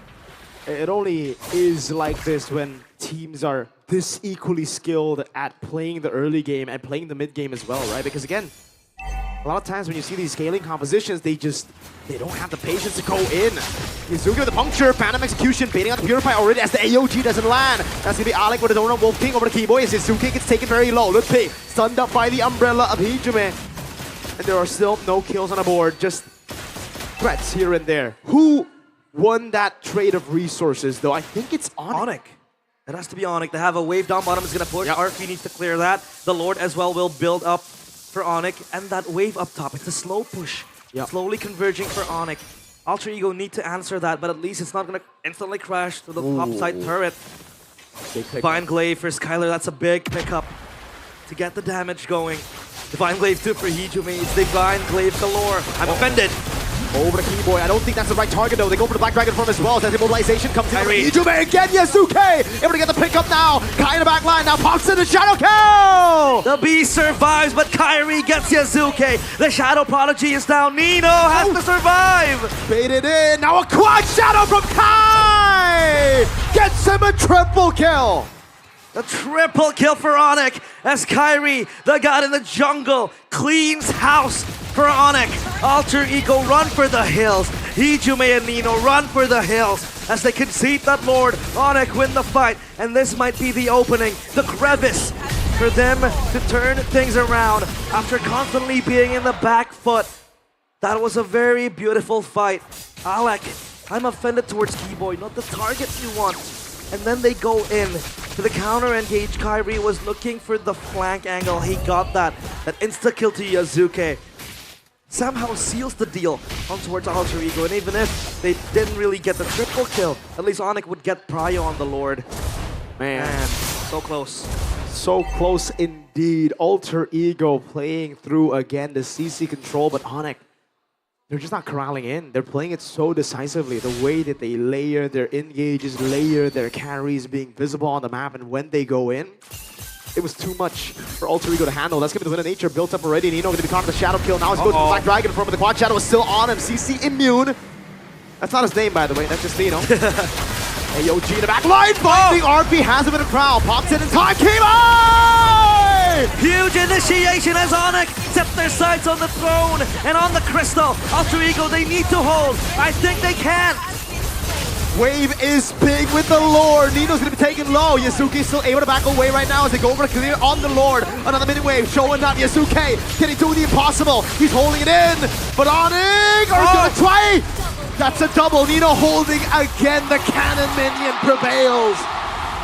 It only is like this when teams are this equally skilled at playing the early game and playing the mid game as well, right? Because again, a lot of times when you see these scaling compositions, they don't have the patience to go in. Yuzuki with the puncture, Phantom Execution, baiting out the Purify already as the AOG doesn't land. That's gonna be Alec with his own Wolf King over the Keyboy as Yuzuki gets taken very low. Lutpi stunned up by the umbrella of Hijume. And there are still no kills on the board, just threats here and there. Who won that trade of resources though? I think it's ONIC. It has to be ONIC. They have a wave down bottom is gonna push. RP needs to clear that. The Lord as well will build up for ONIC, and that wave up top, it's a slow push. Slowly converging for ONIC. Alter Ego need to answer that, but at least it's not going to instantly crash to the top side turret. Divine Glaive for Skylar, that's a big pickup to get the damage going. Divine Glaive 2 for Hijume, it's Divine Glaive galore. I'm offended. Over the Keyboy. I don't think that's the right target though. They go for the Black Dragon form as well. As immobilization comes in. Hijume again, Yasuke! Able to get the pickup now. Kai in the back line now pops in the Shadow Kill! The Beast survives, but Kyrie gets Yasuke. The Shadow Prodigy is down. Nino has to survive! Baited in. Now a quad Shadow from Kai! Gets him a triple kill! A triple kill for ONIC as Kyrie, the god in the jungle, cleans house for ONIC. Alter Ego run for the hills. Hijume and Nino run for the hills as they concede that Lord. ONIC win the fight, and this might be the opening, the crevice for them to turn things around after constantly being in the back foot. That was a very beautiful fight. Alec, I'm offended towards Keyboy, not the target you want. And then they go in to the counter engage. Kyrie was looking for the flank angle. He got that. That insta-kill to Yasuke somehow seals the deal on towards Alter Ego. And even if they didn't really get the triple kill, at least ONIC would get prio on the Lord. Man, so close. So close indeed. Alter Ego playing through again the CC control, but ONIC, they're just not corralling in. They're playing it so decisively. The way that they layer their engages, layer their carries, being visible on the map, and when they go in, it was too much for Alter Ego to handle. That's going to be the win of nature built up already. Nino going to be caught in the Shadow Kill. Now he's going to the Black Dragon form, but the Quad Shadow is still on him. CC immune. That's not his name, by the way. That's just Nino. AOG in the back line. Finding RP has him in a crowd. Pops in time. Came on! Huge initiation as ONIC set their sights on the throne and on the crystal. Alter Ego, they need to hold. I think they can. Wave is big with the Lord. Nino's going to be taken low. Yasuke still able to back away right now as they go over to clear on the Lord. Another mini wave showing up. Yasuke can he do the impossible? He's holding it in. But ONIC are going to try. That's a double. Nino holding again. The cannon minion prevails.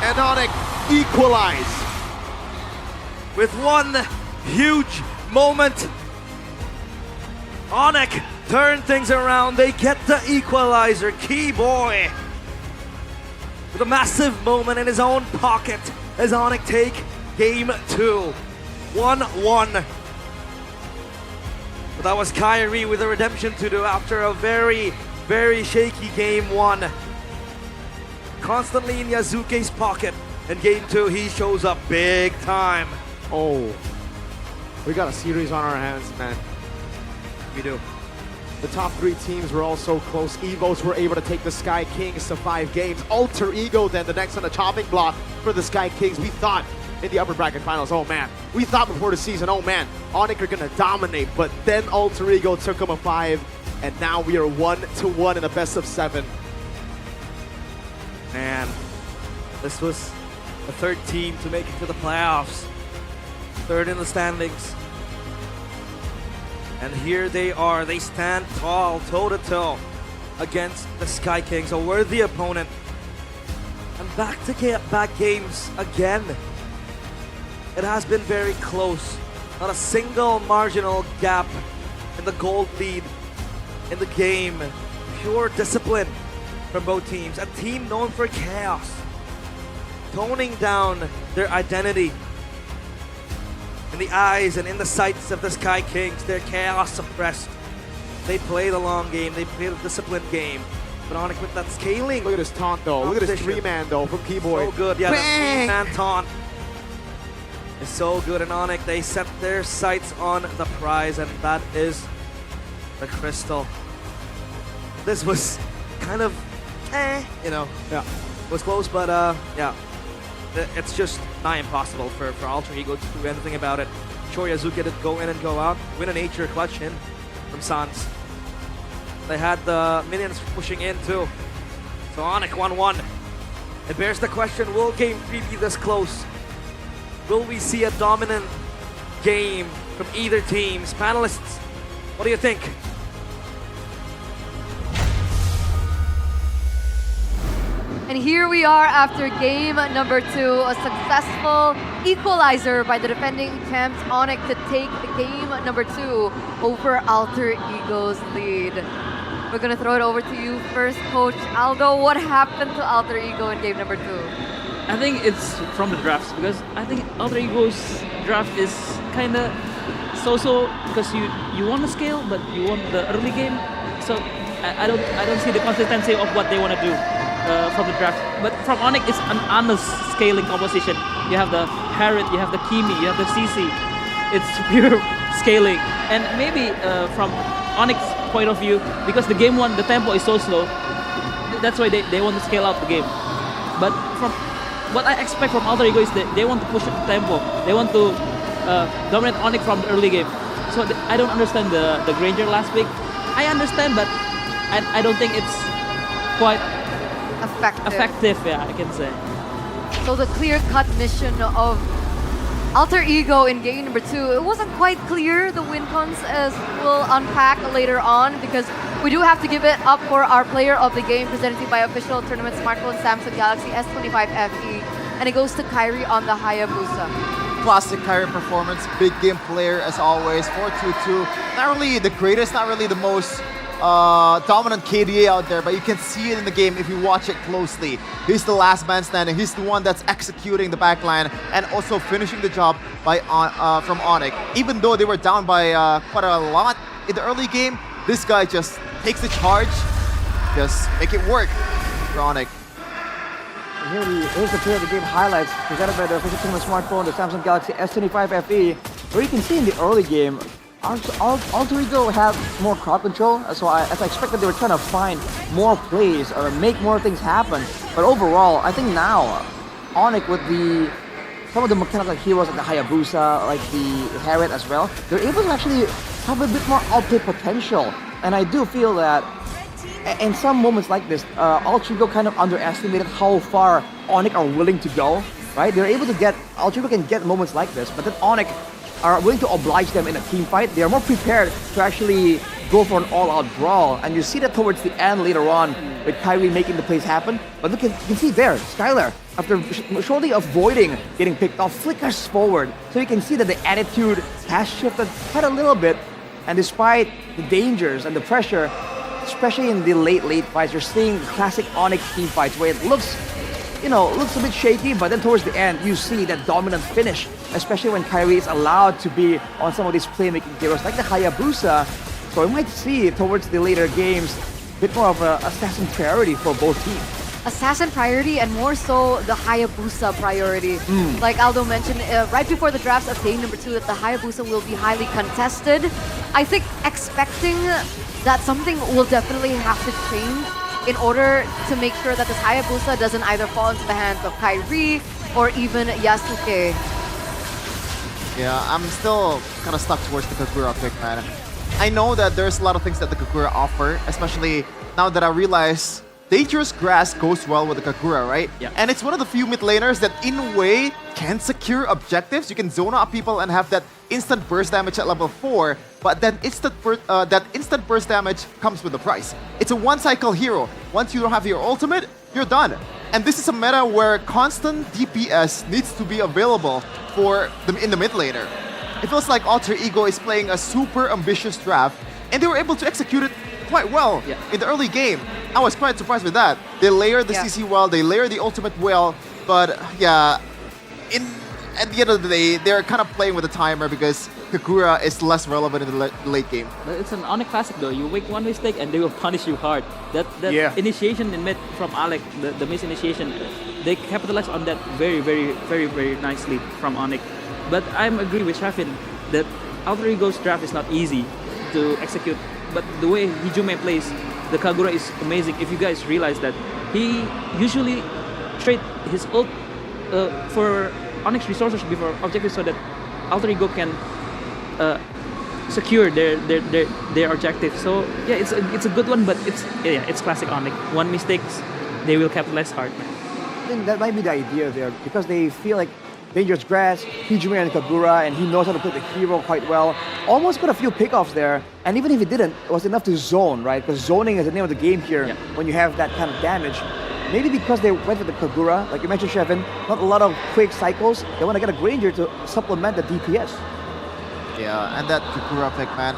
And ONIC equalize. With one huge moment, ONIC turn things around. They get the equalizer. Keyboy with a massive moment in his own pocket as ONIC take game 2. 1-1. But that was Kyrie with a redemption to do after a very, very shaky game 1. Constantly in Yasuke's pocket. In game 2, he shows up big time. Oh, we got a series on our hands, man. We do. The top 3 teams were all so close. Evos were able to take the Sky Kings to 5 games. Alter Ego then the next on the chopping block for the Sky Kings. We thought in the upper bracket finals, oh man. We thought before the season, oh man, ONIC are gonna dominate. But then Alter Ego took them a 5, and now we are 1-1 in a best of 7. Man, this was the 3rd team to make it to the playoffs. 3rd in the standings. And here they are. They stand tall, toe-to-toe against the Sky Kings, a worthy opponent. And back-to-back games again. it has been very close. Not a single marginal gap in the gold lead in the game. Pure discipline from both teams. A team known for chaos, toning down their identity in the eyes and in the sights of the Sky Kings. Their chaos suppressed. They play the long game. They play the disciplined game. But ONIC with that scaling. Look at this taunt though. Look at this 3-man though from Keyboy. So good. Yeah, Bang! the 3-man taunt is so good in ONIC. They set their sights on the prize, and that is the crystal. This was kind of, you know, was close, but yeah. It's just nigh impossible for Alter Ego to do anything about it. Sure, Yazuki did go in and go out. Win a nature clutch in from Sans. They had the minions pushing in too. So ONIC 1-1. It bears the question, will Game 3 be this close? Will we see a dominant game from either teams? Panelists, what do you think? And here we are after game number 2, a successful equalizer by the defending champs ONIC to take game number 2 over Alter Ego's lead. We're gonna throw it over to you first, Coach Aldo. What happened to Alter Ego in game number 2? I think it's from the drafts, because I think Alter Ego's draft is kind of so-so, because you want to scale, but you want the early game. So I don't see the consistency of what they want to do from the draft. But from ONIC, it's an honest scaling composition. You have the Harriet, you have the Kimi, you have the CC. It's pure scaling. And maybe from ONIC's point of view, because the game 1, the tempo is so slow, that's why they want to scale out the game. But from what I expect from Alter Ego is that they want to push the tempo. They want to dominate ONIC from the early game. So I don't understand the Granger last week. I understand, but I don't think it's quite effective, yeah, I can say. So the clear-cut mission of Alter Ego in game number 2, it wasn't quite clear, the win cons, as we'll unpack later on, because we do have to give it up for our player of the game, presented by official tournament smartphone Samsung Galaxy S25 FE, and it goes to Kyrie on the Hayabusa. Classic Kyrie performance, big game player as always, 4-2-2. Not really the greatest, not really the most dominant KDA out there, but you can see it in the game if you watch it closely. He's the last man standing. He's the one that's executing the backline and also finishing the job by from ONIC. Even though they were down by quite a lot in the early game, this guy just takes the charge, just make it work for ONIC. Here's the player of the game highlights presented by the official tournament smartphone, the Samsung Galaxy S25 FE, where you can see in the early game, Alter Ego had more crowd control, so as I expected, they were trying to find more plays or make more things happen. But overall, I think now, ONIC with some of the mechanical heroes like the Hayabusa, like the Harriet as well, they're able to actually have a bit more outplay potential. And I do feel that in some moments like this, Alter Ego kind of underestimated how far ONIC are willing to go, right? They're able to get, Alter Ego can get moments like this, but then ONIC are willing to oblige them in a team fight. They are more prepared to actually go for an all-out brawl, and you see that towards the end later on with Kyrie making the plays happen. But look, you can see there, Skylar, after shortly avoiding getting picked off, flickers forward. So you can see that the attitude has shifted quite a little bit, and despite the dangers and the pressure, especially in the late fights, you're seeing classic ONIC team fights where it looks a bit shaky, but then towards the end, you see that dominant finish, especially when Kyrie is allowed to be on some of these playmaking heroes like the Hayabusa. So we might see towards the later games a bit more of an assassin priority for both teams. Assassin priority and more so the Hayabusa priority. Like Aldo mentioned right before the drafts of game number 2 that the Hayabusa will be highly contested. I think expecting that something will definitely have to change in order to make sure that this Hayabusa doesn't either fall into the hands of Kyrie or even Yasuke. Yeah, I'm still kind of stuck towards the Kagura pick, man. I know that there's a lot of things that the Kagura offer, especially now that I realize Dangerous Grass goes well with the Kagura, right? Yeah. And it's one of the few mid laners that, in a way, can secure objectives. You can zone out people and have that instant burst damage at level 4, but that instant burst damage comes with a price. It's a one-cycle hero. Once you don't have your ultimate, you're done. And this is a meta where constant DPS needs to be available for them in the mid laner. It feels like Alter Ego is playing a super ambitious draft, and they were able to execute it quite well in the early game. I was quite surprised with that. They layer the CC well, they layer the ultimate well, but yeah, at the end of the day, they're kind of playing with the timer because Kagura is less relevant in the late game. But it's an ONIC classic though. You make one mistake and they will punish you hard. That initiation in mid from Alec, the misinitiation, they capitalize on that very nicely from ONIC. But I agree with Shafin that Alter Ego's draft is not easy to execute. But the way Hijume plays, the Kagura is amazing. If you guys realize that, he usually trade his ult for Onyx resources before objectives so that Alter Ego can secure their objective. So yeah, it's a good one, but it's classic Onyx. One mistakes, they will capitalize hard. I think that might be the idea there because they feel like Dangerous Grass, Hijume and Kagura, and he knows how to play the hero quite well. Almost got a few pickoffs there, and even if he didn't, it was enough to zone, right? Because zoning is the name of the game here when you have that kind of damage. Maybe because they went with the Kagura, like you mentioned, Shevin, not a lot of quick cycles. They want to get a Granger to supplement the DPS. Yeah, and that Kagura pick, man,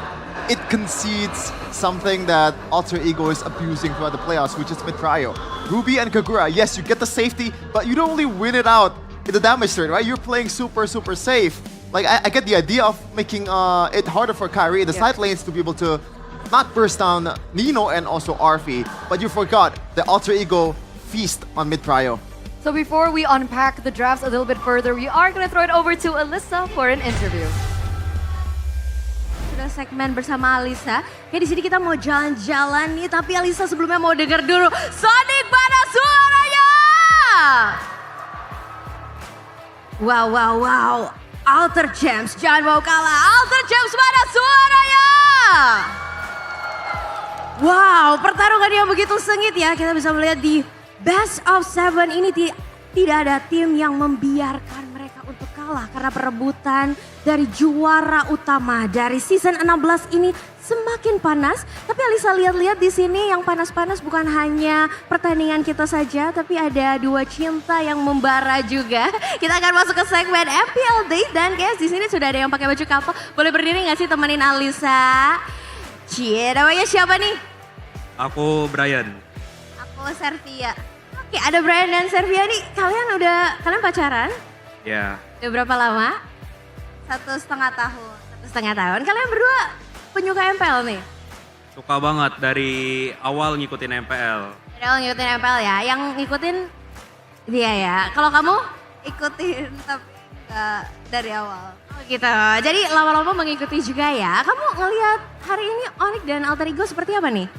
it concedes something that Alter Ego is abusing throughout the playoffs, which is mid-trio. Ruby and Kagura, yes, you get the safety, but you don't really win it out in the damage turn, right? You're playing super safe. Like, I get the idea of making it harder for Kyrie in the side lanes to be able to not burst down Nino and also Arfi, but you forgot the Alter Ego feast on mid-trio. So before we unpack the drafts a little bit further, we are going to throw it over to Alyssa for an interview. Sudah segmen bersama Alisa. Kayak di sini kita mau jalan-jalan nih, tapi Alisa sebelumnya mau dengar dulu Sonic mana suaranya? Wow. Alter Gems, jangan mau kalah. Alter Gems mana suaranya? Wow, pertarungan yang begitu sengit ya. Kita bisa melihat di Best of 7 ini tidak ada tim yang membiarkan mereka untuk kalah. Karena perebutan dari juara utama dari season 16 ini semakin panas. Tapi Alisa lihat-lihat di sini yang panas-panas bukan hanya pertandingan kita saja, tapi ada dua cinta yang membara juga. Kita akan masuk ke segmen MPL Date dan guys di sini sudah ada yang pakai baju couple. Boleh berdiri nggak sih temenin Alisa? Cie, namanya siapa nih? Aku Brian. Aku Servia. Oke, ada Brian dan Servia nih. Kalian pacaran? Ya. Udah berapa lama? 1,5 tahun. 1,5 tahun. Kalian berdua penyuka MPL nih? Suka banget dari awal ngikutin MPL. Dari awal ngikutin MPL ya? Yang ngikutin dia ya? Kalau kamu ikutin tapi enggak dari awal? Oh gitu. Jadi lama-lama mengikuti juga ya? Kamu ngelihat hari ini ONIC dan Alter Ego seperti apa nih?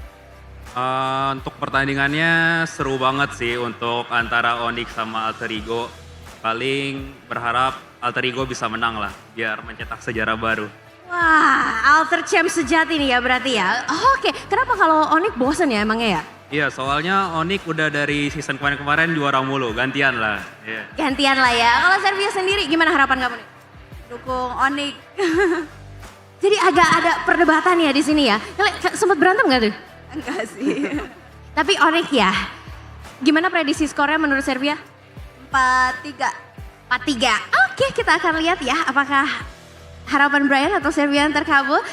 Untuk pertandingannya seru banget sih untuk antara ONIC sama Alter Ego. Paling berharap Alter Ego bisa menang lah, biar mencetak sejarah baru. Wah, Alter Champ sejati nih ya berarti ya. Oke, kenapa kalau ONIC bosen ya emangnya ya? Iya, soalnya ONIC udah dari season kemarin juara mulu, gantian lah. Yeah. Gantian lah ya. Kalau Servia sendiri gimana harapan kamu nih? Dukung ONIC. Jadi agak ada perdebatan ya di sini ya. Sempat berantem nggak tuh? Enggak sih. Tapi ONIC ya. Gimana prediksi skornya menurut Servia? 4-3. 4-3. Oke, kita akan lihat ya apakah harapan Brian atau Servia yang terkabul.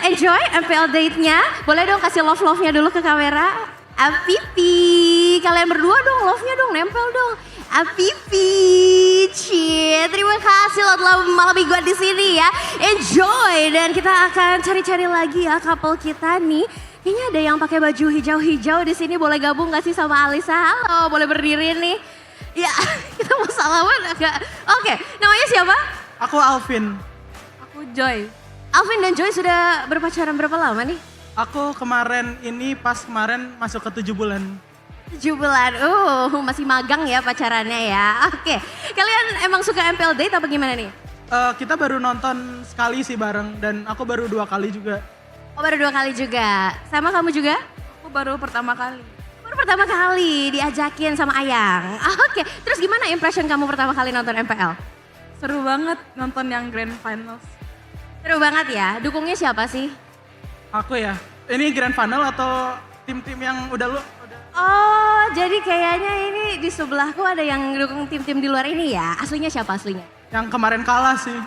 Enjoy MPL date-nya. Boleh dong kasih love-love-nya dulu ke kamera. Apipi, kalian berdua dong love-nya dong, nempel dong. Apipi, cie, terima kasih lo telah malam mingguan di sini ya. Enjoy dan kita akan cari-cari lagi ya couple kita nih. Kayaknya ada yang pakai baju hijau-hijau di sini, boleh gabung gak sih sama Alisa? Halo, boleh berdiri nih. Ya, kita mau salaman agak. Oke, namanya siapa? Aku Alvin. Aku Joy. Alvin dan Joy sudah berpacaran berapa lama nih? Aku kemarin masuk ke 7 bulan. 7 bulan, masih magang ya pacarannya ya. Oke, kalian emang suka MPL date apa gimana nih? Kita baru nonton sekali sih bareng dan aku baru 2 kali juga. Oh baru 2 kali juga, sama kamu juga? Aku baru pertama kali. Baru pertama kali diajakin sama Ayang. Oke, terus gimana impression kamu pertama kali nonton MPL? Seru banget nonton yang Grand Finals. Seru banget ya, dukungnya siapa sih? Aku ya, ini Grand Final atau tim-tim yang udah lu? Oh, jadi kayaknya ini di sebelahku ada yang dukung tim-tim di luar ini ya. Aslinya siapa aslinya? Yang kemarin kalah sih.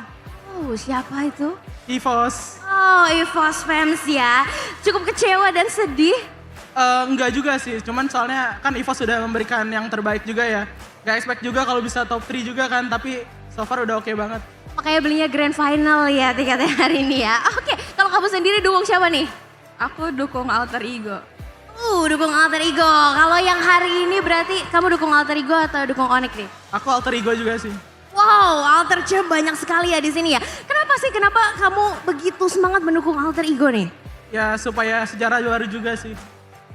Oh, siapa itu? EVOS. Oh, EVOS fans ya. Cukup kecewa dan sedih. Enggak juga sih, cuman soalnya kan EVOS sudah memberikan yang terbaik juga ya. Gak expect juga kalau bisa top 3 juga kan, tapi so far udah oke banget. Makanya belinya grand final ya tiketnya hari ini ya. Oke, kalau kamu sendiri dukung siapa nih? Aku dukung Alter Ego. Dukung Alter Ego. Kalau yang hari ini berarti kamu dukung Alter Ego atau dukung ONIC nih? Aku Alter Ego juga sih. Wow, Alter Ego banyak sekali ya di sini ya. Kenapa sih, kenapa kamu begitu semangat mendukung Alter Ego nih? Ya supaya sejarah baru juga sih.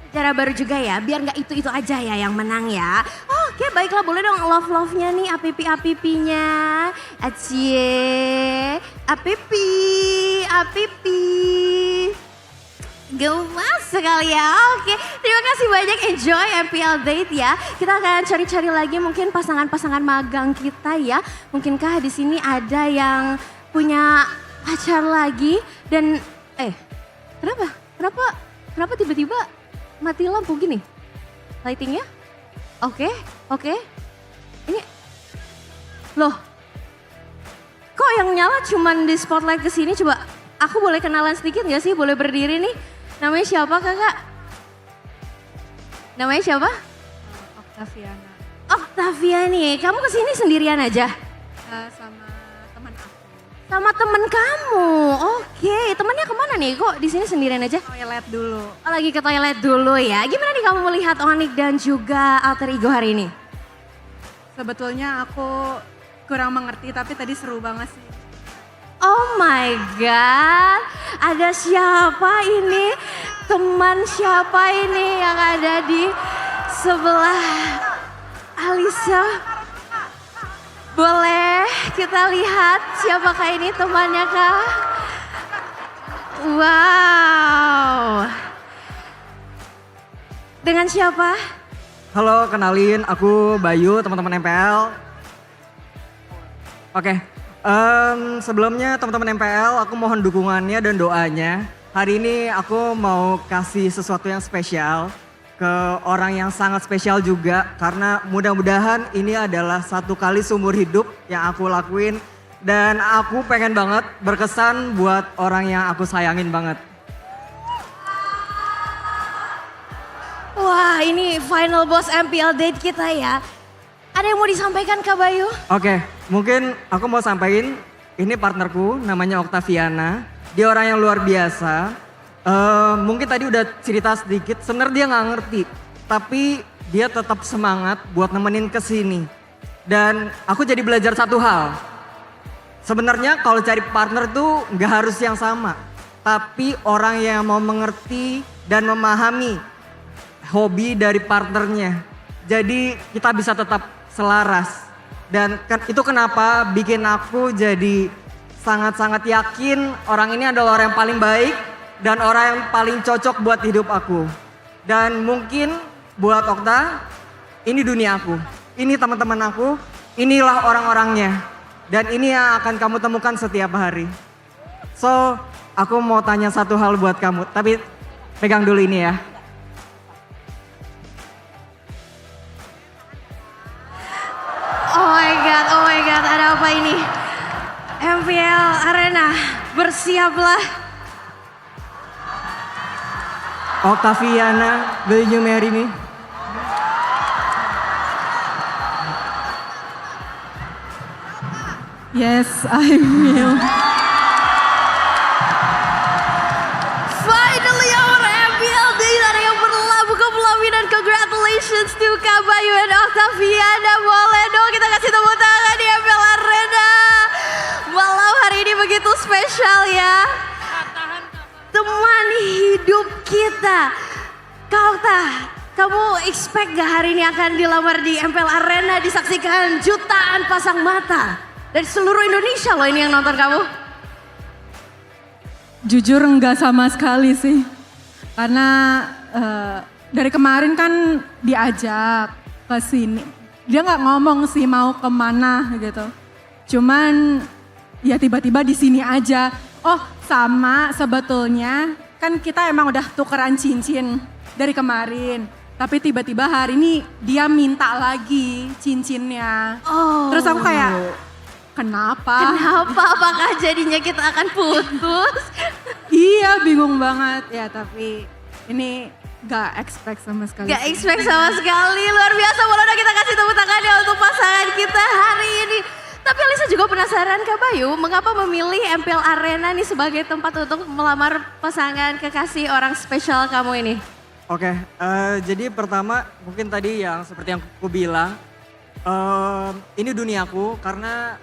Sejarah baru juga ya, biar nggak itu-itu aja ya yang menang ya. Oke, baiklah, boleh dong love-love-nya nih, apipi-apipinya. Acie, apipi. Gemas sekali ya. Oke, terima kasih banyak, enjoy MPL date ya. Kita akan cari-cari lagi mungkin pasangan-pasangan magang kita ya. Mungkinkah di sini ada yang punya pacar lagi dan kenapa tiba-tiba mati lampu gini? Lightingnya? Oke. Ini loh. Kok yang nyala cuman di spotlight ke sini? Coba aku boleh kenalan sedikit gak sih? Boleh berdiri nih? Namanya siapa kakak? Namanya siapa? Octaviana. Octaviani, kamu kesini sendirian aja? Sama teman aku. Sama temen kamu, oke. Temennya kemana nih? Kok di sini sendirian aja? Toilet dulu. Oh, lagi ke toilet dulu ya. Gimana nih kamu melihat ONIC dan juga Alter Ego hari ini? Sebetulnya aku kurang mengerti, tapi tadi seru banget sih. Oh my God, ada siapa ini? Teman siapa ini yang ada di sebelah Alisa? Boleh kita lihat siapakah ini temannya kah? Wow. Dengan siapa? Halo, kenalin aku Bayu, teman-teman MPL. Oke. Sebelumnya teman-teman MPL, aku mohon dukungannya dan doanya. Hari ini aku mau kasih sesuatu yang spesial ke orang yang sangat spesial juga. Karena mudah-mudahan ini adalah satu kali seumur hidup yang aku lakuin. Dan aku pengen banget berkesan buat orang yang aku sayangin banget. Wah, ini final boss MPL date kita ya. Ada yang mau disampaikan Kak Bayu? Oke, mungkin aku mau sampaikan, ini partnerku namanya Octaviana. Dia orang yang luar biasa. Mungkin tadi udah cerita sedikit, sebenarnya dia nggak ngerti. Tapi dia tetap semangat buat nemenin ke sini. Dan aku jadi belajar satu hal. Sebenarnya kalau cari partner tuh nggak harus yang sama. Tapi orang yang mau mengerti dan memahami hobi dari partnernya. Jadi kita bisa tetap selaras. Dan itu kenapa bikin aku jadi sangat-sangat yakin orang ini adalah orang yang paling baik dan orang yang paling cocok buat hidup aku. Dan mungkin buat Okta, ini dunia aku, ini teman-teman aku, inilah orang-orangnya. Dan ini yang akan kamu temukan setiap hari. So, aku mau tanya satu hal buat kamu, tapi pegang dulu ini ya. Oh my God, ada apa ini? MPL Arena, bersiaplah. Octaviana, will you marry me? Yes, I will. Finally our MPL date ada yang berlabuh ke pelaminan. Congratulations to Kak Bayu dan Octaviana. Boleh dong kita kasih tepuk tangan di MPL Arena. Malam hari ini begitu spesial ya. Teman hidup kita. Kak Okta, kamu expect gak hari ini akan dilamar di MPL Arena, disaksikan jutaan pasang mata? Dari seluruh Indonesia loh ini yang nonton kamu. Jujur enggak sama sekali sih. Karena dari kemarin kan diajak ke sini. Dia nggak ngomong sih mau kemana gitu. Cuman ya tiba-tiba di sini aja. Oh sama sebetulnya kan kita emang udah tukeran cincin dari kemarin. Tapi tiba-tiba hari ini dia minta lagi cincinnya. Terus aku kayak, kenapa? Kenapa? Apakah jadinya kita akan putus? Iya, bingung banget. Ya, tapi ini gak expect sama sekali. Gak expect sama sekali, luar biasa. Boleh dong kita kasih tepuk tangan ya untuk pasangan kita hari ini. Tapi Alisa juga penasaran Kak Bayu, mengapa memilih MPL Arena nih sebagai tempat untuk melamar pasangan kekasih orang spesial kamu ini? Oke, jadi pertama mungkin tadi yang seperti yang aku bilang, ini duniaku karena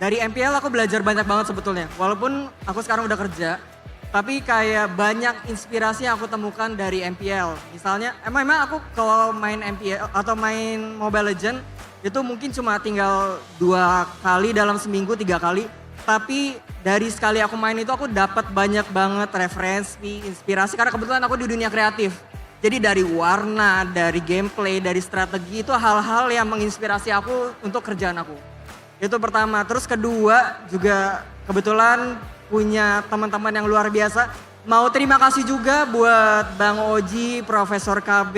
dari MPL aku belajar banyak banget sebetulnya. Walaupun aku sekarang udah kerja, tapi kayak banyak inspirasi yang aku temukan dari MPL. Misalnya, emang aku kalau main MPL atau main Mobile Legends itu mungkin cuma tinggal 2 kali dalam seminggu, 3 kali. Tapi dari sekali aku main itu aku dapat banyak banget referensi, inspirasi karena kebetulan aku di dunia kreatif. Jadi dari warna, dari gameplay, dari strategi itu hal-hal yang menginspirasi aku untuk kerjaan aku. Itu pertama. Terus kedua juga kebetulan punya teman-teman yang luar biasa. Mau terima kasih juga buat Bang Oji, Profesor KB,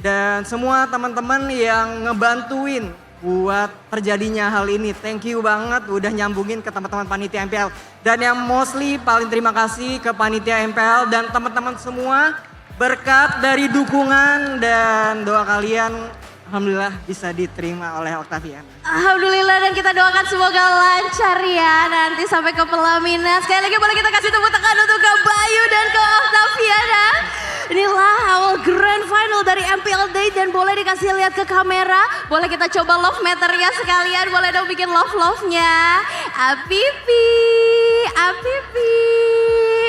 dan semua teman-teman yang ngebantuin buat terjadinya hal ini. Thank you banget udah nyambungin ke teman-teman panitia MPL. Dan yang mostly paling terima kasih ke panitia MPL dan teman-teman semua. Berkat dari dukungan dan doa kalian, alhamdulillah bisa diterima oleh Octavian. Alhamdulillah, dan kita doakan semoga lancar ya nanti sampai ke pelaminan. Sekali lagi boleh kita kasih tepuk tangan untuk Kak Bayu dan Kak Octaviana. Inilah awal grand final dari MPL Day dan boleh dikasih lihat ke kamera. Boleh kita coba love meternya sekalian, boleh dong bikin love-love-nya. Apipi, apipi.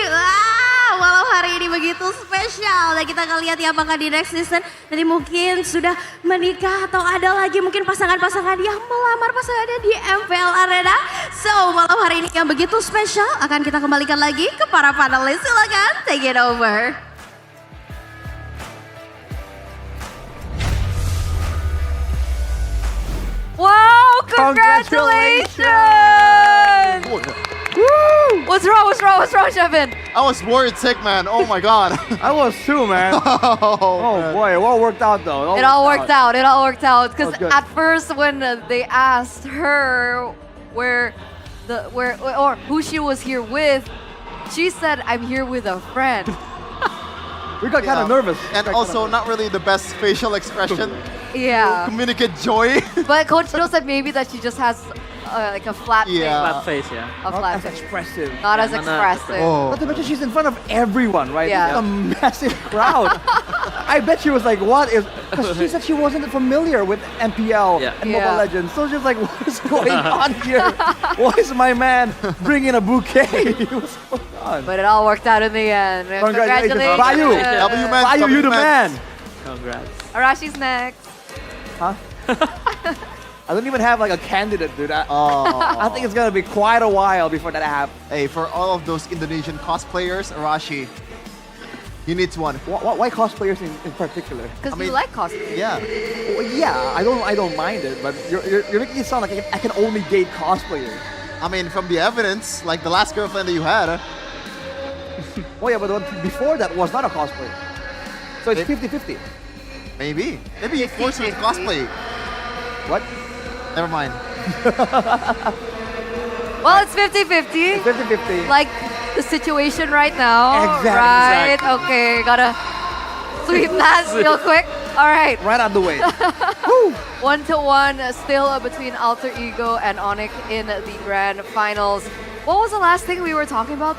Wah, walau hari ini begitu spesial dan kita akan lihat ya apakah di next season nanti mungkin sudah menikah atau ada lagi mungkin pasangan-pasangan yang melamar pasangannya di MPL Arena. So, malam hari ini yang begitu spesial akan kita kembalikan lagi ke para panelis. Silakan take it over. Wow, congratulations! Woo! What's wrong, Shevin? I was worried sick, man. Oh my god. I was too, man. Oh boy, it all worked out though. It all worked out. It all worked out. Because Oh, good. at first, when they asked her where or who she was here with, she said, "I'm here with a friend." We got kind of nervous. And also not really the best facial expression. Yeah. Communicate joy. But Coach Joe said maybe that she just has like a flat Yeah. face. Flat face, yeah. A Not flat as face. expressive. Not as expressive. Oh. Not to mention she's in front of everyone, right? Yeah. It's a massive crowd. I bet she was like, what is, because she said she wasn't familiar with MPL and Yeah. Mobile Legends. So she's like, what is going on here? Why is my man bringing a bouquet? What's going on? But it all worked out in the end. Congratulations. Congratulations. Bayu. W man, Bayu, you W the man. man. Congrats. Arashi's next. Huh? I don't even have like a candidate, dude. I think it's gonna be quite a while before that happens. Hey, for all of those Indonesian cosplayers, Arashi, he needs one. Why cosplayers in particular? Because you like cosplay. Yeah. Well, yeah, I don't mind it, but you're making it sound like I can only date cosplayers. I mean, from the evidence, like the last girlfriend that you had. Oh yeah, but the one before that was not a cosplayer. So it's 50-50. Maybe. Maybe you forced her to cosplay. What? Never mind. Well, it's 50-50. 50-50. Like the situation right now. Exactly. Right? Exactly. Okay, gotta sweep that real quick. All right. Right out the way. 1-1 still between Alter Ego and ONIC in the grand finals. What was the last thing we were talking about?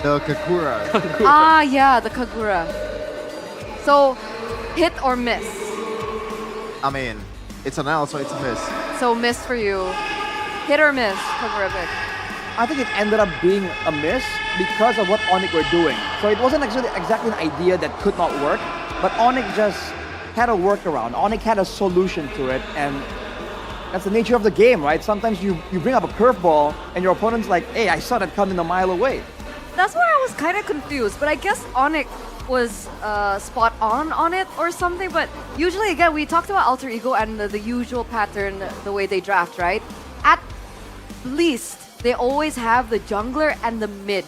The Kakura. Ah, yeah, the Kagura. So, hit or miss? I mean, it's an L, so it's a miss. So, miss for you. Hit or miss, Kagura pick? I think it ended up being a miss because of what ONIC were doing. So it wasn't actually exactly an idea that could not work, but ONIC just had a workaround. ONIC had a solution to it, and that's the nature of the game, right? Sometimes you bring up a curveball, and your opponent's like, hey, I saw that coming a mile away. That's where I was kind of confused, but I guess ONIC was spot on it or something. But usually, again, we talked about Alter Ego and the usual pattern, the way they draft, right? At least, they always have the jungler and the mid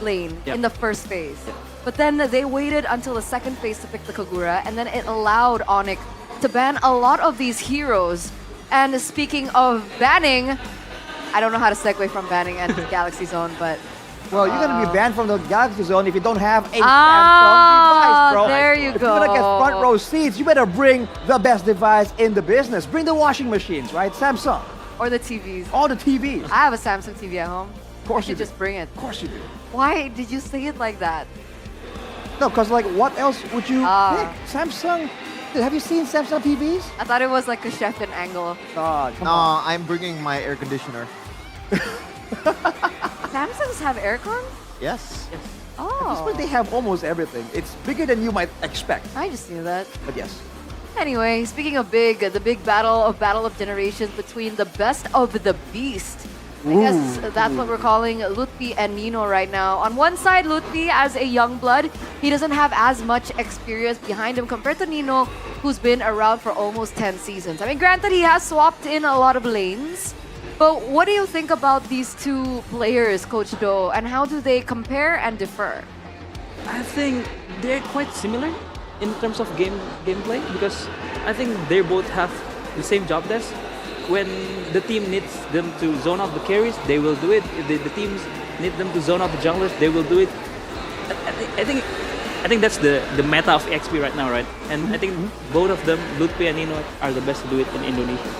lane in the first phase. But then they waited until the second phase to pick the Kagura, and then it allowed ONIC to ban a lot of these heroes. And speaking of banning, I don't know how to segue from banning and Galaxy Zone, but... Well, you're gonna be banned from the Galaxy Zone if you don't have a Samsung device, bro. There you if go. you wanna get front row seats, you better bring the best device in the business. Bring the washing machines, right? Samsung. Or the TVs. All the TVs. I have a Samsung TV at home. Of course you should just bring it. Of course you do. Why did you say it like that? No, because like, what else would you pick? Samsung. Dude, have you seen Samsung TVs? I thought it was like a chef in angle. God, come No, on. I'm bringing my air conditioner. Samsungs have aircon? Yes. Oh. This one they have almost everything. It's bigger than you might expect. I just knew that. But yes. Anyway, speaking of big, the big battle of generations between the best of the beast. I guess that's what we're calling Lutfi and Nino right now. On one side, Lutfi as a young blood, he doesn't have as much experience behind him compared to Nino, who's been around for almost 10 seasons. I mean, granted, he has swapped in a lot of lanes, but what do you think about these two players, Coach Do, and how do they compare and differ? I think they're quite similar in terms of gameplay because I think they both have the same job desk. When the team needs them to zone out the carries, they will do it. If the teams need them to zone out the junglers, they will do it. I think that's the meta of XP right now, right? And I think both of them, Lutfi and Nino, are the best to do it in Indonesia.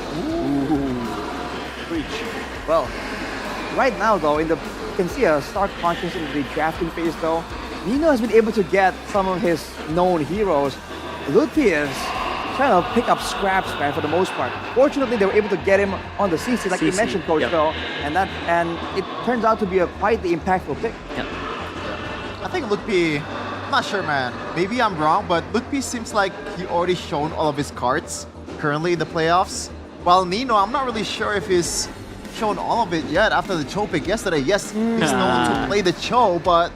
Preach. Well, right now though, you can see a stark contrast in the drafting phase though. Nino has been able to get some of his known heroes. Lutfi is trying to pick up scraps, man, for the most part. Fortunately, they were able to get him on the CC, like you mentioned, Coach Phil, and it turns out to be quite the impactful pick. I think Lutfi, I'm not sure, man. Maybe I'm wrong, but Lutfi seems like he already shown all of his cards currently in the playoffs. While Nino, I'm not really sure if he's shown all of it yet after the Cho pick yesterday. Yes, he's known to play the Cho, but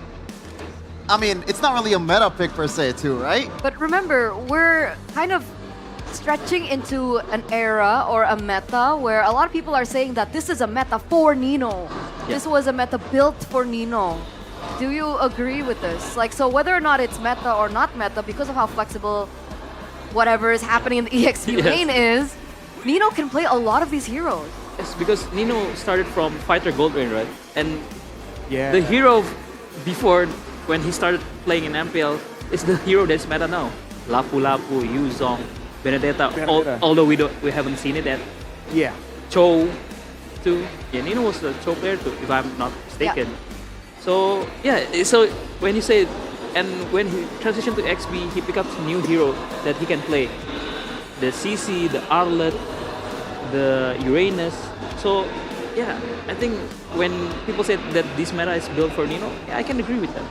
I mean, it's not really a meta pick per se too, right? But remember, we're kind of stretching into an era or a meta where a lot of people are saying that this is a meta for Nino. This was a meta built for Nino. Do you agree with this? Like, so whether or not it's meta or not meta, because of how flexible whatever is happening in the EXP lane is, Nino can play a lot of these heroes. Yes, because Nino started from fighter gold lane, right? And the hero before, when he started playing in MPL, is the hero that's meta now. Lapu Lapu, Yuzong, Benedetta. Although we haven't seen it yet. Yeah. Cho too. Yeah, Nino was the Cho player too, if I'm not mistaken. So so when you say, and when he transitioned to XP, he picked up a new hero that he can play. The CC, the Arlet, the Uranus. So yeah, I think when people say that this meta is built for Nino, I can agree with that.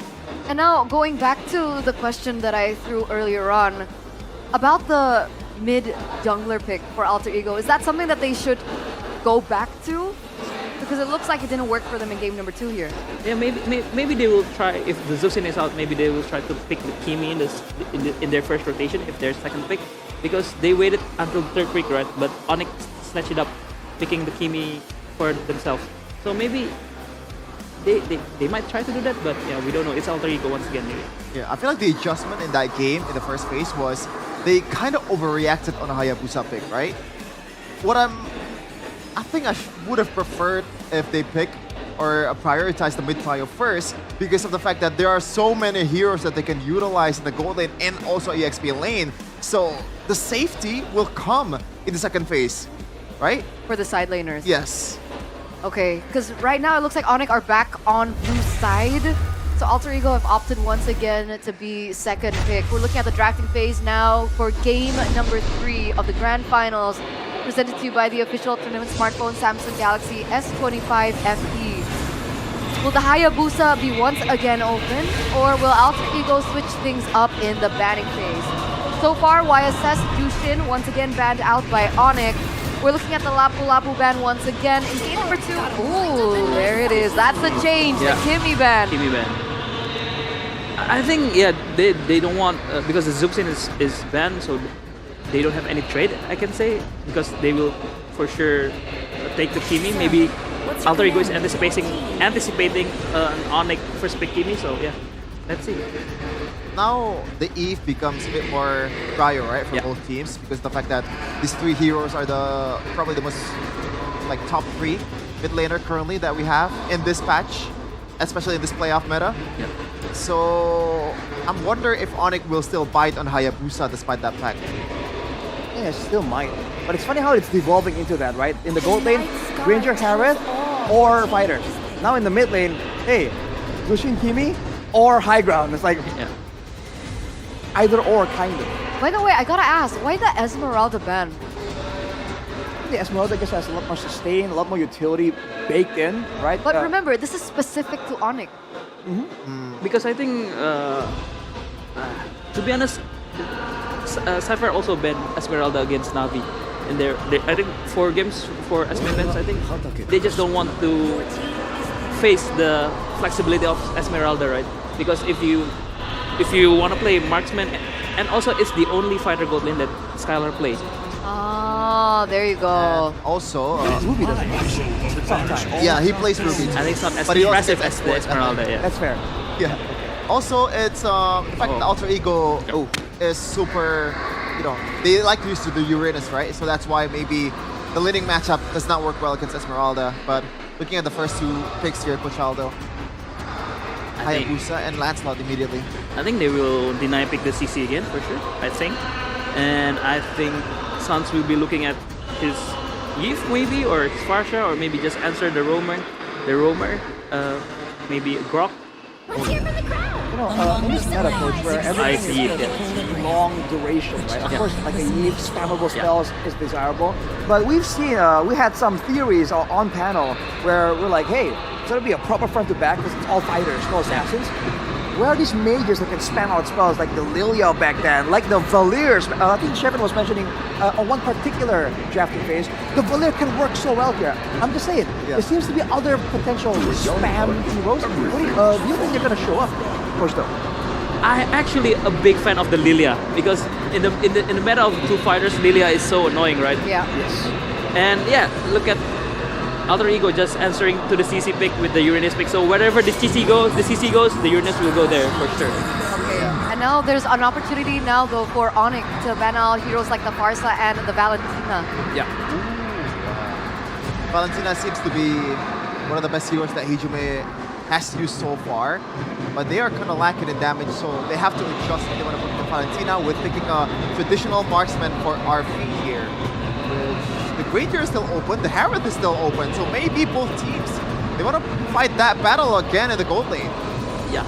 And now going back to the question that I threw earlier on about the mid jungler pick for Alter Ego, is that something that they should go back to? Because it looks like it didn't work for them in game number 2 here. Yeah, maybe they will try, if the Zuxin is out, maybe they will try to pick the Kimi in their first rotation, if their second pick. Because they waited until the third pick, right? But ONIC snatched it up, picking the Kimi for themselves. So maybe they might try to do that, but yeah, we don't know. It's Alter Ego once again, maybe. Yeah, I feel like the adjustment in that game in the first phase was they kind of overreacted on a Hayabusa pick, right? I think I would have preferred if they pick or prioritize the mid trio first because of the fact that there are so many heroes that they can utilize in the gold lane and also EXP lane. So the safety will come in the second phase, right? For the side laners. Yes. Okay, because right now it looks like ONIC are back on blue side. So Alter Ego have opted once again to be second pick. We're looking at the drafting phase now for game number 3 of the Grand Finals, presented to you by the official tournament smartphone Samsung Galaxy S25 FE. Will the Hayabusa be once again open, or will Alter Ego switch things up in the banning phase? So far, YSS Jushin once again banned out by ONIC. We're looking at the Lapu Lapu ban once again in game number 2. Ooh, there it is. That's the change, the Kimi ban. Kimi ban. I think, they don't want, because the Zuxin is banned, so they don't have any trade, I can say, because they will for sure take the Kimi. Maybe Alter Ego is anticipating an ONIC first pick Kimi, so yeah. let's see. Now the Eve becomes a bit more prio, right, for both teams, because the fact that these three heroes are probably the most like top 3 mid laner currently that we have in this patch, especially in this playoff meta. So I'm wondering if ONIC will still bite on Hayabusa despite that fact. Yeah, still might. But it's funny how it's devolving into that, right? In the gold lane, Ranger Hareth or fighters. Now in the mid lane, hey, Lucian Kimi or high ground. It's like either or, kind of. By the way, I gotta ask, why the Esmeralda ban? The Esmeralda just has a lot more sustain, a lot more utility baked in, right? But remember, this is specific to ONIC. Because I think, to be honest, Cypher also banned Esmeralda against Navi. And I think 4 games for Esme bans, I think. They just don't want to face the flexibility of Esmeralda, right? Because if you want to play marksman, and also it's the only fighter gold lane that Skylar plays. Oh, there you go. Also, Ruby doesn't. Sometimes. Yeah, he plays Ruby too. I think it's not as But he also impressive gets as the Esmeralda, yeah. That's fair. Yeah. Also, it's the fact that Alter Ego is super, they like to use the Uranus, right? So that's why maybe the laning matchup does not work well against Esmeralda. But looking at the first 2 picks here, Pochaldo, Hayabusa, and Lancelot immediately. I think they will deny pick the CC again for sure, I think. And I think Suns will be looking at his Yif maybe, or his Farsha, or maybe just answer the roamer, maybe Grok. In this meta, coach, where everything is long duration, right? Of course, like a Yif spammable spells is desirable, but we've seen, we had some theories on panel where we're like, hey, it's gonna be a proper front to back because it's all fighters, no assassins. Where are these mages that can spam out spells like the Lilia back then, like the Valirs? I think Shevin was mentioning on one particular drafting phase, the Valir can work so well here. I'm just saying, there seems to be other potential spam heroes. Do you think they're going to show up, Coach though? I'm actually a big fan of the Lilia because in the meta of 2 fighters, Lilia is so annoying, right? Yeah. Yes. And yeah, look at Alter Ego just answering to the CC pick with the Uranus pick. So wherever the CC goes, the Uranus will go there for sure. Okay. And now there's an opportunity now though for ONIC to ban out heroes like the Farsa and the Valentina. Yeah. Valentina seems to be one of the best heroes that Hijume has used so far, but they are kind of lacking in damage, so they have to adjust if they want to put the Valentina with picking a traditional marksman for RP here. The Granger is still open, the Harith is still open, so maybe both teams, they want to fight that battle again in the gold lane. Yeah.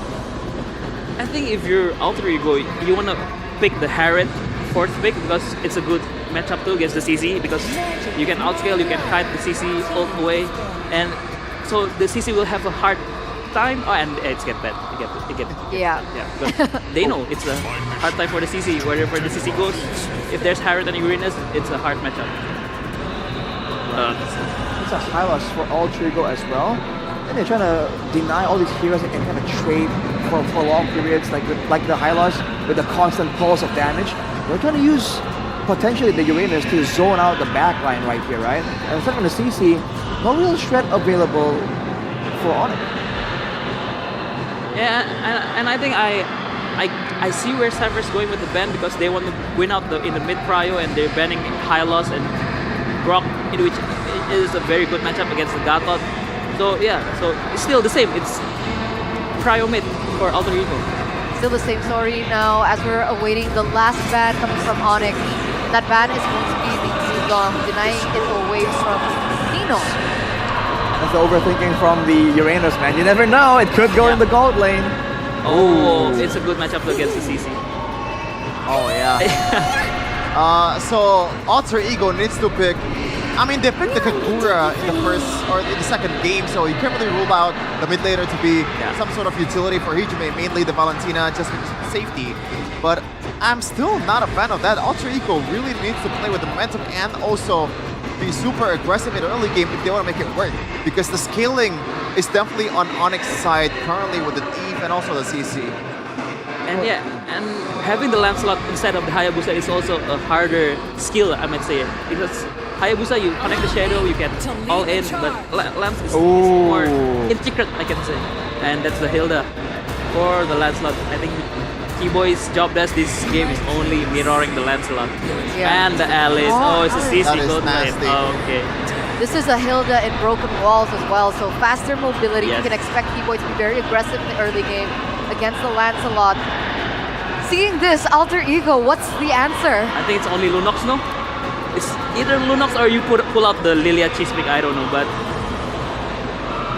I think if you're Alter Ego, you want to pick the Harith 4th pick because it's a good matchup too against the CC, because you can outscale, you can kite the CC all the way, and so the CC will have a hard time. Oh, and it's get bad. But they know it's a hard time for the CC. Wherever the CC goes, if there's Harith and Uranus, it's a hard matchup. It's a Hylos for Alter Ego as well. And they're trying to deny all these heroes that can kind of trade for long periods, like the Hylos with the constant pulse of damage. They're trying to use potentially the Uranus to zone out the backline right here, right? And instead of the CC, no real shred available for ONIC. Yeah, and I think I see where Cypher's going with the ban because they want to win out in the mid prio, and they're banning Hylos and Grok, in which is a very good matchup against the Gatot. So yeah, so it's still the same. It's prio mid for Alter Ego. Still the same story now as we're awaiting the last ban coming from ONIC. That ban is going to be the Yuzong, denying it away from Nino. That's the overthinking from the Uranus, man. You never know, it could go in the gold lane. Oh, it's a good matchup against the CC. Oh yeah. So Alter Ego needs to pick. I mean, they picked the Kakura in the first or in the second game, so you can't really rule out the mid laner to be some sort of utility for Hijume, mainly the Valentina, just for safety. But I'm still not a fan of that. Alter Ego really needs to play with the momentum and also be super aggressive in the early game if they want to make it work, because the scaling is definitely on ONIC's side currently with the Thief and also the CC. And yeah, and having the Lancelot instead of the Hayabusa is also a harder skill, I might say, because Hayabusa, you connect the shadow, you can all in, but Lance is more intricate, I can say, and that's the Hilda. for the Lancelot. I think Keyboy's job desk this game is only mirroring the Lancelot. Yeah. And the Alice. Oh, it's a CC That is close lane. nasty. Oh, okay. This is a Hilda in broken walls as well, so faster mobility. Yes. You can expect Keyboy to be very aggressive in the early game against the Lancelot. Seeing this, Alter Ego, what's the answer? I think it's only Lunox, no? It's either Lunox or you pull out the Lilia cheese pick, I don't know, but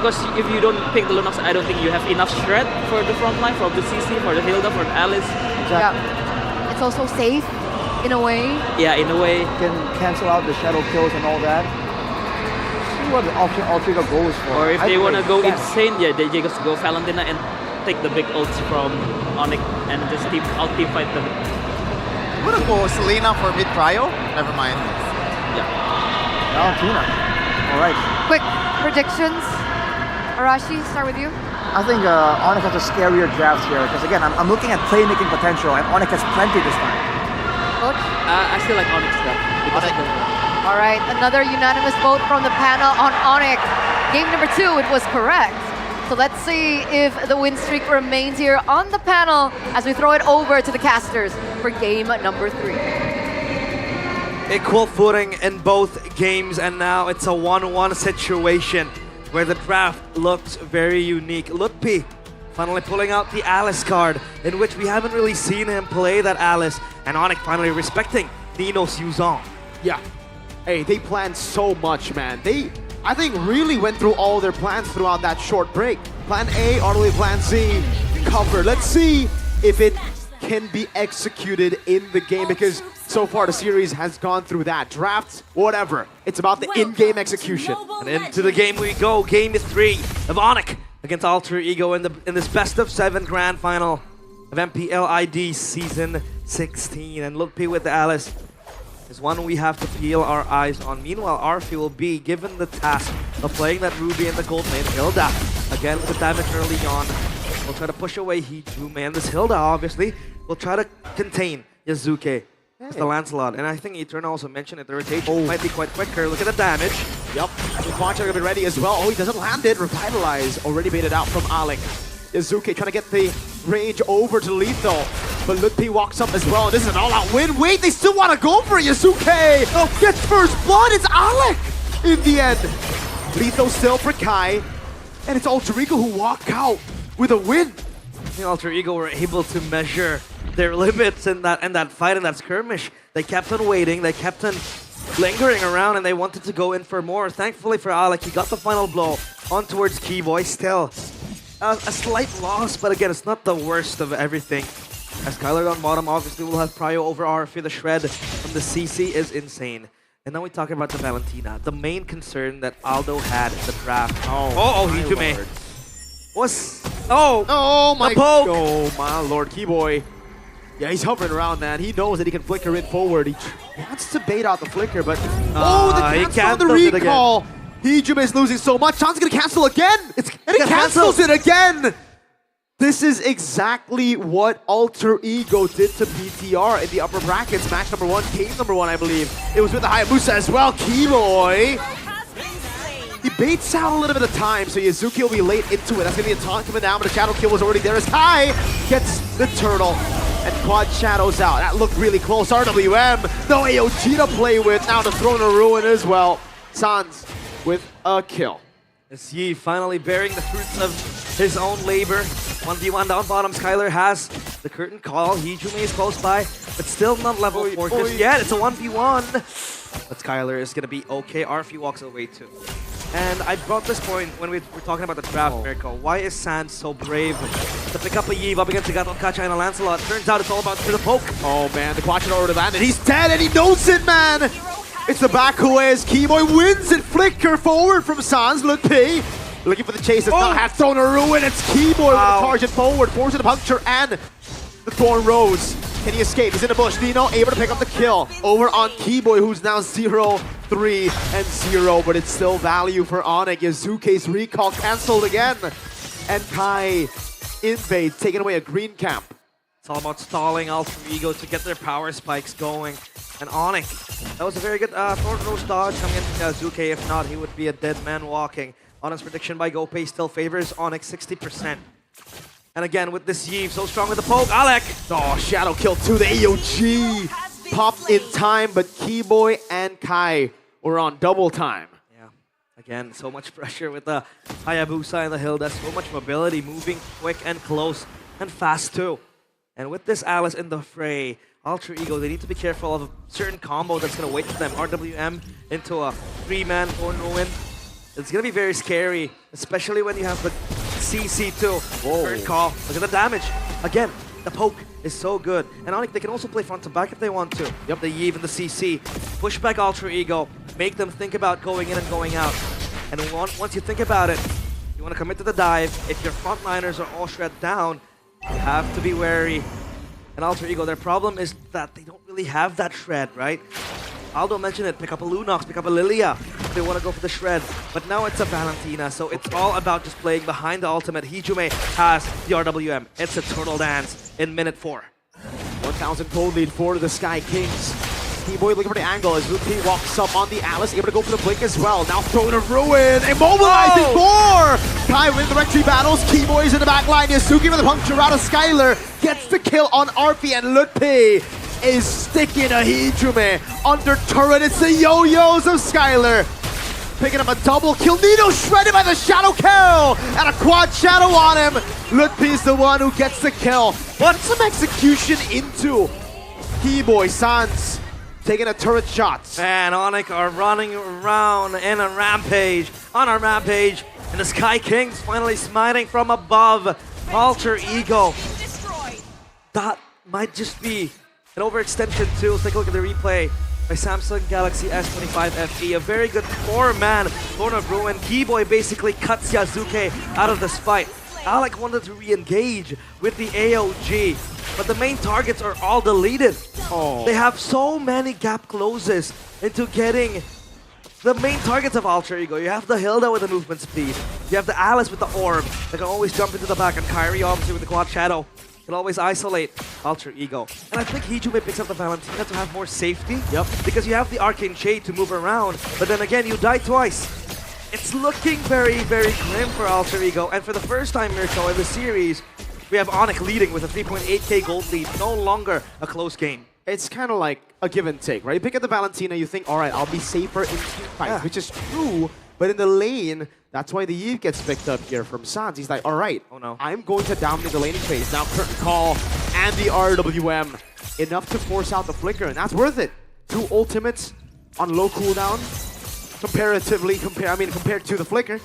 because if you don't pick the Lunox, I don't think you have enough shred for the front line, for the CC, for the Hilda, for the Alice. Yeah. It's also safe in a way. Yeah, in a way. Can cancel out the shadow kills and all that. See what the option Alter Ego goes for. Or if I they want to think go yes. insane, yeah, they just go Valentina and take the big ults from ONIC and just out-team fight them. I'm gonna go Selena for mid prio. Never mind. Yeah. Valentina. All right. Quick predictions. Arashi, start with you. I think ONIC has a scarier draft here because again, I'm looking at playmaking potential and ONIC has plenty this time. Coach? I still like ONIC stuff. All right, another unanimous vote from the panel on ONIC. Game number 2, it was correct. So let's see if the win streak remains here on the panel as we throw it over to the casters for game number 3. Equal footing in both games, and now it's a 1-1 situation where the draft looks very unique. Lutpi finally pulling out the Alice card, in which we haven't really seen him play that Alice, and ONIC finally respecting Nino's Yuzong. Yeah. Hey, they planned so much, man. They, I think, really went through all their plans throughout that short break. Plan A all the way to Plan Z, covered. Let's see if it can be executed in the game, because so far the series has gone through that. Drafts, whatever. It's about the in-game execution. And into the game we go. Game 3 of ONIC against Alter Ego in this best of 7 grand final of MPL ID Season 16. And Lutpi with the Alice is one we have to peel our eyes on. Meanwhile, Arfi will be given the task of playing that Ruby in the gold lane. Hilda, again with the damage early on, will try to push away Hijume. And this Hilda, obviously, will try to contain Yazuke. It's the Lancelot. And I think Eterna also mentioned it, the rotation might be quite quicker. Look at the damage. Yep. Quancha gonna be ready as well. Oh, he doesn't land it. Revitalize already baited out from Alec. Yazuke trying to get the range over to lethal. But Lutpi walks up as well. This is an all-out win. Wait, they still want to go for Yazuke. Oh, gets first blood. It's Alec in the end. Lethal still for Kai. And it's Alter Ego who walk out with a win. I think Alter Ego were able to measure their limits in that fight, in that skirmish. They kept on waiting, they kept on lingering around, and they wanted to go in for more. Thankfully for Alec, he got the final blow on towards Keyboy. Still a slight loss, but again, it's not the worst of everything. As Kyler on bottom obviously will have prio over RFA. The shred from the CC is insane. And now we're talking about the Valentina. The main concern that Aldo had in the draft. Hijume was... Oh my the poke. Oh my lord, Keyboy. Yeah, he's hovering around, man. He knows that he can flicker in forward. He wants to bait out the flicker, but he cancel the recall. Hijume is losing so much. Sean's gonna cancel again. And he cancels it again. This is exactly what Alter Ego did to BTR in the upper brackets. Match number 1, game number 1, I believe. It was with the Hayabusa as well. Keyboy. He baits out a little bit of time, so Yazuki will be late into it. That's gonna be a taunt coming down, but the shadow kill was already there as Kai gets the turtle and quad shadows out. That looked really close. RWM, no AOG to play with. Now the Throne of Ruin as well. Sans with a kill. Is he finally bearing the fruits of his own labor? 1v1 down bottom. Skyler has the curtain call. Hijume is close by, but still not level 4 just yet. It's a 1v1. But Skyler is gonna be okay. Arfi walks away too. And I brought this point when we were talking about the draft, Mirko. Why is Sans so brave to pick up a Yve up against the Gato Kacha and a Lancelot? Turns out it's all about the poke. Oh man, the Quacha already landed. He's dead and he knows it, man! It's the back who is. Keyboy wins it. Flicker forward from Sans. Lutpi looking for the chase. It's not had Throne of Ruin. It's Keyboy with the target forward. Forcing the puncture and the Thorn Rose. Can he escape? He's in the bush. Dino able to pick up the kill over on Keyboy, who's now 0, 3, and 0. But it's still value for ONIC. Yazuke's recall cancelled again. And Kai invades, taking away a green camp. It's all about stalling Alter Ego to get their power spikes going. And ONIC, that was a very good Thorn Rose dodge coming into Yazuke. If not, he would be a dead man walking. Honest prediction by GoPay still favors ONIC 60%. And again with this Yves, so strong with the poke. Alec! Oh, shadow kill to the AOG. Popped in time, but Keyboy and Kai were on double time. Yeah, again, so much pressure with the Hayabusa and the hill. That's so much mobility, moving quick and close and fast too. And with this Alice in the fray, Alter Ego, they need to be careful of a certain combo that's going to wait for them. RWM into a 3-man Thorn Ruin. It's going to be very scary, especially when you have the CC too. Current call. Look at the damage. Again, the poke is so good. And ONIC, they can also play front to back if they want to. Yep, the Yves and the CC. Push back Alter Ego. Make them think about going in and going out. And once you think about it, you want to commit to the dive. If your frontliners are all shred down, you have to be wary. And Alter Ego, their problem is that they don't really have that shred, right? Aldo mentioned it, pick up a Lunox, pick up a Lilia if they want to go for the shred. But now it's a Valentina, so it's all about just playing behind the ultimate. Hijume has the RWM. It's a turtle dance in minute 4. 1,000 gold lead for the Sky Kings. Keyboy looking for the angle as Lupi walks up on the Alice, able to go for the blink as well. Now throwing a ruin, immobilizing more! Kai wins the Rectory battles, Keyboy's in the back line, Yasuki with the puncture out of Skylar, gets the kill on RP, and Lutpi is sticking a Hijume under turret. It's the yo-yos of Skylar. Picking up a double kill, Nino shredded by the shadow kill, and a quad shadow on him. Lutpi's the one who gets the kill. But some execution into Keyboy. Sans taking a turret shot. And ONIC are running around in a rampage, on a rampage. And the Sky Kings finally smiting from above. Alter Ego. That might just be an overextension too. Let's take a look at the replay by Samsung Galaxy S25 FE. A very good 4-man Thorn of Ruin. Keyboy basically cuts Yasuke out of this fight. Alec wanted to re-engage with the AOG, but the main targets are all deleted. They have so many gap closes into getting the main targets of Alter Ego. You have the Hilda with the movement speed. You have the Alice with the orb that can always jump into the back, and Kyrie obviously with the quad shadow can always isolate Alter Ego. And I think Hijume picks up the Valentina to have more safety. Yep. Because you have the Arcane Shade to move around, but then again, you die twice. It's looking very, very grim for Alter Ego. And for the first time, Mirko, in the series, we have ONIC leading with a 3.8k gold lead. No longer a close game. It's kind of like a give and take, right? You pick up the Valentina, you think, all right, I'll be safer in team fights, which is true. But in the lane, that's why the Yves gets picked up here from Sans. He's like, all right, I'm going to dominate the laning phase. Now Curtain Call and the RWM. Enough to force out the Flicker, and that's worth it. 2 ultimates on low cooldown. Comparatively, compared to the Flicker.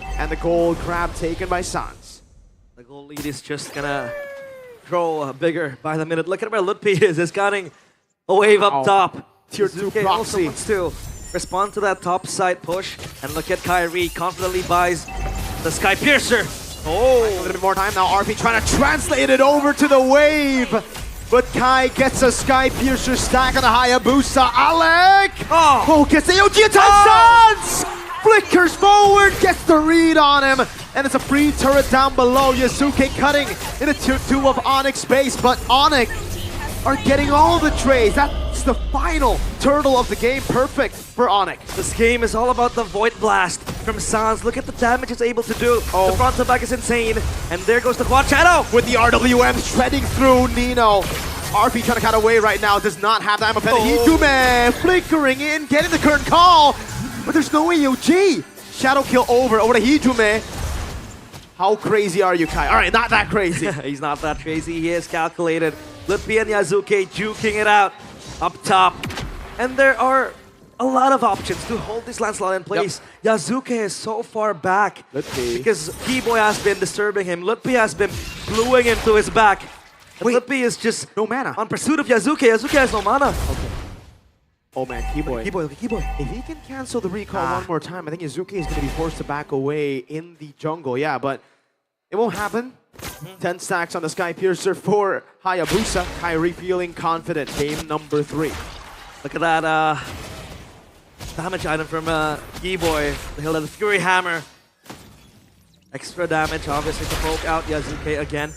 And the gold grab taken by Sans. The gold lead is just gonna grow bigger by the minute. Look at where Lutpi is. He's gunning a wave up top. Tier 2 Zuke also proxy. wants to respond to that top side push. And look at Kyrie confidently buys the Sky Piercer. Oh, a little bit more time now. RP trying to translate it over to the wave. But Kai gets a Sky Piercer stack on the Hayabusa. Alec! Oh, gets the AOG attack. Sans! Flickers forward, gets the read on him. And it's a free turret down below. Yasuke cutting into tier 2 of ONIC space. But ONIC are getting all the trades. That's the final turtle of the game. Perfect for ONIC. This game is all about the Void Blast from Sans. Look at the damage it's able to do. The front to back is insane. And there goes the quad shadow. With the RWM shredding through Nino. RP trying to cut away right now. Does not have that. Hijume flickering in, getting the current call. But there's no AOG. Shadow kill over to Hijume. How crazy are you, Kai? All right, not that crazy. He's not that crazy. He is calculated. Lutpi and Yasuke juking it out up top. And there are a lot of options to hold this Lancelot in place. Yep. Yasuke is so far back because Keyboy has been disturbing him. Lutpi has been gluing him to his back. And Lutpi is just no mana on pursuit of Yasuke. Yasuke has no mana. Okay. Oh man, Keyboy. Keyboy. If he can cancel the recall one more time, I think Yasuke is going to be forced to back away in the jungle. Yeah, but it won't happen. 10 stacks on the Sky Piercer for Hayabusa. Kyrie feeling confident. Game number 3. Look at that damage item from Keyboy. The Fury Hammer. Extra damage, obviously, to poke out Yasuke again.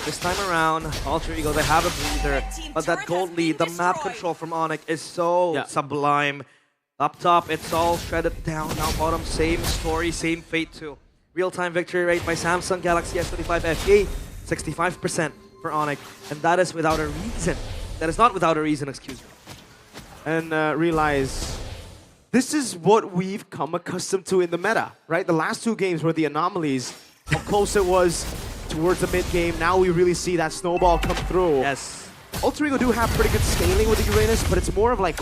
This time around, Alter Ego, they have a breather, but that gold lead, the map control from ONIC is so sublime. Up top, it's all shredded down. Down bottom, same story, same fate too. Real-time victory rate by Samsung Galaxy S25 FE, 65% for ONIC. And that is without a reason. That is not without a reason, excuse me. And realize this is what we've come accustomed to in the meta, right? The last two games were the anomalies. How close it was towards the mid game. Now we really see that snowball come through. Yes. Alter Ego do have pretty good scaling with the Uranus, but it's more of like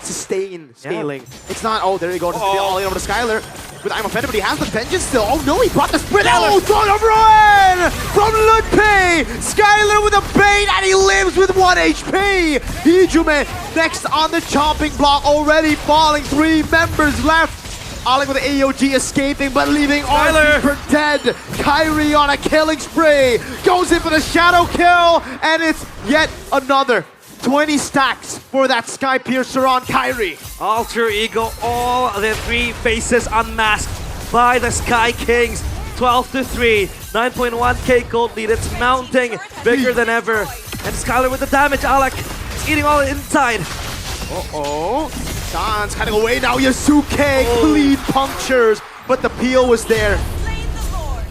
sustained scaling. It's not, oh, there you go, just all in over to Skylar. With I'm offended, but he has the vengeance still. Oh no, he brought the sprint. Oh, Throne of Ruin from Ludpe. Skylar with a bait, and he lives with 1 HP. Hijume next on the chopping block, already falling. 3 members left. Alec with the AOG escaping, but leaving Arthur for dead. Kyrie on a killing spree. Goes in for the shadow kill, and it's yet another 20 stacks for that Sky Piercer on Kyrie. Alter Ego, all the 3 faces unmasked by the Sky Kings. 12-3, 9.1k gold lead. It's mounting bigger than ever. And Skylar with the damage. Alec is eating all inside. Uh-oh. Sans cutting away now. Yasuke clean punctures, but the peel was there.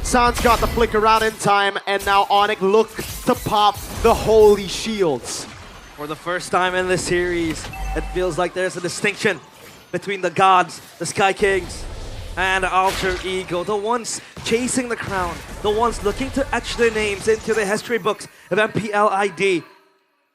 Sans got the flicker out in time, and now ONIC look to pop the holy shields. For the first time in this series, it feels like there's a distinction between the gods, the Sky Kings, and Alter Ego, the ones chasing the crown, the ones looking to etch their names into the history books of MPL ID.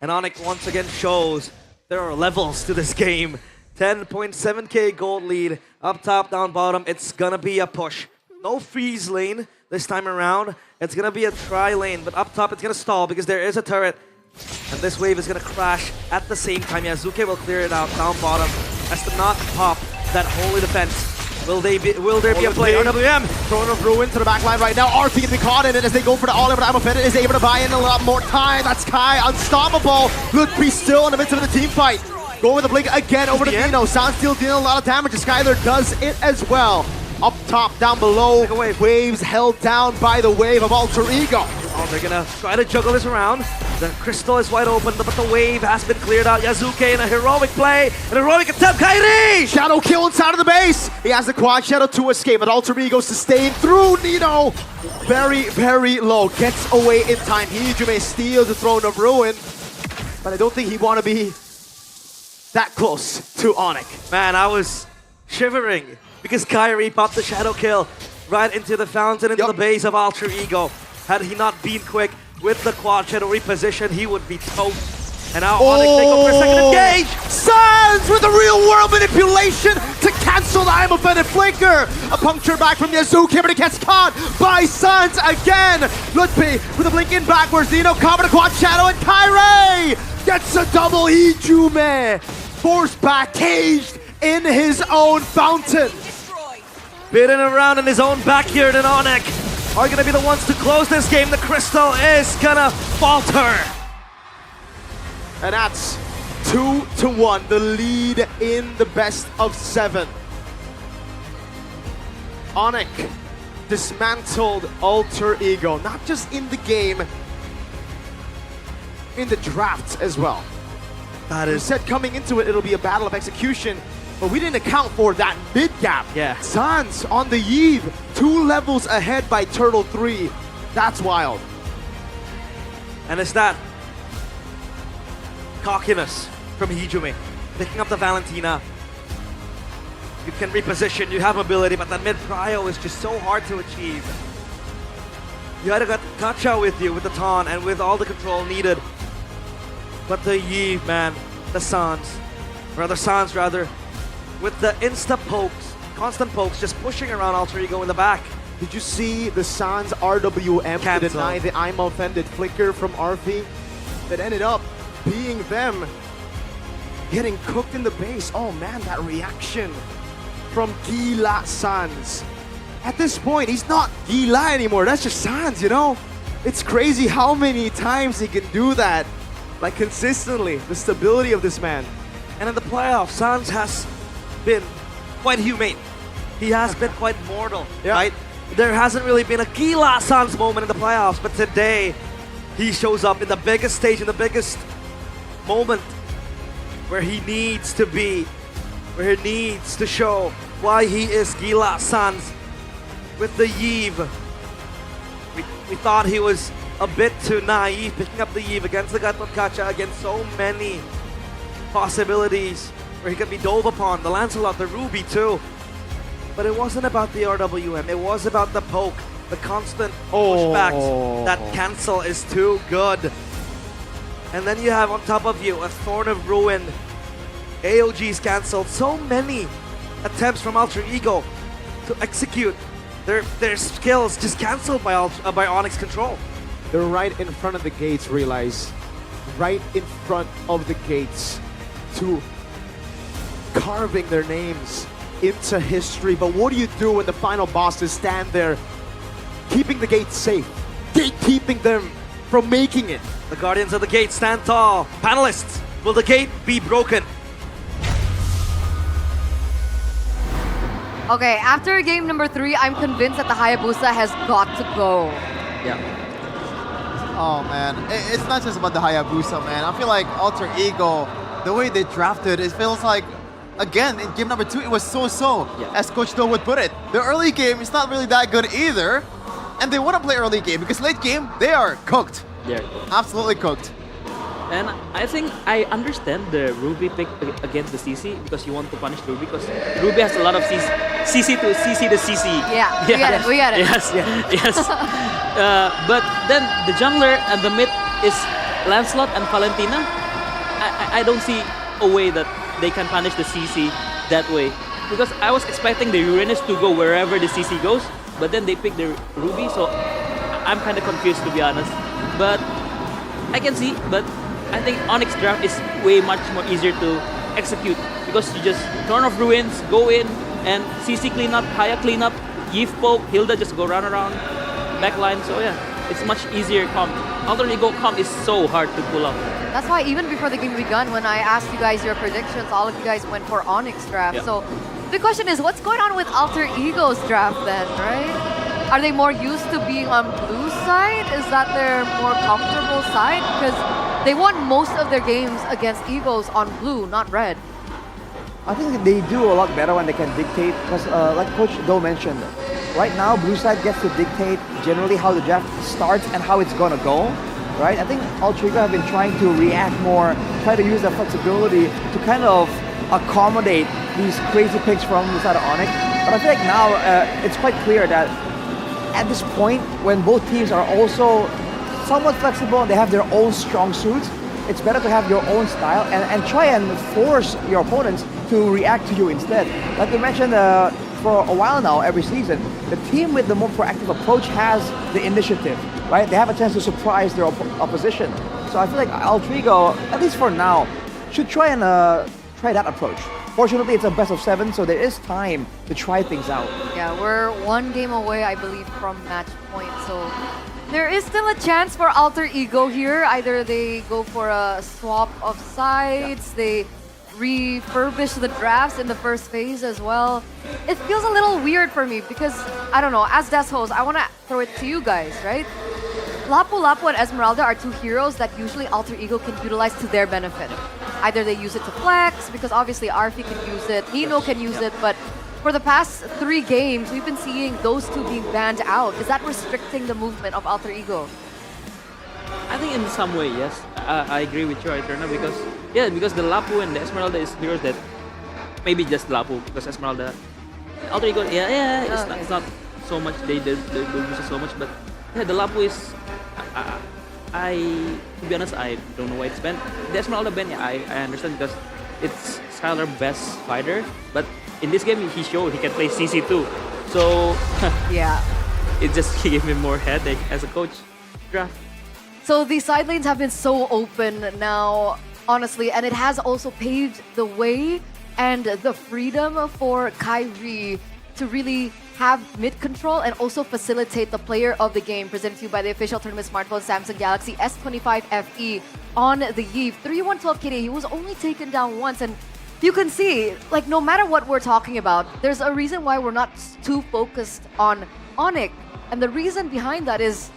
And ONIC once again shows there are levels to this game. 10.7k gold lead, up top, down bottom. It's gonna be a push. No freeze lane this time around. It's gonna be a try lane, but up top it's gonna stall because there is a turret. And this wave is gonna crash at the same time. Yazuke will clear it out down bottom as to not pop that holy defense. Will there be a play? RWM! Throne of Ruin to the back line right now. RP can be caught in it as they go for the all-in, but I'm offended is able to buy in a lot more time. That's Kai, unstoppable. Ludwig still in the midst of the team fight. Going with the blink again over to Dino. Sans still dealing a lot of damage. Skylar does it as well. Up top, down below. Waves held down by the wave of Alter Ego. Oh, they're gonna try to juggle this around. The crystal is wide open, but the wave has been cleared out. Yazuke in a heroic play, an heroic attempt. Kairi! Shadow kill inside of the base. He has the quad shadow to escape, but Alter Ego sustained through Nino. Very, very low. Gets away in time. Hijume steals the Throne of Ruin, but I don't think he want to be that close to ONIC. Man, I was shivering because Kyrie popped the shadow kill right into the fountain, into the base of Alter Ego. Had he not been quick with the quad shadow reposition, he would be toast. And now ONIC take over a second engage. Sans with the real world manipulation to cancel the I'm offended flicker. A puncture back from Yazuki, but it gets caught by Sans again. Ludwig with a blink in backwards. Dino cover the quad shadow, and Kyrie gets a double Hijume. Forced back, caged in his own fountain. Bitten around in his own backyard, and ONIC are gonna be the ones to close this game. The crystal is gonna falter. And that's 2-1, the lead in the best of 7. ONIC dismantled Alter Ego, not just in the game, in the draft as well. That We is said coming into it, it'll be a battle of execution, but we didn't account for that mid gap. Yeah. Sans on the eve, 2 levels ahead by Turtle 3. That's wild. And it's that cockiness from Hijume. Picking up the Valentina. You can reposition, you have ability, but that mid-prio is just so hard to achieve. You had to gotcha with you, with the taunt, and with all the control needed. But the Yi, man, the Sans, with the insta-pokes, constant pokes, just pushing around Alter Ego in the back. Did you see the Sans RWM to deny the I'm offended flicker from Arfi? That ended up being them getting cooked in the base. Oh man, that reaction from Gila Sans. At this point, he's not Gila anymore. That's just Sans, you know? It's crazy how many times he can do that. Like consistently, the stability of this man. And in the playoffs, Sans has been quite humane. He has been quite mortal, right? There hasn't really been a Gila Sans moment in the playoffs, but today he shows up in the biggest stage, in the biggest moment where he needs to be, where he needs to show why he is Gila Sans. with the Yves. We thought he was a bit too naive picking up the Yves against the Gatot Kacha, against so many possibilities where he could be dove upon. The Lancelot, the Ruby too. But it wasn't about the RWM, it was about the poke, the constant pushbacks. That cancel is too good. And then you have on top of you a Thorn of Ruin. AOG's cancelled. So many attempts from Alter Ego to execute their skills just cancelled by ONIC's control. They're right in front of the gates, realize. Right in front of the gates to carving their names into history. But what do you do when the final bosses stand there keeping the gates safe, gatekeeping them from making it? The Guardians of the Gate stand tall. Panelists, will the gate be broken? Okay, after game number 3, I'm convinced that the Hayabusa has got to go. Yeah. Oh man, it's not just about the Hayabusa, man. I feel like Alter Ego, the way they drafted, it feels like, again, in game number 2, it was so-so, as Coach Do would put it. The early game is not really that good either, and they want to play early game because late game, they are cooked. Yeah. Absolutely cooked. And I think I understand the Ruby pick against the CC because you want to punish Ruby because Ruby has a lot of CC to CC. Yeah, we got it. Yes, yes. But then the jungler and the mid is Lancelot and Valentina. I don't see a way that they can punish the CC that way because I was expecting the Uranus to go wherever the CC goes, but then they pick the Ruby, so I'm kind of confused to be honest. But I can see, but I think ONIC's draft is way much more easier to execute because you just Thorn of Ruins, go in, and CC clean up, Haya clean up, Yves poke, Hilda just go run around, backline, so yeah, it's much easier comp. Alter Ego comp is so hard to pull up. That's why even before the game began, when I asked you guys your predictions, all of you guys went for ONIC's draft. Yeah. So the question is, what's going on with Alter Ego's draft then, right? Are they more used to being on blue side? Is that their more comfortable side? Because they won most of their games against Egos on blue, not red. I think they do a lot better when they can dictate, because like Coach Do mentioned, right now blue side gets to dictate generally how the draft starts and how it's gonna go, right? I think Alter Ego have been trying to react more, try to use their flexibility to kind of accommodate these crazy picks from the side of ONIC. But I feel like now it's quite clear that at this point, when both teams are also somewhat flexible and they have their own strong suits, it's better to have your own style and try and force your opponents to react to you instead. Like we mentioned for a while now, every season, the team with the more proactive approach has the initiative, right? They have a chance to surprise their opposition. So I feel like Alter Ego, at least for now, should try and try that approach. Fortunately, it's a best of 7, so there is time to try things out. Yeah, we're 1 game away, I believe, from match point. So there is still a chance for Alter Ego here. Either they go for a swap of sides, they refurbish the drafts in the first phase as well. It feels a little weird for me because, I don't know, as Des host, I want to throw it to you guys, right? Lapu Lapu and Esmeralda are 2 heroes that usually Alter Ego can utilize to their benefit. Either they use it to flex, because obviously Arfi can use it, Nino can use it, but for the past 3 games, we've been seeing those 2 being banned out. Is that restricting the movement of Alter Ego? I think in some way, yes. I agree with you, Eterna, because the Lapu and the Esmeralda is heroes that maybe just Lapu because Esmeralda, Alter Ego, it's not so much. They don't use it so much, but yeah, the Lapu is. To be honest, I don't know why it's banned. The Esmeralda ban, yeah, I understand because it's Skylar best fighter, but in this game he showed he can play CC too. So yeah, it just gave him more headache as a coach draft. So the side lanes have been so open now, honestly, and it has also paved the way and the freedom for Kyrie to really have mid control and also facilitate the player of the game, presented to you by the official tournament smartphone Samsung Galaxy S25 FE on the Yves. 3-1-12 KD, he was only taken down once, and you can see, like, no matter what we're talking about, there's a reason why we're not too focused on ONIC. And the reason behind that is,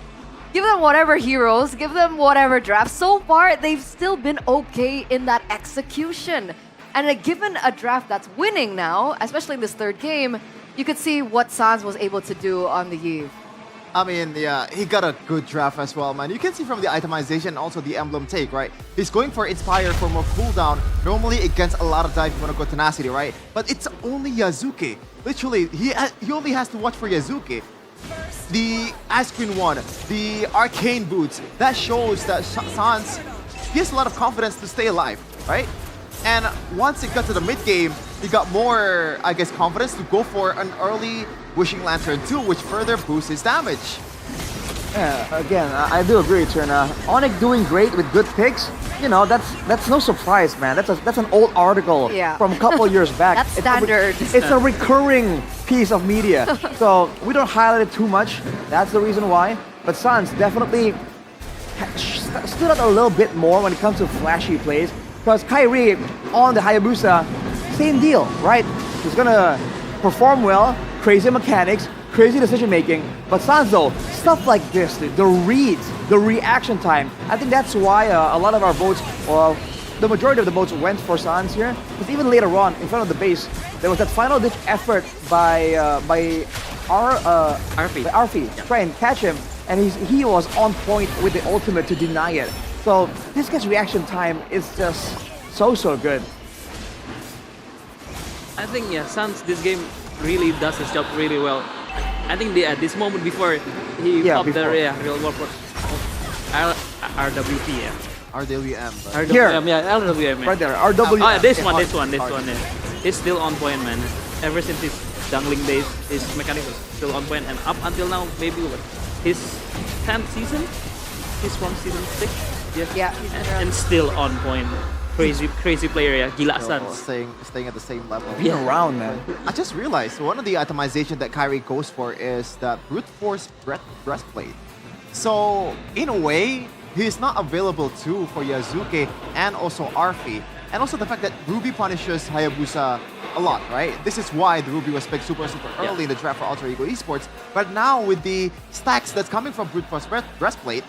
give them whatever heroes, give them whatever drafts. So far, they've still been okay in that execution. And given a draft that's winning now, especially in this 3rd game, you could see what Sans was able to do on the eve. I mean, yeah, he got a good draft as well, man. You can see from the itemization and also the emblem take, right? He's going for Inspire for more cooldown. Normally it gets a lot of dive if you want to go Tenacity, right? But it's only Yazuki. Literally, he only has to watch for Yazuki. The Ice Queen one, the Arcane Boots, that shows that Sans, he has a lot of confidence to stay alive, right? And once it got to the mid game, he got more, I guess, confidence to go for an early Wishing Lantern 2, which further boosts his damage. Yeah, again, I do agree, Trina. ONIC doing great with good picks. You know, that's no surprise, man. That's an old article from a couple years back. That's standard. It's a recurring piece of media. So we don't highlight it too much. That's the reason why. But Sans definitely stood out a little bit more when it comes to flashy plays. Because Kyrie on the Hayabusa, same deal, right? He's gonna perform well, crazy mechanics, crazy decision making. But Sans though, stuff like this, the reads, the reaction time, I think that's why a lot of our votes, well, the majority of the votes went for Sans here. Because even later on, in front of the base, there was that final ditch effort by Arfi to try and catch him, and he was on point with the ultimate to deny it. So this guy's reaction time is just so good. I think Sans this game really does his job really well. I think at this moment before he popped the real world RWP RWM. RWM. Right there, RWM. This one. He's still on point, man. Ever since his jungling days, his mechanics was still on point, and up until now, maybe his 10th season. He's from season 6. Yeah. And still on point. Crazy player, yeah. Gila Sans. Staying at the same level. Being around, man. I just realized one of the itemization that Kyrie goes for is that brute force breastplate. So in a way, he's not available too for Yazuki and also Arfi. And also the fact that Ruby punishes Hayabusa a lot, right? This is why the Ruby was picked super early in the draft for Alter Ego Esports. But now with the stacks that's coming from brute force breastplate,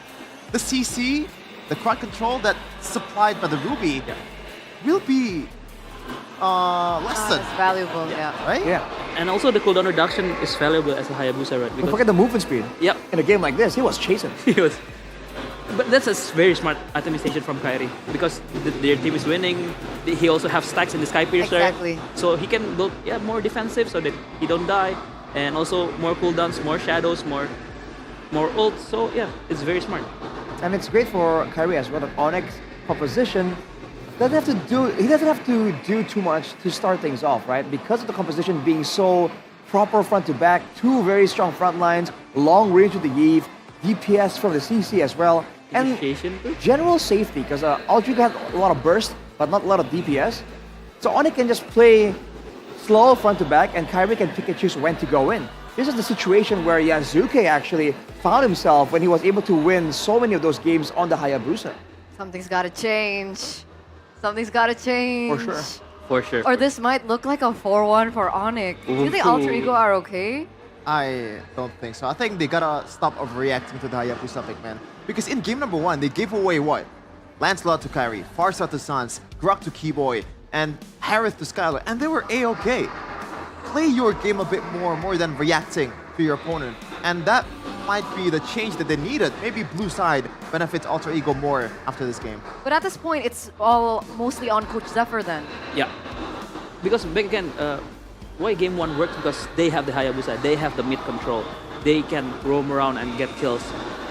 the CC, the crowd control that's supplied by the Ruby will be lessened. It's valuable, Right? Yeah. And also the cooldown reduction is valuable as a Hayabusa, right? Don't forget the movement speed. Yep. In a game like this, he was chasing. He was. But that's a very smart itemization from Kyrie because their team is winning. He also have stacks in the Sky Piercer. Exactly. So he can build more defensive so that he don't die. And also more cooldowns, more shadows, more ults. So yeah, it's very smart. And it's great for Kyrie as well that ONIC's composition he doesn't have to do too much to start things off, right? Because of the composition being so proper front to back, two very strong front lines, long range with the Eve, DPS from the CC as well, and general safety because Alter Ego has a lot of burst, but not a lot of DPS. So ONIC can just play slow front to back, and Kyrie can pick and choose when to go in. This is the situation where Yazuki actually found himself when he was able to win so many of those games on the Hayabusa. Something's got to change. Something's got to change. For sure. Or this might look like a 4-1 for ONIC. Do you think Alter Ego are okay? I don't think so. I think they gotta stop overreacting to the Hayabusa pick, man. Because in game number 1, they gave away what? Lancelot to Kyrie, Farsight to Sans, Grok to Keyboy, and Harith to Skylar, and they were A-okay. Play your game a bit more than reacting to your opponent. And that might be the change that they needed. Maybe blue side benefits Alter Ego more after this game. But at this point, it's all mostly on Coach Zephyr then. Yeah. Because back again, why game 1 works because they have the Hayabusa, they have the mid control. They can roam around and get kills.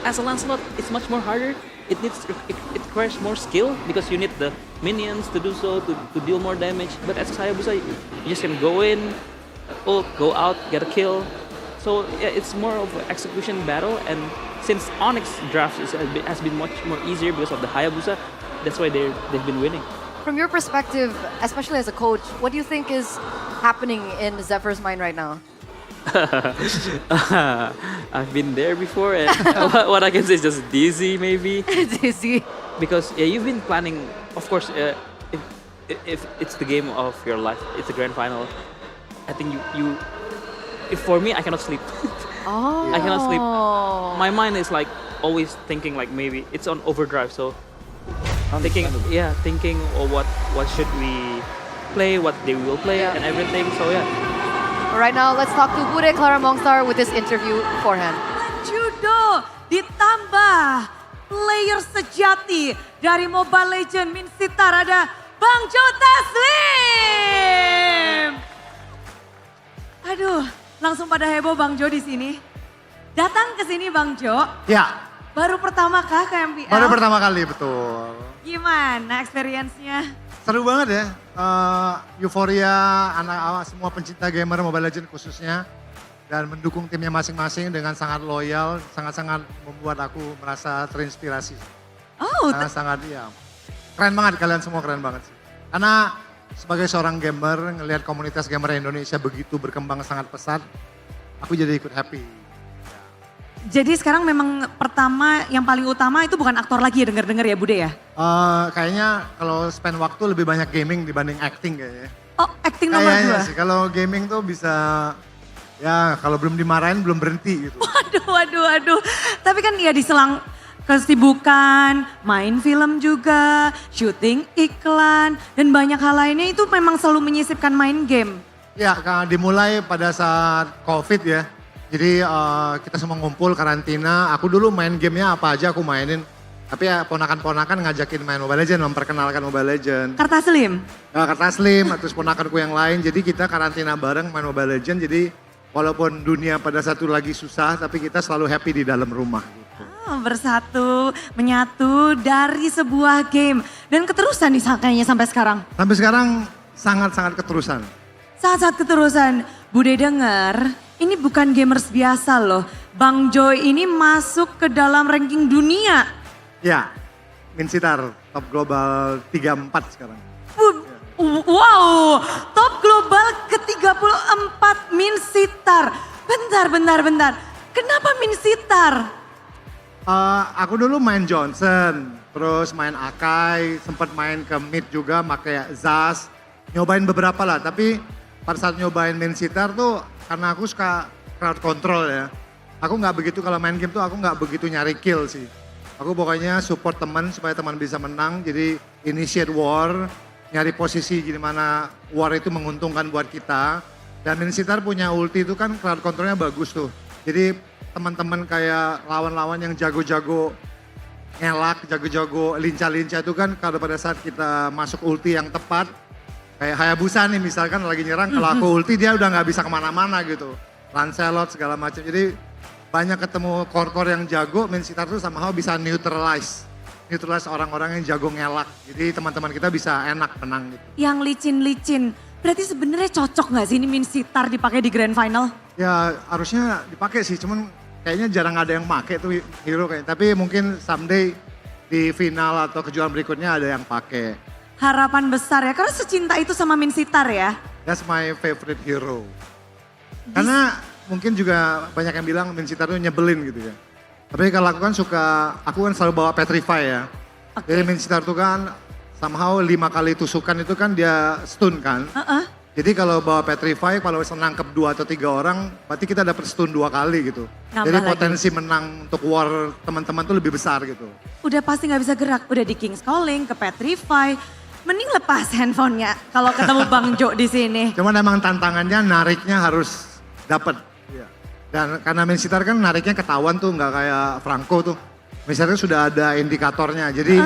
As a Lancelot, it's much more harder. It requires more skill because you need the minions to do so, to deal more damage. But as a Hayabusa, you just can go in, ult, go out, get a kill. So yeah, it's more of an execution battle. And since ONIC's draft has been much more easier because of the Hayabusa, that's why they've been winning. From your perspective, especially as a coach, what do you think is happening in Zephyr's mind right now? I've been there before, and what I can say is just dizzy, maybe. Dizzy. Because you've been planning. Of course, if it's the game of your life, it's the grand final. I think if for me, I cannot sleep. Oh. I cannot sleep. My mind is like always thinking like maybe it's on overdrive. So thinking what should we play, what they will play, and everything. So yeah. Right now, let's talk to Bude Clara Mongstar with this interview beforehand. Judo ditambah player sejati dari Mobile Legends Min Sitar ada Bang Jo Taslim. Aduh, langsung pada heboh Bang Jo di sini. Datang ke sini Bang Jo. Ya, Baru pertama kah ke MPL? baru pertama kali betul. Gimana experience-nya? Seru banget ya. Euforia anak semua pencinta gamer Mobile Legends khususnya. Dan mendukung timnya masing-masing dengan sangat loyal, sangat-sangat membuat aku merasa terinspirasi. Oh, Sangat-sangat ya. Keren banget kalian semua, keren banget sih. Karena sebagai seorang gamer, ngelihat komunitas gamer Indonesia begitu berkembang sangat pesat, aku jadi ikut happy. jadi sekarang memang pertama yang paling utama itu bukan aktor lagi ya denger-denger ya Bude ya? Kayaknya kalau spend waktu lebih banyak gaming dibanding acting kayaknya. Oh acting nomor Kayaknya 2? sih, kalau gaming tuh bisa, ya kalau belum dimarahin belum berhenti gitu. Waduh. Tapi kan ya diselang kesibukan, main film juga, syuting iklan, dan banyak hal lainnya itu memang selalu menyisipkan main game. Ya, dimulai pada saat COVID ya. Jadi kita semua ngumpul karantina, aku dulu main gamenya apa aja aku mainin. Tapi ya ponakan-ponakan ngajakin main Mobile Legends, memperkenalkan Mobile Legends. Karta Slim? Karta Slim, terus ponakanku yang lain. Jadi kita karantina bareng main Mobile Legends. Jadi walaupun dunia pada satu lagi susah, tapi kita selalu happy di dalam rumah. Gitu. Bersatu, menyatu dari sebuah game. Dan keterusan nih kayaknya sampai sekarang. Sampai sekarang sangat-sangat keterusan. Saat-saat keterusan, Bude denger, ini bukan gamers biasa loh. Bang Joy ini masuk ke dalam ranking dunia. Ya, Min Sitar, top global 34 sekarang. Wow, top global ke-34 Min Sitar. Bentar. Kenapa Min Sitar? Aku dulu main Johnson, terus main Akai, sempat main ke mid juga pakai Zas. Nyobain beberapa lah, tapi pada saat nyobain Min Sitar tuh karena aku suka crowd control ya. Aku nggak begitu kalau main game tuh aku nggak begitu nyari kill sih. Aku pokoknya support teman supaya teman bisa menang, jadi initiate war, nyari posisi gimana war itu menguntungkan buat kita. Dan Min Sitar punya ulti itu kan crowd controlnya bagus tuh. Jadi teman-teman kayak lawan-lawan yang jago-jago ngelak, jago-jago lincah-lincah itu kan kalau pada saat kita masuk ulti yang tepat, kayak Hayabusa nih misalkan lagi nyerang, kalau aku ulti dia udah nggak bisa kemana-mana gitu. Lancelot segala macam, jadi banyak ketemu core-core yang jago, Min Sitar tuh somehow bisa neutralize orang-orang yang jago ngelak. Jadi teman-teman kita bisa enak menang gitu. Yang licin-licin, berarti sebenarnya cocok nggak sih ini Min Sitar dipakai di grand final? Ya harusnya dipakai sih, cuman kayaknya jarang ada yang pakai tuh hero kayaknya. Tapi mungkin someday di final atau kejuaraan berikutnya ada yang pakai. Harapan besar ya, karena secinta itu sama Min Sitar ya. That's my favorite hero. Karena mungkin juga banyak yang bilang Min Sitar tuh nyebelin gitu ya. Tapi kalau aku kan selalu bawa Petrify ya. Jadi Min Sitar tuh kan somehow 5 kali tusukan itu kan dia stun kan. Jadi kalau bawa Petrify, kalau nangkep 2 atau 3 orang, berarti kita dapat stun 2 kali gitu. Nambah Jadi lagi. potensi menang untuk war teman-teman tuh lebih besar gitu. Udah pasti nggak bisa gerak, udah di King's Calling, ke Petrify. Mending lepas handphonenya kalau ketemu Bang Jo di sini. Cuman emang tantangannya nariknya harus dapat. Dan karena Min Sitar kan nariknya ketahuan tuh, nggak kayak Franco tuh. Min Sitar sudah ada indikatornya, jadi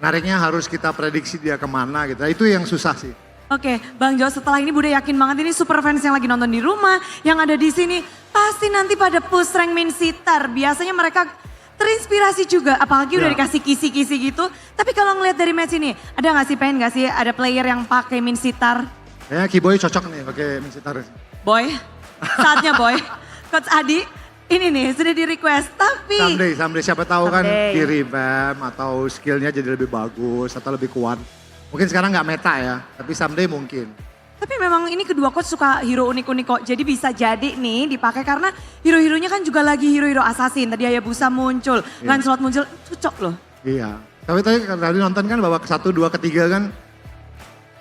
nariknya harus kita prediksi dia kemana gitu. Itu yang susah sih. Oke, Bang Jo, setelah ini Bude yakin banget ini super fans yang lagi nonton di rumah, yang ada di sini, pasti nanti pada push rank Min Sitar. Biasanya mereka terinspirasi juga, apalagi udah dikasih kisi-kisi gitu. Tapi kalau ngeliat dari match ini, ada nggak sih, pengen nggak sih ada player yang pakai Min Sitar? Kayaknya Kiboy cocok nih pakai Min Sitar. Boy, saatnya Boy. Coach Adi, ini nih sudah di request, tapi... Someday siapa tahu kan di revamp atau skillnya jadi lebih bagus atau lebih kuat. Mungkin sekarang nggak meta ya, tapi someday mungkin. Tapi memang ini kedua coach suka hero unik-unik kok. Jadi bisa jadi nih dipakai karena hero-heronya kan juga lagi hero-hero assassin. Tadi Hayabusa muncul, Lancelot muncul, cocok loh. Iya, tapi tadi nonton kan babak 1, 2, ketiga kan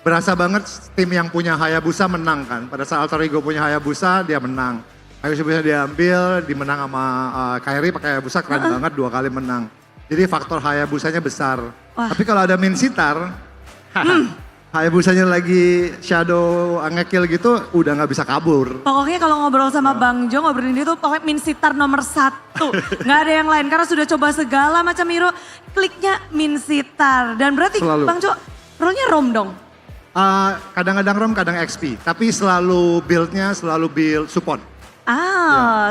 berasa banget tim yang punya Hayabusa menang kan. Pada saat Alter Ego punya Hayabusa dia menang. Hayabusa bisa diambil, dimenang sama Kairi pakai Hayabusa keren banget 2 kali menang. Jadi faktor Hayabusanya besar. Tapi kalau ada Min Sitar, Hayabusanya lagi shadow ngekill gitu udah nggak bisa kabur. Pokoknya kalau ngobrol sama Bang Jo, ngobrolin itu pokoknya Min Sitar nomor 1. Nggak ada yang lain karena sudah coba segala macam hero, kliknya Min Sitar. Dan berarti Selalu. Bang Jo, role-nya Rom dong? Kadang-kadang ROM, kadang XP. Tapi selalu build-nya selalu build support.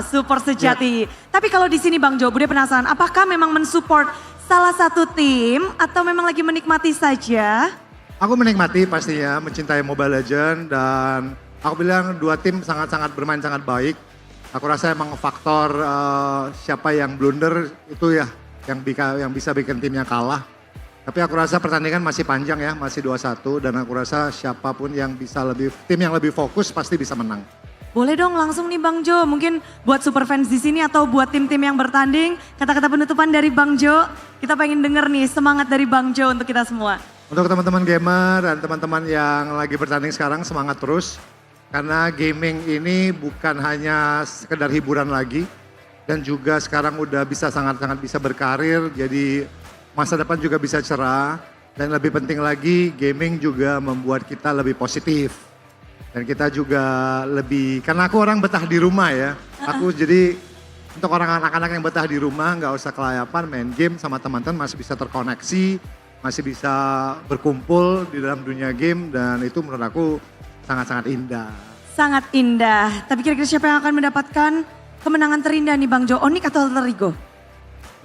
Support sejati. Tapi kalau di sini Bang Jo, Bude penasaran, apakah memang mensupport salah satu tim atau memang lagi menikmati saja? Aku menikmati pastinya, mencintai Mobile Legends dan aku bilang dua tim sangat-sangat bermain sangat baik. Aku rasa emang faktor siapa yang blunder itu ya yang bisa bikin timnya kalah. Tapi aku rasa pertandingan masih panjang ya, masih 2-1 dan aku rasa siapapun yang bisa tim yang lebih fokus pasti bisa menang. Boleh dong langsung nih Bang Jo, mungkin buat super fans di sini atau buat tim-tim yang bertanding, kata-kata penutupan dari Bang Jo, kita pengen denger nih semangat dari Bang Jo untuk kita semua. Untuk teman-teman gamer dan teman-teman yang lagi bertanding sekarang semangat terus. Karena gaming ini bukan hanya sekedar hiburan lagi. Dan juga sekarang udah bisa sangat-sangat bisa berkarir. Jadi masa depan juga bisa cerah. Dan lebih penting lagi gaming juga membuat kita lebih positif. Dan kita juga lebih, karena aku orang betah di rumah ya. Aku jadi untuk orang anak-anak yang betah di rumah nggak usah kelayapan main game sama teman-teman masih bisa terkoneksi. Masih bisa berkumpul di dalam dunia game dan itu menurut aku sangat-sangat indah. Sangat indah, tapi kira-kira siapa yang akan mendapatkan kemenangan terindah nih Bang Jo, ONIC atau Alter Ego?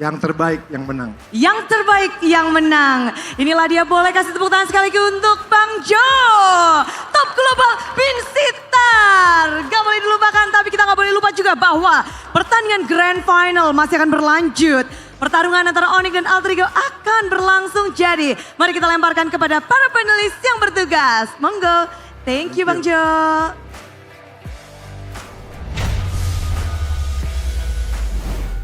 Yang terbaik yang menang. Yang terbaik yang menang. Inilah dia, boleh kasih tepuk tangan sekali lagi untuk Bang Jo. Top global Min Sitar. Gak boleh dilupakan, tapi kita gak boleh lupa juga bahwa pertandingan Grand Final masih akan berlanjut. Pertarungan antara ONIC dan Alter Ego akan berlangsung jadi. Mari kita lemparkan kepada para panelis yang bertugas. Monggo. Thank you Bang Jo.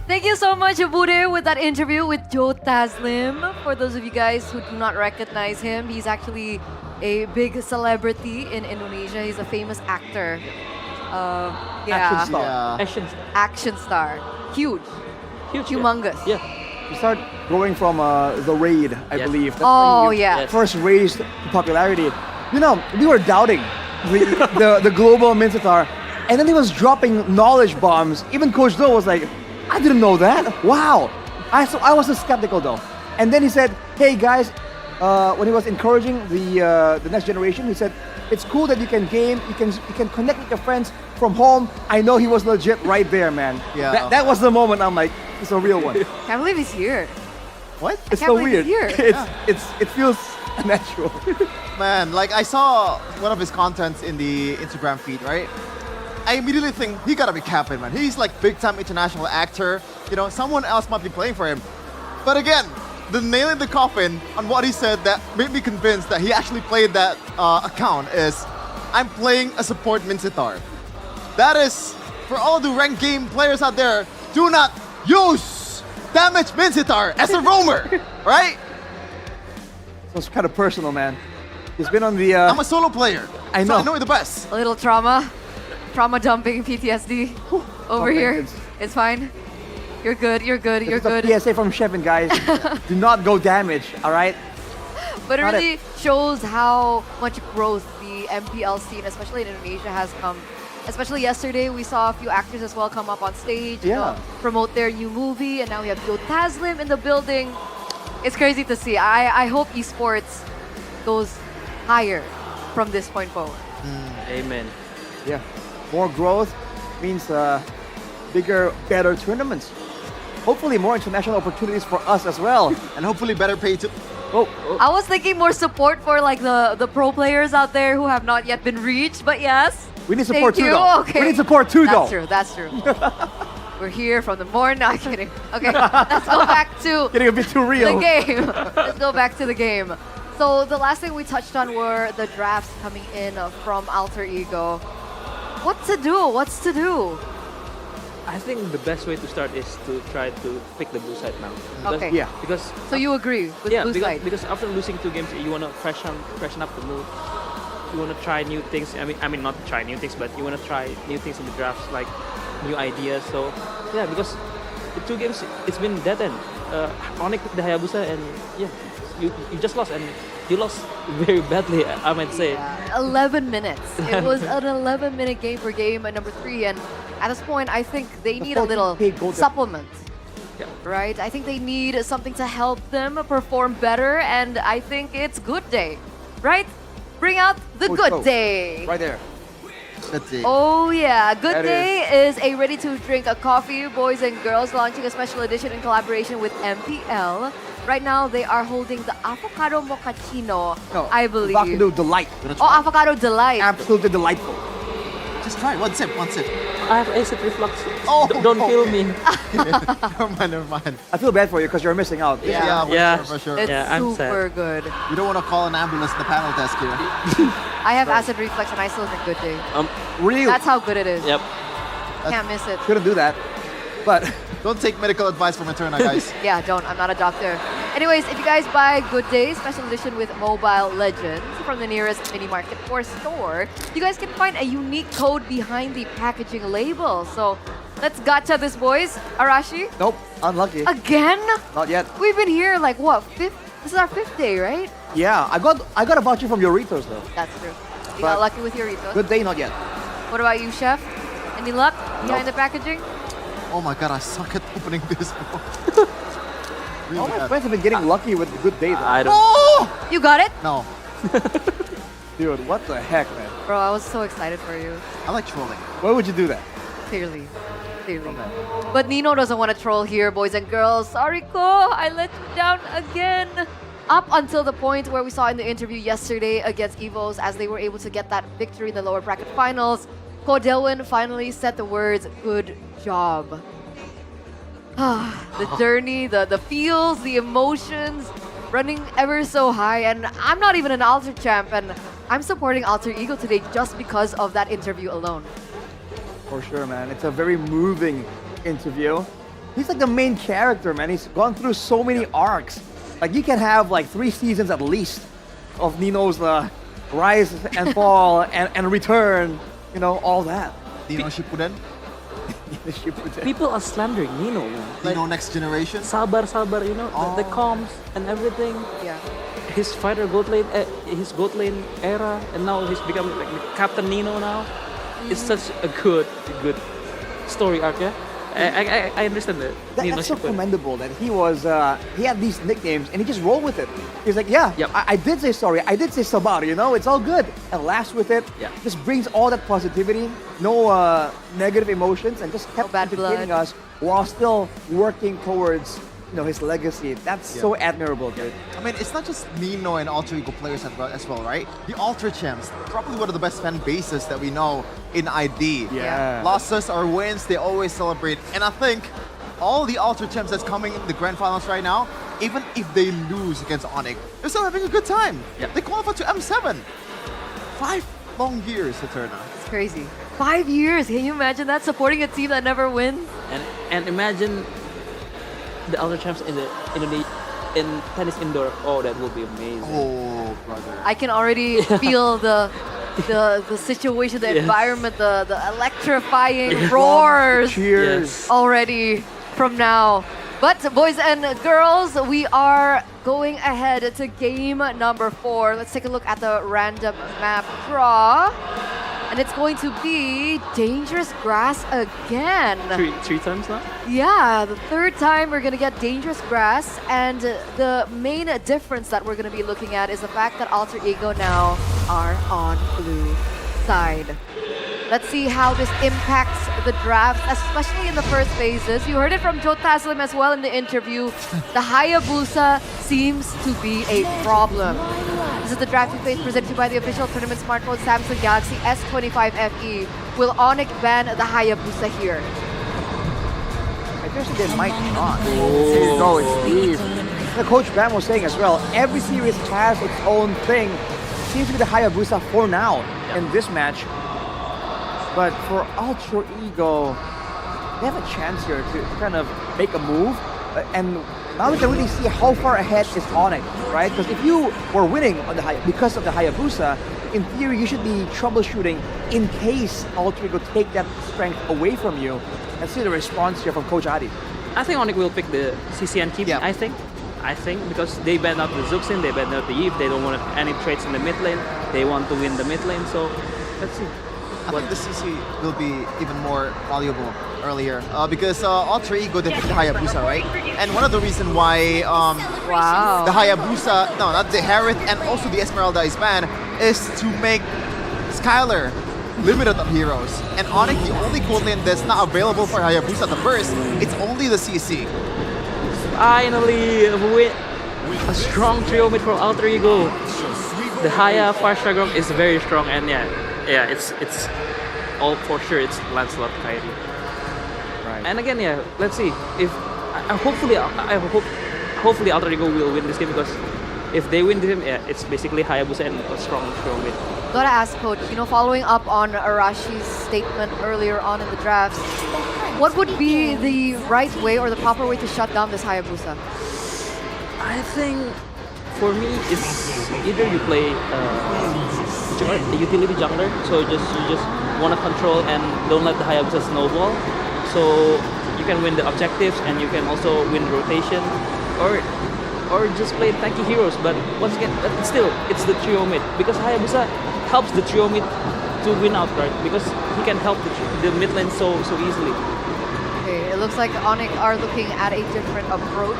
Thank you so much, Bude, with that interview with Joe Taslim. For those of you guys who do not recognize him, he's actually a big celebrity in Indonesia. He's a famous actor. Action star. Action star. Huge. Humongous. Yeah. He started growing from The Raid, I believe. That's Oh, when he yeah. First raised to popularity. You know, we were doubting the global Min Sitar, and then he was dropping knowledge bombs. Even Coach Do was like, I didn't know that. Wow. I was skeptical though. And then he said, hey guys, when he was encouraging the next generation, he said, it's cool that you can game, you can connect with your friends from home. I know he was legit right there, man. Yeah. That was the moment I'm like, it's a real one. Can't believe he's here. What? It's can't so believe weird. he's here. It feels natural. Man, like I saw one of his contents in the Instagram feed, right? I immediately think he gotta be capping, man. He's like big time international actor. You know, someone else might be playing for him. But again, the nail in the coffin on what he said that made me convinced that he actually played that account is, I'm playing a support Min Sitar. That is, for all the ranked game players out there, do not use damage Min Sitar as a roamer, right? So it's kind of personal, man. He's been on the... I'm a solo player. I So know. I know the best. A little trauma dumping, PTSD over Okay, here. it's- It's fine. You're good, you're good, you're It's a good. PSA from Shevin, guys. Do not go damage, all right? But it Got really shows how much growth the MPL scene, especially in Indonesia, has come. Especially yesterday, we saw a few actors as well come up on stage, Yeah. promote their new movie, and now we have Joe Taslim in the building. It's crazy to see. I hope esports goes higher from this point forward. Amen. Yeah. More growth means bigger, better tournaments. Hopefully more international opportunities for us as well. And hopefully better pay too. I was thinking more support for like the pro players out there who have not yet been reached, but yes. We need support Thank too, you. though. Okay. We need support too, That's though. true, that's true. We're here from the morning. No, I'm kidding. Okay, let's go back to Getting a bit too real. the game. Let's go back to the game. So the last thing we touched on were the drafts coming in from Alter Ego. What to do? What's to do? I think the best way to start is to try to pick the blue side now. Because, Okay. Yeah. Because So you agree with yeah, blue because, side? because after losing 2 games, you wanna freshen up the mood. You wanna try new things. I mean not try new things, but you wanna try new things in the drafts, like new ideas. So yeah, because the 2 games it's been dead end. ONIC the Hayabusa, and yeah, you just lost, and you lost very badly, I might say. 11 minutes. It was an 11-minute game for game number 3, and at this point, I think they need a little supplement. Yeah. Right? I think they need something to help them perform better, and I think it's Good Day. Right? Bring out the Good Day. Right there. Let's see. Oh yeah, Good That Day is a ready-to-drink coffee, boys and girls, launching a special edition in collaboration with MPL. Right now, they are holding the avocado mochaccino, No, I believe. Avocado Delight. Oh, avocado delight. Absolutely delightful. Just try one sip, one sip. I have acid reflux. Oh, Don't kill me. never mind. I feel bad for you because you're missing out. For sure. It's Yeah, I'm super good. You don't want to call an ambulance in the panel desk here. I have acid reflux and I still drink Good Day. Really? That's how good it is. Yep. Can't miss it. Couldn't do that. But don't take medical advice from Eterna, guys. Yeah, don't. I'm not a doctor. Anyways, if you guys buy Good Day special edition with Mobile Legends from the nearest mini market or store, you guys can find a unique code behind the packaging label. So let's gacha this, boys. Arashi? nope, unlucky. Again? Not yet. We've been here like what? This is our 5th day, right? Yeah, I got a voucher from Doritos though. That's true. You got lucky with your Rito. Good Day, not yet. What about you, Chef? Any luck behind the packaging? Oh my god, I suck at opening this. All my friends have been getting lucky with Good Day though. I don't. Oh! You got it? No, Dude, what the heck, man? Bro, I was so excited for you. I like trolling. Why would you do that? Clearly. But Nino doesn't want to troll here, boys and girls. Sorry, Ko, I let you down again. Up until the point where we saw in the interview yesterday against Evos as they were able to get that victory in the lower bracket finals, Ko Delwyn finally said the words, "Good job." The journey, the feels, the emotions, running ever so high. And I'm not even an Alter champ, and I'm supporting Alter Ego today just because of that interview alone. For sure, man. It's a very moving interview. He's like the main character, man. He's gone through so many arcs. Like, you can have like 3 seasons at least of Nino's rise and fall and return, you know, all that. Nino Shippuden? People are slandering Nino. Nino Next Generation? Sabar, you know, the comms and everything. Yeah. His fighter gold lane, his gold lane era, and now he's become like the Captain Nino now. It's such a good story arc, yeah. I understand that. That's so commendable that he had these nicknames and he just rolled with it. He's like, yeah, I did say sorry, I did say sabar, you know, it's all good. And laughs with it. Yeah. Just brings all that positivity, no negative emotions, and just kept entertaining us while still working towards, you know, his legacy. That's so admirable, dude. I mean, it's not just Nino and Alter Ego players as well, right? The Alter champs, probably one of the best fan bases that we know in ID. Yeah. Losses or wins, they always celebrate. And I think all the Alter champs that's coming in the grand finals right now, even if they lose against ONIC, they're still having a good time. Yeah. They qualified to M7. 5 long years, Eterna. It's crazy. 5 years, can you imagine that? Supporting a team that never wins? And imagine the other champs in tennis indoor. Oh, that would be amazing. Oh, brother. I can already feel the situation, the environment, the electrifying roars. Cheers. Already from now. But boys and girls, we are going ahead to game number 4. Let's take a look at the random map draw. And it's going to be Dangerous Grass again. Three times now? Yeah, the 3rd time we're going to get Dangerous Grass. And the main difference that we're going to be looking at is the fact that Alter Ego now are on blue side. Let's see how this impacts the draft, especially in the first phases. You heard it from Joe Taslim as well in the interview. The Hayabusa seems to be a problem. This is the drafting phase presented by the official tournament smartphone Samsung Galaxy S25 FE. Will ONIC ban the Hayabusa here? I guess they might not. Here you go, it's Steve. The Coach Bam was saying as well, every series has its own thing. Seems to be the Hayabusa for now in this match. But for Alter Ego, they have a chance here to kind of make a move. And now we can really see how far ahead is ONIC, right? Because if you were winning on because of the Hayabusa, in theory you should be troubleshooting in case Alter Ego take that strength away from you. Let's see the response here from Coach Adi. I think ONIC will pick the CC and Kimi. I think because they banned out the Zuxin, they banned out the Eve. They don't want any trades in the mid lane. They want to win the mid lane. So let's see. I think the CC will be even more valuable earlier because Alter Ego they picked the Hayabusa, right? And one of the reasons why the Hayabusa, no, not the Harith and also the Esmeralda is banned is to make Skylar limited of heroes. And ONIC, the only gold lane that's not available for Hayabusa to burst, it's only the CC. Finally, a strong trio mid from Alter Ego. The Haya Fire Struggle is very strong, and yeah, it's all for sure. It's Lancelot, Kairi. Right. And again, let's see if hopefully Alter Ego will win this game, because if they win this game, it's basically Hayabusa and a strong trio mid. Gotta ask, Coach, following up on Arashi's statement earlier on in the drafts, what would be the right way or the proper way to shut down this Hayabusa? I think for me, it's either you play a utility jungler, so you just want to control and don't let the Hayabusa snowball, so you can win the objectives and you can also win rotation, or just play tanky heroes. But once again, it's the trio mid, because Hayabusa helps the trio mid to win outright, because he can help the mid lane so easily. Okay, it looks like ONIC are looking at a different approach.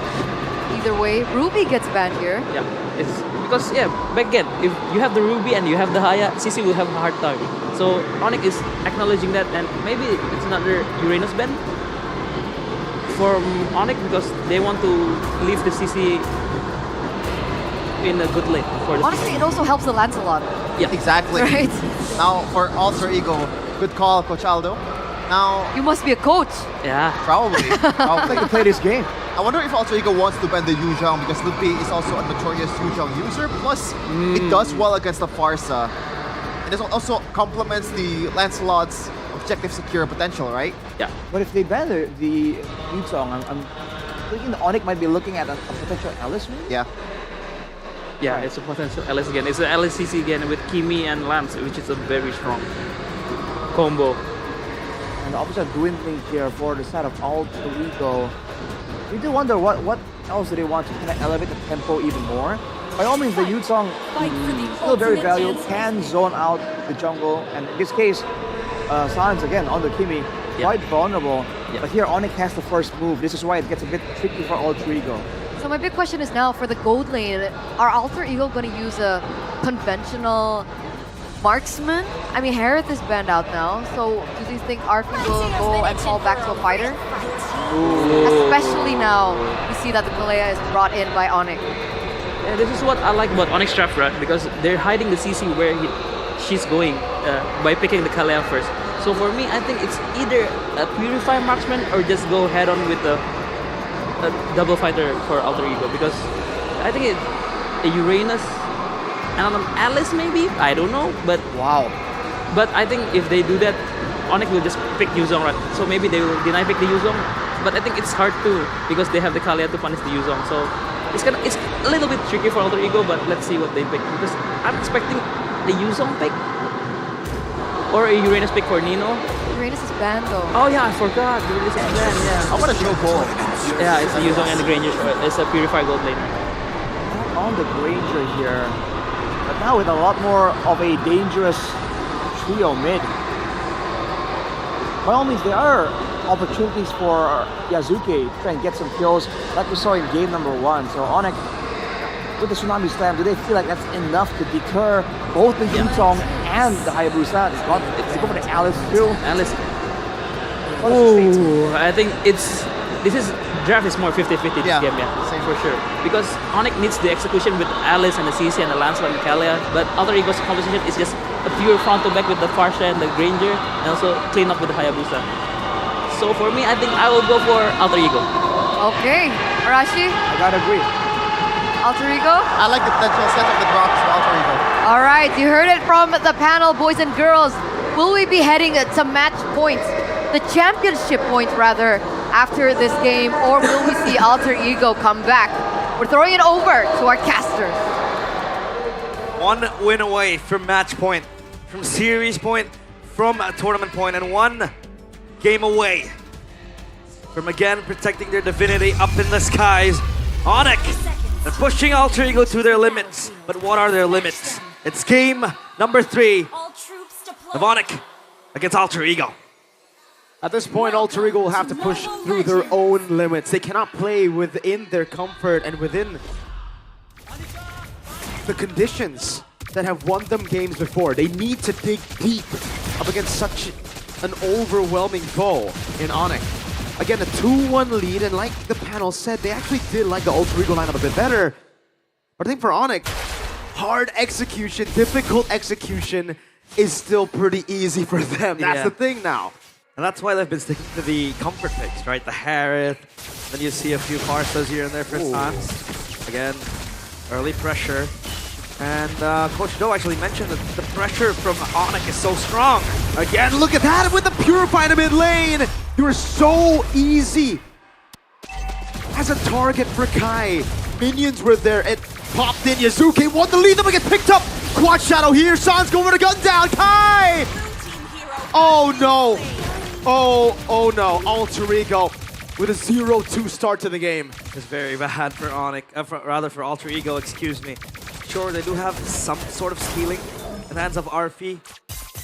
Either way, Ruby gets banned here. Yeah, it's because back again, if you have the Ruby and you have the Haya, CC will have a hard time. So ONIC is acknowledging that, and maybe it's another Uranus ban from ONIC, because they want to leave the CC in a good lane for the Honestly, it also helps the Lancelot. Yeah, exactly. Right? Now for Alter Ego, good call, Coach Aldo. Now you must be a coach. Yeah, probably. Like to play this game. I wonder if Alter Ego wants to ban the Yuzhong, because Lupi is also a notorious Yuzhong user. Plus, it does well against the Farsa. And it also complements the Lancelot's objective secure potential, right? Yeah. But if they ban the Yuzhong, I'm thinking the ONIC might be looking at a potential Alice win. Yeah. Yeah, it's a potential LS again. It's an LSCC again with Kimi and Lance, which is a very strong combo. And the opposite dwindling here for the side of Alter Ego. We do wonder what else do they want to kind of elevate the tempo even more. By all means, the Yuzhong still very valuable, can zone out the jungle, and in this case, Silence again on the Kimi, quite vulnerable. But here ONIC has the first move. This is why it gets a bit tricky for Alter Ego. So my big question is now for the gold lane, are Alter Ego going to use a conventional marksman? I mean, Harith is banned out now, so do you think Arfi will go and fall back to a fighter? Especially now, we see that the Kalea is brought in by ONIC. Yeah, this is what I like about ONIC's draft, right? Because they're hiding the CC where she's going by picking the Kalea first. So for me, I think it's either a Purify marksman or just go head on with a double fighter for Alter Ego, because I think a Uranus and an Alice maybe, I don't know, but wow. But I think if they do that, ONIC will just pick Yuzhong, right? So maybe they will deny pick the Yuzhong, but I think it's hard too, because they have the Kalea to punish the Yuzhong. So it's a little bit tricky for Alter Ego, but let's see what they pick, because I'm expecting the Yuzhong pick or a Uranus pick for Nino. Uranus is banned though. Oh yeah, I forgot. Uranus is banned, yeah. I want to show gold. Yeah, it's the Yuzhong and the Granger. It's a Purify gold lane. On the Granger here, but now with a lot more of a dangerous trio mid. By all means, there are opportunities for Yazuke to try and get some kills, like we saw in game number 1. So ONIC, with the Tsunami Slam, do they feel like that's enough to deter both the Yuzhong and the Hayabusa? They go for the Alice too. Alice. Oh, I think draft is more 50-50 this game, for sure. Because ONIC needs the execution with Alice and the CC and the Lancelot and the Kalea, but Alter Ego's composition is just a pure front to back with the Farsha and the Granger, and also clean up with the Hayabusa. So for me, I think I will go for Alter Ego. Okay, Arashi? I gotta agree. Alter Ego? I like the potential set of the drops for Alter Ego. All right, you heard it from the panel, boys and girls. Will we be heading to match points, the championship points rather, after this game, or will we see Alter Ego come back? We're throwing it over to our casters. One win away from match point, from series point, from a tournament point, and one game away from again protecting their divinity up in the skies. ONIC, they're pushing Alter Ego to their limits. But what are their limits? It's game number 3 of ONIC against Alter Ego. At this point, Alter Ego will have to push through their own limits. They cannot play within their comfort and within the conditions that have won them games before. They need to dig deep up against such an overwhelming foe in ONIC. Again, a 2-1 lead, and like the panel said, they actually did like the Alter Ego lineup a bit better. But I think for ONIC, hard execution, difficult execution is still pretty easy for them. That's the thing now. And that's why they've been sticking to the comfort picks, right? The Harith, then you see a few Parsas here and there for Sans. Again, early pressure. And Coach Do actually mentioned that the pressure from ONIC is so strong. Again, look at that with the Purify in the mid lane. You are so easy as a target for Kai. Minions were there. It popped in. Yazuki won the lead. Then we get picked up. Quad Shadow here. Sans going for the gun down. Kai! Oh no. Oh no. Alter Ego with a 0-2 start to the game. It's very bad for ONIC, rather for Alter Ego, excuse me. Sure, they do have some sort of stealing in the hands of Arfi,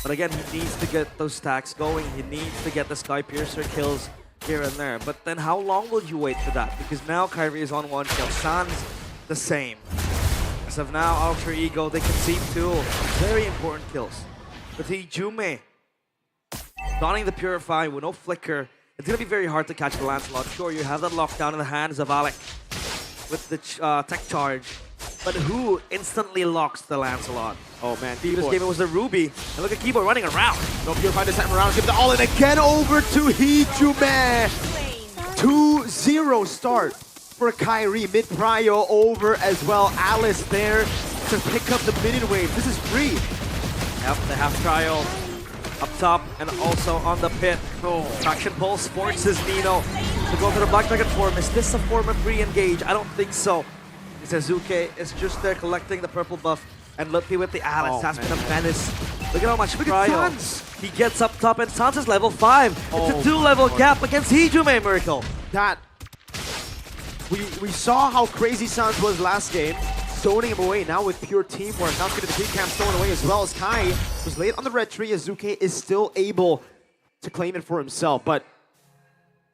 but again, he needs to get those stacks going. He needs to get the Sky Piercer kills here and there. But then how long will you wait for that? Because now Kyrie is on 1 kill. Sans the same. As of now, Alter Ego, they concede 2 very important kills. With Hijume donning the Purify with no flicker, it's going to be very hard to catch the Lancelot. Sure, you have that lockdown in the hands of Alec with the tech charge. But who instantly locks the Lancelot? Oh man, Previous game it was the Ruby. And look at Keyboard running around. No Purify this time around. Give the all in again over to Hijume. 2-0 start for Kyrie. Mid Prio over as well. Alice there to pick up the minion wave. This is free. Yep, they have Trial up top and also on the pit. Traction Pulse forces Nino to go for the Black Dragon form. Is this a form of re-engage? I don't think so. Sazuke is just there collecting the purple buff, and Lutfi with the Alice has been a menace. Look at how much Cryo he gets up top, and Sans is level 5. It's a 2-level gap against Hijume, Miracle. That we saw how crazy Sans was last game, zoning him away. Now with pure teamwork, now getting the big camp stolen away as well as Kai was late on the red tree. Azuke is still able to claim it for himself, but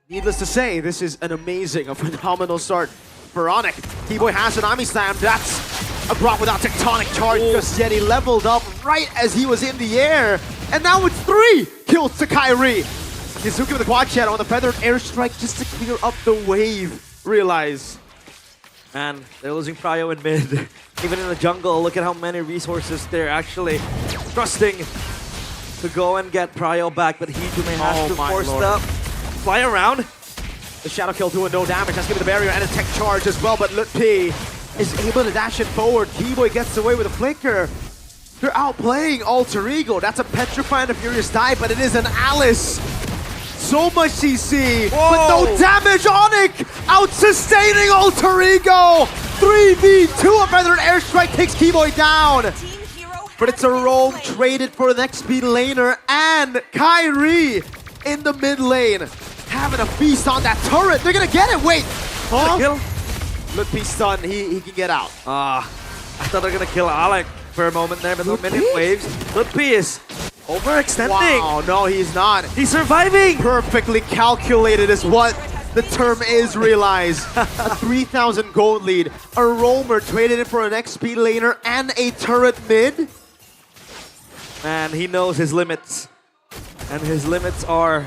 needless to say, this is an amazing, a phenomenal start for ONIC. T-Boy has an Ami Slam. That's a Brock without Tectonic Charge just yet. He leveled up right as he was in the air. And now it's 3 kills to Kyrie. Nizuki with the Quad Shadow on the Feathered Airstrike just to clear up the wave. Realize. Man, they're losing Prio in mid. Even in the jungle, look at how many resources they're actually trusting to go and get Prio back. But Hijume has to force the fly around. The Shadow Kill doing no damage. That's giving the barrier and a tech charge as well, but Lutfi is able to dash it forward. Keyboy gets away with a flicker. They're outplaying Alter Ego. That's a Petrify and a Furious Dive, but it is an Alice. So much CC, but no damage. ONIC out-sustaining Alter Ego. 3v2, a Feathered Airstrike takes Keyboy down. But it's a roam traded for the next speed laner, and Kyrie in the mid lane. Having a feast on that turret. They're gonna get it. Wait. Huh? Lutfi stun. He can get out. I thought they were gonna kill Alec for a moment there, but no minion waves. Lutfi is overextending. Wow, no, he's not. He's surviving. Perfectly calculated is what the term is, realize. A 3,000 gold lead. A roamer traded in for an next speed laner and a turret mid. Man, he knows his limits. And his limits are...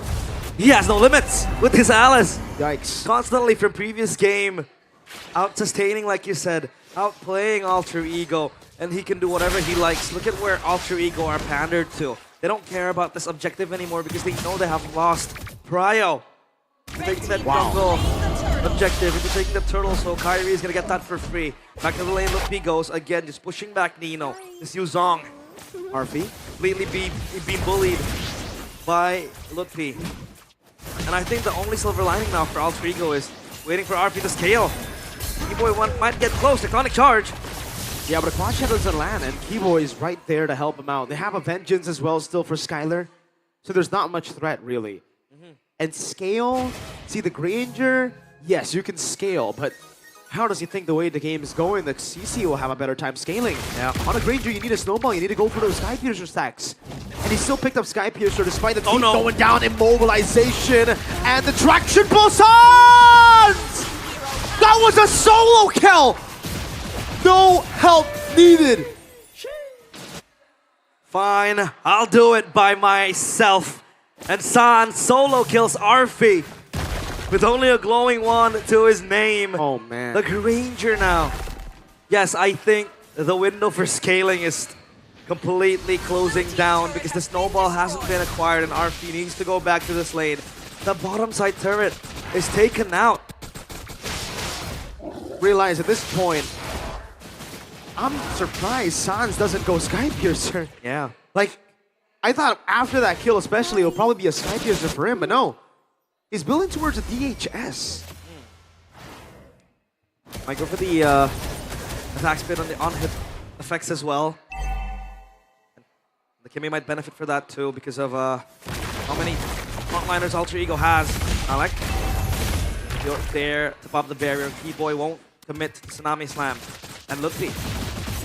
He has no limits with his Alice. Yikes. Constantly from previous game, out-sustaining like you said, outplaying Alter Ego, and he can do whatever he likes. Look at where Alter Ego are pandered to. They don't care about this objective anymore because they know they have lost Prio. Taking that jungle objective, into taking the turtle, so Kyrie is gonna get that for free. Back to the lane, Lutfi goes, again, just pushing back Nino. This Yuzong. Arfi completely being bullied by Lutfi. And I think the only silver lining now for Alter Ego is waiting for RP to scale. Keyboy might get close, Tectonic Charge. Yeah, but a Quad Shadow doesn't land, and Keyboy is right there to help him out. They have a Vengeance as well still for Skylar, so there's not much threat, really. and scale. See the Granger, yes, you can scale, but how does he think the way the game is going that CC will have a better time scaling? Yeah. On a Granger, you need a snowball, you need to go for those Sky Piercer stacks. And he still picked up Sky Piercer despite the team going down, immobilization, and the traction pull Sans! That was a solo kill! No help needed. Fine, I'll do it by myself. And San solo kills Arfi with only a glowing one to his name. Oh man. The Granger now. Yes, I think the window for scaling is completely closing down because the snowball hasn't been acquired and Arfi needs to go back to this lane. The bottom side turret is taken out. Realize at this point, I'm surprised Sans doesn't go Sky Piercer. Yeah. Like, I thought after that kill especially, it'll probably be a Sky Piercer for him, but no. He's building towards a DHS. Might go for the attack spin on the on-hit effects as well. The Kimmy might benefit for that too because of how many frontliners Alter Ego has. Alec, you're there to pop the barrier. Keyboy won't commit to the Tsunami Slam. And Lutfi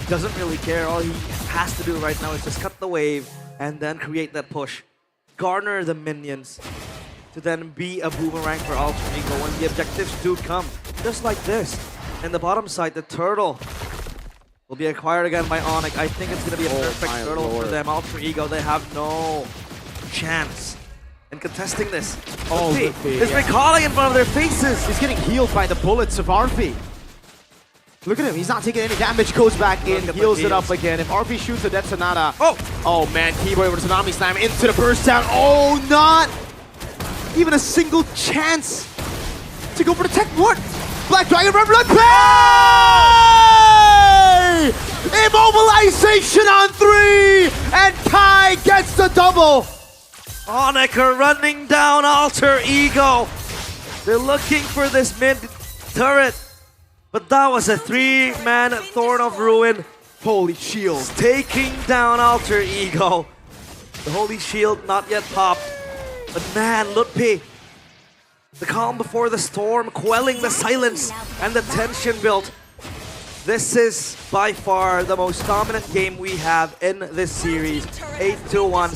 doesn't really care. All he has to do right now is just cut the wave and then create that push. Garner the minions to then be a boomerang for Alter Ego when the objectives do come. Just like this. In the bottom side, the turtle will be acquired again by ONIC. I think it's going to be a perfect turtle for them. Alter Ego, they have no chance in contesting this. Oh, Lutfi is recalling in front of their faces. He's getting healed by the bullets of Arfi. Look at him, he's not taking any damage, goes back in, heals it up again. If Arfi shoots a Death Sonata, oh man, Keyboy with a Tsunami Slam into the burst down. Oh, not even a single chance to go for the tech. What? Black Dragon from Blood Pay! Immobilization on 3, and Kai gets the double. ONIC are running down Alter Ego. They're looking for this mid turret. But that was a 3-man Thorn of Ruin. Holy Shield. Taking down Alter Ego. The Holy Shield not yet popped. But man, Lutfi, the calm before the storm, quelling the silence and the tension built. This is by far the most dominant game we have in this series. 8-1,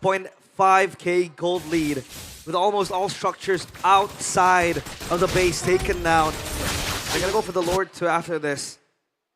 7.5k gold lead. With almost all structures outside of the base taken down. They're gonna go for the Lord too after this.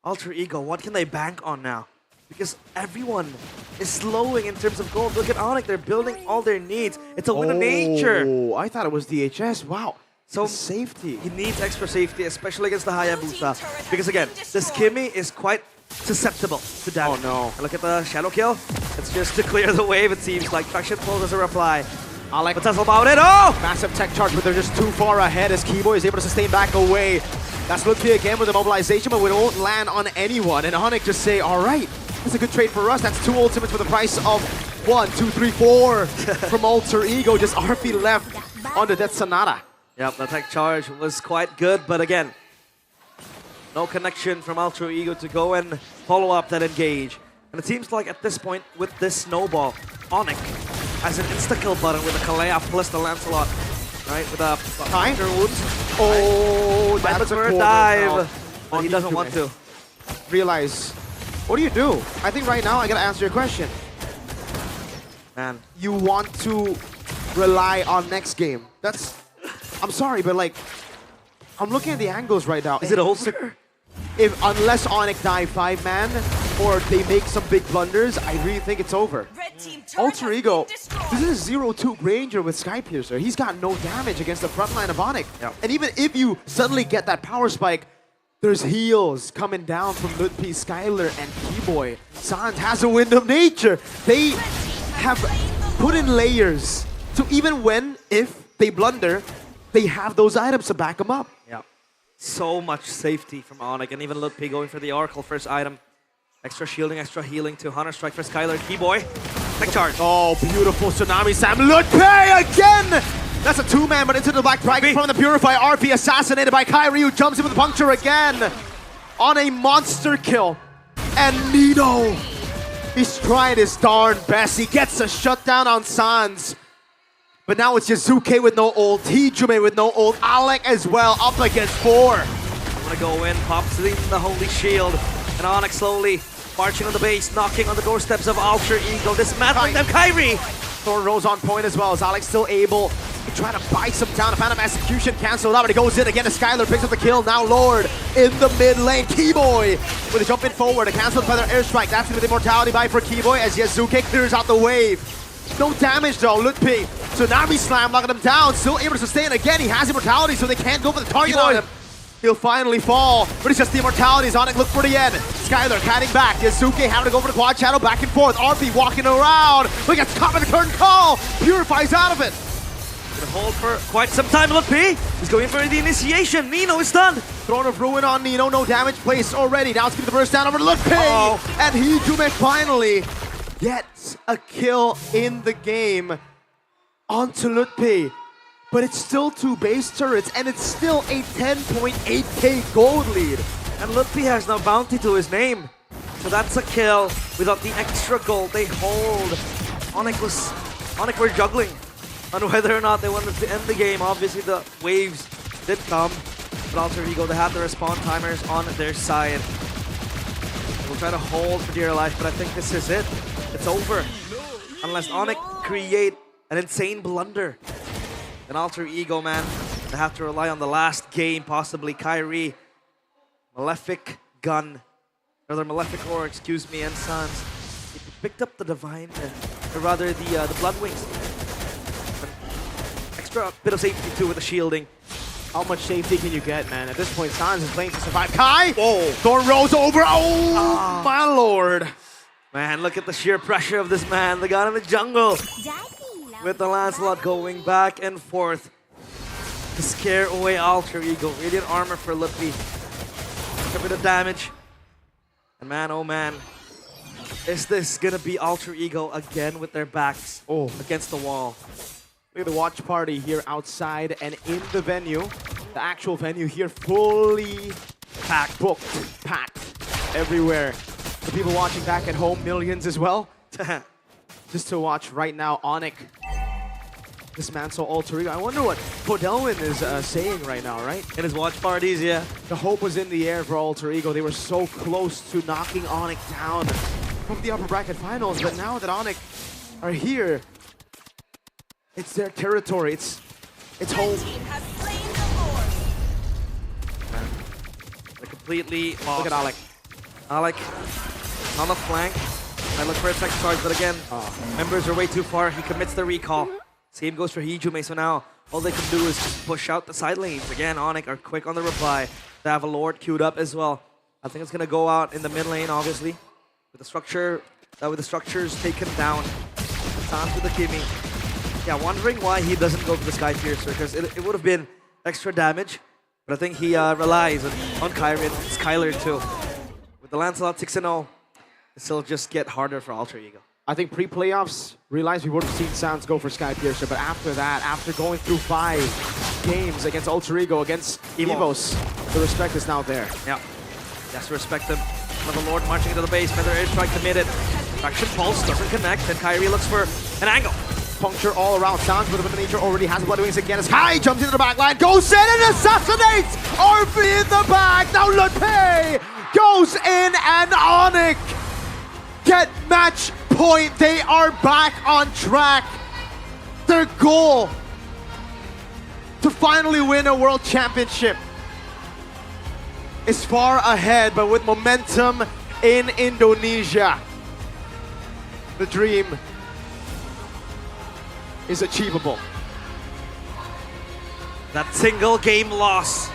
Alter Ego, what can they bank on now? Because everyone is slowing in terms of gold. Look at ONIC, they're building all their needs. It's a win of nature. Oh, I thought it was DHS, wow. So safety. He needs extra safety, especially against the Hayabusa. Because again, this Kimmy is quite susceptible to damage. Oh no. And look at the shadow kill. It's just to clear the wave, it seems like. Traction pull doesn't reply. Alec, but that's about it. Oh! Massive tech charge, but they're just too far ahead as Keyboy is able to sustain back away. That's Lutfi again with the mobilization, but it won't land on anyone. And ONIC just say, all right, that's a good trade for us. That's 2 ultimates for the price of 1, 2, 3, 4 from Alter Ego. Just Arfi left on the Death Sonata. Yep, the tech charge was quite good, but again, no connection from Alter Ego to go and follow up that engage. And it seems like at this point, with this snowball, ONIC has an insta-kill button with the Kalea plus the Lancelot. Right, with a Tiger Wounds. Oh, that's a cool dive. But he doesn't want to. Realize, what do you do? I think right now I gotta answer your question. Man. You want to rely on next game. That's, I'm sorry, but like, I'm looking at the angles right now. Is it a holster? Unless ONIC die 5-man or they make some big blunders, I really think it's over. Alter Ego, this is a 0-2 Granger with Sky Piercer. He's got no damage against the front line of ONIC. Yep. And even if you suddenly get that power spike, there's heals coming down from Lutfi, Skylar, and Keyboy. Sans has a wind of nature. They have put in layers. So even if they blunder, they have those items to back them up. Yeah. So much safety from ONIC, and even Lutfi going for the Oracle first item. Extra shielding, extra healing to Hunter Strike for Skylar. Keyboy, tech charge. Oh, beautiful Tsunami Sam. Lutfi again! That's a 2-man, but into the Black Dragon from the Purify. RP assassinated by Kyrie, who jumps in with the puncture again on a monster kill. And Nino, he's trying his darn best. He gets a shutdown on Sans. But now it's Yazuke with no ult, Hijume with no ult, Alec as well, up against 4. I'm gonna go in, pops in the Holy Shield, and ONIC slowly marching on the base, knocking on the doorsteps of Alter Ego, dismantling them. Kyrie! Thorn Rose on point as well, as Alex still able to try to buy some down. A Phantom Execution canceled out, but he goes in again to Skylar, picks up the kill. Now Lord in the mid lane. Keyboy with a jump in forward, a cancelled feather airstrike. That's gonna be the immortality buy for Keyboy as Yazuke clears out the wave. No damage though, Lutpi. Tsunami Slam knocking him down, still able to sustain again. He has immortality, so they can't go for the target on him. He'll finally fall, but it's just the immortalities on it. Look for the end. Skylar catting back. Yazuke having to go for the quad shadow back and forth. RP walking around, but gets caught by the curtain call. Purifies out of it. Gonna hold for quite some time. Lutpi is going for the initiation. Nino is done. Throne of Ruin on Nino, no damage placed already. Now it's giving the burst down over to Lutpi. And Hijume finally gets a kill in the game onto Lutpi. But it's still 2 base turrets, and it's still a 10.8k gold lead. And Lutpi has no bounty to his name. So that's a kill without the extra gold they hold. ONIC were juggling on whether or not they wanted to end the game. Obviously the waves did come, but Alter Ego, they have the respawn timers on their side. We'll try to hold for dear life, but I think this is it. It's over. Unless ONIC create an insane blunder. Then Alter Ego, man, they have to rely on the last game, possibly Kyrie. Malefic Gun, or Malefic Ore, excuse me, and Sans. He picked up the Divine, or rather the Blood Wings. Extra bit of safety too with the shielding. How much safety can you get, man? At this point, Sans is playing to survive. Kai! Whoa! Thorn rolls over. Oh, my lord! Man, look at the sheer pressure of this man, the god in the jungle. With the Lancelot going back and forth to scare away Alter Ego. Radiant armor for Lutpi. A bit of damage. And man, oh man, is this gonna be Alter Ego again with their backs against the wall? Look at the watch party here outside and in the venue. The actual venue here fully packed, booked, packed everywhere. The people watching back at home, millions as well. Just to watch right now, ONIC dismantle Alter Ego. I wonder what Podelwin is saying right now, right? In his watch parties, yeah. The hope was in the air for Alter Ego. They were so close to knocking ONIC down from the upper bracket finals, but now that ONIC are here, it's their territory. It's home. They're completely lost. Look at Alec. Alec on the flank. I look for a second charge, but again, members are way too far. He commits the recall. Same goes for Hijume, so now all they can do is just push out the side lanes. Again, ONIC are quick on the reply. They have a Lord queued up as well. I think it's gonna go out in the mid lane, obviously. With the structures taken down. Sans with the Kimi. Yeah, wondering why he doesn't go for the Sky Piercer, because it would have been extra damage. But I think he relies on Kyrie and Skylar too. With the Lancelot 6-0, it'll just get harder for Alter Ego. I think pre-playoffs, realized we would have seen Sans go for Sky Piercer, but after that, after going through 5 games against Alter Ego, against Evos, the respect is now there. Yeah, yes, respect them. Another Lord marching into the base, Feather Airstrike committed. Traction Pulse doesn't connect, and Kyrie looks for an angle. Puncture all around. Sans with the nature already has Blood Wings again as Kai jumps into the back line, goes in and assassinates RP in the back. Now Lutpi goes in and ONIC get match point. They are back on track. Their goal to finally win a world championship is far ahead, but with momentum in Indonesia, the dream is achievable. That single game loss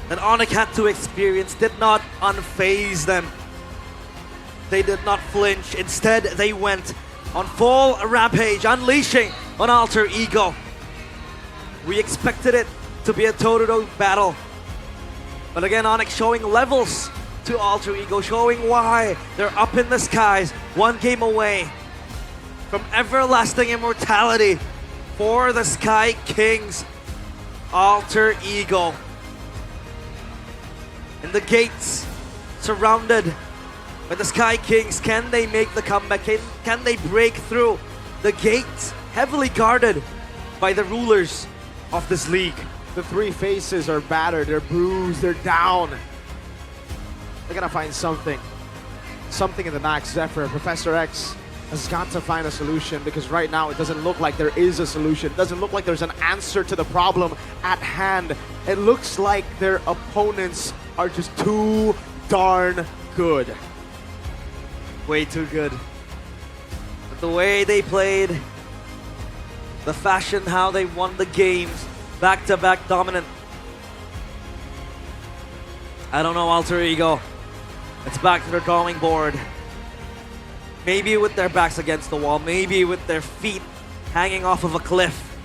that ONIC had to experience did not unfaze them. They did not flinch. Instead, they went on full rampage, unleashing on Alter Ego. We expected it to be a toe-to-toe battle. But again, ONIC showing levels to Alter Ego, showing why they're up in the skies, one game away from everlasting immortality for the Sky Kings. Alter Ego in the gates, surrounded by the Sky Kings. Can they make the comeback? Can they break through the gates heavily guarded by the rulers of this league. The three faces are battered, they're bruised, they're down. They're gonna find something. Something in the Max Zephyr. Professor X has got to find a solution because right now it doesn't look like there is a solution. It doesn't look like there's an answer to the problem at hand. It looks like their opponents are just too darn good. Way too good. But the way they played, the fashion how they won the games, back-to-back dominant. I don't know, Alter Ego. It's back to the drawing board. Maybe with their backs against the wall, maybe with their feet hanging off of a cliff.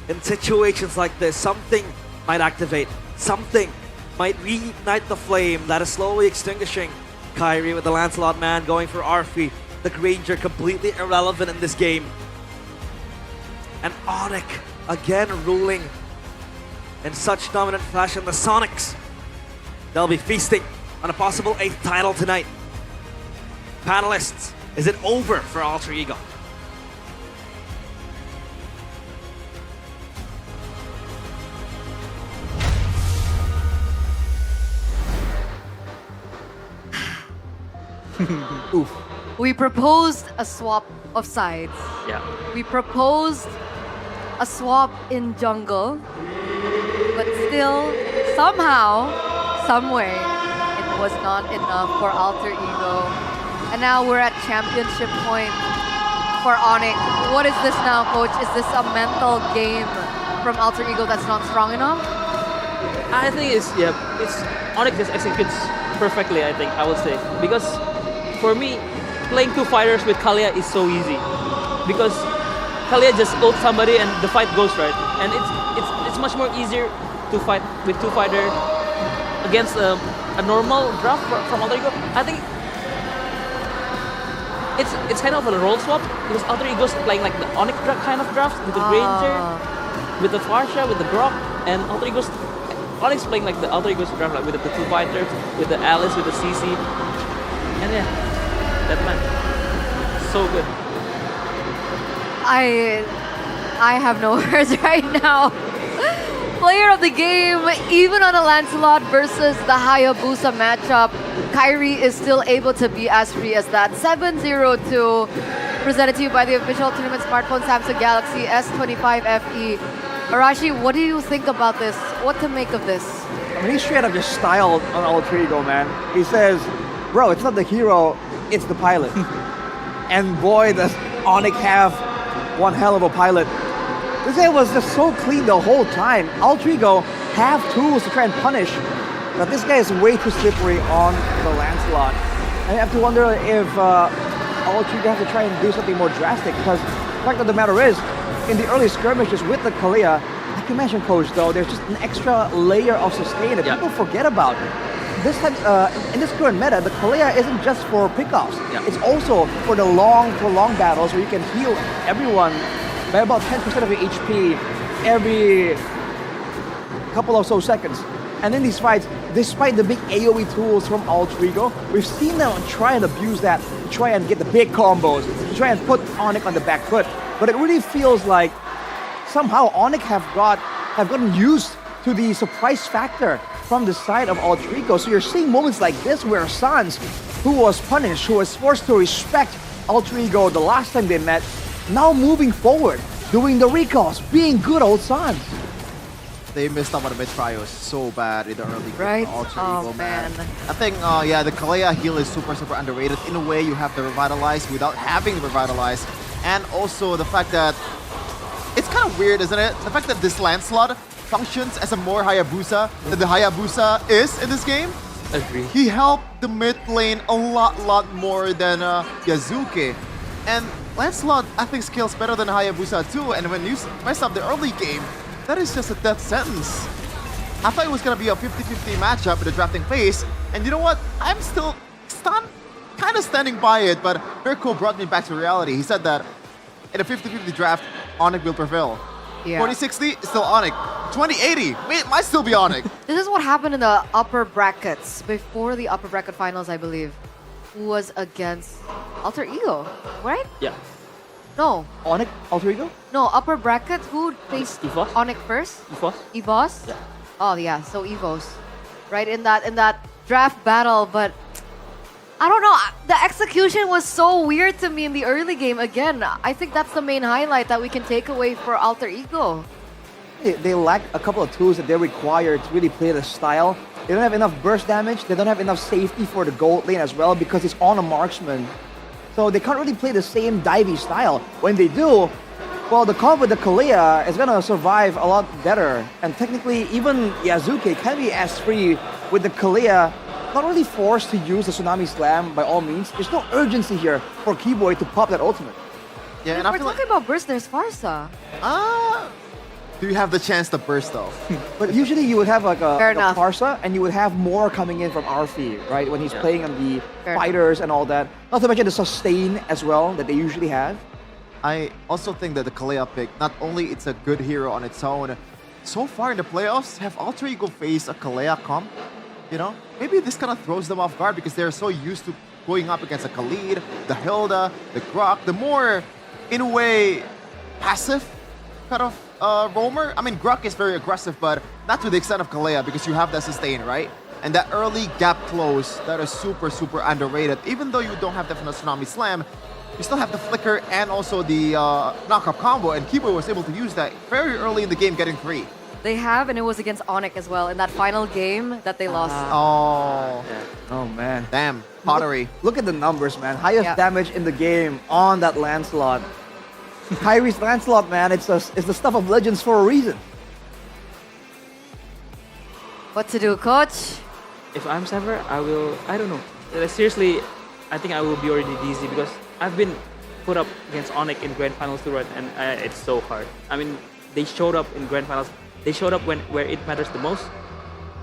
In situations like this, something might activate. Something might reignite the flame that is slowly extinguishing. Kyrie with the Lancelot man going for Arfi. The Granger completely irrelevant in this game. And ONIC again ruling in such dominant fashion. The Sonics, they'll be feasting on a possible 8th title tonight. Panelists, is it over for Alter Ego? Oof. We proposed a swap of sides. Yeah. We proposed a swap in jungle, but still, somehow, someway, it was not enough for Alter Ego. And now we're at championship point for ONIC. What is this now, coach? Is this a mental game from Alter Ego that's not strong enough? I think it's ONIC just executes perfectly, I think, I would say. Because for me, playing two fighters with Kalia is so easy. Because Kalia just ults somebody and the fight goes right. And it's much more easier to fight with two fighters against a normal draft from Alter Ego. I think it's kind of a role swap because Alter Ego's playing like the ONIC kind of draft with the Granger, with the Farsha, with the Grok, and ONIC's playing like the Alter Ego's draft like with the two fighters, with the Alice, with the CC, and yeah, that man, so good. I have no words right now. Player of the game, even on a Lancelot versus the Hayabusa matchup, Kyrie is still able to be as free as that. 7-0-2, presented to you by the official tournament smartphone Samsung Galaxy S25 FE. Arashi, what do you think about this? What to make of this? I mean, he straight up just styled on Alter Ego, man. He says, bro, it's not the hero, it's the pilot. And boy, does ONIC have one hell of a pilot. This guy was just so clean the whole time. Alter Ego have tools to try and punish, but this guy is way too slippery on the Lancelot. And I have to wonder if Alter Ego have to try and do something more drastic, because the fact of the matter is, in the early skirmishes with the Kalia, like you mentioned, Coach, though, there's just an extra layer of sustain that people forget about. This time, in this current meta, the Kalia isn't just for pickoffs. It's also for the long, prolonged battles where you can heal everyone by about 10% of your HP every couple or so seconds. And in these fights, despite the big AoE tools from Alter Ego, we've seen them try and abuse that, to try and get the big combos, to try and put ONIC on the back foot. But it really feels like somehow ONIC have gotten used to the surprise factor from the side of Alter Ego. So you're seeing moments like this where Sans, who was punished, who was forced to respect Alter Ego the last time they met, now moving forward, doing the recalls, being good old Sans. They missed out on the mid trios so bad in the early game. Right? Alter Oh, Ego, man. I think, yeah, the Kalia heal is super underrated. In a way, you have the Revitalize without having the Revitalize. And also the fact that, it's kind of weird, isn't it? The fact that this Lancelot functions as a more Hayabusa than the Hayabusa is in this game. Agree. He helped the mid lane a lot more than Yazuki. And Lancelot, I think, scales better than Hayabusa too. And when you mess up the early game, that is just a death sentence. I thought it was going to be a 50-50 matchup in the drafting phase. And you know what? I'm still kind of standing by it, but Mirko brought me back to reality. He said that in a 50-50 draft, ONIC will prevail. Yeah. 4060, still ONIC. 2080, might still be ONIC. This is what happened in the upper brackets, before the upper bracket finals, I believe, was against Alter Ego, right? Yeah. No. ONIC, Alter Ego? No, upper bracket, who faced EVOS? ONIC first? EVOS? EVOS? Yeah. Oh yeah, so EVOS. Right, in that draft battle, but I don't know, the execution was so weird to me in the early game. Again, I think that's the main highlight that we can take away for Alter Ego. They lack a couple of tools that they require to really play the style. They don't have enough burst damage. They don't have enough safety for the gold lane as well because it's on a marksman. So they can't really play the same divey style. When they do, well, the comp with the Kalea is gonna survive a lot better. And technically, even Yazuke can be S3 with the Kalea, not really forced to use the Tsunami Slam by all means. There's no urgency here for Keyboy to pop that ultimate. Yeah, If and I we're feel talking about burst, there's Farsa. do you have the chance to burst though? But usually you would have like Fair a enough. Farsa, and you would have more coming in from Arfi, right? When he's playing on the Fair fighters and all that. Not to mention the sustain as well that they usually have. I also think that the Kalea pick, not only it's a good hero on its own, so far in the playoffs, have Alter Ego faced a Kalea comp? You know? Maybe this kind of throws them off guard because they're so used to going up against a Khalid, the Hilda, the Grok, the more, in a way, passive kind of roamer. I mean, Grok is very aggressive, but not to the extent of Kalea because you have that sustain, right? And that early gap close, that is super, super underrated. Even though you don't have that from the Tsunami Slam, you still have the flicker and also the knockup combo, and Keyboy was able to use that very early in the game, getting 3. They have, and it was against ONIC as well in that final game that they lost. Oh. Oh man. Damn. Pottery. Look at the numbers, man. Highest damage in the game on that Lancelot. Kyrie's Lancelot, man, it's the stuff of legends for a reason. What to do, coach? If I'm Sever, I don't know. Seriously, I think I will be already dizzy because I've been put up against ONIC in Grand Finals too, right? And it's so hard. I mean, they showed up in Grand Finals. They showed up where it matters the most.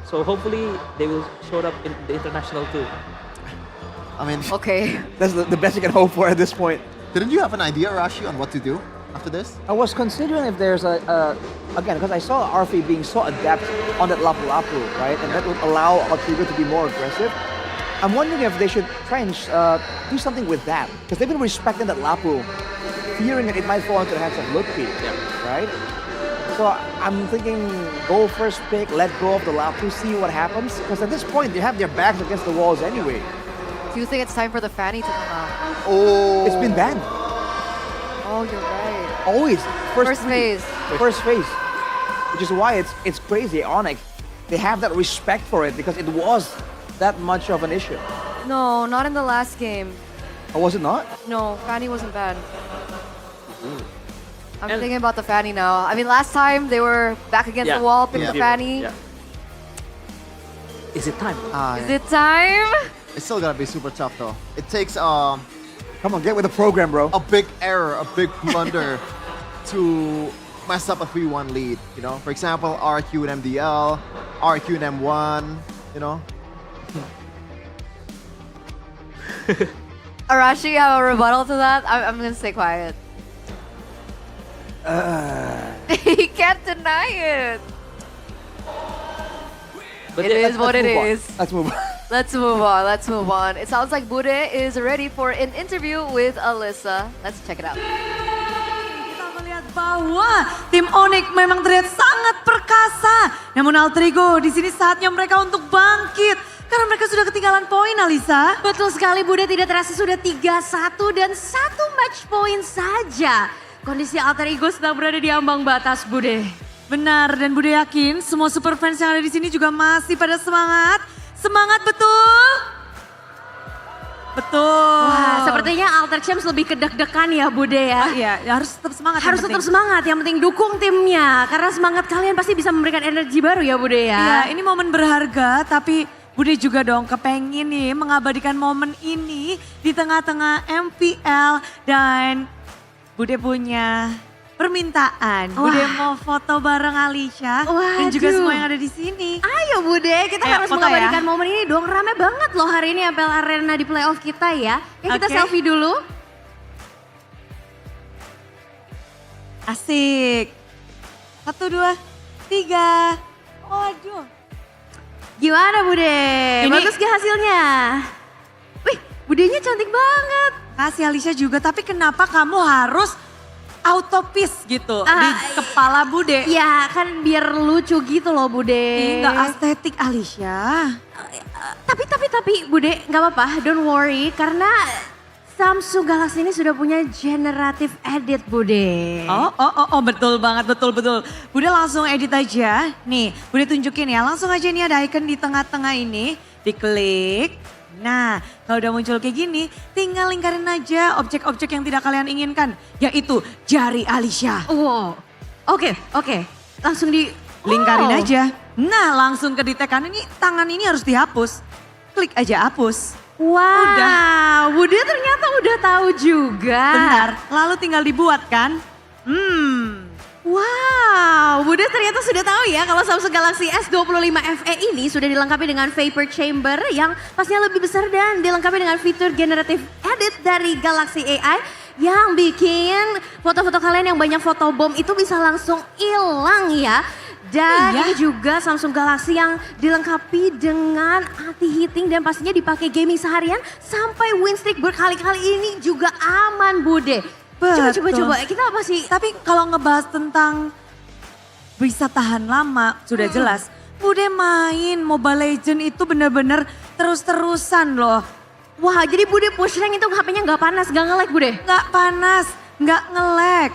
So hopefully they will show up in the international too. I mean, okay. That's the best you can hope for at this point. Didn't you have an idea, Rashi, on what to do after this? I was considering if there's again, because I saw Arfi being so adept on that Lapu Lapu, right? And that would allow Alter Ego to be more aggressive. I'm wondering if they should try and do something with that. Because they've been respecting that Lapu, fearing that it might fall into the hands of Ludwig, right? So I'm thinking go first pick, let go of the Lapu, see what happens. Because at this point, they have their backs against the walls anyway. Do you think it's time for the Fanny to come out? Oh. It's been banned. Oh, you're right. Always. First phase. First phase. Which is why it's crazy. ONIC, they have that respect for it because it was that much of an issue. No, not in the last game. Or was it not? No, Fanny wasn't banned. I'm thinking about the Fanny now. I mean, last time they were back against the wall, picked the Fanny. Yeah. Is it time? Is it time? It's still gonna be super tough though. It takes come on, get with the program, bro. A big error, a big blunder to mess up a 3-1 lead. You know, for example, RQ and MDL, RQ and M1. You know. Arashi, you have a rebuttal to that? I'm gonna stay quiet. He can't deny it. But it is what it is. Let's move on. Let's move on. Let's move on. It sounds like Bude is ready for an interview with Alyssa. Let's check it out. Kita melihat bahwa tim ONIC memang terlihat sangat perkasa. Namun Alter Ego di sini saatnya mereka untuk bangkit. Karena mereka sudah ketinggalan poin, Alisa. Betul sekali, Bude, tidak terasa sudah 3-1 dan 1 match point saja. Kondisi Alter Ego sedang berada di ambang batas, Bude. Benar, dan Bude yakin semua super fans yang ada di sini juga masih pada semangat. Semangat betul? Betul. Wah, sepertinya Alter Champs lebih kedek-dekan ya, Bude ya. Iya, harus tetap semangat. Harus tetap semangat, yang penting dukung timnya. Karena semangat kalian pasti bisa memberikan energi baru ya, Bude ya. Iya, ini momen berharga, tapi Bude juga dong kepengin nih mengabadikan momen ini di tengah-tengah MPL dan Bude punya permintaan. Bude mau foto bareng Alicia dan juga semua yang ada di sini. Ayo Bude, kita harus foto mengabadikan ya. momen ini dong. Rame banget loh hari ini MPL Arena di playoff kita ya. Kita selfie dulu. Asik. 1, 2, 3. Waduh. Gimana Bude? Bagus gak hasilnya? Wih, Budenya cantik banget. Kasih Alicia juga, tapi kenapa kamu harus autopis gitu di kepala Bude. Ya kan biar lucu gitu loh Bude. Nggak estetik Alicia. Tapi Bude nggak apa-apa, don't worry karena Samsung Galaxy ini sudah punya generative edit Bude. Oh, betul banget, betul. Bude langsung edit aja. Nih, Bude tunjukin ya, langsung aja nih ada icon di tengah-tengah ini, diklik. Nah, kalau udah muncul kayak gini, tinggal lingkarin aja objek-objek yang tidak kalian inginkan, yaitu jari Alicia. Wow, oke, langsung di lingkarin aja. Nah, langsung ke detekan ini, tangan ini harus dihapus. Klik aja hapus. Wow, Bude ternyata udah tahu juga. Benar, lalu tinggal dibuat kan. Wow, Bude ternyata sudah tahu ya kalau Samsung Galaxy S25 FE ini sudah dilengkapi dengan vapor chamber yang pastinya lebih besar dan dilengkapi dengan fitur generative edit dari Galaxy AI yang bikin foto-foto kalian yang banyak photobomb itu bisa langsung hilang ya. Dan ini juga Samsung Galaxy yang dilengkapi dengan anti-heating dan pastinya dipakai gaming seharian sampai win streak berkali-kali ini juga aman Bude. Coba, kita apa sih? Tapi kalau ngebahas tentang bisa tahan lama, sudah jelas. Bude main Mobile Legends itu bener-bener terus-terusan loh. Wah, jadi Bude push rank itu HP-nya nggak panas, nggak nge-lag Bude? Nggak panas, nggak nge-lag.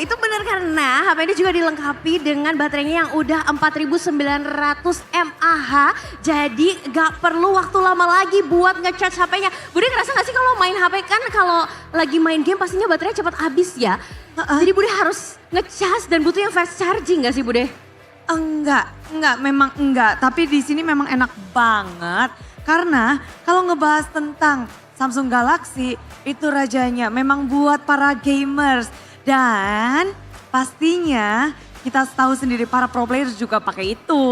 Itu benar karena HP ini juga dilengkapi dengan baterainya yang udah 4900 mAh. Jadi nggak perlu waktu lama lagi buat nge-charge HP-nya. Bude ngerasa nggak sih kalau main HP kan kalau lagi main game pastinya baterainya cepat habis ya. Jadi Bude harus nge-charge dan butuh yang fast charging nggak sih Bude? Memang enggak. Tapi di sini memang enak banget. Karena kalau ngebahas tentang Samsung Galaxy itu rajanya memang buat para gamers. Dan pastinya kita tahu sendiri para pro players juga pakai itu.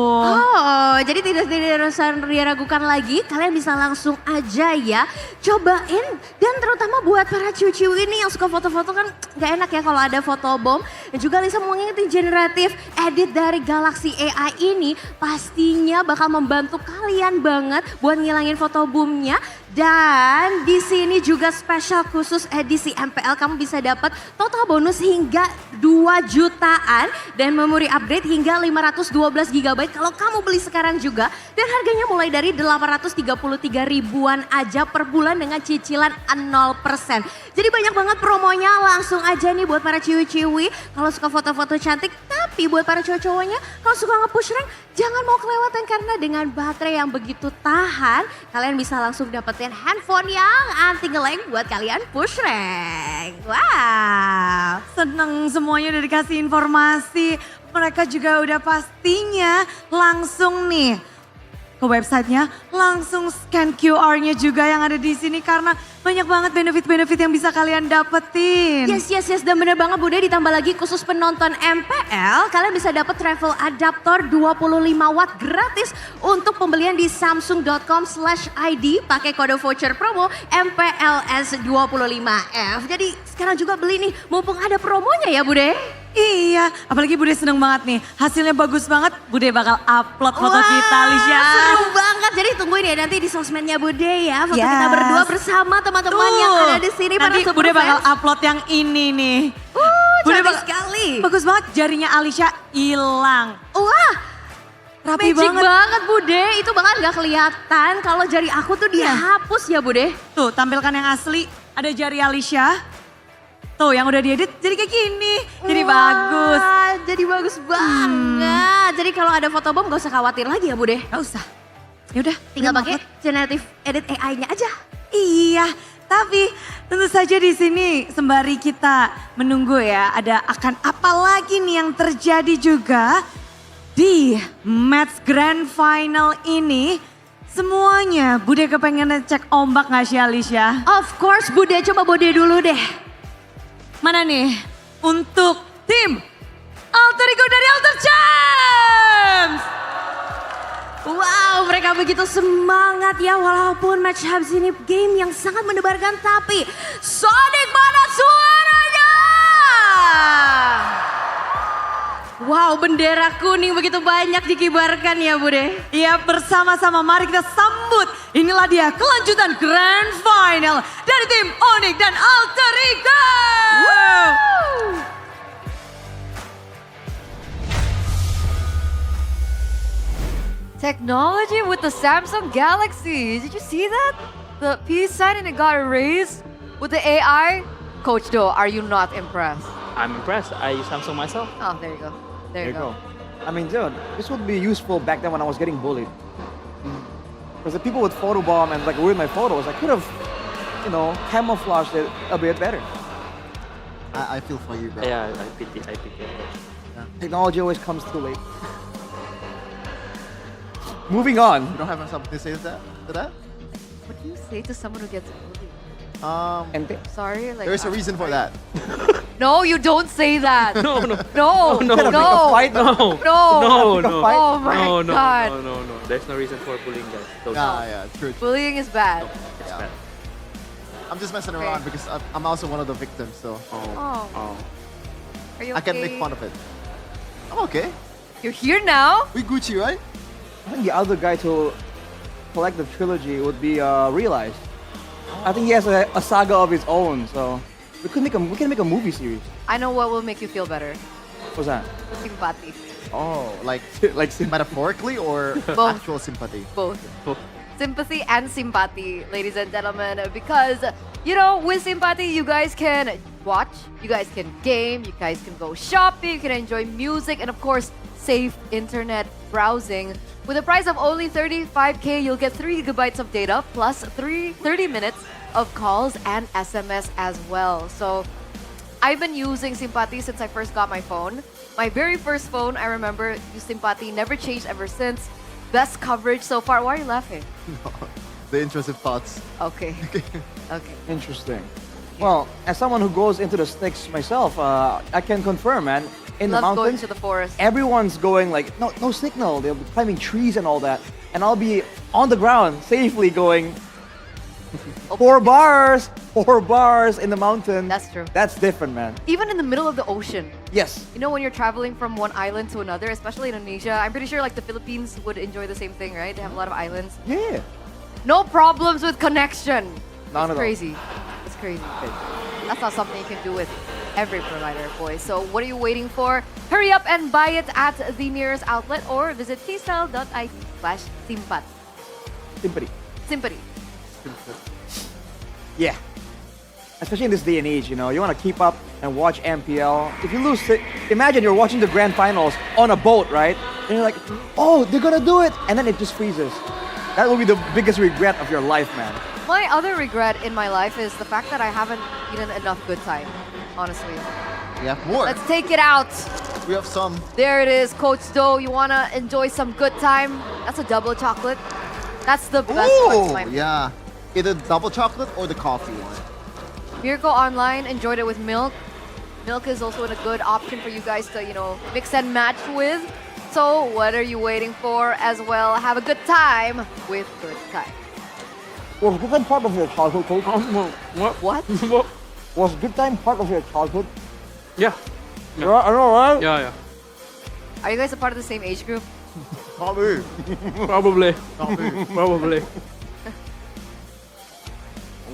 Jadi tidak usah diragukan lagi. Kalian bisa langsung aja ya cobain. Dan terutama buat para ciu-ciu ini yang suka foto-foto kan gak enak ya kalau ada photobomb. Dan juga Lisa mau ngingetin generative edit dari Galaxy AI ini pastinya bakal membantu kalian banget buat ngilangin photobombnya. Dan di sini juga spesial khusus edisi MPL kamu bisa dapat total bonus hingga 2 jutaan dan memori upgrade hingga 512 GB kalau kamu beli sekarang juga. Dan harganya mulai dari 833 ribuan aja per bulan dengan cicilan 0%. Jadi banyak banget promonya, langsung aja nih buat para ciwi-ciwi kalau suka foto-foto cantik. Tapi buat para cowok-cowoknya kalau suka nge-push rank jangan mau kelewatan karena dengan baterai yang begitu tahan kalian bisa langsung dapetin handphone yang anti nge-lag buat kalian push rank. Wow. Seneng semuanya udah dikasih informasi. Mereka juga udah pastinya langsung nih ke websitenya, langsung scan QR-nya juga yang ada di sini karena banyak banget benefit-benefit yang bisa kalian dapetin. Yes. Dan bener banget Bude, ditambah lagi khusus penonton MPL, kalian bisa dapet travel adaptor 25 watt gratis untuk pembelian di samsung.com/id pakai kode voucher promo MPLS25F. Jadi sekarang juga beli nih, mumpung ada promonya ya Bude. Iya, apalagi Bude seneng banget nih. Hasilnya bagus banget, Bude bakal upload foto kita Alicia. Seru banget, jadi tungguin ya nanti di sosmednya Bude ya. Foto kita berdua bersama teman-teman yang ada di sini. Nanti para Bude bakal superfans. upload yang ini nih. Cantik sekali. Bagus banget, jarinya Alicia hilang. Wah, rapi magic banget. Bude, itu bahkan gak kelihatan kalau jari aku tuh dihapus ya Bude. Tuh tampilkan yang asli, ada jari Alicia. Tuh yang udah diedit jadi kayak gini, jadi bagus. Jadi bagus banget. Jadi kalau ada photobomb gak usah khawatir lagi ya Bude. Gak usah. Yaudah, tinggal pakai generative edit AI-nya aja. Iya, tapi tentu saja di sini sembari kita menunggu ya, ada akan apa lagi nih yang terjadi juga di match grand final ini. Semuanya Bude kepengen cek ombak gak sih Alicia? Of course Bude, coba Bude dulu deh. Mana nih untuk tim Alter Ego dari Alter Champs? Wow, mereka begitu semangat ya walaupun match habis ini game yang sangat mendebarkan tapi Sonic mana suaranya? Wow, bendera kuning begitu banyak dikibarkan ya Bude. Iya, bersama-sama mari kita sambut. Inilah dia kelanjutan Grand Final dari tim ONIC dan Alter Ego. Wow. technology with the Samsung Galaxy. Did you see that? The peace sign and it got erased with the AI. Coach Do, are you not impressed? I'm impressed. I use Samsung myself. Oh, there you go. There you go. I mean, dude, this would be useful back then when I was getting bullied. Because the people would photobomb and like ruin my photos. I could have, you know, camouflaged it a bit better. I feel for you, bro. Yeah, I pity. Technology always comes too late. Moving on. You don't have something to say to that? What do you say to someone who gets bullied? Sorry, like There's a reason for that. No, you don't say that. No. No. No. Fight? No. No. No. Oh my No. God. No. There's no reason for bullying, guys. Don't. Yeah, true. Bullying is bad. It's bad. I'm just messing around because I'm also one of the victims, so Oh. Are you okay? I can make fun of it. I'm okay. You're here now? We Gucci, right? I think the other guy to collect the trilogy would be Realized. I think he has a saga of his own, so we can make a movie series. I know what will make you feel better. What's that? Sympathy. Oh, like metaphorically or Both. actual sympathy? Both. Sympathy and sympathy, ladies and gentlemen, because, you know, with sympathy, you guys can watch, you guys can game, you guys can go shopping, you can enjoy music, and of course, safe internet browsing. With a price of only 35K, you'll get 3 gigabytes of data plus 30 minutes of calls and SMS as well. So I've been using Sympathy since I first got my phone. My very first phone, I remember, used Sympathy, never changed ever since. Best coverage so far. Why are you laughing? The intrusive thoughts. Okay. Okay. Interesting. Well, as someone who goes into the sticks myself, I can confirm, man. In the Love going mountains, to the forest. everyone's going like no signal. They'll be climbing trees and all that, and I'll be on the ground safely going 4 bars in the mountain. That's true. That's different, man. Even in the middle of the ocean. Yes. You know, when you're traveling from one island to another, especially in Indonesia, I'm pretty sure like the Philippines would enjoy the same thing, right? They have a lot of islands. Yeah. No problems with connection. None at all. Crazy. It's crazy. That's not something you can do with every provider, boys. So what are you waiting for? Hurry up and buy it at the nearest outlet or visit tsel.it/simpat. Sympathy. Sympathy. Yeah. Especially in this day and age, you know, you want to keep up and watch MPL. If you lose, imagine you're watching the grand finals on a boat, right? And you're like, oh, they're gonna do it, and then it just freezes. That will be the biggest regret of your life, man. My other regret in my life is the fact that I haven't eaten enough good time, honestly. We have more. Let's take it out. We have some. There it is, Coach Do. You want to enjoy some good time? That's a double chocolate. That's the best one to my Yeah. Either double chocolate or the coffee one. Miracle Online enjoyed it with milk. Milk is also a good option for you guys to, you know, mix and match with. So what are you waiting for as well? Have a good time with Good Time. Was good time part of your childhood, Coach? What? Was good time part of your childhood? Yeah. Yeah, I know, right? Yeah. Are you guys a part of the same age group? Probably. Probably.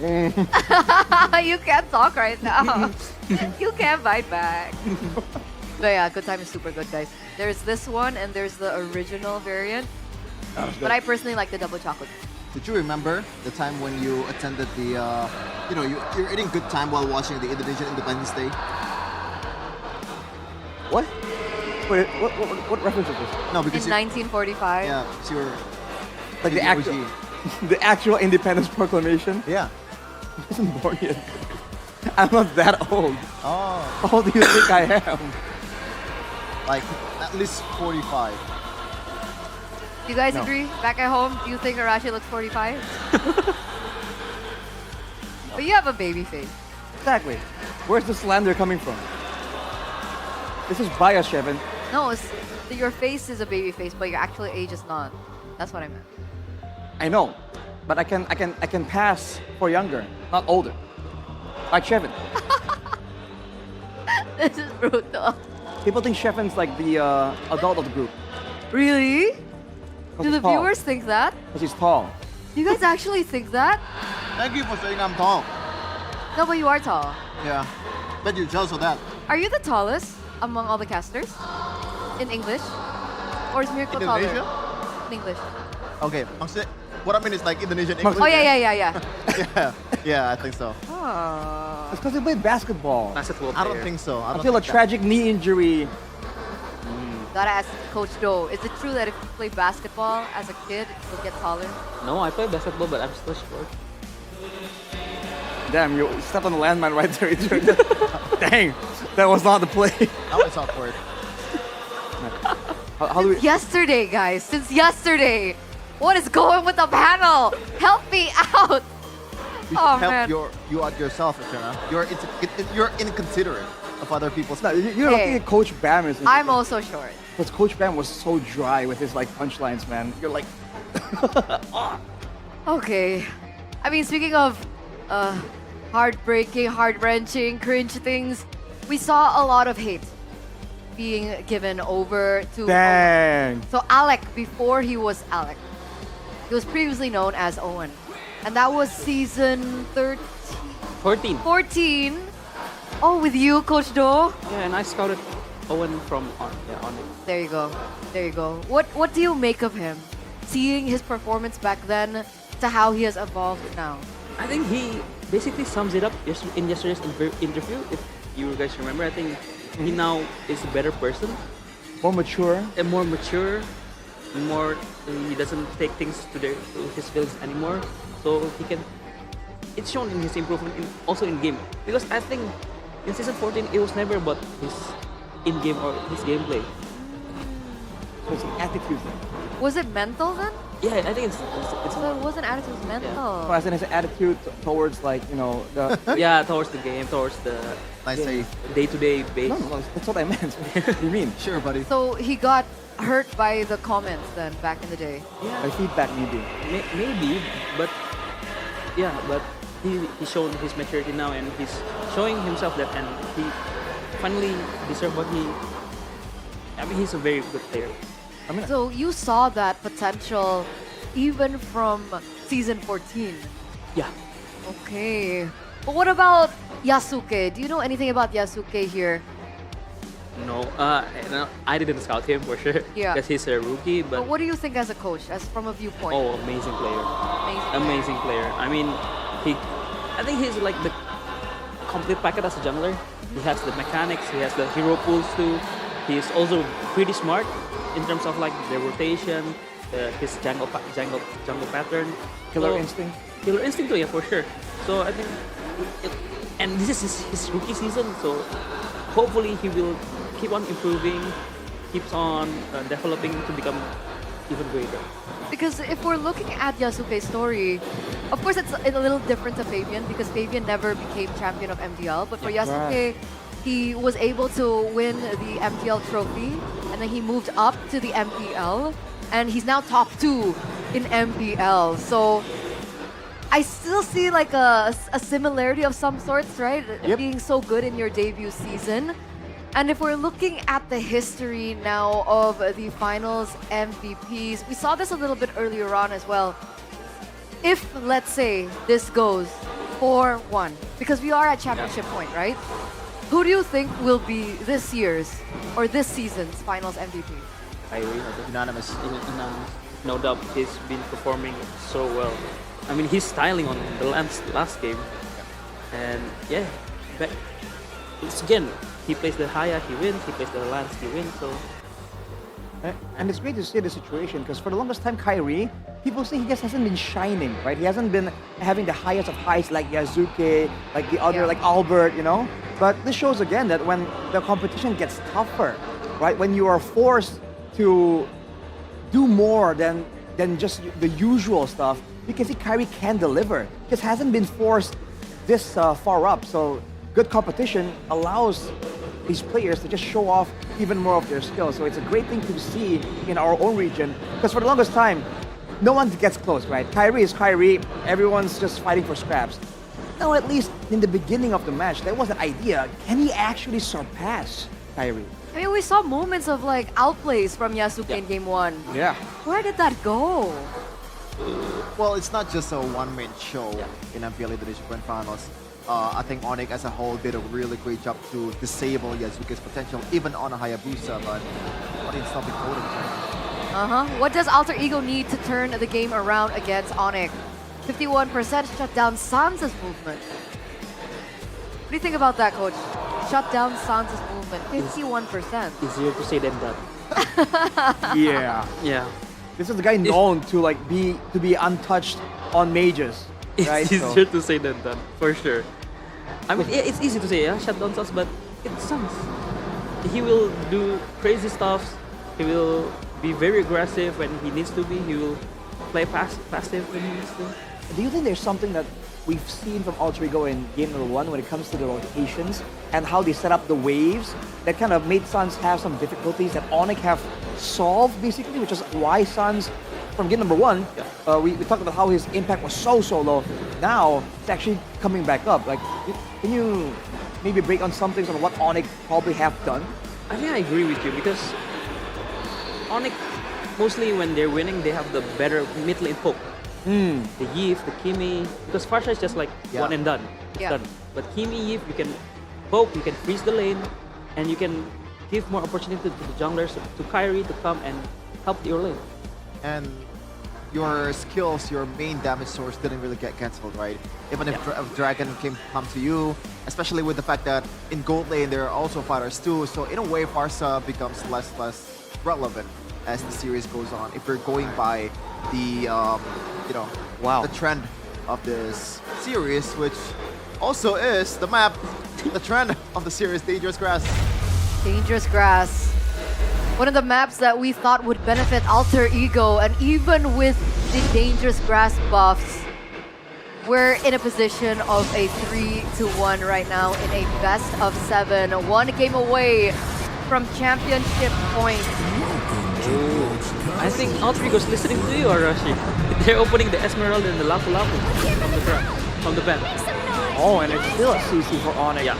You can't talk right now. You can't bite back. But yeah, Good Time is super good, guys. There's this one and there's the original variant. But I personally like the double chocolate. Did you remember the time when you attended the, you're eating good time while watching the Indonesian Independence Day? What? Wait, what reference is this? No, In because 1945. yeah, so you're Like the OG. actual, the actual Independence Proclamation? Yeah. I wasn't born yet. I'm not that old. Oh. How old do you think I am? Like at least 45. Do you guys No. agree? Back at home, do you think Arashi looks 45? But you have a baby face. Exactly. Where's the slander coming from? This is bias, Shevin. No, your face is a baby face, but your actual age is not. That's what I meant. I know, but I can pass for younger, not older. Like Shevin. This is brutal. People think Shevin's like the adult of the group. Really? Do he's the tall. viewers think that? Because he's tall. You guys actually think that? Thank you for saying I'm tall. No, but you are tall. Yeah. Bet you're jealous of that. Are you the tallest among all the casters? In English? Or is Miracle taller? Indonesia? In English. Okay, maksudnya, what I mean is like Indonesian Oh English. yeah. Yeah, I think so. Oh. It's because they play basketball. Basketball I don't think so. I feel a tragic knee injury. Gotta ask Coach Do, is it true that if you play basketball as a kid, you'll get taller? No, I play basketball, but I'm still short. Damn, you stepped on the landmine right there. Dang, that was not the play. Now it's awkward. How do we... Yesterday, guys, since yesterday. What is going with the panel? Help me out. You Oh, should help man. you out yourself, Eterna. You're inconsiderate of other people's. No, you're looking at Coach Bam. I'm also short. Because Coach Bam was so dry with his like punchlines, man. You're like, Okay. I mean, speaking of heartbreaking, heart-wrenching, cringe things, we saw a lot of hate being given over to dang. Owen. So Alec, before he was Alec, he was previously known as Owen. And that was season 14. 14. Oh, with you, Coach Do? Yeah, and I scouted Owen from on it. There you go. There you go. What do you make of him? Seeing his performance back then to how he has evolved now. I think he basically sums it up in yesterday's interview. If you guys remember, I think he now is a better person. More mature. And more mature. More, he doesn't take things to his feelings anymore. So he can. It's shown in his improvement, also in game. Because I think in season 14 it was never about his in-game or his gameplay. So it's an attitude thing. Was it mental then? Yeah, I think it's So it wasn't attitude, it was mental. So as in his attitude towards like, you know, the... yeah, towards the game, towards the day-to-day base. No, that's what I meant. What do you mean? Sure, buddy. So he got hurt by the comments then back in the day. Yeah. By feedback maybe. Maybe, but yeah, but he's shown his maturity now and he's showing himself that, and he finally deserves what he. I mean, he's a very good player. I mean, So you saw that potential even from season 14. Yeah. Okay. But what about Yasuke? Do you know anything about Yasuke here? No, I didn't scout him for sure. Yeah. Because he's a rookie, But but what do you think as a coach, as from a viewpoint? oh, amazing player. Amazing player. I mean, I think he's like the complete packet as a jungler. He has the mechanics, he has the hero pools too. He's also pretty smart in terms of like the rotation, his jungle pattern. Killer instinct. Killer instinct too, yeah, for sure. So I think, and this is his rookie season, so hopefully he will keep on improving, keeps on developing to become even greater. Because if we're looking at Yasuke's story, of course it's a little different to Fabian because Fabian never became champion of MPL. But for Yasuke, he was able to win the MPL trophy and then he moved up to the MPL and he's now top 2 in MPL. So I still see like a similarity of some sorts, right? Being so good in your debut season. And if we're looking at the history now of the finals MVPs, we saw this a little bit earlier on as well. If, let's say, this goes 4-1, because we are at championship point, right? Who do you think will be this year's or this season's finals MVP? Unanimous. No doubt, he's been performing so well. I mean, he's styling on the last game. And yeah, but it's again, he plays the Haya, he wins. He plays the Lance, he wins. So, and it's great to see the situation because for the longest time, Kyrie, people say he just hasn't been shining, right? He hasn't been having the highest of highs like Yasuke, like the other, like Albert, you know? But this shows again that when the competition gets tougher, right? When you are forced to do more than just the usual stuff, you can see Kyrie can deliver. Just hasn't been forced this far up. So good competition allows these players to just show off even more of their skills. So it's a great thing to see in our own region. Because for the longest time, no one gets close, right? Kyrie is Kyrie. Everyone's just fighting for scraps. Now, at least in the beginning of the match, there was an idea. Can he actually surpass Kyrie? I mean, we saw moments of like outplays from Yasuke in game 1. Yeah. Where did that go? Well, it's not just a one-man show in MPL Indonesia Grand Finals. I think ONIC as a whole did a really great job to disable Yasuke's potential, even on a Hayabusa, but it's not been coding. What does Alter Ego need to turn the game around against ONIC? 51% shut down Sansa's movement. What do you think about that, coach? Shut down Sansa's movement, 51%. Easier to say than done. Yeah. Yeah. This is the guy known to like be untouched on mages. It's right? easier to say than done, for sure. I mean, it's easy to say, yeah, shut down Sans, but it sounds. He will do crazy stuff. He will be very aggressive when he needs to be. He will play passive when he needs to. Do you think there's something that we've seen from Alter Ego in game number 1 when it comes to the rotations and how they set up the waves that kind of made Suns have some difficulties that ONIC have solved basically, which is why Suns from game number 1, we talked about how his impact was so low. Now it's actually coming back up. Like, can you maybe break on some things on what ONIC probably have done? I think I agree with you because ONIC, mostly when they're winning, they have the better mid lane poke. The Yif, the Kimi, because Farsha is just like one and done. It's done. But Kimi, Yif, you can poke, you can freeze the lane, and you can give more opportunity to the junglers, to Kyrie to come and help your lane. And your skills, your main damage source didn't really get cancelled, right? Even if Dragon come to you, especially with the fact that in gold lane there are also fighters too, so in a way Farsa becomes less relevant as the series goes on. If you're going by the the trend of this series, which also is the map, the trend of the series, Dangerous Grass. Dangerous Grass. One of the maps that we thought would benefit Alter Ego, and even with the Dangerous Grass buffs, we're in a position of a 3-1 right now in a best of 7. 1 game away from championship point. I think Alter Ego's listening to you, Arashi. They're opening the Esmeralda and the Lapu Lapu from the bench. Oh, and it's still a CC for ONIC. Yeah.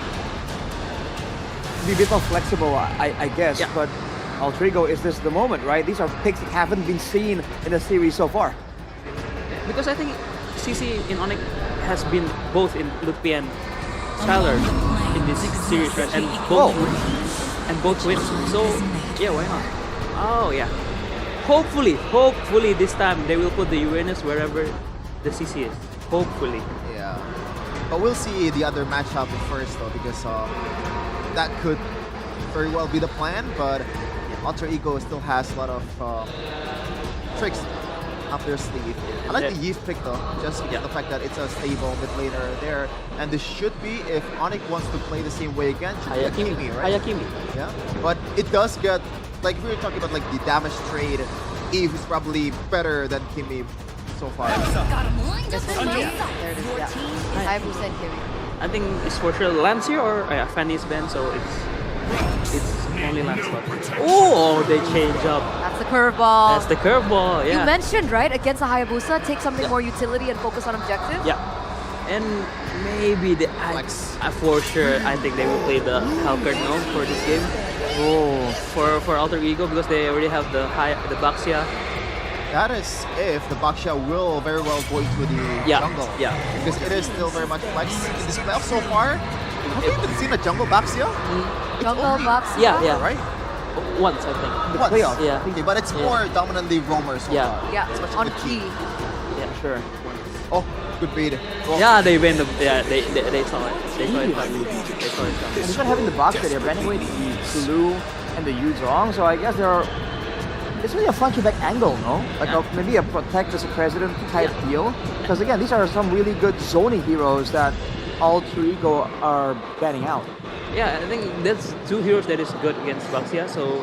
Be a bit more flexible, I guess, but Alter Ego, is this the moment, right? These are picks that haven't been seen in the series so far. Because I think CC in ONIC has been both in Lutfi and Skylar in this series, right? And both wins. So yeah, why not? Oh yeah. Hopefully this time they will put the Uranus wherever the CC is. Hopefully. Yeah. But we'll see the other matchup first though, because that could very well be the plan, but Alter Ego still has a lot of tricks up their sleeve. I like the Yeast pick though, just because the fact that it's a stable mid laner there, and this should be, if ONIC wants to play the same way again, should be a Kimi, right? Hayakimi. Yeah, but it does get, like we were talking about, like the damage trade, Eve is probably better than Kimi so far. There it is, yeah. 5% Kimi. I think it's for sure Lancia or Fanny's band, so it's only Lancelot. Oh, they change up. That's the curveball. That's the curveball, yeah. You mentioned, right, against a Hayabusa, take something more utility and focus on objective? Yeah. And maybe the for sure, I think they will play the Halcard now for this game. Oh, for Alter Ego, because they already have the Baxia. That is if the Baxia will very well go into the jungle. Yeah. Because it is still very much flex in this playoff so far. Have you even seen a jungle Baxia? Jungle Baxia? Yeah. Right? Once, I think. Once? Playoff. Yeah. Okay, but it's more dominantly roamers so far. Yeah, Especially on with key. Yeah, sure. Oh, good beat. Oh. Yeah, they win the. Yeah, they saw it. They saw it. They saw it. And despite having the box that they're banning away the Sulu and the Yuzong, so I guess it's really a funky back angle, no? Like maybe a protect as a president type deal. Because again, these are some really good zoning heroes that Alter Ego are banning out. Yeah, I think that's two heroes that is good against Baxia. So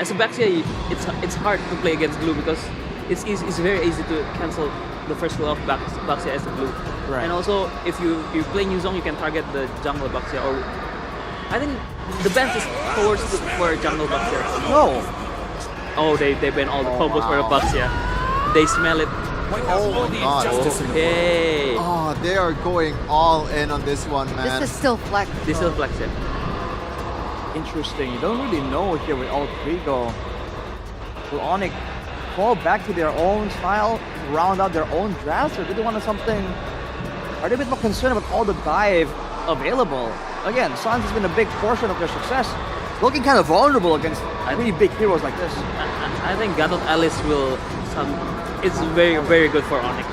as a Baxia, it's hard to play against Blue because it's very easy to cancel the first skill of Baxia as a Blue. Right. And also, if you play Yuzong, you can target the jungle Baxia. Or I think the bench is towards for jungle Baxia. No. Oh, they ban all the combos for the Baxia. They smell it. Oh my god. Okay. Oh, they are going all in on this one, man. This is still flex. This is still flex, yeah. Interesting. You don't really know here with Alter Ego. Will ONIC fall back to their own style, round out their own drafts, or do they want something? Are they a bit more concerned about all the dive available? Again, Suns has been a big portion of their success looking kind of vulnerable against really big heroes like this. I think Gatot Alice will it's very, very good for Onyx.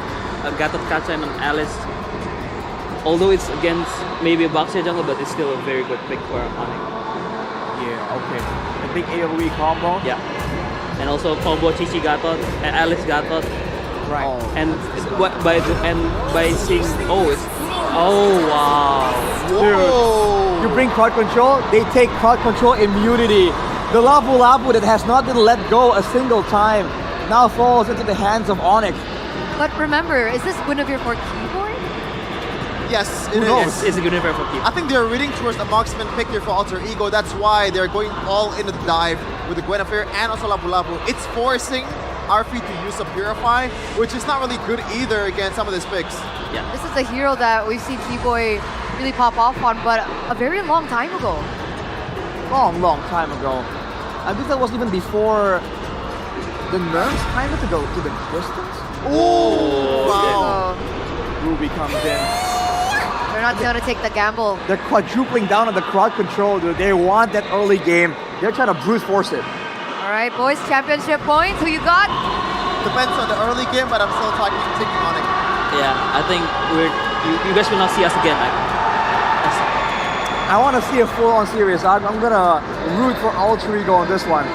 Gatot Kacha and Alice, although it's against maybe a Baxia jungle, but it's still a very good pick for Onyx. Yeah, okay. The big AoE combo. Yeah. And also combo Chichi Gatot and Alice Gatot. Right. And by seeing wow. Dude, you bring crowd control, they take crowd control immunity. The Lapu Lapu that has not been let go a single time now falls into the hands of Onyx. But remember, is this Guinevere for keyboard? Yes, Who it knows? is. It's a good for keep. I think they're reading towards the marksman pick here for Alter Ego. That's why they're going all into the dive with the Guinevere and also Lapu Lapu. It's forcing Arfi to use a Purify, which is not really good either against some of these picks. Yeah. This is a hero that we've seen T-Boy really pop off on, but a very long time ago. Long time ago. I think that was even before the nerfs kind of to go to the distance. Oh, wow. Ruby comes in. They're not going to take the gamble. They're quadrupling down on the crowd control, dude. They want that early game. They're trying to brute force it. All right, boys, championship points. Who you got? Depends on the early game, but I'm still taking on it. Yeah, I think you guys will not see us again. I want to see a full-on series. I'm gonna root for Alter Ego on this one.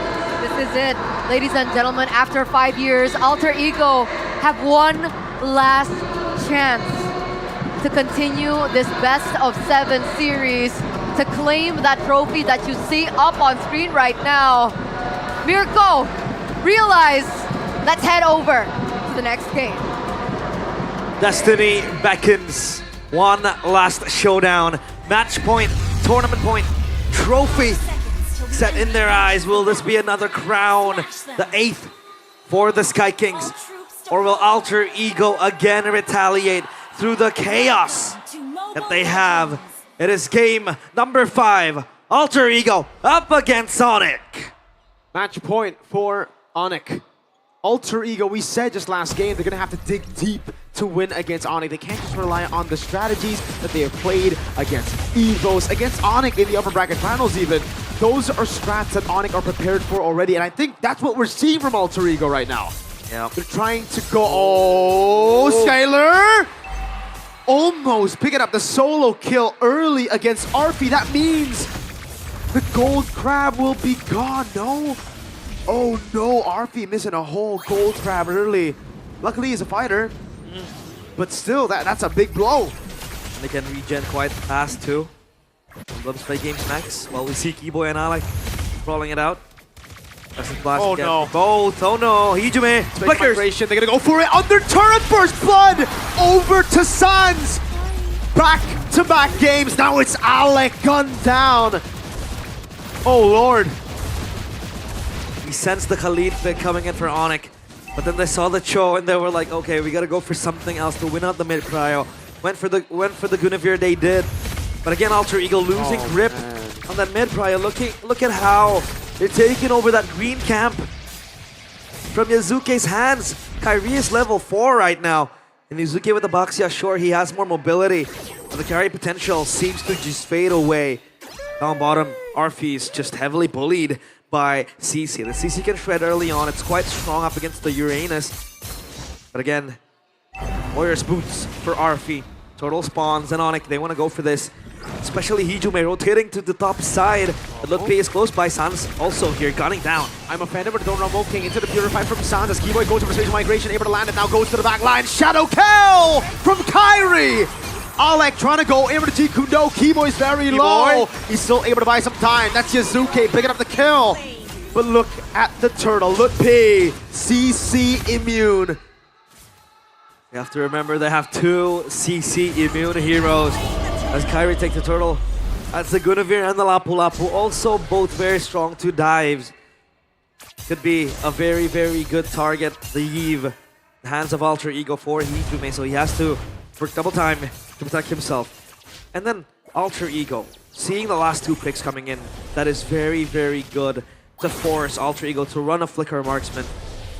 This is it. Ladies and gentlemen, after 5 years, Alter Ego have one last chance to continue this best of 7 series, to claim that trophy that you see up on screen right now. Mirko, realize, let's head over to the next game. Destiny beckons. One last showdown. Match point, tournament point, trophy set in their eyes. Will this be another crown? The 8th for the Sky Kings? Or will Alter Ego again retaliate through the chaos that they have? It is game number 5. Alter Ego up against ONIC. Match point for ONIC. Alter Ego, we said just last game, they're going to have to dig deep to win against ONIC. They can't just rely on the strategies that they have played against Evos, against ONIC in the upper bracket finals even. Those are strats that ONIC are prepared for already, and I think that's what we're seeing from Alter Ego right now. Yeah. They're trying to go... Oh, Skyler! Almost picking up the solo kill early against Arfi. That means the gold crab will be gone, no? Oh no, Arfi missing a whole gold crab early. Luckily he's a fighter, but still, that's a big blow. And they can regen quite fast too. Let's play games next while we see Keyboy and Alec rolling it out. Oh no. Both, oh no, Hijume, flickers. Migration, they're gonna go for it. Under turret burst, blood over to Sans. Back-to-back games, now it's Alec gunned down. Oh lord. We sensed the Khalid pick coming in for ONIC, but then they saw the Cho and they were like, okay, we gotta go for something else to win out the mid prio. Went for the Guinevere, they did. But again, Alter Ego losing grip on that mid prio. Look at how they're taking over that green camp from Yazuke's hands. Kyrie is level 4 right now. And Yazuke with the Baxia, sure, he has more mobility, but the carry potential seems to just fade away. Down bottom, Arfi is just heavily bullied by CC. The CC can shred early on. It's quite strong up against the Uranus. But again, Warriors boots for Arfi. Total spawns and ONIC, they want to go for this. Especially Hijume rotating to the top side. The Lutpe is close by. Sans also here gunning down. I'm offended, but don't Rumble King into the Purify from Sans as Keyboy goes for Precision Migration, able to land it, now goes to the back line. Shadow kill from Kyrie! Alec trying to go over to G Kundo. Keyboy's very low. He's still able to buy some time. That's Yazuke picking up the kill. But look at the turtle. Lutpe, CC immune. You have to remember they have 2 CC immune heroes. As Kyrie takes the turtle. That's the Guinevere and the Lapu Lapu. Also both very strong 2 dives. Could be a very, very good target. The Eve. The hands of Alter Ego for Hijume. So he has to work double time to protect himself. And then Alter Ego. Seeing the last 2 picks coming in. That is very, very good to force Alter Ego to run a Flicker Marksman.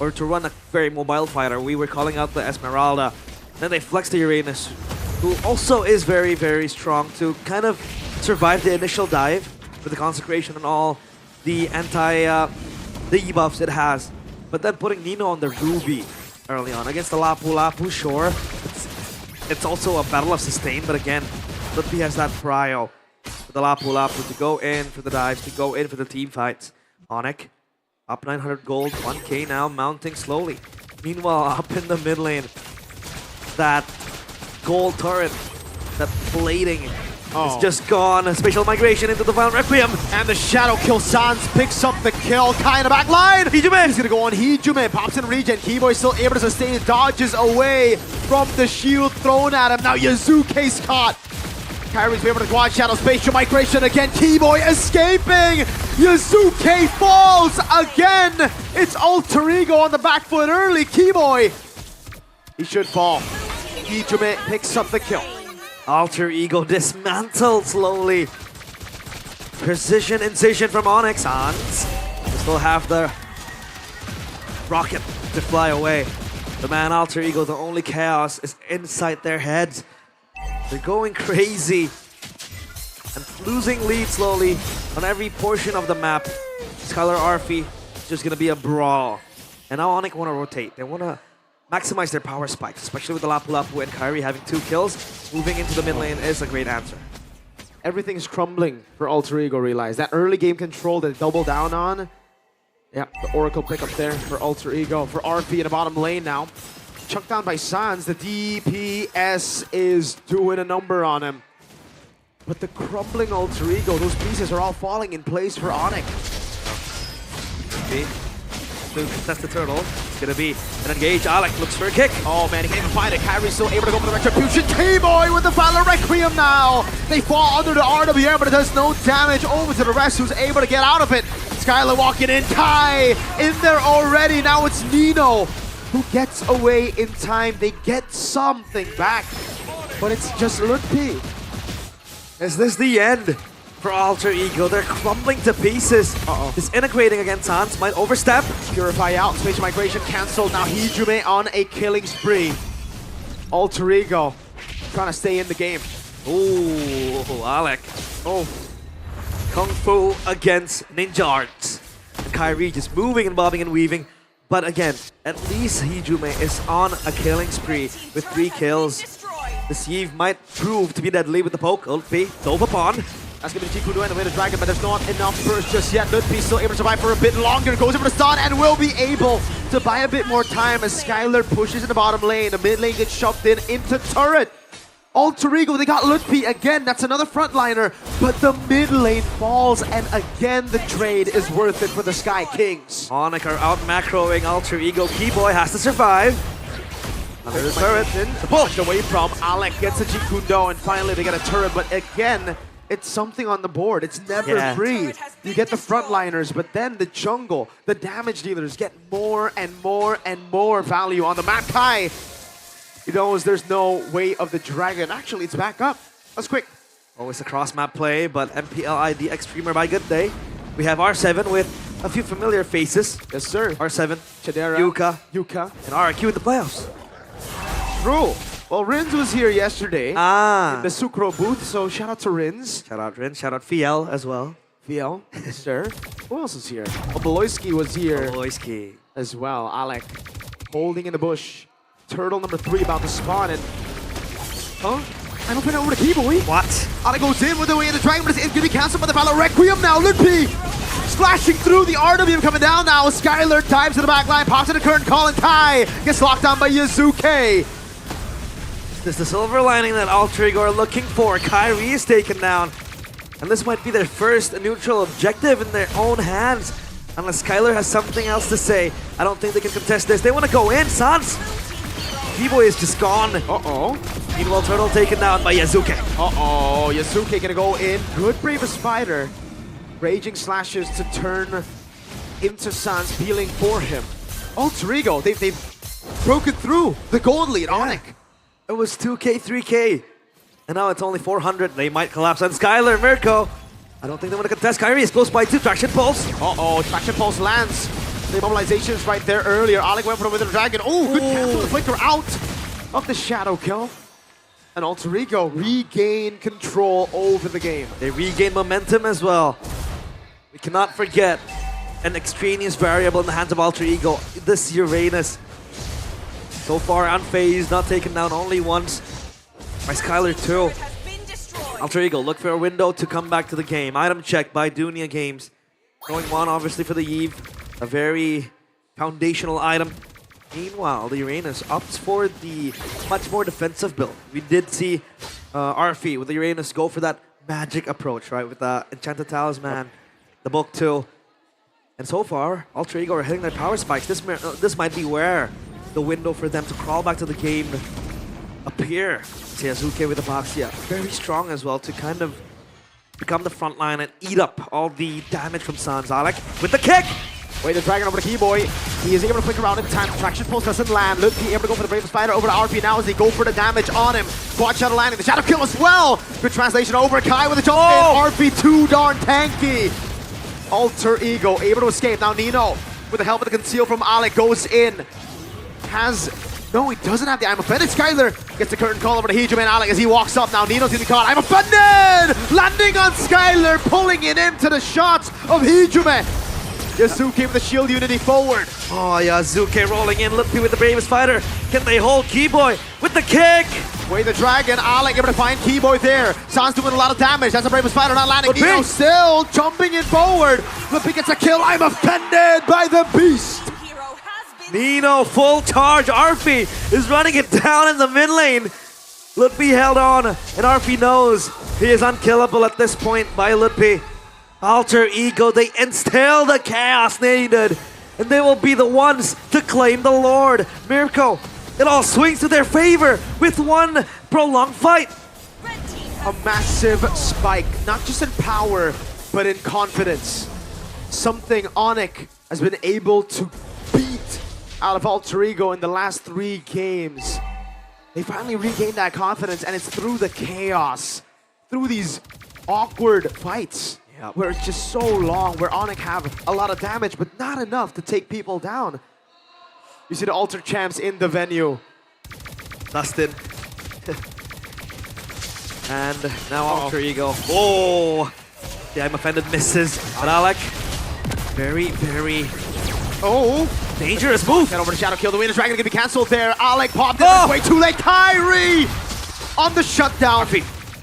Or to run a very mobile fighter. We were calling out the Esmeralda. Then they flex the Uranus, who also is very, very strong to kind of survive the initial dive. with the consecration and all the the debuffs it has. But then putting Nino on the Ruby early on against the Lapu Lapu, sure. It's also a battle of sustain, but again, Lutfi has that prio for the Lapu Lapu to go in for the dives, to go in for the team fights. ONIC up 900 gold, 1k now, mounting slowly. Meanwhile, up in the mid lane, that gold turret, that blading is just gone. Spatial migration into the final Requiem. And the Shadow Kill Sans picks up the kill. Kai in the back line. Hijume. He's going to go on Hijume. Pops in regen. Keyboy still able to sustain. Dodges away from the shield thrown at him. Now Yazuke's caught. Kyrie's able to quad shadow. Spatial migration again. Keyboy escaping. Yazuke falls again. It's Alter Ego on the back foot early. Keyboy. He should fall. Hijume picks up the kill. Alter Ego dismantled slowly. Precision incision from ONIC. Sans. They still have the rocket to fly away. The man Alter Ego, the only chaos is inside their heads. They're going crazy and losing lead slowly on every portion of the map. Skylar Arfi is just gonna be a brawl. And now ONIC wanna rotate. They wanna maximize their power spikes, especially with the Lapu Lapu and Kyrie having 2 kills. Moving into the mid lane is a great answer. Everything is crumbling for Alter Ego, realize. That early game control that they double down on. Yep, the Oracle pick up there for Alter Ego. For RP in the bottom lane now. Chucked down by Sans. The DPS is doing a number on him. But the crumbling Alter Ego, those pieces are all falling in place for ONIC. Okay. To contest the turtle. It's gonna be an engage. Alec looks for a kick. Oh man, he can't even find it. Kyrie's still able to go for the Retribution. K-Boy with the Valor Requiem now. They fall under the RWM, but it does no damage over to the rest who's able to get out of it. Skylar walking in. Kai in there already. Now it's Nino who gets away in time. They get something back, but it's just Lutfi. Is this the end for Alter Ego? They're crumbling to pieces. Disintegrating against Sans, might overstep. Purify out, spatial migration cancelled. Now Hijume on a killing spree. Alter Ego trying to stay in the game. Ooh, Alec. Oh, Kung Fu against Ninja Arts. And Kyrie just moving and bobbing and weaving. But again, at least Hijume is on a killing spree with 3 kills. The sieve might prove to be deadly with the poke. Lutfi dove upon. That's going to be Jikudo and the way to Dragon, but there's not enough burst just yet. Lutfi still able to survive for a bit longer. Goes over the stun and will be able to buy a bit more time as Skylar pushes in the bottom lane. The mid lane gets shoved in into turret. Alter Ego, they got Lutfi again. That's another frontliner, but the mid lane falls, and again the trade is worth it for the Sky Kings. ONIC are out macroing Alter Ego. Keyboy has to survive. Under the turret. The push away from Alec gets a Jikundo, and finally they get a turret, but again, it's something on the board. It's never free. You get the frontliners, but then the jungle, the damage dealers get more and more and more value on the map. Kai, he knows there's no way of the dragon. Actually, it's back up. That's quick. Always a cross-map play, but MPL ID X-Streamer by good day. We have R7 with a few familiar faces. Yes, sir. R7, Chadera, Yuka, and RQ in the playoffs. True. Well, Rins was here yesterday in the Sucro booth, so shout out to Rins. Shout out Rins, shout out Fiel as well. Fiel, yes, sir. Who else is here? Oh, Beloyski was here Beloyski as well. Alec holding in the bush. Turtle number 3 about to spawn, and I don't pin it over to Keyboy. What? Alec goes in with the way in the dragon, but it's going to be cancelled by the Valor Requiem now. Lutfi splashing through the RWM coming down now. Skylar dives to the back line, pops in the current call, and Kai gets locked down by Yazuke. This is the silver lining that Alter Ego are looking for. Kyrie is taken down. And this might be their first neutral objective in their own hands. Unless Skylar has something else to say, I don't think they can contest this. They want to go in. Sans. Keyboy is just gone. Meanwhile, Turtle taken down by Yazuke. Yazuke gonna go in. Good Brave Spider. Raging slashes to turn into Sans, healing for him. Alter Ego, they've broken through the gold lead. ONIC. It was 2K, 3K. And now it's only 400. They might collapse on Skylar, Mirko. I don't think they want to contest. Kyrie is close by 2. Traction Pulse. Traction Pulse lands. The immobilization's right there earlier. Alec went for the Wither Dragon. Oh, good cancel. The Flicker out of the Shadow Kill. And Alter Ego regain control over the game. They regain momentum as well. We cannot forget an extraneous variable in the hands of Alter Ego. This Uranus. So far unfazed, not taken down only once by Skylar too. Alter Ego look for a window to come back to the game. Item check by Dunia Games. Going one obviously for the Eve. A very foundational item. Meanwhile, the Uranus opts for the much more defensive build. We did see Arfi with the Uranus go for that magic approach, right? With the Enchanted Talisman, the book too. And so far, Alter Ego are hitting their power spikes. This might be where the window for them to crawl back to the game appear. See Azuke with the Baxia. Very strong as well to kind of become the front line and eat up all the damage from Sans. Alec with the kick! Wait, the Dragon over to Keyboy. He is able to flick around in time. Traction pulse doesn't land. Luke able to go for the Bravest Fighter over to RP now as they go for the damage on him. Quad Shadow landing. The Shadow kill as well. Good translation over. Kai with the jump in. RP too darn tanky. Alter Ego able to escape. Now Nino with the help of the conceal from Alec goes in. No, he doesn't have the I'm Offended. Skylar gets the curtain call over to Hijime and Alec as he walks up. Now Nino's getting caught. I'm Offended! Landing on Skylar, pulling it into the shots of Hijime. Yasuke with the shield unity forward. Oh, Yasuke rolling in. Lippy with the Bravest Fighter. Can they hold Keyboy with the kick? Wait, the Dragon. Alec able to find Keyboy there. Sans doing a lot of damage. That's the Bravest Fighter not landing. Nino still jumping in forward. Lippy gets a kill. I'm Offended by the Beast. Nino, full charge. Arfi is running it down in the mid lane. Lippy held on, and Arfi knows he is unkillable at this point by Lippy. Alter Ego, they instill the chaos needed, and they will be the ones to claim the Lord. Mirko, it all swings to their favor with one prolonged fight. A massive spike, not just in power, but in confidence. Something ONIC has been able to beat out of Alter Ego in the last 3 games. They finally regained that confidence, and it's through the chaos, through these awkward fights. Where it's just so long, where ONIC have a lot of damage, but not enough to take people down. You see the Alter Champs in the venue. Dustin. And now Alter Ego. Oh! The I'm Offended misses. But Alec, very dangerous move. Head over to Shadow kill. The Winner's Dragon gonna be cancelled there. Alec popped it way too late. Kyrie on the shutdown.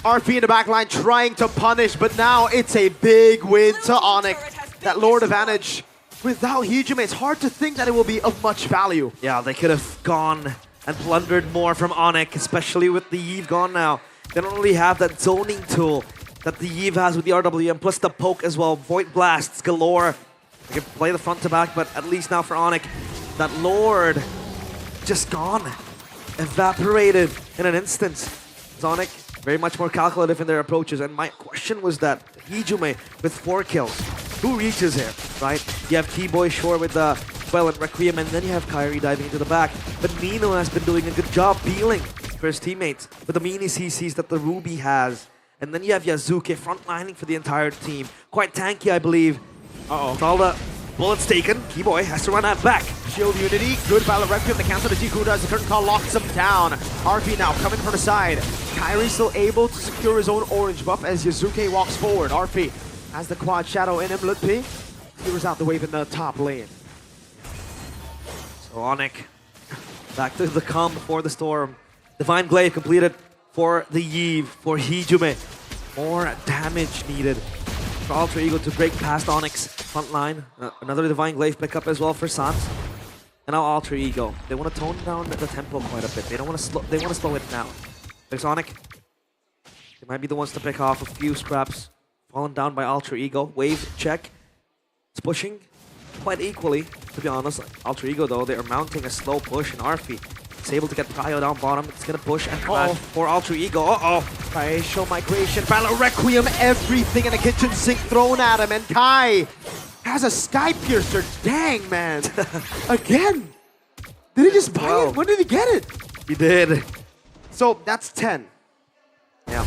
RP in the back line trying to punish, but now it's a big win to ONIC. That Lord advantage. Without Hijime, it's hard to think that it will be of much value. Yeah, they could have gone and plundered more from ONIC, especially with the Eve gone now. They don't really have that zoning tool that the Eve has with the RWM, plus the poke as well. Void Blasts galore. They can play the front to back, but at least now for ONIC, that Lord just gone. Evaporated in an instant. ONIC very much more calculative in their approaches, and my question was that Hijime with 4 kills, who reaches here, right? You have Keyboy Shore with the Quell and Requiem, and then you have Kyrie diving into the back. But Nino has been doing a good job peeling for his teammates with the mini CCs that the Ruby has. And then you have Yasuke frontlining for the entire team. Quite tanky, I believe. With all the bullets taken, Keyboy has to run that back. Shield unity, good Battle of Requiem, the cancel to Jikuda as the curtain call locks him down. RP now coming from the side. Kyrie still able to secure his own orange buff as Yasuke walks forward. RP has the quad shadow in him. Lutpi clears out the wave in the top lane. So ONIC back to the calm before the storm. Divine Glaive completed for the Eve, for Hijime. More damage needed for Alter Ego to break past ONIC's front line. Another Divine Glaive pickup as well for Sans. And now Alter Ego. They want to tone down the tempo quite a bit. They don't want to slow. They want to slow it down. There's ONIC. They might be the ones to pick off a few scraps. Fallen down by Alter Ego. Wave check. It's pushing quite equally, to be honest. Alter Ego though, they are mounting a slow push, and Arfi is able to get Prio down bottom. It's gonna push and crash for Alter Ego. Facial migration, Battle Requiem, everything in the kitchen sink thrown at him, and Kai has a Sky Piercer. Dang, man. Again. Did he just buy it? When did he get it? He did. So that's 10. Yeah.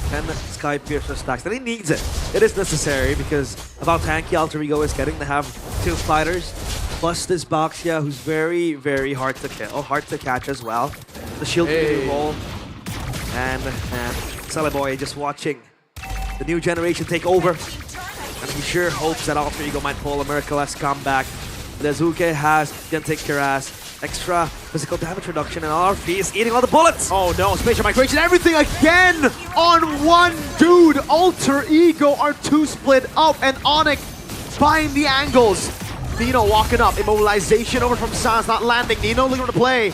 10 Sky Piercer stacks. And he needs it. It is necessary because of how tanky Alter Ego is getting. They have 2 fighters, plus this Baxia, who's very hard to kill, hard to catch as well. The shield roll And Celeboy just watching the new generation take over. And he sure hopes that Alter Ego might pull a miraculous comeback. Dazuke has Gentic Kiraz. Extra physical damage reduction, and RP is eating all the bullets. Oh no, spatial migration, everything again on one dude. Alter Ego are two split up, and ONIC buying the angles. Nino walking up, immobilization over from Sans, not landing. Nino looking to play,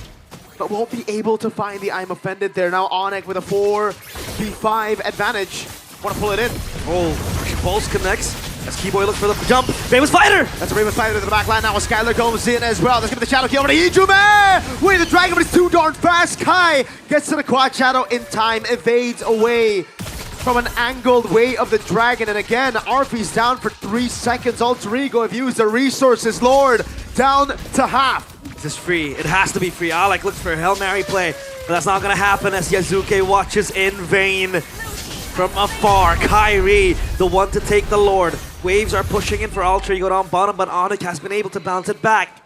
but won't be able to find the I'm offended there. Now ONIC with a 4v5 advantage. Want to pull it in. Oh, Pulse connects. As Keyboy looks for the jump. Famous Fighter! That's a Famous Fighter to the back line now. Skylar goes in as well. Let's give it the shadow kill over to Ijume! Wait, the dragon, but it's too darn fast. Kai gets to the quad shadow in time, evades away from an angled way of the dragon. And again, Arfi's down for 3 seconds. Alter Ego have used the resources. Lord down to half. This is free. It has to be free. Alec looks for a Hail Mary play, but that's not going to happen as Yazuke watches in vain. From afar, Kyrie, the one to take the Lord. Waves are pushing in for Alter Ego down bottom, but ONIC has been able to bounce it back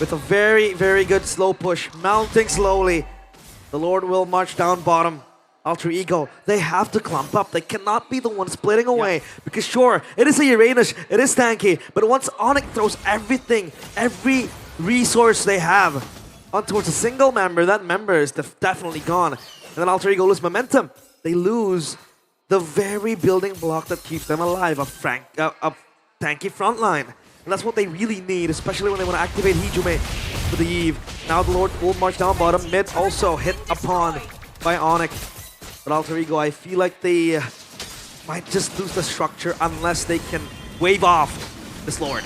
with a very, very good slow push, mounting slowly. The Lord will march down bottom. Alter Ego, they have to clump up. They cannot be the one splitting away, because sure, it is a Uranus, it is tanky, but once ONIC throws everything, every resource they have on towards a single member, that member is definitely gone. And then Alter Ego lose momentum. They lose the very building block that keeps them alive, a tanky front line. And that's what they really need, especially when they want to activate Hijume for the Eve. Now the Lord will march down bottom. Mid also hit upon by ONIC. But Alter Ego, I feel like they might just lose the structure unless they can wave off this Lord.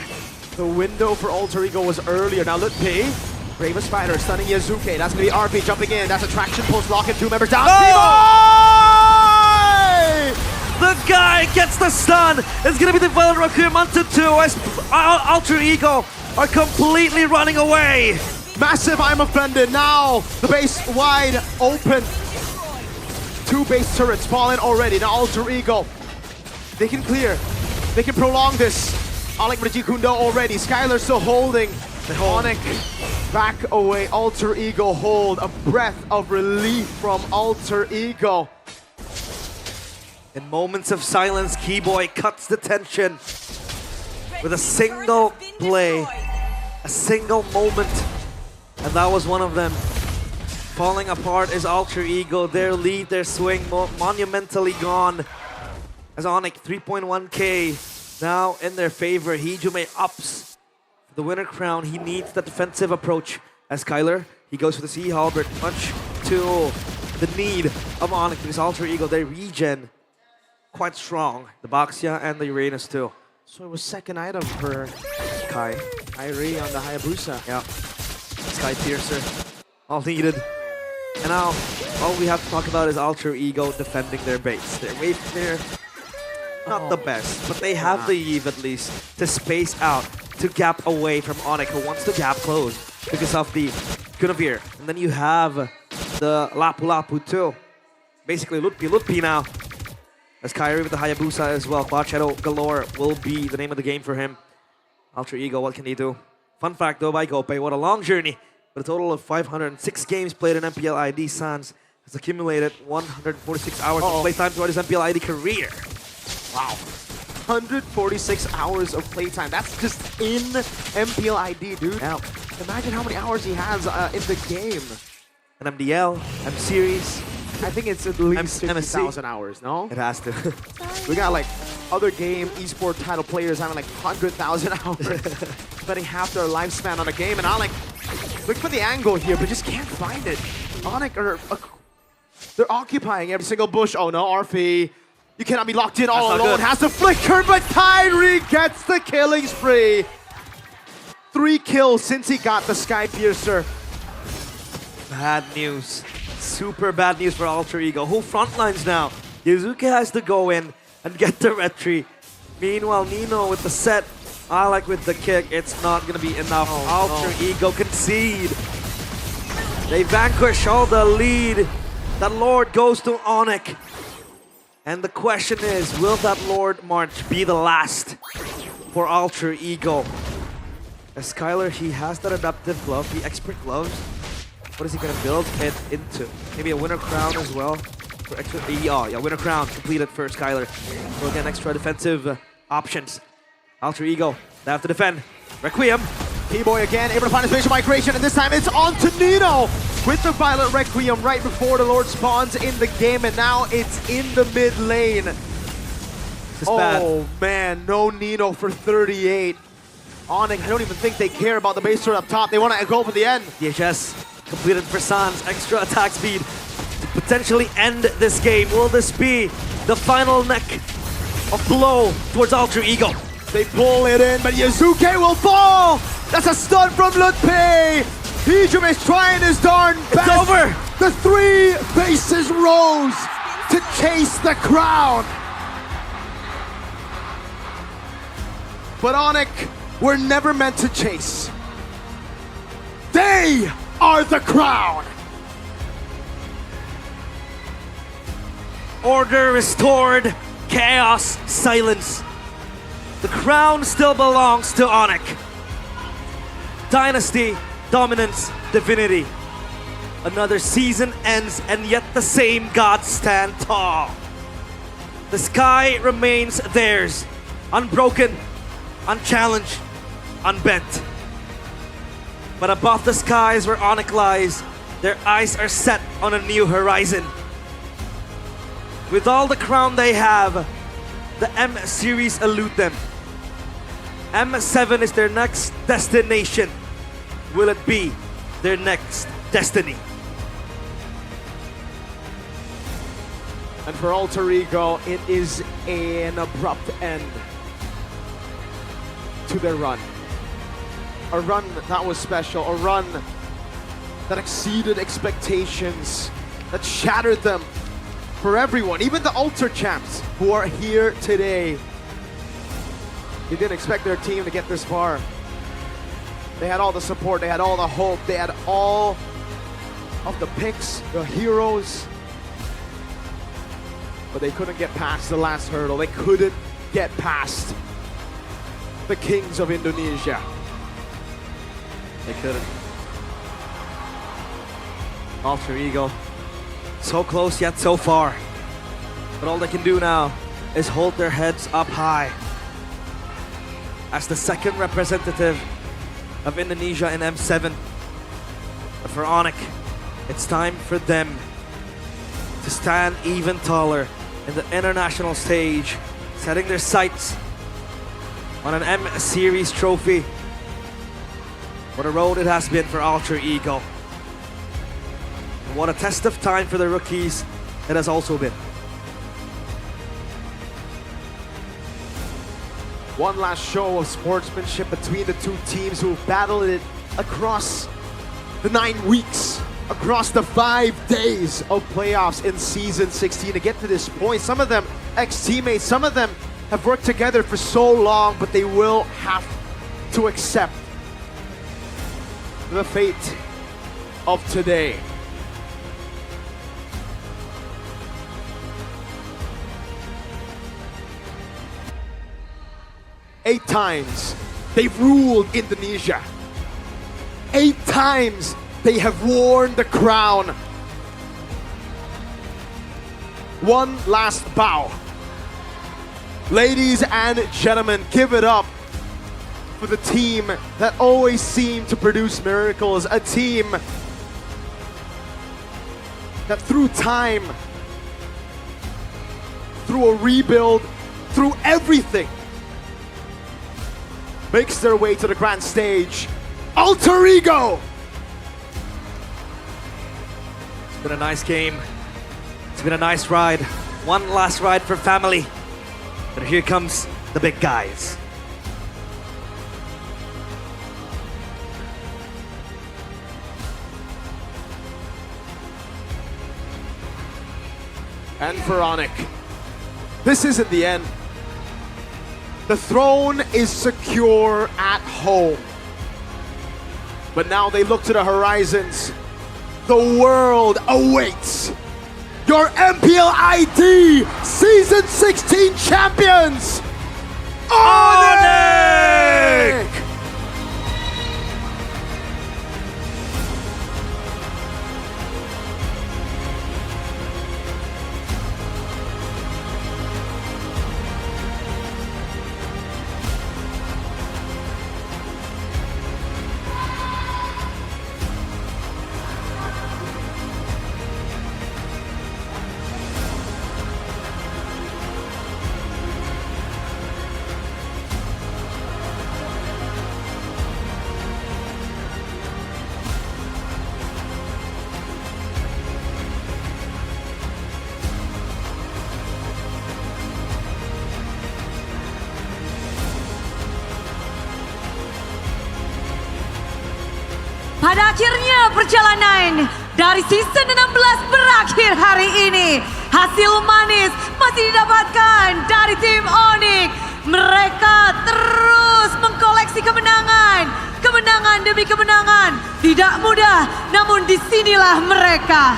The window for Alter Ego was earlier. Now Lutpi, Bravest Spider stunning Yazuke. That's going to be RP jumping in. That's a traction post lock and 2 members down. The guy gets the stun. It's going to be the Violent Requiem onto 2 as Alter Ego are completely running away. Massive I'm offended. Now the base wide open. 2 base turrets fallen already. Now Alter Ego, they can clear. They can prolong this. Alec Raji Kundo already. Skylar still holding. ONIC back away. Alter Ego hold. A breath of relief from Alter Ego. In moments of silence, Keyboy cuts the tension with a single play, a single moment, and that was one of them. Falling apart is Alter Ego, their lead, their swing monumentally gone. As ONIC 3.1k now in their favor. Hijume ups the winner crown. He needs the defensive approach as Kyler. He goes for the Sea Halberd, much to the need of ONIC because Alter Ego, they regen quite strong. The Baxia and the Uranus too. So it was second item for Kai. Kyrie on the Hayabusa. Yeah. Sky Piercer. All needed. And now, all we have to talk about is Alter Ego defending their base. Their wave clear, not the best, but they have the Eve at least to space out, to gap away from ONIC, who wants to gap close because of the Guinevere. And then you have the Lapu Lapu too. Basically, Lutpi now. As Kyrie with the Hayabusa as well. Cloud Shadow galore will be the name of the game for him. Alter Ego, what can he do? Fun fact though by Gope, what a long journey. With a total of 506 games played in MPL ID, Sans has accumulated 146 hours of playtime throughout his MPL ID career. Wow. 146 hours of playtime. That's just in MPL ID, dude. Yeah. Imagine how many hours he has in the game. An MDL, M-Series. I think it's at least 50,000 hours, no? It has to. We got like other game esport title players having like 100,000 hours. Spending half their lifespan on a game, and Alec look for the angle here, but just can't find it. ONIC are they're occupying every single bush. Oh no, RP. You cannot be locked in all alone. Has the flicker, but Kyrie gets the killing spree. 3 kills since he got the Sky Piercer. Bad news. Super bad news for Alter Ego, who frontlines now. Yuzuki has to go in and get the retry. Meanwhile, Nino with the set, Alec with the kick. It's not going to be enough. Alter Ego concede. They vanquish all the lead. That Lord goes to ONIC. And the question is, will that Lord March be the last for Alter Ego? As Skylar, he has that adaptive glove, the expert gloves. What is he gonna build it into? Maybe a winner crown as well? For extra, yeah, winner crown completed first, Kyler. So again, extra defensive options. Alter Ego, they have to defend. Requiem. P-Boy again, able to find a spatial migration, and this time it's on to Nino with the Violet Requiem right before the Lord spawns in the game, and now it's in the mid lane. Oh man, no Nino for 38. ONIC, I don't even think they care about the base turret up top. They want to go for the end. DHS completed for Sans extra attack speed to potentially end this game. Will this be the final neck of blow towards Alter Ego? They pull it in, but Yazuke will fall! That's a stun from Lutpe! Hijum is trying his darn best! It's over! The 3 bases rose to chase the crown! But ONIC were never meant to chase. They are the crown! Order restored, chaos, silence. The crown still belongs to ONIC. Dynasty, dominance, divinity. Another season ends and yet the same gods stand tall. The sky remains theirs, unbroken, unchallenged, unbent. But above the skies where ONIC lies, their eyes are set on a new horizon. With all the crown they have, the M series elude them. M7 is their next destination. Will it be their next destiny? And for Alter Ego, it is an abrupt end to their run. A run that was special, a run that exceeded expectations, that shattered them for everyone, even the Alter champs who are here today. They didn't expect their team to get this far. They had all the support, they had all the hope, they had all of the picks, the heroes, but they couldn't get past the last hurdle. They couldn't get past the kings of Indonesia. They couldn't. Alter Ego, so close yet so far. But all they can do now is hold their heads up high. As the second representative of Indonesia in M7. But for ONIC, it's time for them to stand even taller in the international stage, setting their sights on an M Series trophy. What a road it has been for Alter Ego. And what a test of time for the rookies it has also been. One last show of sportsmanship between the two teams who battled it across the 9 weeks, across the 5 days of playoffs in Season 16 to get to this point. Some of them ex-teammates, some of them have worked together for so long, but they will have to accept the fate of today. Eight times they've ruled Indonesia. 8 times they have worn the crown. One last bow. Ladies and gentlemen, give it up for the team that always seemed to produce miracles. A team that through time, through a rebuild, through everything, makes their way to the grand stage. Alter Ego! It's been a nice game. It's been a nice ride. One last ride for family. But here comes the big guys. And for ONIC, this isn't the end. The throne is secure at home. But now they look to the horizons. The world awaits. Your MPL ID Season 16 champions, ONIC! pada akhirnya perjalanan dari season 16 berakhir hari ini. Hasil manis masih didapatkan dari tim ONIC. Mereka terus mengkoleksi kemenangan. Kemenangan demi kemenangan. Tidak mudah, namun disinilah mereka.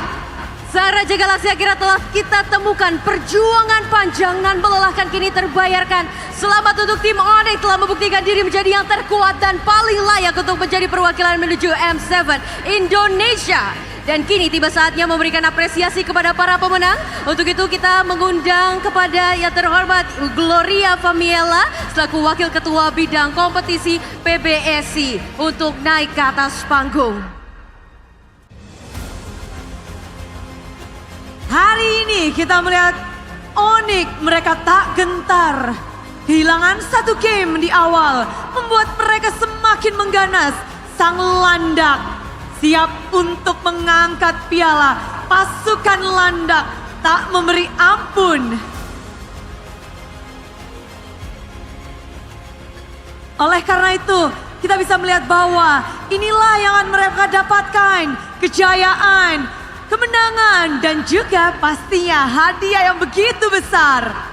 Sang Raja Galaksi akhirnya telah kita temukan. Perjuangan panjang dan melelahkan kini terbayarkan. Selamat untuk tim ONIC telah membuktikan diri menjadi yang terkuat dan paling layak untuk menjadi perwakilan menuju M7 Indonesia. Dan kini tiba saatnya memberikan apresiasi kepada para pemenang. Untuk itu kita mengundang kepada yang terhormat Gloria Famiella selaku Wakil Ketua Bidang Kompetisi PBSI untuk naik ke atas panggung. Hari ini kita melihat ONIC mereka tak gentar. Kehilangan satu game di awal membuat mereka semakin mengganas. Sang landak siap untuk mengangkat piala. Pasukan landak tak memberi ampun. Oleh karena itu kita bisa melihat bahwa inilah yang akan mereka dapatkan. Kejayaan, kemenangan, dan juga pastinya hadiah yang begitu besar.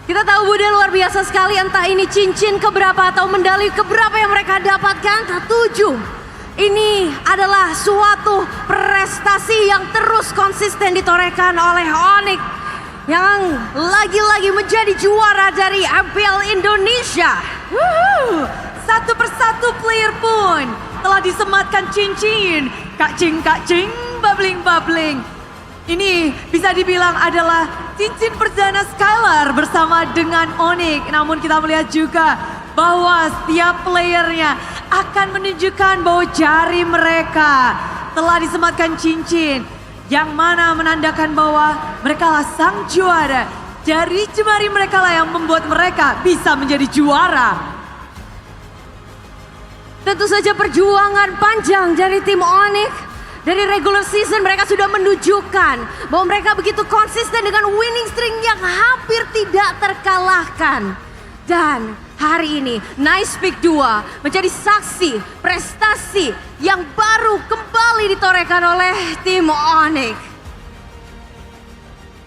Kita tahu Bunda luar biasa sekali, entah ini cincin keberapa atau medali keberapa yang mereka dapatkan, tak tujuh. Ini adalah suatu prestasi yang terus konsisten ditorehkan oleh ONIC yang lagi-lagi menjadi juara dari MPL Indonesia. Satu persatu player pun telah disematkan cincin. Kacing-kacing, babling-babling. Ini bisa dibilang adalah cincin perdana Skylar bersama dengan ONIC. Namun kita melihat juga bahwa setiap playernya akan menunjukkan bahwa jari mereka telah disematkan cincin. Yang mana menandakan bahwa mereka lah sang juara. Jari jemari mereka lah yang membuat mereka bisa menjadi juara. Tentu saja perjuangan panjang dari tim ONIC. Dari regular season mereka sudah menunjukkan bahwa mereka begitu konsisten dengan winning streak yang hampir tidak terkalahkan. Dan hari ini Nice Pick 2 menjadi saksi prestasi yang baru kembali ditorehkan oleh tim ONIC.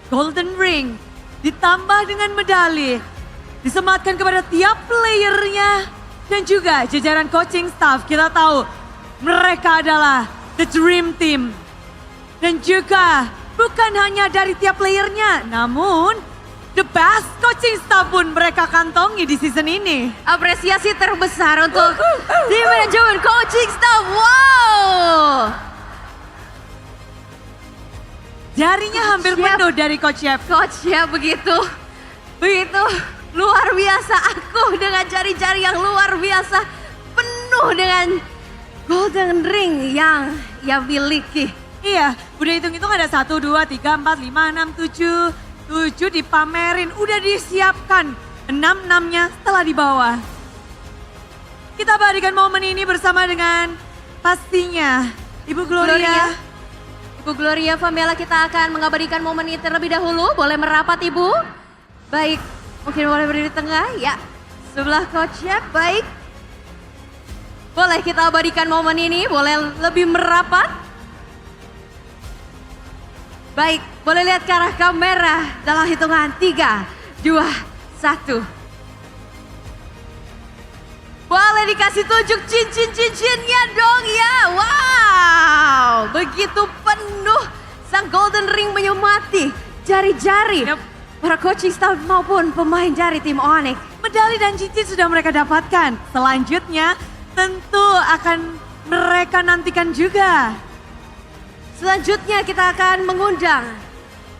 Golden Ring ditambah dengan medali disematkan kepada tiap playernya dan juga jajaran coaching staff. Kita tahu mereka adalah The Dream Team. Dan juga bukan hanya dari tiap playernya, namun the best coaching staff pun mereka kantongi di season ini. Apresiasi terbesar untuk tim manajemen coaching staff. Wow! Jarinya hampir penuh dari Coach Yap. Coach Yap begitu luar biasa. Aku dengan jari-jari yang luar biasa penuh dengan Golden Ring yang miliki. Iya, udah hitung-hitung ada 1, 2, 3, 4, 5, 6, 7 dipamerin, udah disiapkan. 6-6-nya setelah di bawah. Kita abadikan momen ini bersama dengan pastinya Ibu Gloria. Ibu Gloria Famiella, kita akan mengabadikan momen ini terlebih dahulu. Boleh merapat Ibu? Baik, mungkin boleh berdiri di tengah. Ya, sebelah Coach Yap, baik. Boleh kita abadikan momen ini, boleh lebih merapat. Baik, boleh lihat ke arah kamera dalam hitungan 3, 2, 1. Boleh dikasih tunjuk cincin-cincinnya dong ya. Wow, begitu penuh sang Golden Ring menyemati jari-jari para coaching staff maupun pemain dari tim ONIC. Medali dan cincin sudah mereka dapatkan. Selanjutnya tentu akan mereka nantikan juga. Selanjutnya kita akan mengundang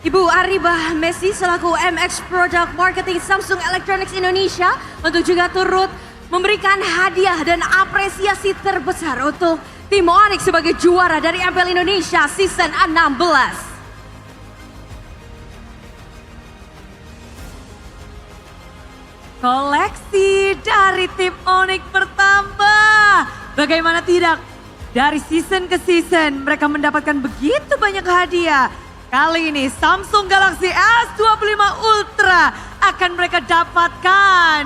Ibu Aribah Messi selaku MX Product Marketing Samsung Electronics Indonesia untuk juga turut memberikan hadiah dan apresiasi terbesar untuk tim ONIC sebagai juara dari MPL Indonesia Season 16. Koleksi dari tim ONIC bertambah. Bagaimana tidak? Dari season ke season mereka mendapatkan begitu banyak hadiah. Kali ini Samsung Galaxy S25 Ultra akan mereka dapatkan.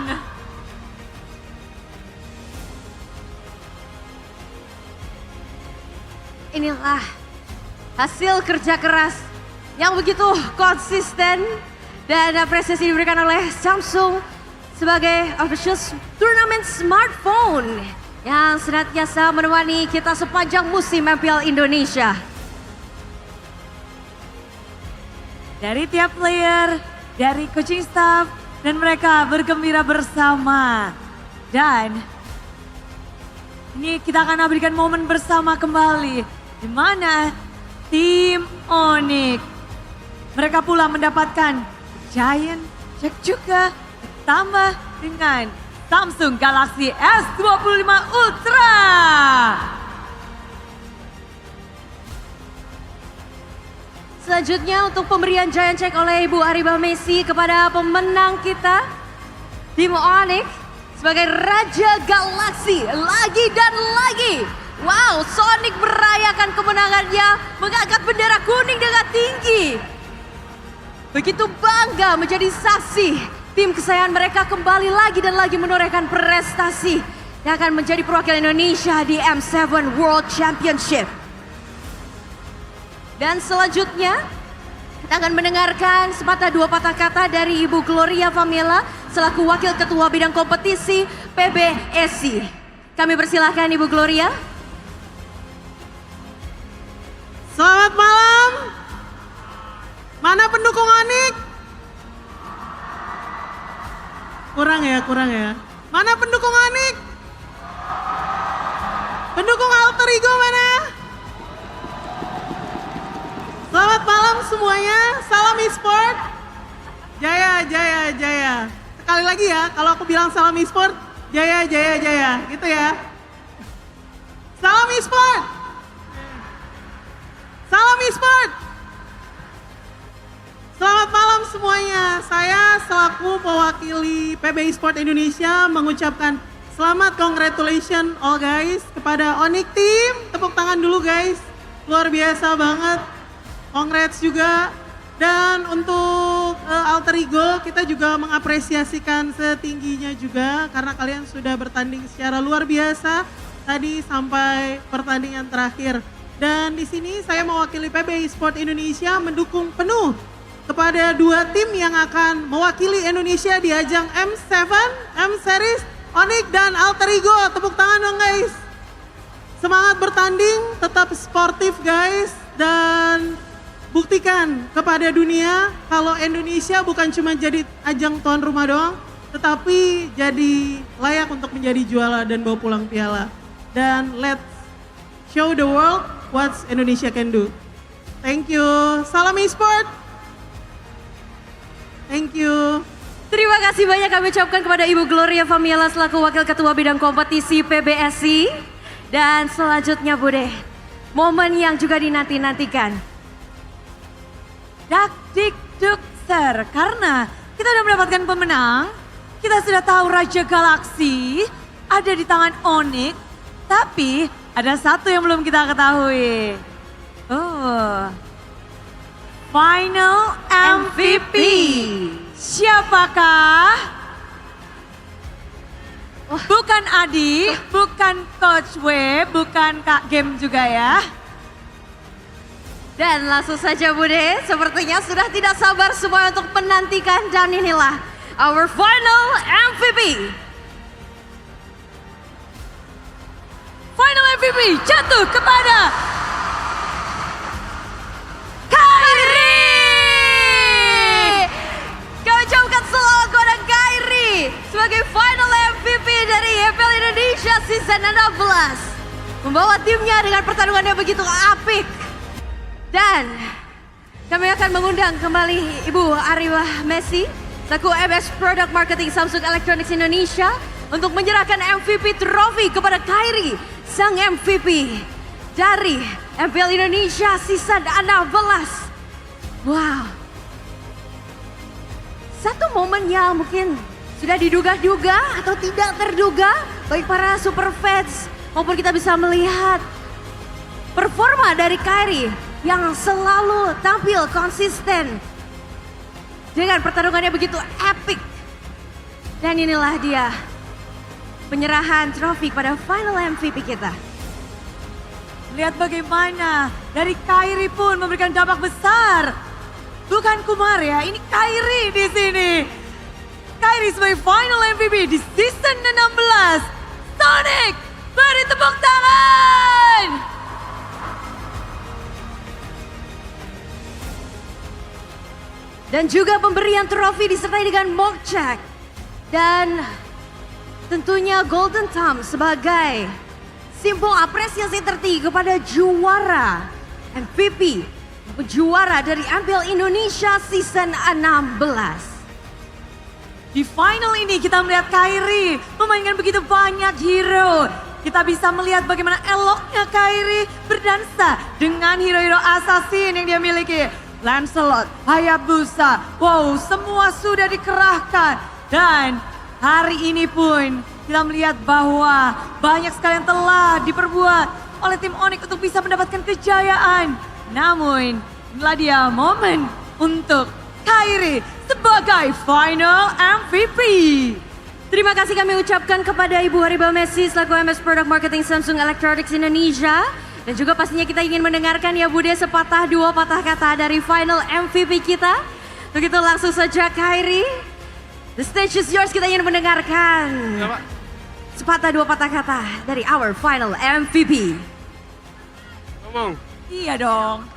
hasil kerja keras yang begitu konsisten dan apresiasi diberikan oleh Samsung sebagai official turnamen smartphone yang senantiasa menemani kita sepanjang musim MPL Indonesia. Dari tiap player, dari coaching staff, dan mereka bergembira bersama. Dan ini kita akan berikan momen bersama kembali, di mana tim ONIC, mereka pula mendapatkan Giant Jack juga, ditambah dengan Samsung Galaxy S25 Ultra. Selanjutnya untuk pemberian Giant Check oleh Ibu Ariba Messi kepada pemenang kita, tim ONIC sebagai Raja Galaxy lagi dan lagi. Wow, Sonic merayakan kemenangannya, mengangkat bendera kuning dengan tinggi. Begitu bangga menjadi saksi tim kesayangan mereka kembali lagi dan lagi menorehkan prestasi yang akan menjadi perwakilan Indonesia di M7 World Championship. Dan selanjutnya kita akan mendengarkan sepatah dua patah kata dari Ibu Gloria Famela selaku Wakil Ketua Bidang Kompetisi PBSI. Kami persilahkan Ibu Gloria. Selamat malam. Mana pendukung ONIC? Kurang ya. Mana pendukung ONIC? Pendukung Alter Ego mana? Selamat malam semuanya, salam e-sport. Jaya, jaya, jaya. Sekali lagi ya, kalau aku bilang salam e-sport, jaya, jaya, jaya. Gitu ya. Salam e-sport. Salam e-sport. Selamat malam semuanya. Saya selaku mewakili PB Sport Indonesia mengucapkan selamat congratulations all guys kepada ONIC team. Tepuk tangan dulu guys. Luar biasa banget. Congrats juga. Dan untuk Alter Ego kita juga mengapresiasikan setingginya juga karena kalian sudah bertanding secara luar biasa tadi sampai pertandingan terakhir. Dan di sini saya mewakili PB Sport Indonesia mendukung penuh kepada dua tim yang akan mewakili Indonesia di ajang M7, M-Series, ONIC dan Alter Ego. Tepuk tangan dong guys. Semangat bertanding, tetap sportif guys. Dan buktikan kepada dunia kalau Indonesia bukan cuma jadi ajang tuan rumah doang, tetapi jadi layak untuk menjadi juara dan bawa pulang piala. Dan let's show the world what Indonesia can do. Thank you. Salam e-sport. Thank you. Terima kasih banyak kami ucapkan kepada Ibu Gloria Famela selaku Wakil Ketua Bidang Kompetisi PBSI. Dan selanjutnya Bude, momen yang juga dinanti-nantikan. Dak dik duk ser, karena kita sudah mendapatkan pemenang, kita sudah tahu Raja Galaxy ada di tangan ONIC, tapi ada satu yang belum kita ketahui. Final MVP. Siapakah? Bukan Adi, bukan Coach W, bukan Kak Game juga ya. Dan langsung saja Bude, sepertinya sudah tidak sabar semua untuk menantikan dan inilah our final MVP. Final MVP jatuh kepada Kairi. Kami ucapkan selamat kepada Kairi sebagai final MVP dari MPL Indonesia Season 16. Membawa timnya dengan pertarungan yang begitu apik. Dan kami akan mengundang kembali Ibu Ariwa Messi selaku MS Product Marketing Samsung Electronics Indonesia untuk menyerahkan MVP Trophy kepada Kairi, sang MVP dari MPL Indonesia Season 16. Wow. Satu momen yang mungkin sudah diduga-duga atau tidak terduga baik para super fans maupun kita bisa melihat performa dari Kairi yang selalu tampil konsisten dengan pertarungannya begitu epic. Dan inilah dia penyerahan trofi pada final MVP kita. Lihat bagaimana dari Kairi pun memberikan dampak besar. Bukan Kumar ya, ini Kairi di sini. Kairi sebagai final MVP di season 16. Sonic, beri tepuk tangan. Dan juga pemberian trofi disertai dengan mock check. Dan tentunya Golden Thumb sebagai simbol apresiasi tertinggi kepada juara MVP, juara dari MPL Indonesia season 16. Di final ini kita melihat Kairi memainkan begitu banyak hero. Kita bisa melihat bagaimana eloknya Kairi berdansa dengan hero-hero assassin yang dia miliki. Lancelot, Hayabusa, wow, semua sudah dikerahkan. Dan hari ini pun kita melihat bahwa banyak sekali yang telah diperbuat oleh tim ONIC untuk bisa mendapatkan kejayaan. Namun, inilah dia momen untuk Kairi sebagai final MVP. Terima kasih kami ucapkan kepada Ibu Haribal Messi selaku MS Product Marketing Samsung Electronics Indonesia. Dan juga pastinya kita ingin mendengarkan ya Bude sepatah dua patah kata dari final MVP kita. Begitu langsung saja Kairi. The stage is yours, kita ingin mendengarkan sepatah dua patah kata dari our final MVP. Ngomong. Iya dong.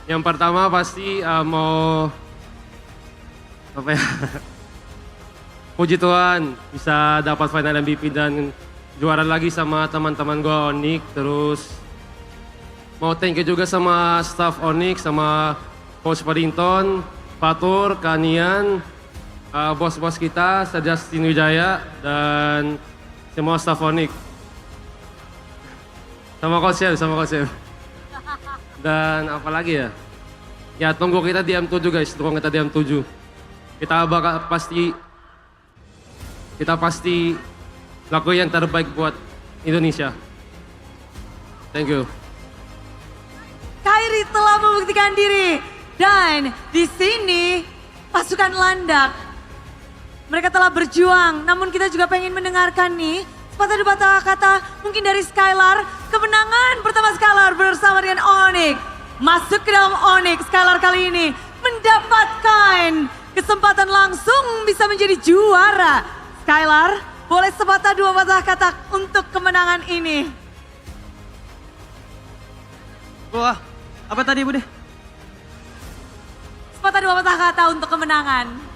Yang pertama pasti mau apa ya? Puji Tuhan bisa dapat final MVP dan juara lagi sama teman-teman gue ONIC. Terus mau thank you juga sama staff ONIC, sama Coach Paddington, Fatur, Kanian, bos-bos kita, Sir Justin Wijaya, dan semua staff ONIC. Sama Coach Chef. Dan apa lagi ya? Ya tunggu kita di M7 guys, tunggu kita di M7. Kita pasti lakuin yang terbaik buat Indonesia. Thank you. Kairi telah membuktikan diri dan di sini pasukan landak. Mereka telah berjuang, namun kita juga pengen mendengarkan nih sepatah kata mungkin dari Skylar. Kemenangan pertama Skylar bersama dengan ONIC. Masuk ke dalam ONIC, Skylar kali ini mendapatkan kesempatan langsung bisa menjadi juara. Skylar, boleh sepatah dua patah kata untuk kemenangan ini. Wah, apa tadi Bude? Sepatah dua patah kata untuk kemenangan.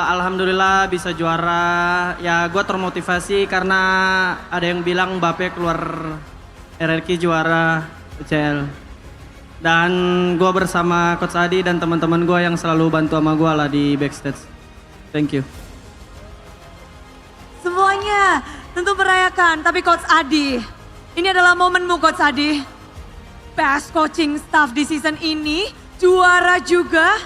Alhamdulillah bisa juara. Ya gue termotivasi karena ada yang bilang Mbappe keluar RRQ juara UCL. Dan gue bersama Coach Adi dan teman-teman gue yang selalu bantu sama gue lah di backstage. Thank you. Semuanya tentu merayakan, tapi Coach Adi, ini adalah momenmu Coach Adi. Best coaching staff di season ini, juara juga.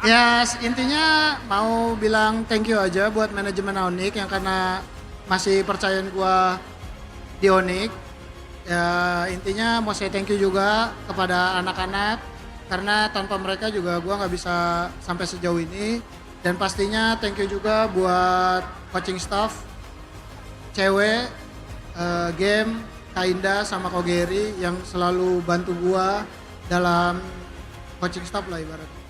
Ya intinya mau bilang thank you aja buat manajemen ONIC yang karena masih percayain gua di ONIC. Ya intinya mau say thank you juga kepada anak-anak karena tanpa mereka juga gua nggak bisa sampai sejauh ini. Dan pastinya thank you juga buat coaching staff, cewek, game, Kainda sama Kogeri yang selalu bantu gua dalam coaching staff lah ibaratnya.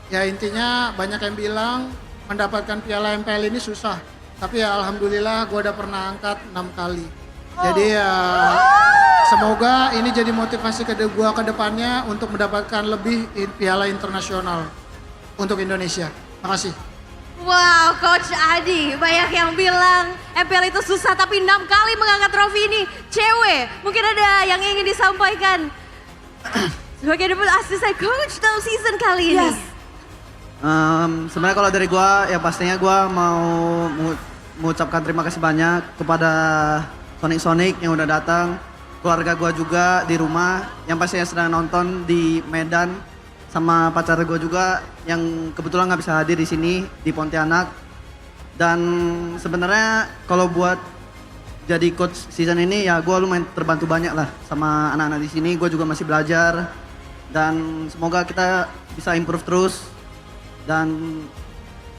Ya intinya banyak yang bilang mendapatkan piala MPL ini susah. Tapi ya alhamdulillah gua udah pernah angkat 6 kali. Jadi ya semoga ini jadi motivasi gua ke depannya untuk mendapatkan lebih piala internasional untuk Indonesia. Makasih. Wow, Coach Adi, banyak yang bilang MPL itu susah tapi 6 kali mengangkat trofi ini. Cewek, mungkin ada yang ingin disampaikan sebagai debut asisten coach dalam season kali ini. Sebenarnya kalau dari gua ya pastinya gua mau mengucapkan terima kasih banyak kepada Sonic yang udah datang, keluarga gua juga di rumah yang pastinya sedang nonton di Medan, sama pacar gue juga yang kebetulan nggak bisa hadir di sini di Pontianak. Dan sebenarnya kalau buat jadi coach season ini ya gue lumayan terbantu banyak lah sama anak-anak di sini. Gue juga masih belajar dan semoga kita bisa improve terus. Dan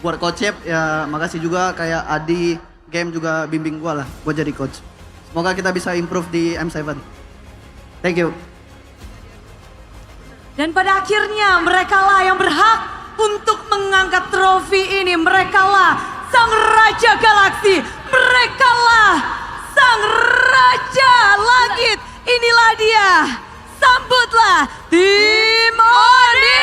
buat coach Chef ya makasih juga kayak Adi game juga bimbing gue lah buat jadi coach. Semoga kita bisa improve di M7. Thank you. Dan pada akhirnya merekalah yang berhak untuk mengangkat trofi ini. Merekalah sang Raja Galaksi. Merekalah sang Raja Langit. Inilah dia. Sambutlah tim ONIC.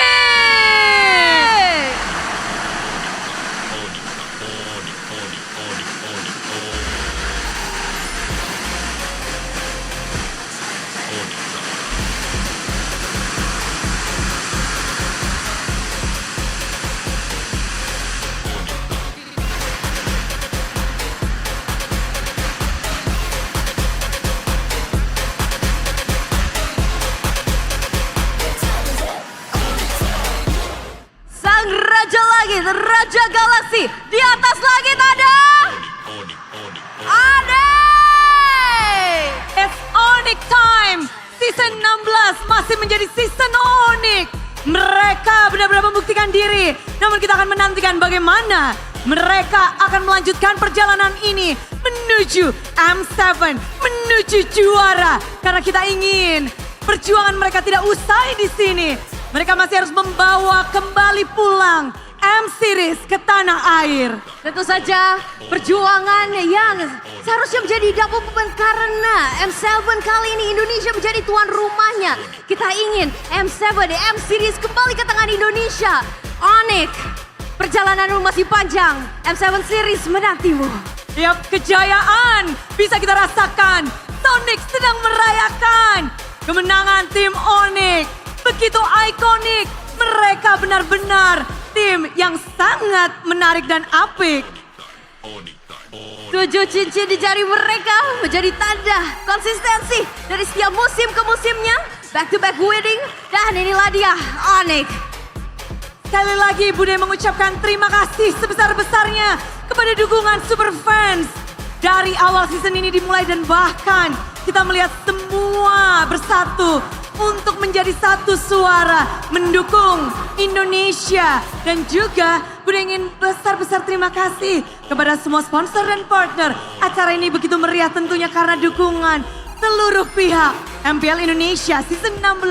Raja Galaksi, di atas langit ada It's ONIC time. Season 16 masih menjadi season ONIC. Mereka benar-benar membuktikan diri. Namun kita akan menantikan bagaimana mereka akan melanjutkan perjalanan ini menuju M7, menuju juara. Karena kita ingin perjuangan mereka tidak usai di sini. Mereka masih harus membawa kembali pulang M-Series ke tanah air. Tentu saja perjuangan yang seharusnya menjadi double beban karena M7 kali ini Indonesia menjadi tuan rumahnya. Kita ingin M7 di M-Series kembali ke tangan Indonesia. ONIC, perjalananmu masih panjang. M7 Series menantimu. Tiap kejayaan bisa kita rasakan. Sonic sedang merayakan kemenangan tim ONIC. Begitu ikonik, mereka benar-benar tim yang sangat menarik dan apik. 7 cincin di jari mereka menjadi tanda konsistensi dari setiap musim ke musimnya. Back to back winning, dan inilah dia ONIC. Sekali lagi Bude mengucapkan terima kasih sebesar-besarnya kepada dukungan super fans. Dari awal season ini dimulai dan bahkan kita melihat semua bersatu untuk menjadi satu suara mendukung Indonesia. Dan juga Bude ingin besar-besar terima kasih kepada semua sponsor dan partner. Acara ini begitu meriah tentunya karena dukungan seluruh pihak. MPL Indonesia Season 16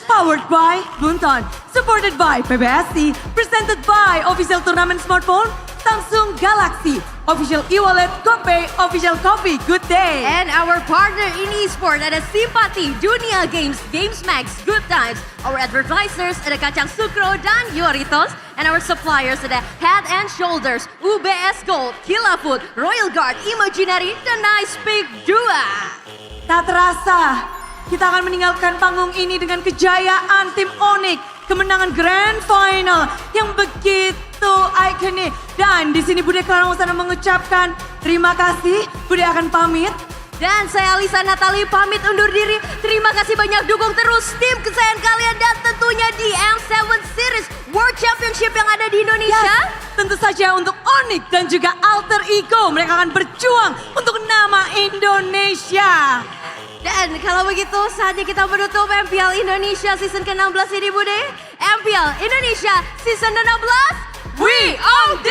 powered by Bunton, supported by PBSI, presented by Official Tournament Smartphone, Samsung Galaxy, Official e-wallet, GoPay, Official Coffee, Good Day. And our partner in eSport ada Simpati, Dunia Games, Games Max, Good Times. Our advertisers ada Kacang Sukro dan Yoritos. And our suppliers ada Head and Shoulders, UBS Gold, Killa Food, Royal Guard, Imaginary, dan Nice Pick 2. Tak terasa, kita akan meninggalkan panggung ini dengan kejayaan tim ONIC. Kemenangan Grand Final yang begitu ikonik. Dan di sini Bude Klarawasana mengucapkan terima kasih. Bude akan pamit. Dan saya Alisa Natali pamit undur diri. Terima kasih banyak, dukung terus tim kesayangan kalian dan tentunya di M7 Series World Championship yang ada di Indonesia. Tentu saja untuk ONIC dan juga Alter Ego, mereka akan berjuang untuk nama Indonesia. Dan kalau begitu saatnya kita menutup MPL Indonesia Season ke-16 ini Bude. MPL Indonesia Season 16, we OD!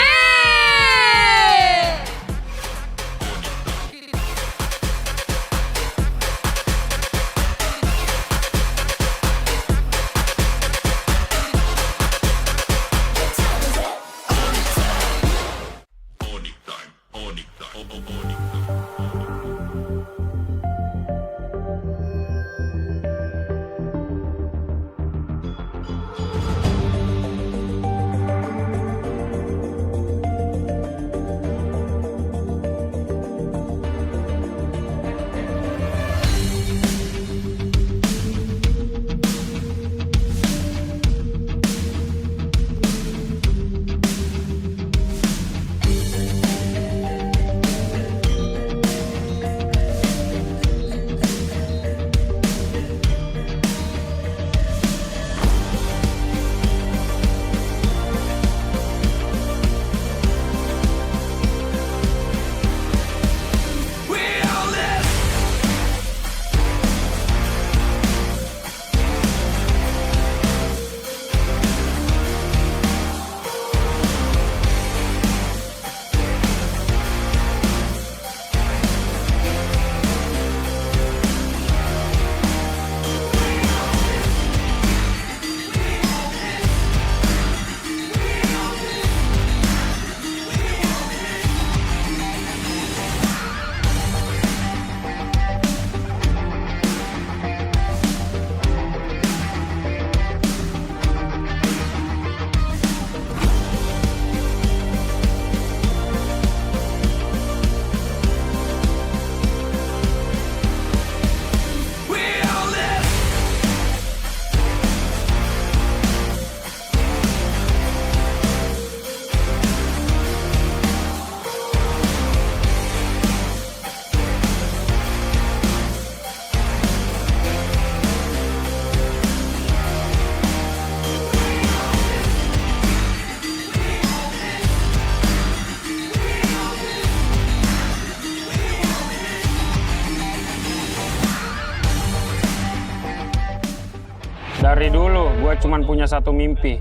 Dari dulu gue cuman punya satu mimpi,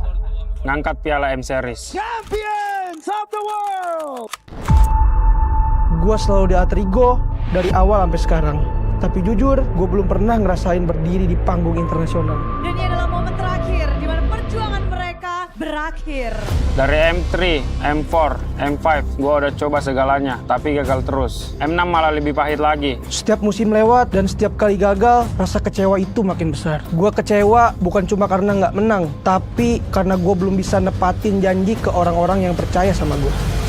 ngangkat piala M Series. Champions of the world. Gue selalu di alter ego dari awal sampai sekarang. Tapi jujur, gue belum pernah ngerasain berdiri di panggung internasional. Dan ini adalah momen terakhir di mana perjuangan mereka berakhir. Dari M3, M4, M5, gue udah coba segalanya, tapi gagal terus. M6 malah lebih pahit lagi. Setiap musim lewat dan setiap kali gagal, rasa kecewa itu makin besar. Gue kecewa bukan cuma karena nggak menang, tapi karena gue belum bisa nepatin janji ke orang-orang yang percaya sama gue.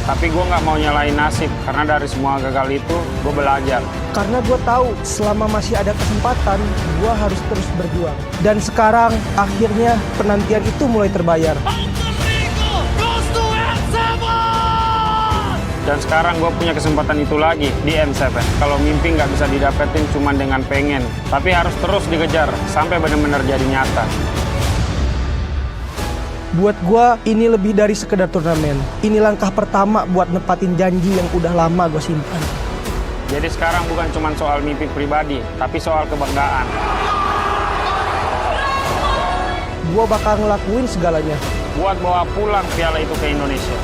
Tapi gue nggak mau nyalain nasib, karena dari semua gagal itu, gue belajar. Karena gue tahu selama masih ada kesempatan, gue harus terus berjuang. Dan sekarang, akhirnya penantian itu mulai terbayar. Dan sekarang gue punya kesempatan itu lagi di M7. Kalau mimpi nggak bisa didapetin cuma dengan pengen, tapi harus terus dikejar sampai benar-benar jadi nyata. Buat gue, ini lebih dari sekedar turnamen. Ini langkah pertama buat nepatin janji yang udah lama gue simpan. Jadi sekarang bukan cuma soal mimpi pribadi, tapi soal kebanggaan. Gue bakal ngelakuin segalanya. Buat bawa pulang piala itu ke Indonesia.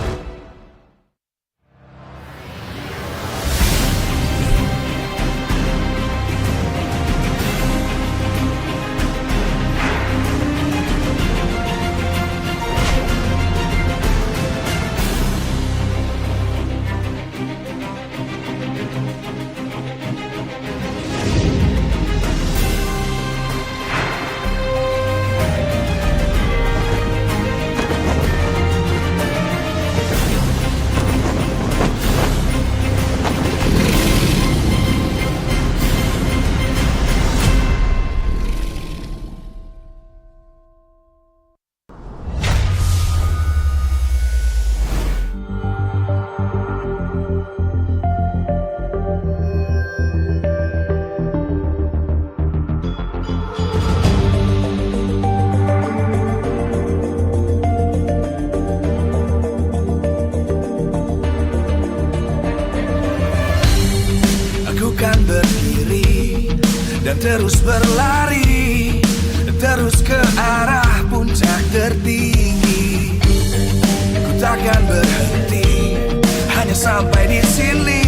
Terus berlari, terus ke arah puncak tertinggi. Ku takkan berhenti, hanya sampai di sini.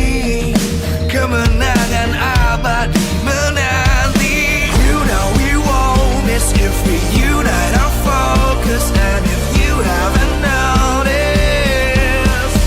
Kemenangan abadi menanti. You know we won't miss if we unite our focus. And if you haven't noticed,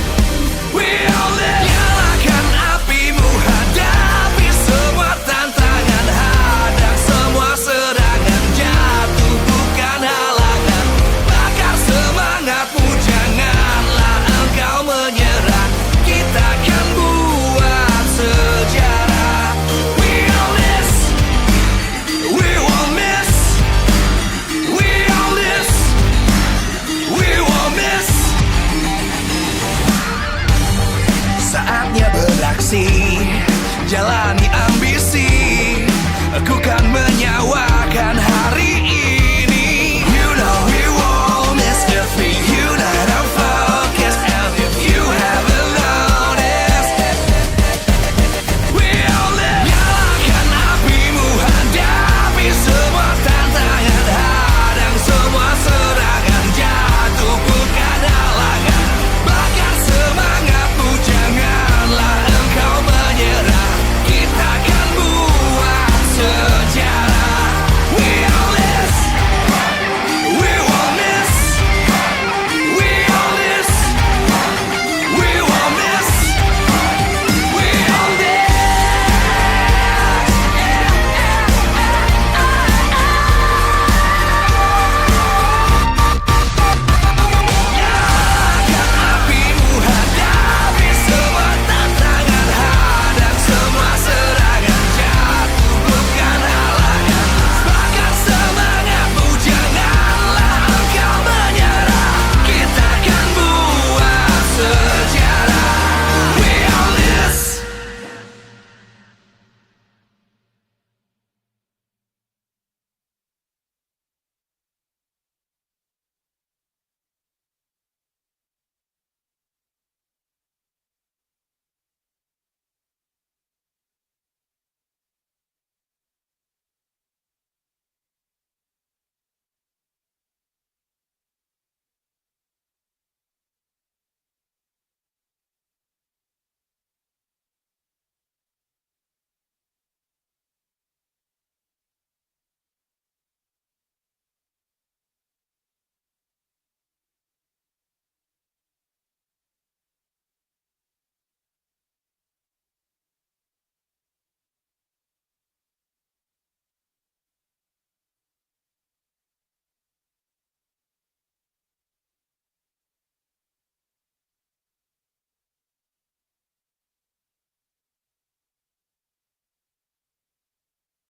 we all live. Nyalakan apimu, hadapi semua tantangan. Hadang semua serangan, jatuh bukan halangan. Bakar semangatmu, janganlah engkau menyerah. Kita akan buat sejarah. We all miss, we won't miss. We all miss, we won't miss. Saatnya beraksi, jalani ambisi. Aku kan menyawa